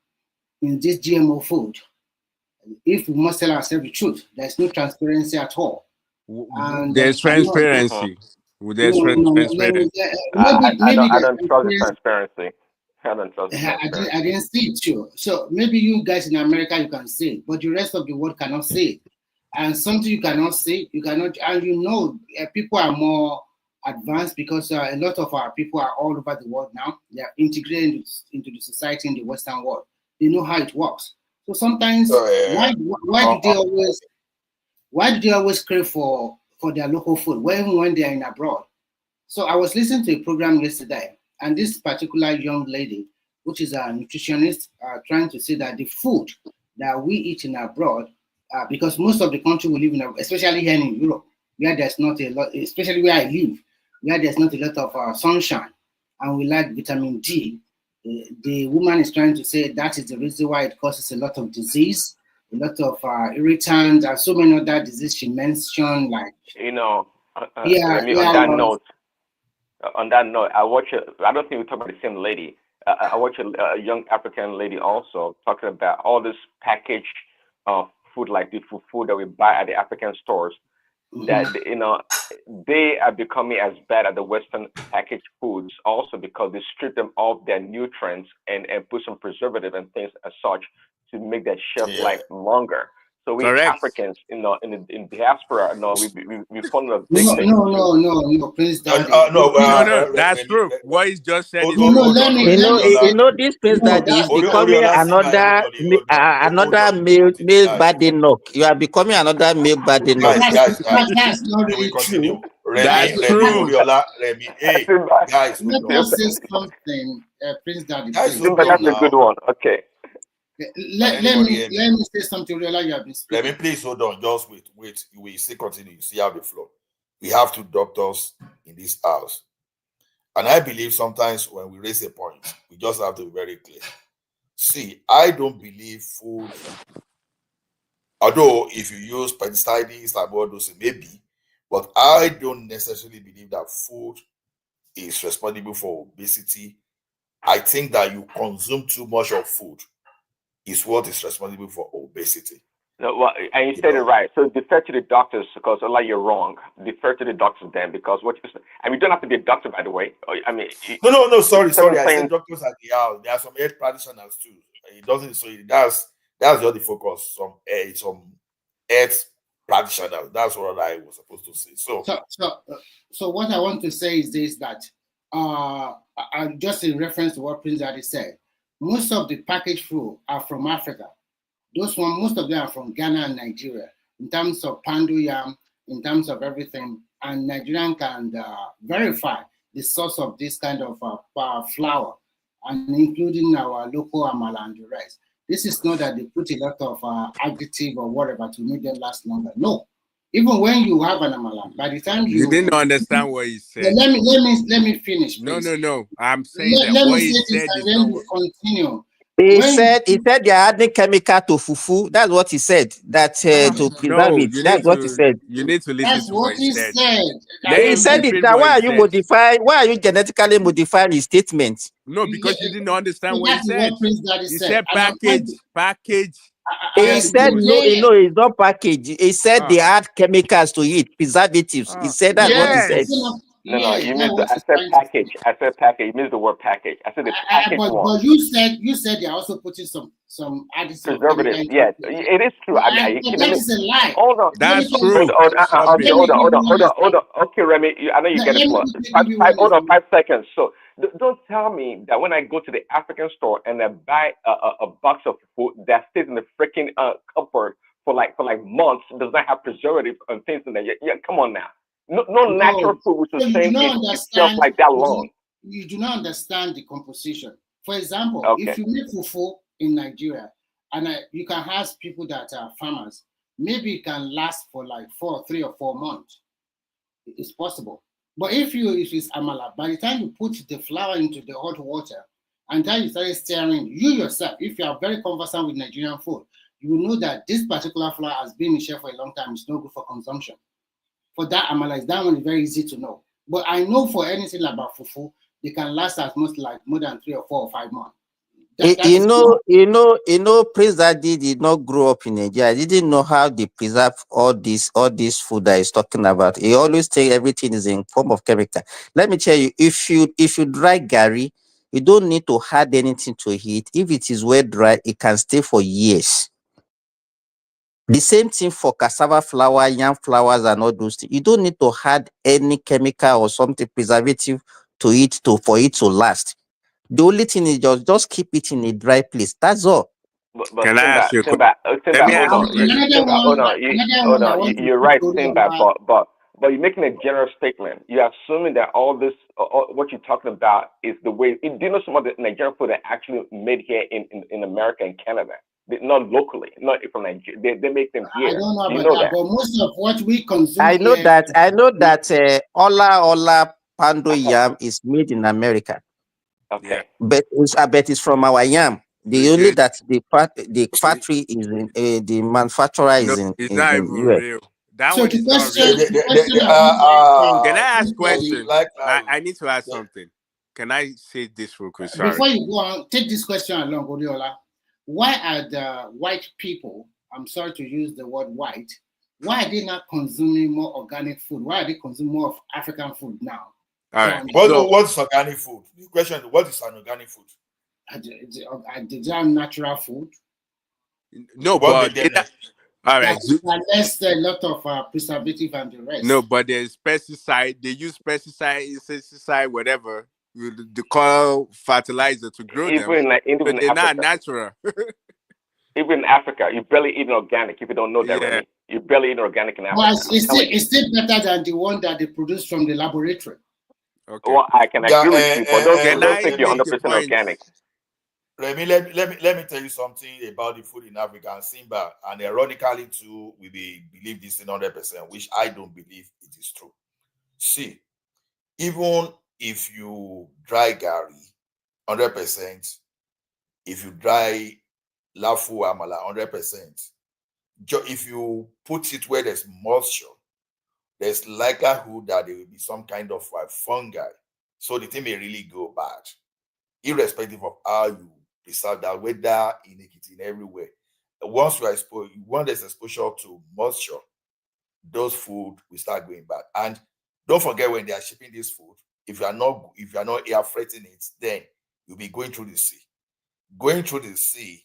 in this GMO food. If we must tell ourselves the truth, there's no transparency at all. And There's I know, transparency. There's no, let me, transparency. maybe I the don't trust the experience. transparency. I don't trust the transparency. I didn't see it too. So maybe you guys in America you can say it, but the rest of the world cannot say it. And something you cannot say, you cannot, and people are more advanced because a lot of our people are all over the world now. They are integrated into the society in the Western world. They know how it works. So sometimes, why do they always crave for their local food, when they are in abroad? So I was listening to a program yesterday, and this particular young lady, which is a nutritionist, trying to say that the food that we eat in abroad, because most of the country we live in, especially here in Europe, where there's not a lot, especially where I live, where there's not a lot of sunshine, and we like vitamin D. The woman is trying to say that is the reason why it causes a lot of disease, a lot of irritants, and so many other diseases she mentioned, like Remy, on that note, I don't think we talk about the same lady. I watch a young African lady also talking about all this packaged food, like the food that we buy at the African stores. That they are becoming as bad as the Western packaged foods also because they strip them of their nutrients and put some preservative and things as such to make that shelf life longer. So we Correct. Africans, in diaspora, we fall a victim. No, Prince Daddy. No, that's true. What he's just said is true. This Prince Daddy is becoming another male body knock. You are becoming another male body knock. That's not really true. That's true. Hey, guys, let us say something, Prince Daddy. Guys, that's a good one. Okay. Let me say something. Realize you have been speaking. Let me please hold on. Just wait. We still continue. You see how the flow. We have two doctors in this house. And I believe sometimes when we raise a point, we just have to be very clear. See, I don't believe food, although if you use pesticides like all those, maybe, but I don't necessarily believe that food is responsible for obesity. I think that you consume too much of food is what is responsible for obesity. No, well, and you said it right. So defer to the doctors because you're wrong. Defer to the doctors then because you don't have to be a doctor, by the way. I mean, no. Sorry. I said doctors at the house. There are some health practitioners too. It doesn't. So that's just the focus. Some health practitioners. That's what I was supposed to say. So what I want to say is this: that just in reference to what Prince Daddy said, most of the packaged food are from Africa. Most of them are from Ghana and Nigeria. In terms of pandu yam, in terms of everything, and Nigerian can verify the source of this kind of flour, and including our local amala and the rest. This is not that they put a lot of additive or whatever to make them last longer. No, even when you have an amala, by the time you didn't understand what he said. Let me finish. Please. No. I'm saying let what me he say said this is and not then we continue. He said they are adding chemical to fufu. That's what he said. That to preserve it. That's what he said. You need to listen to what he said. He said it. Now, why are you modifying? Why are you genetically modifying his statement? No, because you didn't understand what he said. He said package. He said no, it's not package. He said they add chemicals to it, preservatives. He said that's what he said. No, you missed I said package. I said package. You missed the word package. I said the package one. But you said they're also putting some additives. Preservatives. Yes, it is true. That is a lie. Hold on. That's true. Okay, hold on. Okay, Remy, I know you get it. Hold on, 5 seconds. So don't tell me that when I go to the African store and I buy a box of food that stays in the freaking cupboard for like months, does not have preservatives and things in there. Yeah, come on now. No natural food which is saying itself like that long. You do not understand the composition. For example, if you make fufu in Nigeria, and you can ask people that are farmers, maybe it can last for like 3 or 4 months. It's possible. But if it's amala, by the time you put the flour into the hot water, and then you start stirring, you yourself, if you are very conversant with Nigerian food, you will know that this particular flour has been in shell for a long time. It's not good for consumption. For that amala, that one is very easy to know. But I know for anything about fufu, they can last as much like more than 3 or 4 or 5 months. Prince Daddy did not grow up in Nigeria. He didn't know how they preserve all this food that he's talking about. He always say everything is in form of chemical. Let me tell you, if you dry gari, you don't need to add anything to it. If it is well dry, it can stay for years. The same thing for cassava flour, yam flowers, and all those things. You don't need to add any chemical or something preservative to it for it to last. The only thing is just keep it in a dry place. That's all. But Can I Simba, ask you a question? Simba, Let Simba, me hold ask you on. a question. Hold on. You're right, Simba. But you're making a general statement. You're assuming that all this, what you're talking about, is the way. Do you know some of the Nigerian food that actually made here in America and Canada? Not locally, not from Nigeria. They make them I here. don't know Do you about know that, that? but most of what we consume I know here, that. Ola Pando yam is made in America, Yeah. Okay. but it's from our yam. The only Legit. that the factory is in the manufacturer No, is in it's is not in even US. real. That so one the is not question, real. The, the the, the, question the, that we Can I ask Kenny, question? like I need to ask something. Can I say this real quick? Sorry. before you go on, take this question along, Odiola. Why are the white people, I'm sorry to use the word white, why are they not consuming more organic food? Why are they consuming more of African food now? All right. So what's organic food? The question: what is an organic food? They have natural food. no, What but made them? all That right. less a lot of preservative and the No, rest. but there's pesticide. They use pesticide, insecticide, whatever. They call fertilizer to grow them, Even but in they're not Africa, natural. even in Africa, you barely eat organic. If you don't know that, Yeah. Remy, you barely eat organic in But Africa. I'm telling you. it's still better than the one that they produce from the laboratory. Okay. Well, I can Yeah, agree with you, but Can don't I think you're make 100% a point? organic. let me tell you something about the food in Africa and Simba. And ironically, too, we believe this in 100%, which I don't believe it is true. See, even if you dry gari 100%, if you dry lafu amala 100%, if you put it where there's moisture, there's likelihood that there will be some kind of fungi. So the thing may really go bad, irrespective of how you preserve that, whether in everywhere. Once you are exposed, when there's exposure to moisture, those food will start going bad. And don't forget, when they are shipping this food, if you are not air freighting it, then you'll be going through the sea. Going through the sea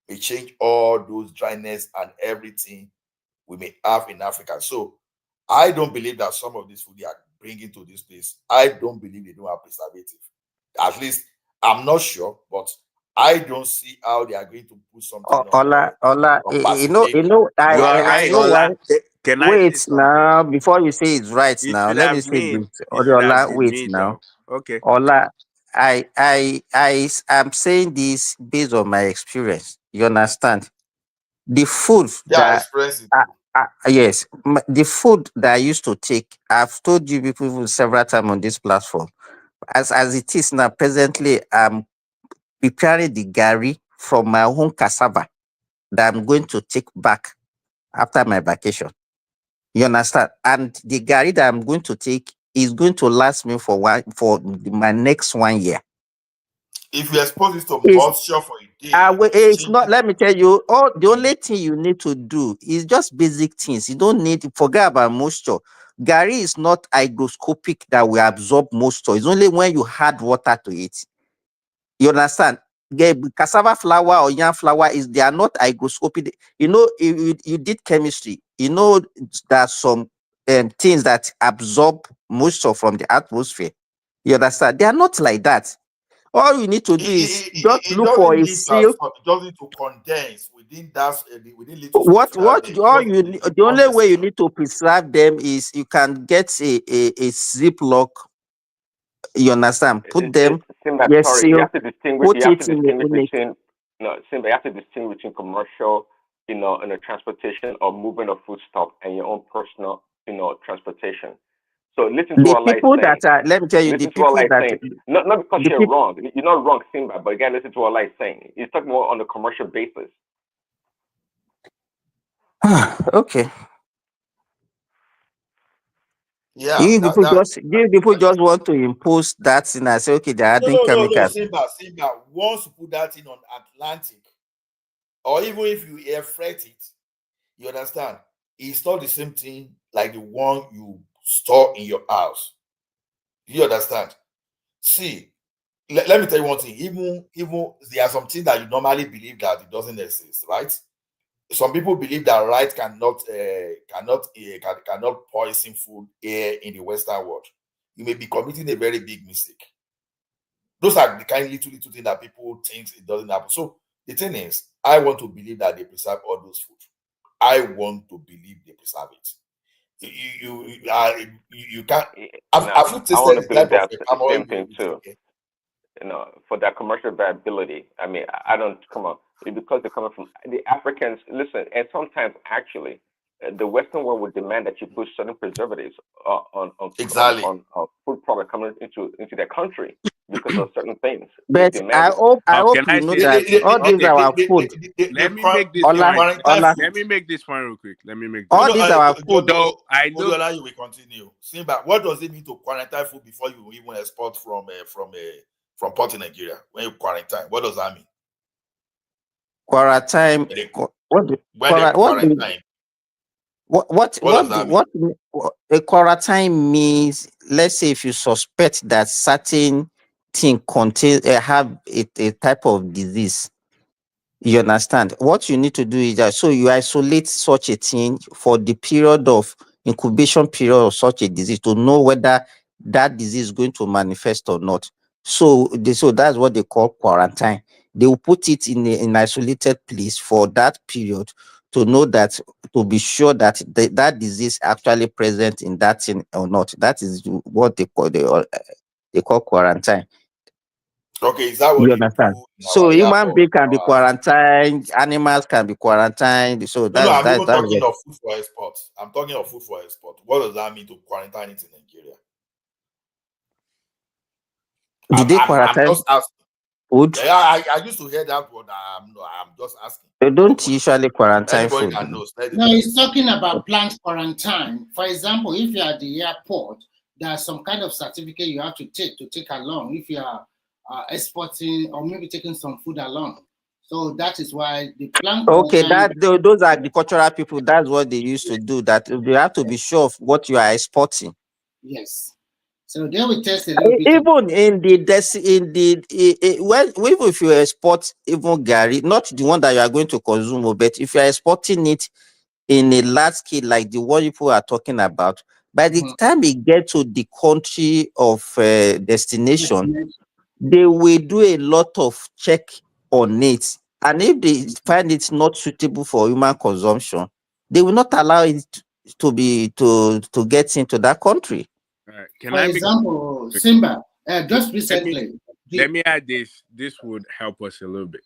may change all those dryness and everything we may have in Africa. So I don't believe that some of this food they are bringing to this place, I don't believe they don't have preservative. At least I'm not sure, but I don't see how they are going to put something Ola, on Pacific. You are I right, know why. Ola. Can I say Wait something? now, before you say it's right It now, should let me have say been. this. It should have Ola, been wait me, now. though. Okay. Ola, I am saying this based on my experience. You understand? The food Yeah, that, express it. yes, the food that I used to take, I've told you people several times on this platform. As it is now, presently, I'm preparing the gari from my own cassava that I'm going to take back after my vacation. You understand? And the gari that I'm going to take is going to last me for my next 1 year. If you expose it to It's moisture for a day, it it's not. changes. Let me tell you, all the only thing you need to do is just basic things. You don't need to forget about moisture. Gari is not hygroscopic that will absorb moisture. It's only when you add water to it. You understand? Cassava flour or yam flour they are not hygroscopic. You know, you did chemistry. You know there are some things that absorb moisture from the atmosphere. You understand? They are not like that. All you need to do is just It look for doesn't a need to seal. absorb, it doesn't need to condense within that within little space What you have what there. It all just you needs need, to the only way condense. you need to preserve them is you can get a ziplock. You understand? Put them, Simba, yes, sorry, you seal, have to distinguish. put You have it to in distinguish it. between no, Simba. You have to distinguish between commercial, in a transportation or movement of foodstuff and your own personal, transportation. So listen to The what Allah is people saying. that are, let me tell you, the Listen to what people Allah is that saying. Not because the you're people. wrong. You're not wrong, Simba. But again, listen to what Allah is saying. He's talking more on the commercial basis. Okay. Yeah, You people just want to impose that thing and say, okay, they're adding no, chemicals. Simba. Once you put that in on Atlantic, or even if you air freight it, you understand? It's not the same thing like the one you store in your house. You understand? See, let me tell you one thing. Even there are some things that you normally believe that it doesn't exist, right? Some people believe that right cannot poison food air in the Western world. You may be committing a very big mistake. Those are the kind of little things that people think it doesn't happen. So the thing is, I want to believe that they preserve all those food. I want to believe they preserve it. You can't. Have you I want tasted to the believe type of that the palm oil same thing we too. take? For their commercial viability. I mean, I don't come on. It's because they're coming from the Africans. Listen, and sometimes actually, the Western world would demand that you put certain preservatives Exactly. on food product coming into their country because of certain things. They But demand it. I hope Can you I know say that something? all these Okay, our food, let me make this The point. quarantine food. Let me make this point real quick. Let me make all this. these our food. So I know. Odiola, you will continue. Simba, what does it mean to quarantine food before you even export from Port in Nigeria? When you quarantine, what does that mean? Quarantine. What do, When they what do, quarantine, what what what does what that mean? what a quarantine means? Let's say if you suspect that certain thing contain have a type of disease. You understand? What you need to do is that so you isolate such a thing for the period of incubation period of such a disease to know whether that disease is going to manifest or not. So that's what they call quarantine. They will put it in an isolated place for that period to know that to be sure that that disease actually present in that thing or not. That is what they call quarantine. Okay, is that what You they understand? do in So our human airport? being can be quarantined, animals can be quarantined. So No, that's I'm that's even that's talking what. of food for export. I'm talking of food for export. What does that mean to quarantine it in Nigeria? Did they I'm quarantine just asking. food? Yeah, I used to hear that word. I'm just asking. They don't Nobody. usually quarantine Anybody food. that knows, let the No, person he's speak. talking about plant quarantine. For example, if you're at the airport, there's some kind of certificate you have to take along if you are exporting or maybe taking some food along. So that is why the plant Okay, quarantine. those are agricultural people. That's what they used to do. That they have to be sure of what you are exporting. Yes. So they will test a little bit. Even in the when even if you export even Gary, not the one that you are going to consume, but if you are exporting it in a large scale like the one people are talking about, by the time it get to the country of destination, they will do a lot of check on it, and if they find it not suitable for human consumption, they will not allow it to get into that country. All right. Can For I make example, quick? Simba, Let just let me recently. let me add this. This would help us a little bit.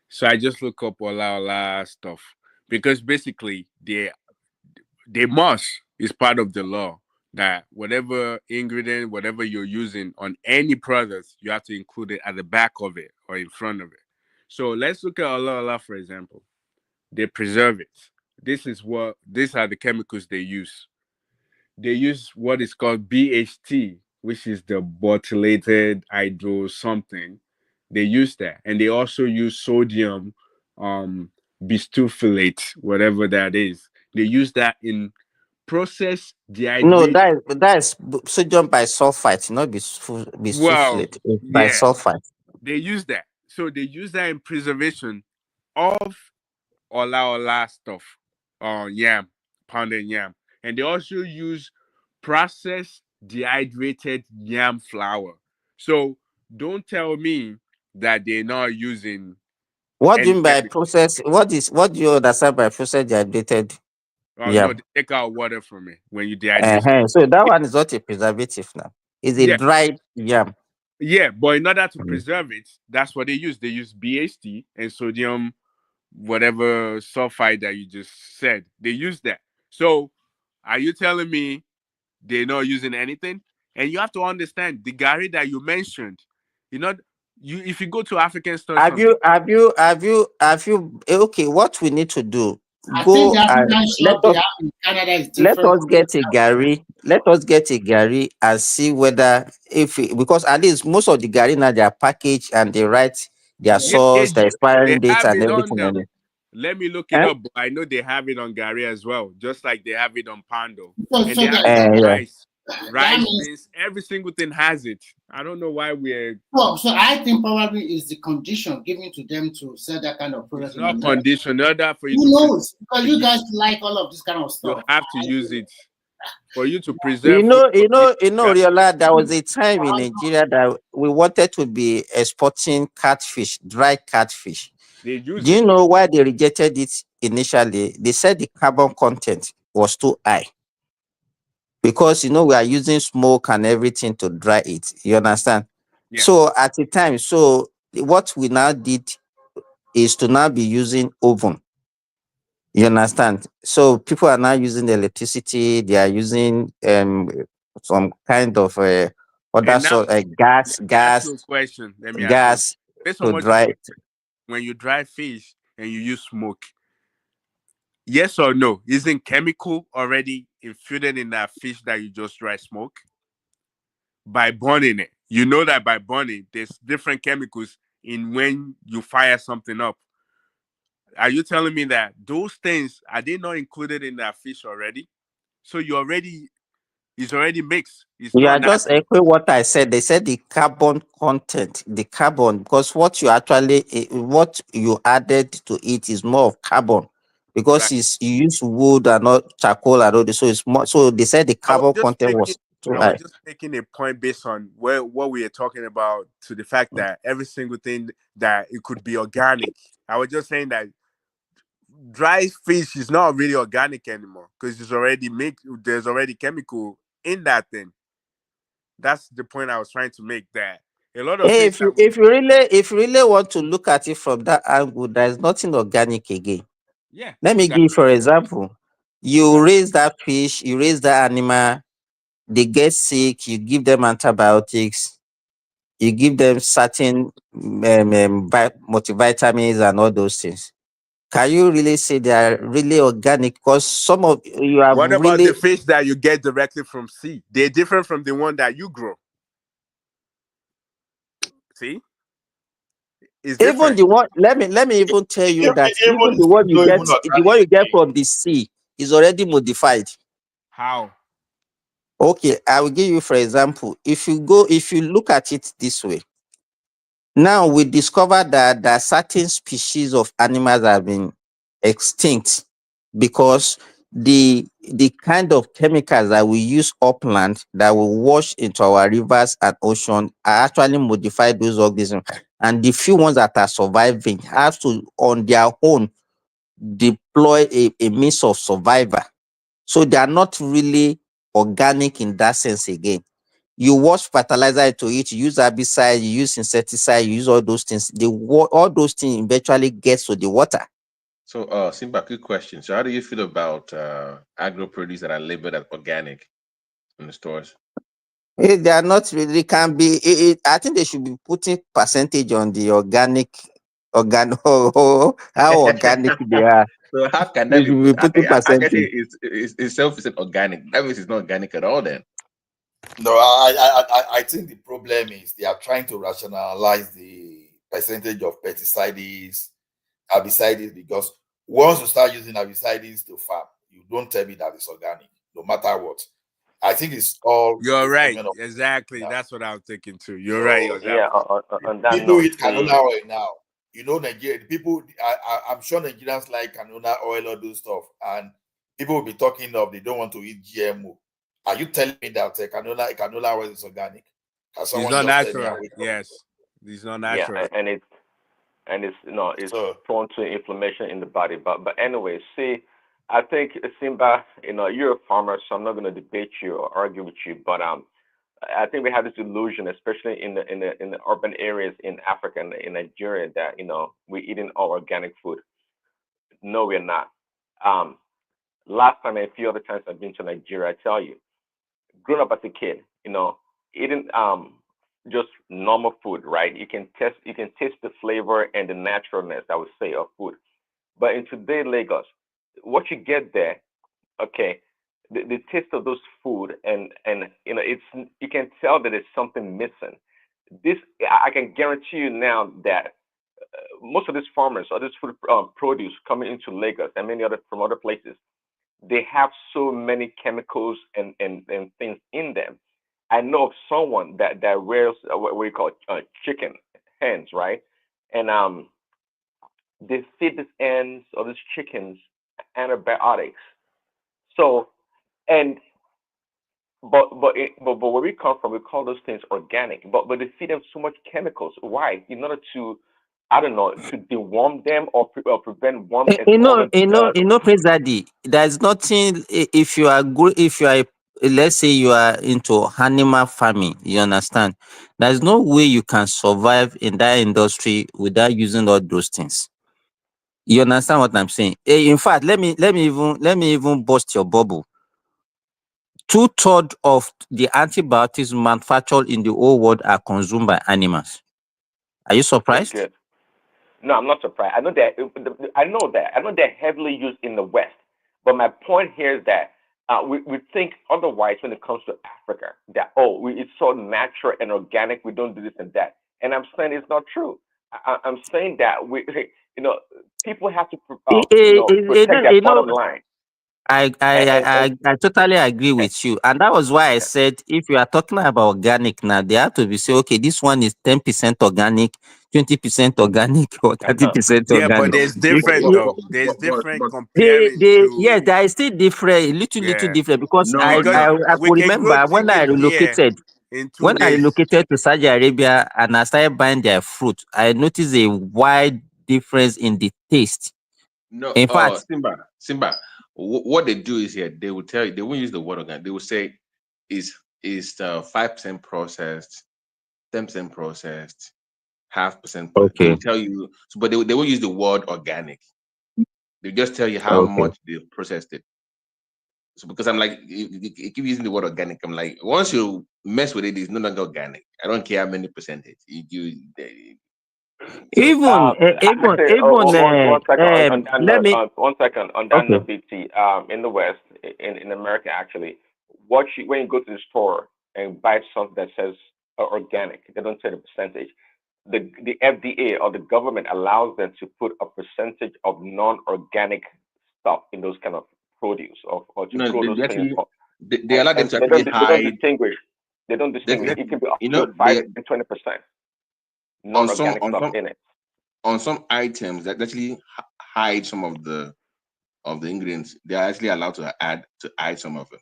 So I just look up Ola stuff because basically they must is part of the law that whatever ingredient, whatever you're using on any product, you have to include it at the back of it or in front of it. So let's look at Ola for example. They preserve it. These are the chemicals they use. They use what is called BHT, which is the butylated hydro something. They use that, and they also use sodium bistufilate, whatever that is. They use that in process No, dehydrate. that is sodium bisulfite, not Well, bisulfite. It's yeah, bisulfite. they use that. So they use that in preservation of ola stuff, yam, pounded yam, and they also use processed dehydrated yam flour. So don't tell me that they're not using What do you any mean by chemical. process? What do you understand by process dehydrated Oh no, yam? they take out water from it when you dehydrate. So that one is not a preservative now. It's a Yeah, dried yam. yeah, but in order to Mm. preserve it, that's what they use. They use BHT and sodium, whatever sulfide that you just said. They use that. So, are you telling me they're not using anything? And you have to understand the Gary that you mentioned. You know, you if you go to African stores Have sometimes. you have you have you have you okay, what we need to do I think go the and African let shop they us have in Canada is let different us from get a Gary. Let us get a Gary and see whether because at least most of the Gary now they are packaged and they write their yeah. Yeah, source, the they expiring date, have and it on everything on them. it. Let me look it Eh? up. But I know they have it on Gary as well, just like they have it on Pando, So, and so they that, have it on Yeah. that rice, means beans. Every single thing has it. I don't know why we're. so I think probably is the condition given to them to sell that kind of It's product in not America. conditioned. In order for you Who to preserve knows? Because for you years, guys like all of this kind of you stuff. have to use it. For you to You preserve food know, for you years, know, you you know, have Riola, there was a time in Nigeria that we wanted to be exporting catfish, dry catfish. they use Do it. you know why they rejected it initially? They said the carbon content was too high because we are using smoke and everything to dry it. You understand? Yeah. So at the time, so what we now did is to now be using oven. You understand? So people are now using the electricity. They are using some kind of other And now sort let gas, me ask you a question. Let me ask you. gas Based on to what you dry said, it. when you dry fish and you use smoke, yes or no? Isn't chemical already infused in that fish that you just dry smoke? By burning it. You know that by burning, there's different chemicals in when you fire something up. Are you telling me that those things are they not included in that fish already? So you already it's already mixed. It's You not are just natural. echoing what I said. They said the carbon content, the carbon, because what you added to it is more of carbon, Right. because you use wood and not charcoal and all this. So it's more. So they said the I was carbon just content making was too I was high. just making a point based on where what we are talking about to the fact that every single thing that it could be organic. I was just saying that dry fish is not really organic anymore because it's already mixed. There's already chemical in that thing. That's the point I was trying to make. That a lot of Hey, things if you that we if you really if you really want to look at it from that angle, there is nothing organic again. yeah Let me organic. give for example. You raise that fish, you raise that animal, they get sick, you give them antibiotics, you give them certain multivitamins and all those things. Can you really say they are really organic? Because some of you have What about the really fish that you get directly from sea? They're different from the one that you grow. See, it's even different. the one. Let me even tell you that even Even the it's one you not get, even the one organic you get again. from the sea is already modified. How? Okay, I will give you for example. If you look at it this way, now we discovered that there are certain species of animals that have been extinct because the kind of chemicals that we use upland that will wash into our rivers and ocean are actually modified those organisms. And the few ones that are surviving have to on their own deploy a means of survival. So they are not really organic in that sense again. You wash fertilizer into it, you use herbicide, you use insecticide, you use all those things. All those things eventually gets to the water. So, Simba, quick question. So, how do you feel about agro produce that are labeled as organic in the stores? They are not really can be. I think they should be putting percentage on the how organic they are. So, how can They that be? should be How can putting percentage. is itself isn't organic? That means it's not organic at all. Then. No, I think the problem is they are trying to rationalize the percentage of pesticides, herbicides, because once you start using herbicides to farm, you don't tell me that it's organic, no matter what. I think it's all You're a right. function of Exactly. now. That's what I was thinking too. You're right. So You're Yeah, absolutely. on that people note, eat canola oil now. You know, Nigeria, the people, I'm sure Nigerians like canola oil or those stuff. And people will be talking of they don't want to eat GMO. Are you telling me that canola oil is organic? Can It's someone not just tell me natural. and wake up? Yes. It's not yeah, natural. and it's it's So, prone to inflammation in the body. But anyway, see, I think Simba, you're a farmer, so I'm not going to debate you or argue with you. But I think we have this illusion, especially in the urban areas in Africa and in Nigeria, that we're eating all organic food. No, we're not. Um, Last time and a few other times I've been to Nigeria, I tell you, growing up as a kid, eating just normal food, right? You can taste the flavor and the naturalness, I would say, of food. But in today Lagos, what you get there, okay, the taste of those food, and it's, you can tell that there's something missing. This, I can guarantee you now that most of these farmers or this food produce coming into Lagos and many other from other places, they have so many chemicals and things in them. I know of someone that rears what we call chicken hens, right? And they feed these hens or these chickens antibiotics. So, and but where we come from, we call those things organic. But they feed them so much chemicals. Why? In order to, I don't know, to deworm them or, or prevent worms and call them. Praise Daddy, there's nothing if you are good, if you are, let's say you are into animal farming, you understand? There's no way you can survive in that industry without using all those things. You understand what I'm saying? In fact, let me even bust your bubble. Two-thirds of the antibiotics manufactured in the whole world are consumed by animals. Are you Okay, surprised? good. No, I'm not surprised. I know that. I know that. I know they're heavily used in the West. But my point here is that we think otherwise when it comes to Africa. That, it's so natural and organic. We don't do this and that. And I'm saying it's not true. I'm saying that we, you know, people have to, Eh, eh, eh, protect their you know, bottom line. I, I, I, And I I totally agree and, with you. And that was why I said if you are talking about organic now, they have to be say, okay, this one is 10% organic, 20% organic, or 30% Yeah, but organic. there's You, different you, though. There's different they, comparing yes, to, there is still different, little yeah, different because I, because I, I we could can grow remember chicken here in two when I days. relocated to Saudi Arabia and I started buying their fruit, I noticed a wide difference in the taste. No, In fact, Simba. What they do is here they will tell you they won't use the word organic. They will say is 5% processed, 10% processed, half percent. They okay, will tell you, but they won't use the word organic. They just tell you how okay. much they processed it. So because I'm like, you keep using the word organic. I'm like, once you mess with it, it's no longer organic. I don't care how many percentage so. Even, I even, say, even, one second on that let note. me, 1 second on that okay. note, BT. In the West, in America, actually, when you go to the store and buy something that says organic, they don't say the percentage. The FDA or the government allows them to put a percentage of non-organic stuff in those kind of produce, or to No, grow those they things. actually they And allow them and to they actually don't hide. distinguish. They don't distinguish. It can be up to five They and 20% on some non-organic stuff in it. on some items that actually hide some of the ingredients. They are actually allowed to add some of it.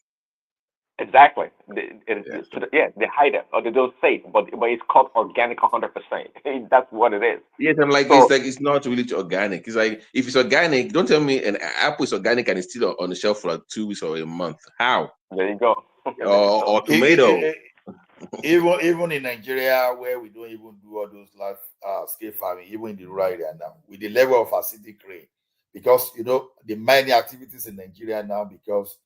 Exactly. Yeah. Yeah, they hide it or they don't say it, but it's called organic 100%. That's what it is. Yes, I'm like So it's not really organic. It's like if it's organic, don't tell me an apple is organic and it's still on the shelf for like 2 weeks or a month. How? there you go. There you go. Or tomato. Even in Nigeria, where we don't even do all those large scale farming, even in the rural area now, with the level of acidic rain, because the mining activities in Nigeria now, because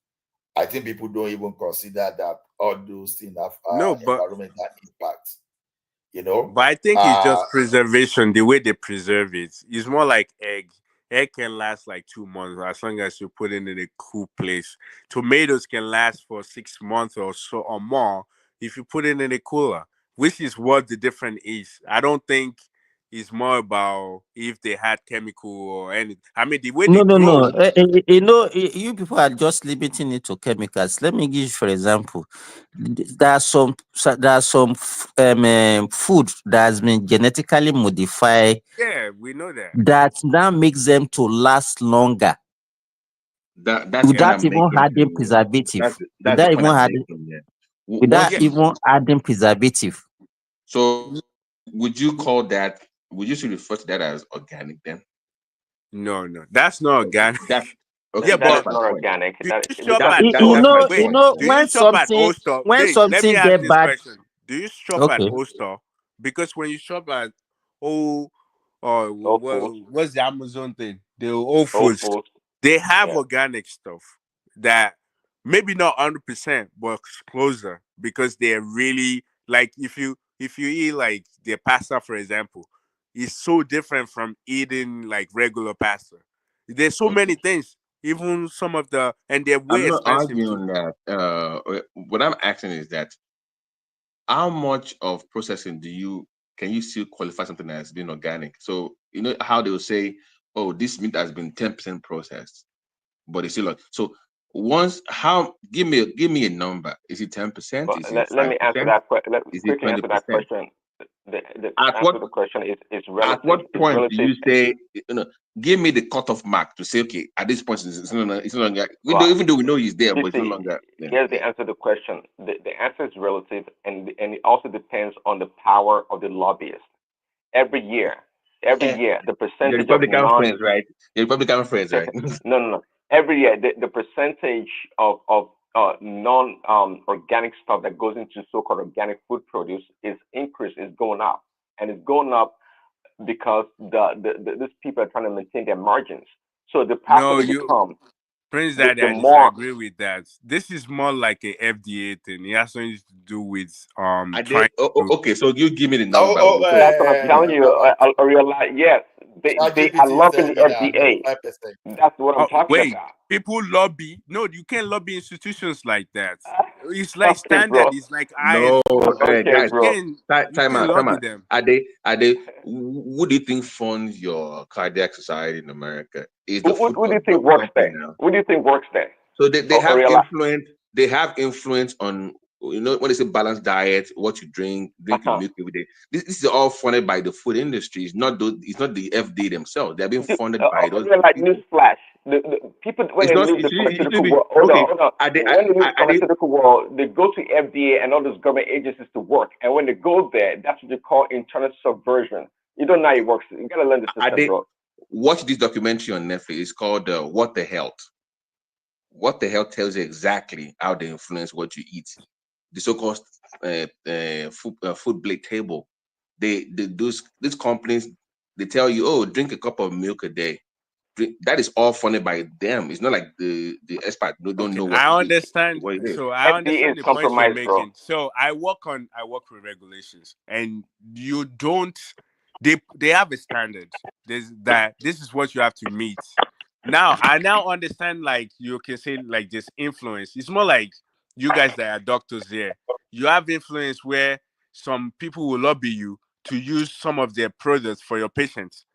I think people don't even consider that all those things have No, environmental impact. You know, but I think it's uh, just preservation, the way they preserve it. It's more like egg. Egg can last like 2 months as long as you put it in a cool place. Tomatoes can last for 6 months or so or more if you put it in a cooler, which is what the difference is. I don't think it's more about if they had chemical or anything. I mean, the way they No, no, grow. no. You people are just limiting it to chemicals. Let me give you, for example, there are some food that has been genetically modified Yeah, we know that. that now makes them to last longer That's the kind Yeah. without of even making adding thing. Yeah. preservative. That's the kind of making. Yeah. Without Once Yeah. you even adding preservative. so would you call that? Would you still refer to that as organic then? No, that's not Okay, organic. Yeah, That that's is but my not point. organic. do That you shop because at so Old? That's my Wait, point. You know, do you when shop at Old something Store? when Wait, let me something ask get this bad, question. Do you shop at okay. Old Store? Because when you shop at Old, or Whole Foods, what's the Amazon thing? The Old Whole Foods, Foods, they have yeah. organic stuff that maybe not 100%, but closer because they're really like if you eat like their pasta, for example, it's so different from eating like regular pasta. There's so Okay. many things. even some of the, and they're way I'm not expensive too. arguing that. What I'm asking is that how much of processing can you still qualify something as being organic? So you know how they will say, "Oh, this meat has been 10% processed," but it's still like so. Once, how give me a number? Is it 10%? Well, Is it let five me answer percent? that question. Let me Is it quickly answer that 20%? question. The At answer what to the question is at relative. what It's point do relative. you say, give me the cutoff mark to say, okay, at this point it's no longer, Well, even though we know he's there, you but it's no see, longer. Yeah, here's yeah. the answer to the question. The answer is relative, and it also depends on the power of the lobbyist. Every year, the Your percentage of Republican non friends, right? Your Republican friends, right? no. Every year, the percentage of non organic stuff that goes into so-called organic food produce is going up, and it's going up because these people are trying to maintain their margins. So the No, faster they you, become, Prince the, Daddy, the I more. disagree with that. This is more like a FDA thing. It has something to do with They, trying to. okay, so you give me the Oh, number. oh, That's what I'm telling you. I realize. Yes, they are ChatGPT loving the said, yeah, FDA. 95%. That's what I'm Oh, talking wait, about. people lobby. No, you can't lobby institutions like that. It's like Okay, standard. bro. It's like No, ISO. Okay, You guys, bro. can you time can out, time lobby out. them. Are they? Who do you think funds your cardiac society in America? Is the food Who do you think works company there? now? Who do you think works there? So they Or have realize. influence. They have influence on, when they say balanced diet, what you drink your Uh-huh. milk every day. This is all funded by the food industry. It's not the FDA themselves. They're being funded by those Realize people. newsflash. The people when It's they not. leave the It should pharmaceutical be world. Hold on, okay. hold on. Are they? When they leave the Are they? pharmaceutical world, they go to FDA and all those government agencies to work. And when they go there, that's what they call internal subversion. You don't know how it works. You gotta learn the Are system, they? bro. Watch this documentary on Netflix. It's called "What the Health." What the Health tells you exactly how they influence what you eat. The so-called food blade table. These companies, they tell you, oh, drink a cup of milk a day. That is all funded by them. It's not like the expert don't Okay, know I understand. what it is. So I FDA is understand the point you're compromised, bro. making. So I work with regulations, and you don't. They have a standard. There's that. This is what you have to meet. Now I now understand. Like you can say, like this influence. It's more like you guys that are doctors here. You have influence where some people will lobby you to use some of their products for your patients.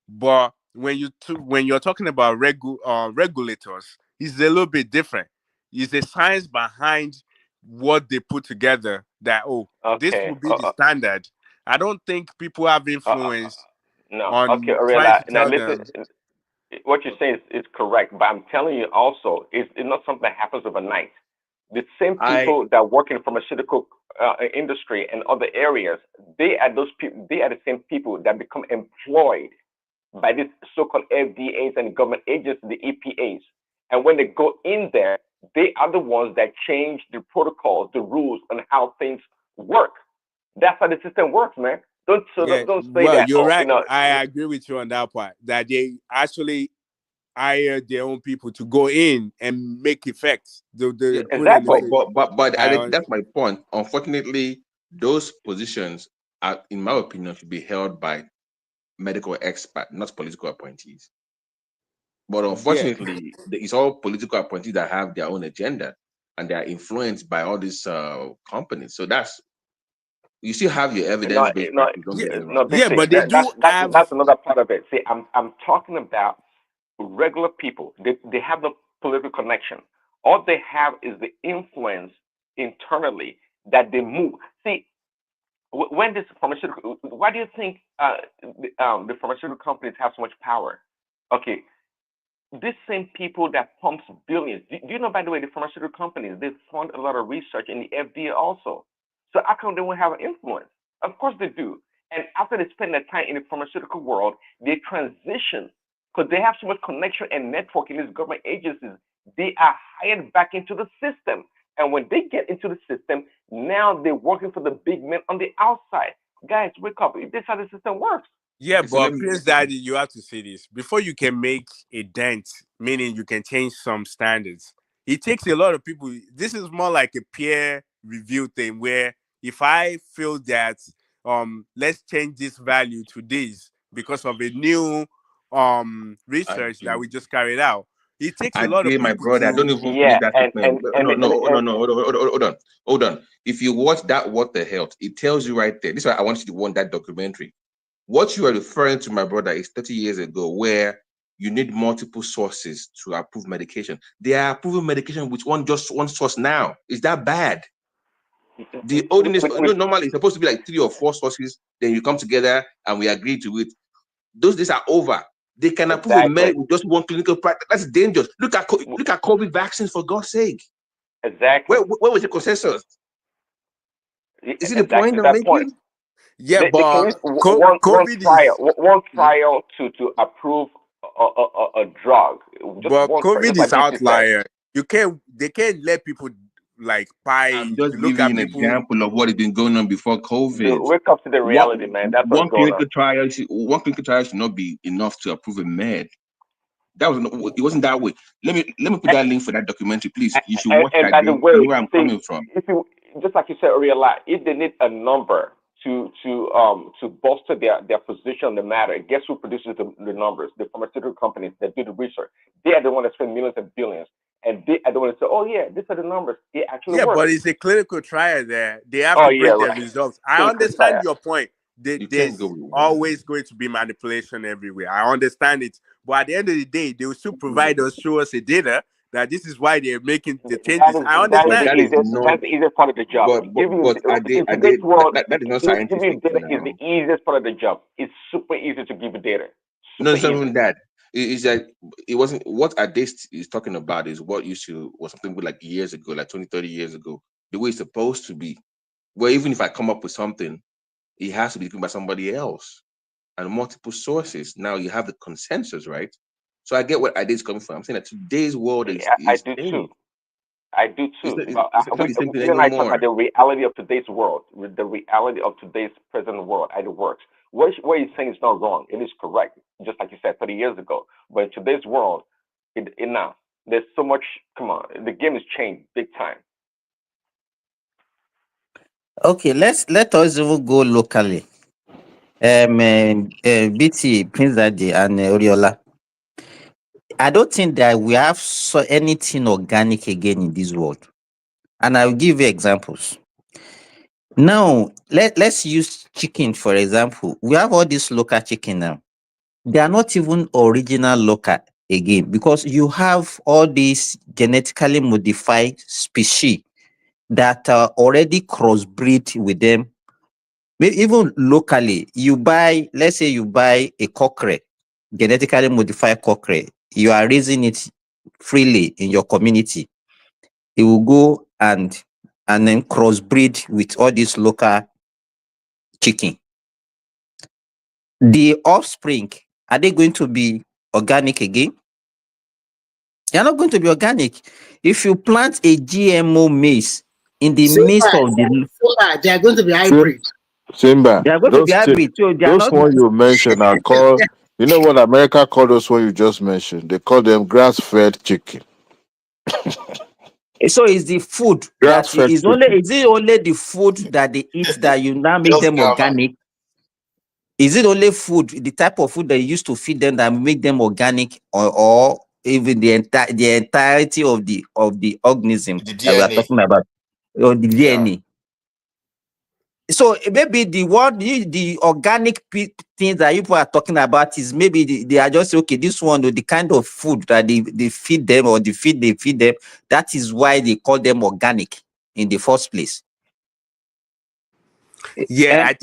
But when you're talking about regulators, it's a little bit different. It's the science behind what they put together that, oh, this Okay. will be the standard. I don't think people have Uh, influence no. Okay, on trying Ariela. to Now tell listen. them. What you're saying is correct, but I'm telling you also, it's not something that happens overnight. The same I people that work in the pharmaceutical industry and other areas, they are those people. They are the same people that become employed by these so-called FDAs and government agencies, the EPAs. And when they go in there, they are the ones that change the protocols, the rules on how things work. That's how the system works, man. Don't so Yeah, don't say well, that. you're Oh, right. I agree with you on that part. That they actually hire their own people to go in and make effects. yeah, The put in but exactly. the. I I think that's my point. Unfortunately, those positions are, in my opinion, should be held by medical experts, not political appointees. But Yeah, unfortunately, it's all political appointees that have their own agenda, and they are influenced by all these companies. So you still have your No, evidence-based no, practice. Don't yeah, get me wrong. no, big yeah, C. but they do have. That's another part of it. See, I'm talking about regular people. They have no political connection. All they have is the influence internally that they move. See, when this pharmaceutical, why do you think the pharmaceutical companies have so much power? Okay, these same people that pumps billions. Do you know, by the way, the pharmaceutical companies, they fund a lot of research in the FDA also. So how come they won't have an influence? Of course they do. And after they spend their time in the pharmaceutical world, they transition because they have so much connection and network in these government agencies. They are hired back into the system. And when they get into the system, now they're working for the big men on the outside. Guys, wake up. This is how the system works. Yeah, Okay, so let but me. Prince Daddy, you have to see this before you can make a dent, meaning you can change some standards. It takes a lot of people. This is more like a peer review thing where if I feel that let's change this value to this because of a new I research that do. we just carried out, It takes a I lot of dare my people brother. I don't to. even Yeah, finish that and statement. No, and no, no, no. Hold on. If you watch that What the Health, it tells you right there. This is why I want you to watch that documentary. What you are referring to, my brother, is 30 years ago, where you need multiple sources to approve medication. They are approving medication with one source now. Is that bad? The ordinance normally it's supposed to be like 3 or 4 sources. Then you come together and we agree to it. Those days are over. They can approve a med with just one clinical practice. That's dangerous. Look at COVID vaccines, for God's sake. Exactly. Where was the consensus? Is it the Exactly point I'm that point. making? Yeah, They can but use one COVID trial, is. one trial to approve a drug. Just But one trial, COVID just like is BT said. outlier. They can't let people like I'm buy just to look giving you at an people. example of what has been going on before COVID. Wake up to the reality, man. That's what's One going on. one clinical trial should not be enough to approve a med. It wasn't that way. Let me put that link for that documentary, please. You should watch And that. by the You way, know where I'm see, coming from. if you just like you said earlier, if they need a number to bolster their position on the matter, guess who produces the numbers? The pharmaceutical companies that do the research. They are the ones that spend millions and billions, and they are the ones that say, "Oh yeah, these are the numbers. It actually Yeah, works." but it's a clinical trial there. They have Oh to yeah, bring their right. results. I Clinical understand trial. your point. You can't go There's with one. always going to be manipulation everywhere. I understand it. But at the end of the day, they will still provide us, show us a data that this is why they're making the changes. I But understand. that is not. That's the easiest part of the job. Are they? In today's world, That is not giving you scientific data is the now. easiest part of the job. It's super easy to give you data. No, Super it's not easy. even that. It's that it wasn't what Adest is talking about is what used to was something like years ago, like 20, 30 years ago, the way it's supposed to be. Where even if I come up with something, it has to be given by somebody else and multiple sources. Now you have the consensus, right? So I get what Adest is coming from. I'm saying that today's world I is do too. changed. I do It's too. not, But it's not the same thing you and I talk anymore. about the reality of today's world, with the reality of today's present world, how it works. What you're saying is not wrong. It is correct, just like you said 30 years ago. But in today's world, now there's so much. Come on, the game has changed big time. Okay, let us even go locally. BT, Prince Daddy, and Oriola. I don't think that we have anything organic again in this world. And I'll give you examples. Now, let's use chicken, for example. We have all this local chicken now. They are not even original local again because you have all these genetically modified species that are already crossbreed with them. Even locally, let's say you buy a cockerel, genetically modified cockerel, you are raising it freely in your community. It will go and then crossbreed with all these local chicken. The offspring, are they going to be organic again? They are not going to be organic. If you plant a GMO maize in the midst of They are going to be hybrid. Simba, they are going to be hybrid. So they are those not. one you mentioned are called. You know what America call those one you just mentioned? They call them grass-fed chicken. So is the food that Grass-fed is only chicken. is it only the food that they eat that you now make Just them gamma. organic? Is it only food, the type of food that you used to feed them that make them organic, or even the entirety of the organism The that we are DNA. talking about, or the Yeah. DNA? So maybe the organic things that people are talking about is maybe they are just okay. This one, the kind of food that they feed them, or the feed they feed them, that is why they call them organic in the first place. Yeah, And I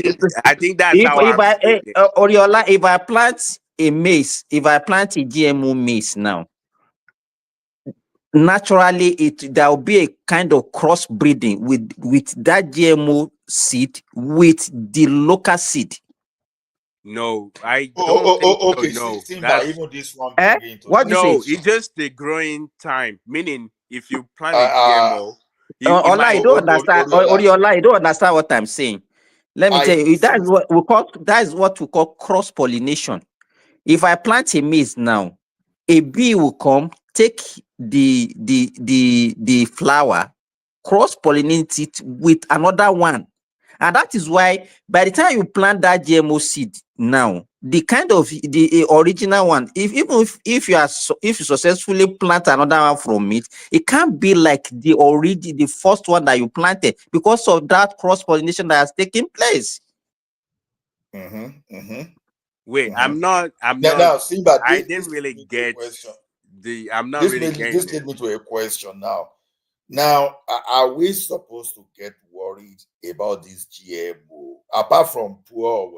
think that's how if I'm seeing it. Oriola, if I plant a GMO maize now, naturally there will be a kind of cross breeding with that GMO seed with the local seed. No, I don't think so. Okay. No, Simba, that's even this one bring into What do you say? no. conversation. It's just the growing time. Meaning, if you plant a Uh, GMO, it Ola, might you don't grow. understand. Oriola, Oriola, you don't understand what I'm saying. Let me tell you, since that is what we call cross pollination. If I plant a maize now, a bee will come, take the flower, cross pollinate it with another one. And that is why by the time you plant that GMO seed now, the kind of the original one, if you are if you successfully plant another one from it, it can't be like the first one that you planted because of that cross pollination that has taken place. Wait, I'm not. Now, Simba, I didn't this really leads me to a get question. I'm not really This getting leads it. me to a question now. Now, are we supposed to get worried about this GMO? Apart from poor,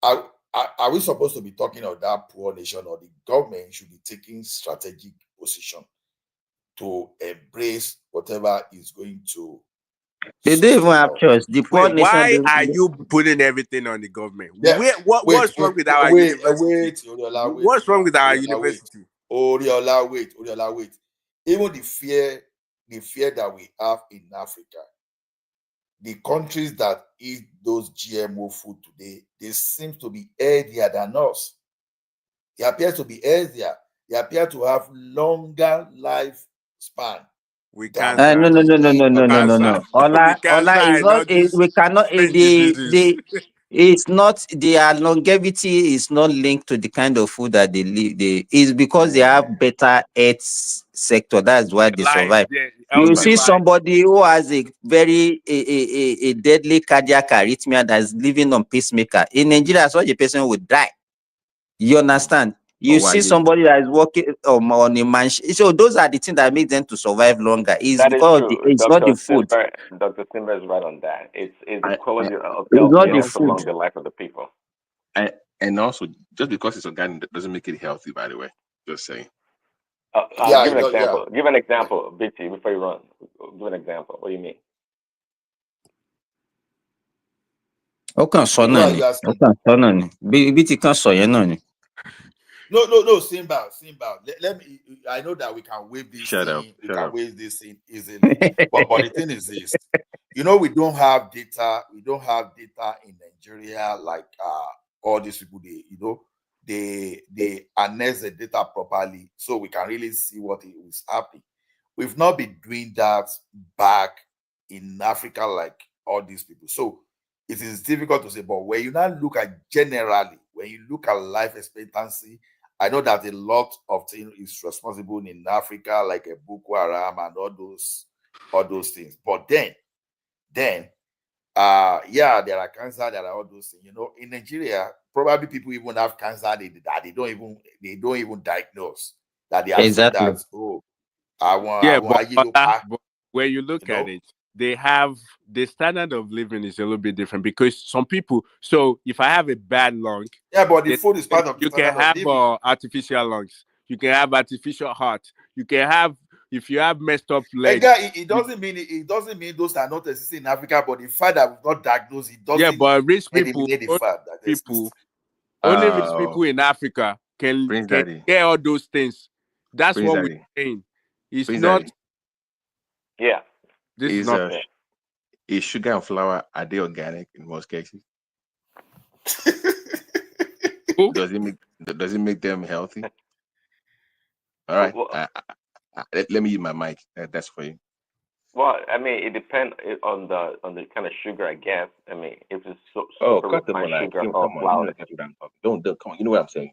are we supposed to be talking of that poor nation, or the government should be taking strategic position to embrace whatever is going to They don't even sustain have our choice. The country? poor Wait, nation, why are you putting everything on the government? Yeah, What's wrong with our university? Oriola, wait What's wrong now. with our Oriola, wait. university? Oriola, wait. Even the fear that we have in Africa, the countries that eat those GMO food today, they seem to be healthier than us. They appear to be healthier. They appear to have longer lifespan We than cancer. no, no, we no, no, eat no, no, on no, our no, Cancer. food. no. Ola, We cancer is and not. all these We cannot. strange diseases. It's not their longevity is not linked to the kind of food that they live. It's because they have better health sector. That's why they Life, survive. yeah, You healthy see life. somebody who has a very a deadly cardiac arrhythmia that's living on pacemaker in Nigeria, such a person would die. You understand? You Oh, wow, see somebody that is working on a mansion. So those are the things that make them to survive longer. It's That is because of true. it's not the food. Dr. Simba is right on that. It's the I, quality of It's health not and the also food. along the life of the people. and also, just because it's organic doesn't make it healthy, by the way. Just saying. Yeah, Give an yeah. example. Give an example, BT, before you run. Give an example. What do you mean? Ó kàn sọ What náà are ni. you Ó asking? kàn sọ náà ni. Bí ti kàn sọ yẹn náà ni. No, Simba. Let me. I know that we can waive this Shut up. thing. We Shut can up. waive this thing easily. But the thing is this. We don't have data. We don't have data in Nigeria like all these people. They harness the data properly, so we can really see what is happening. We've not been doing that back in Africa like all these people. So it is difficult to say. But when you now look at generally, when you look at life expectancy, I know that a lot of things is responsible in Africa, like a Boko Haram and all those things. But then, yeah, there are cancer, there are all those things. In Nigeria, probably people even have cancer that they don't even diagnose. That they assume Exactly. that I Yeah, want but when you look at it, they have the standard of living is a little bit different because some people. So if I have a bad lung, Yeah, but the then food is part of the you can standard of have living. artificial lungs. You can have artificial heart. You can have if you have messed up leg. Edgar, it doesn't mean those are not existing in Africa, but the fact that we've not diagnosed it Yeah, doesn't but rich people, eliminate the only fact that it people, exists. only rich people in Africa can Prince Daddy. get all those things. That's Prince what we're Daddy. saying. It's Prince not. Daddy. Yeah. This is Is not. is sugar and flour, are they organic in most cases? Does it make them healthy? All right. Well, Let me use my mic. That's for you. well, I mean, it depends on the kind of sugar, I guess. I mean, if it's Oh, super cut them refined all like, sugar come or on, you know flour. that's what I'm talking. Don't come on, you know what I'm saying.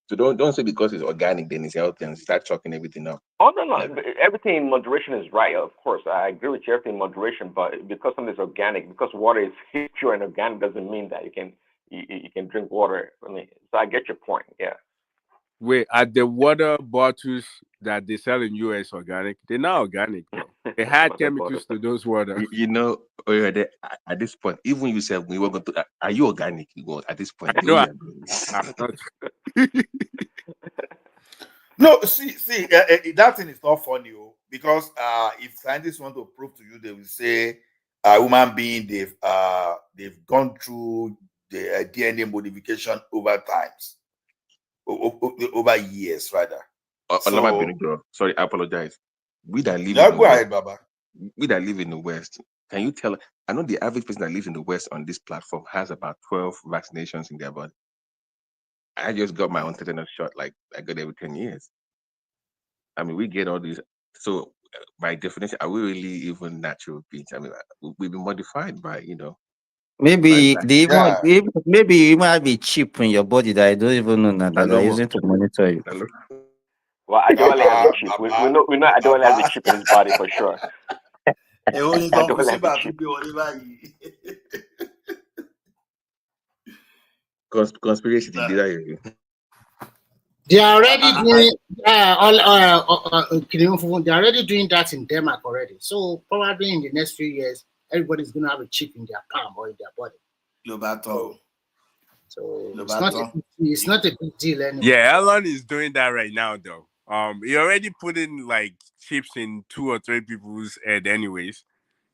So don't say because it's organic then it's healthy and start chalking everything up. Oh no, Like, everything in moderation is right. Of course, I agree with you. Everything in moderation, but because something is organic, because water is pure and organic, doesn't mean that you can drink water. I mean, so I get your point. Yeah. Wait, at the water bottles that they sell in US organic, they're not organic though. They had Water. chemicals to those water. you know, at this point, even you said we were going to, are you organic? You go at this point, the No, way you're doing. I'm not. No, see, that thing is not funny, because if scientists want to prove to you, they will say a human being they've gone through the DNA modification over times, over years rather. Olama So Benigo, sorry, I apologize. We that live yeah, in the go West, ahead, Baba. we that live in the West, can you tell? I know the average person that lives in the West on this platform has about 12 vaccinations in their body. I just got my own tetanus shot, like I got every 10 years. I mean, we get all these. So, by definition, are we really even natural beings? I mean, we've been modified by, Maybe they Yeah. maybe you might have a chip in your body that I don't even know now that they're Hello. using to monitor you. Hello. Well, Adewale has a Baba, chip. We Baba, know Adewale has a Baba. chip in his body for sure. Èwo ni Uncle Adewale has a Simba tún chip. gbé wọlé báyìí. Conspiracy did that. They are already doing they're already doing that in Denmark already. So probably in the next few years, everybody's gonna have a chip in their palm or in their body. Lobato. So Lobato. it's not a big deal anymore. Yeah, Elon is doing that right now, though. He already put in like chips in 2 or 3 people's head, anyways.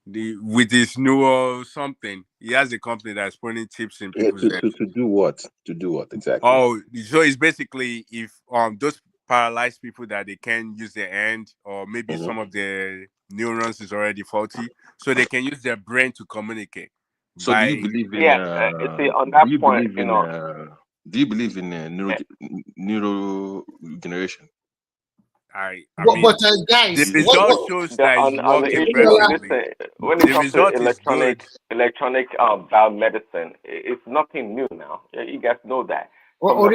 With his new something, he has a company that's putting chips in people's head. To do what? To do what exactly? Oh, so it's basically if those paralyzed people that they can't use their hand, or maybe some of their neurons is already faulty, so they can use their brain to communicate. So do you believe in? Yes, see, on that do you point, believe in? Do you believe in neurogeneration? I But mean, guys, the result shows that it's on the working issue, perfectly. listen, when it The comes to result is good. electronic biomedicine, it's nothing new now. You guys know that. From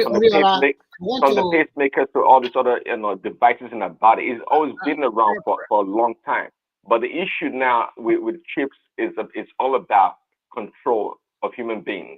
the pacemakers to all these other devices in our body, it's always been around for a long time. But the issue now with chips is it's all about control of human beings.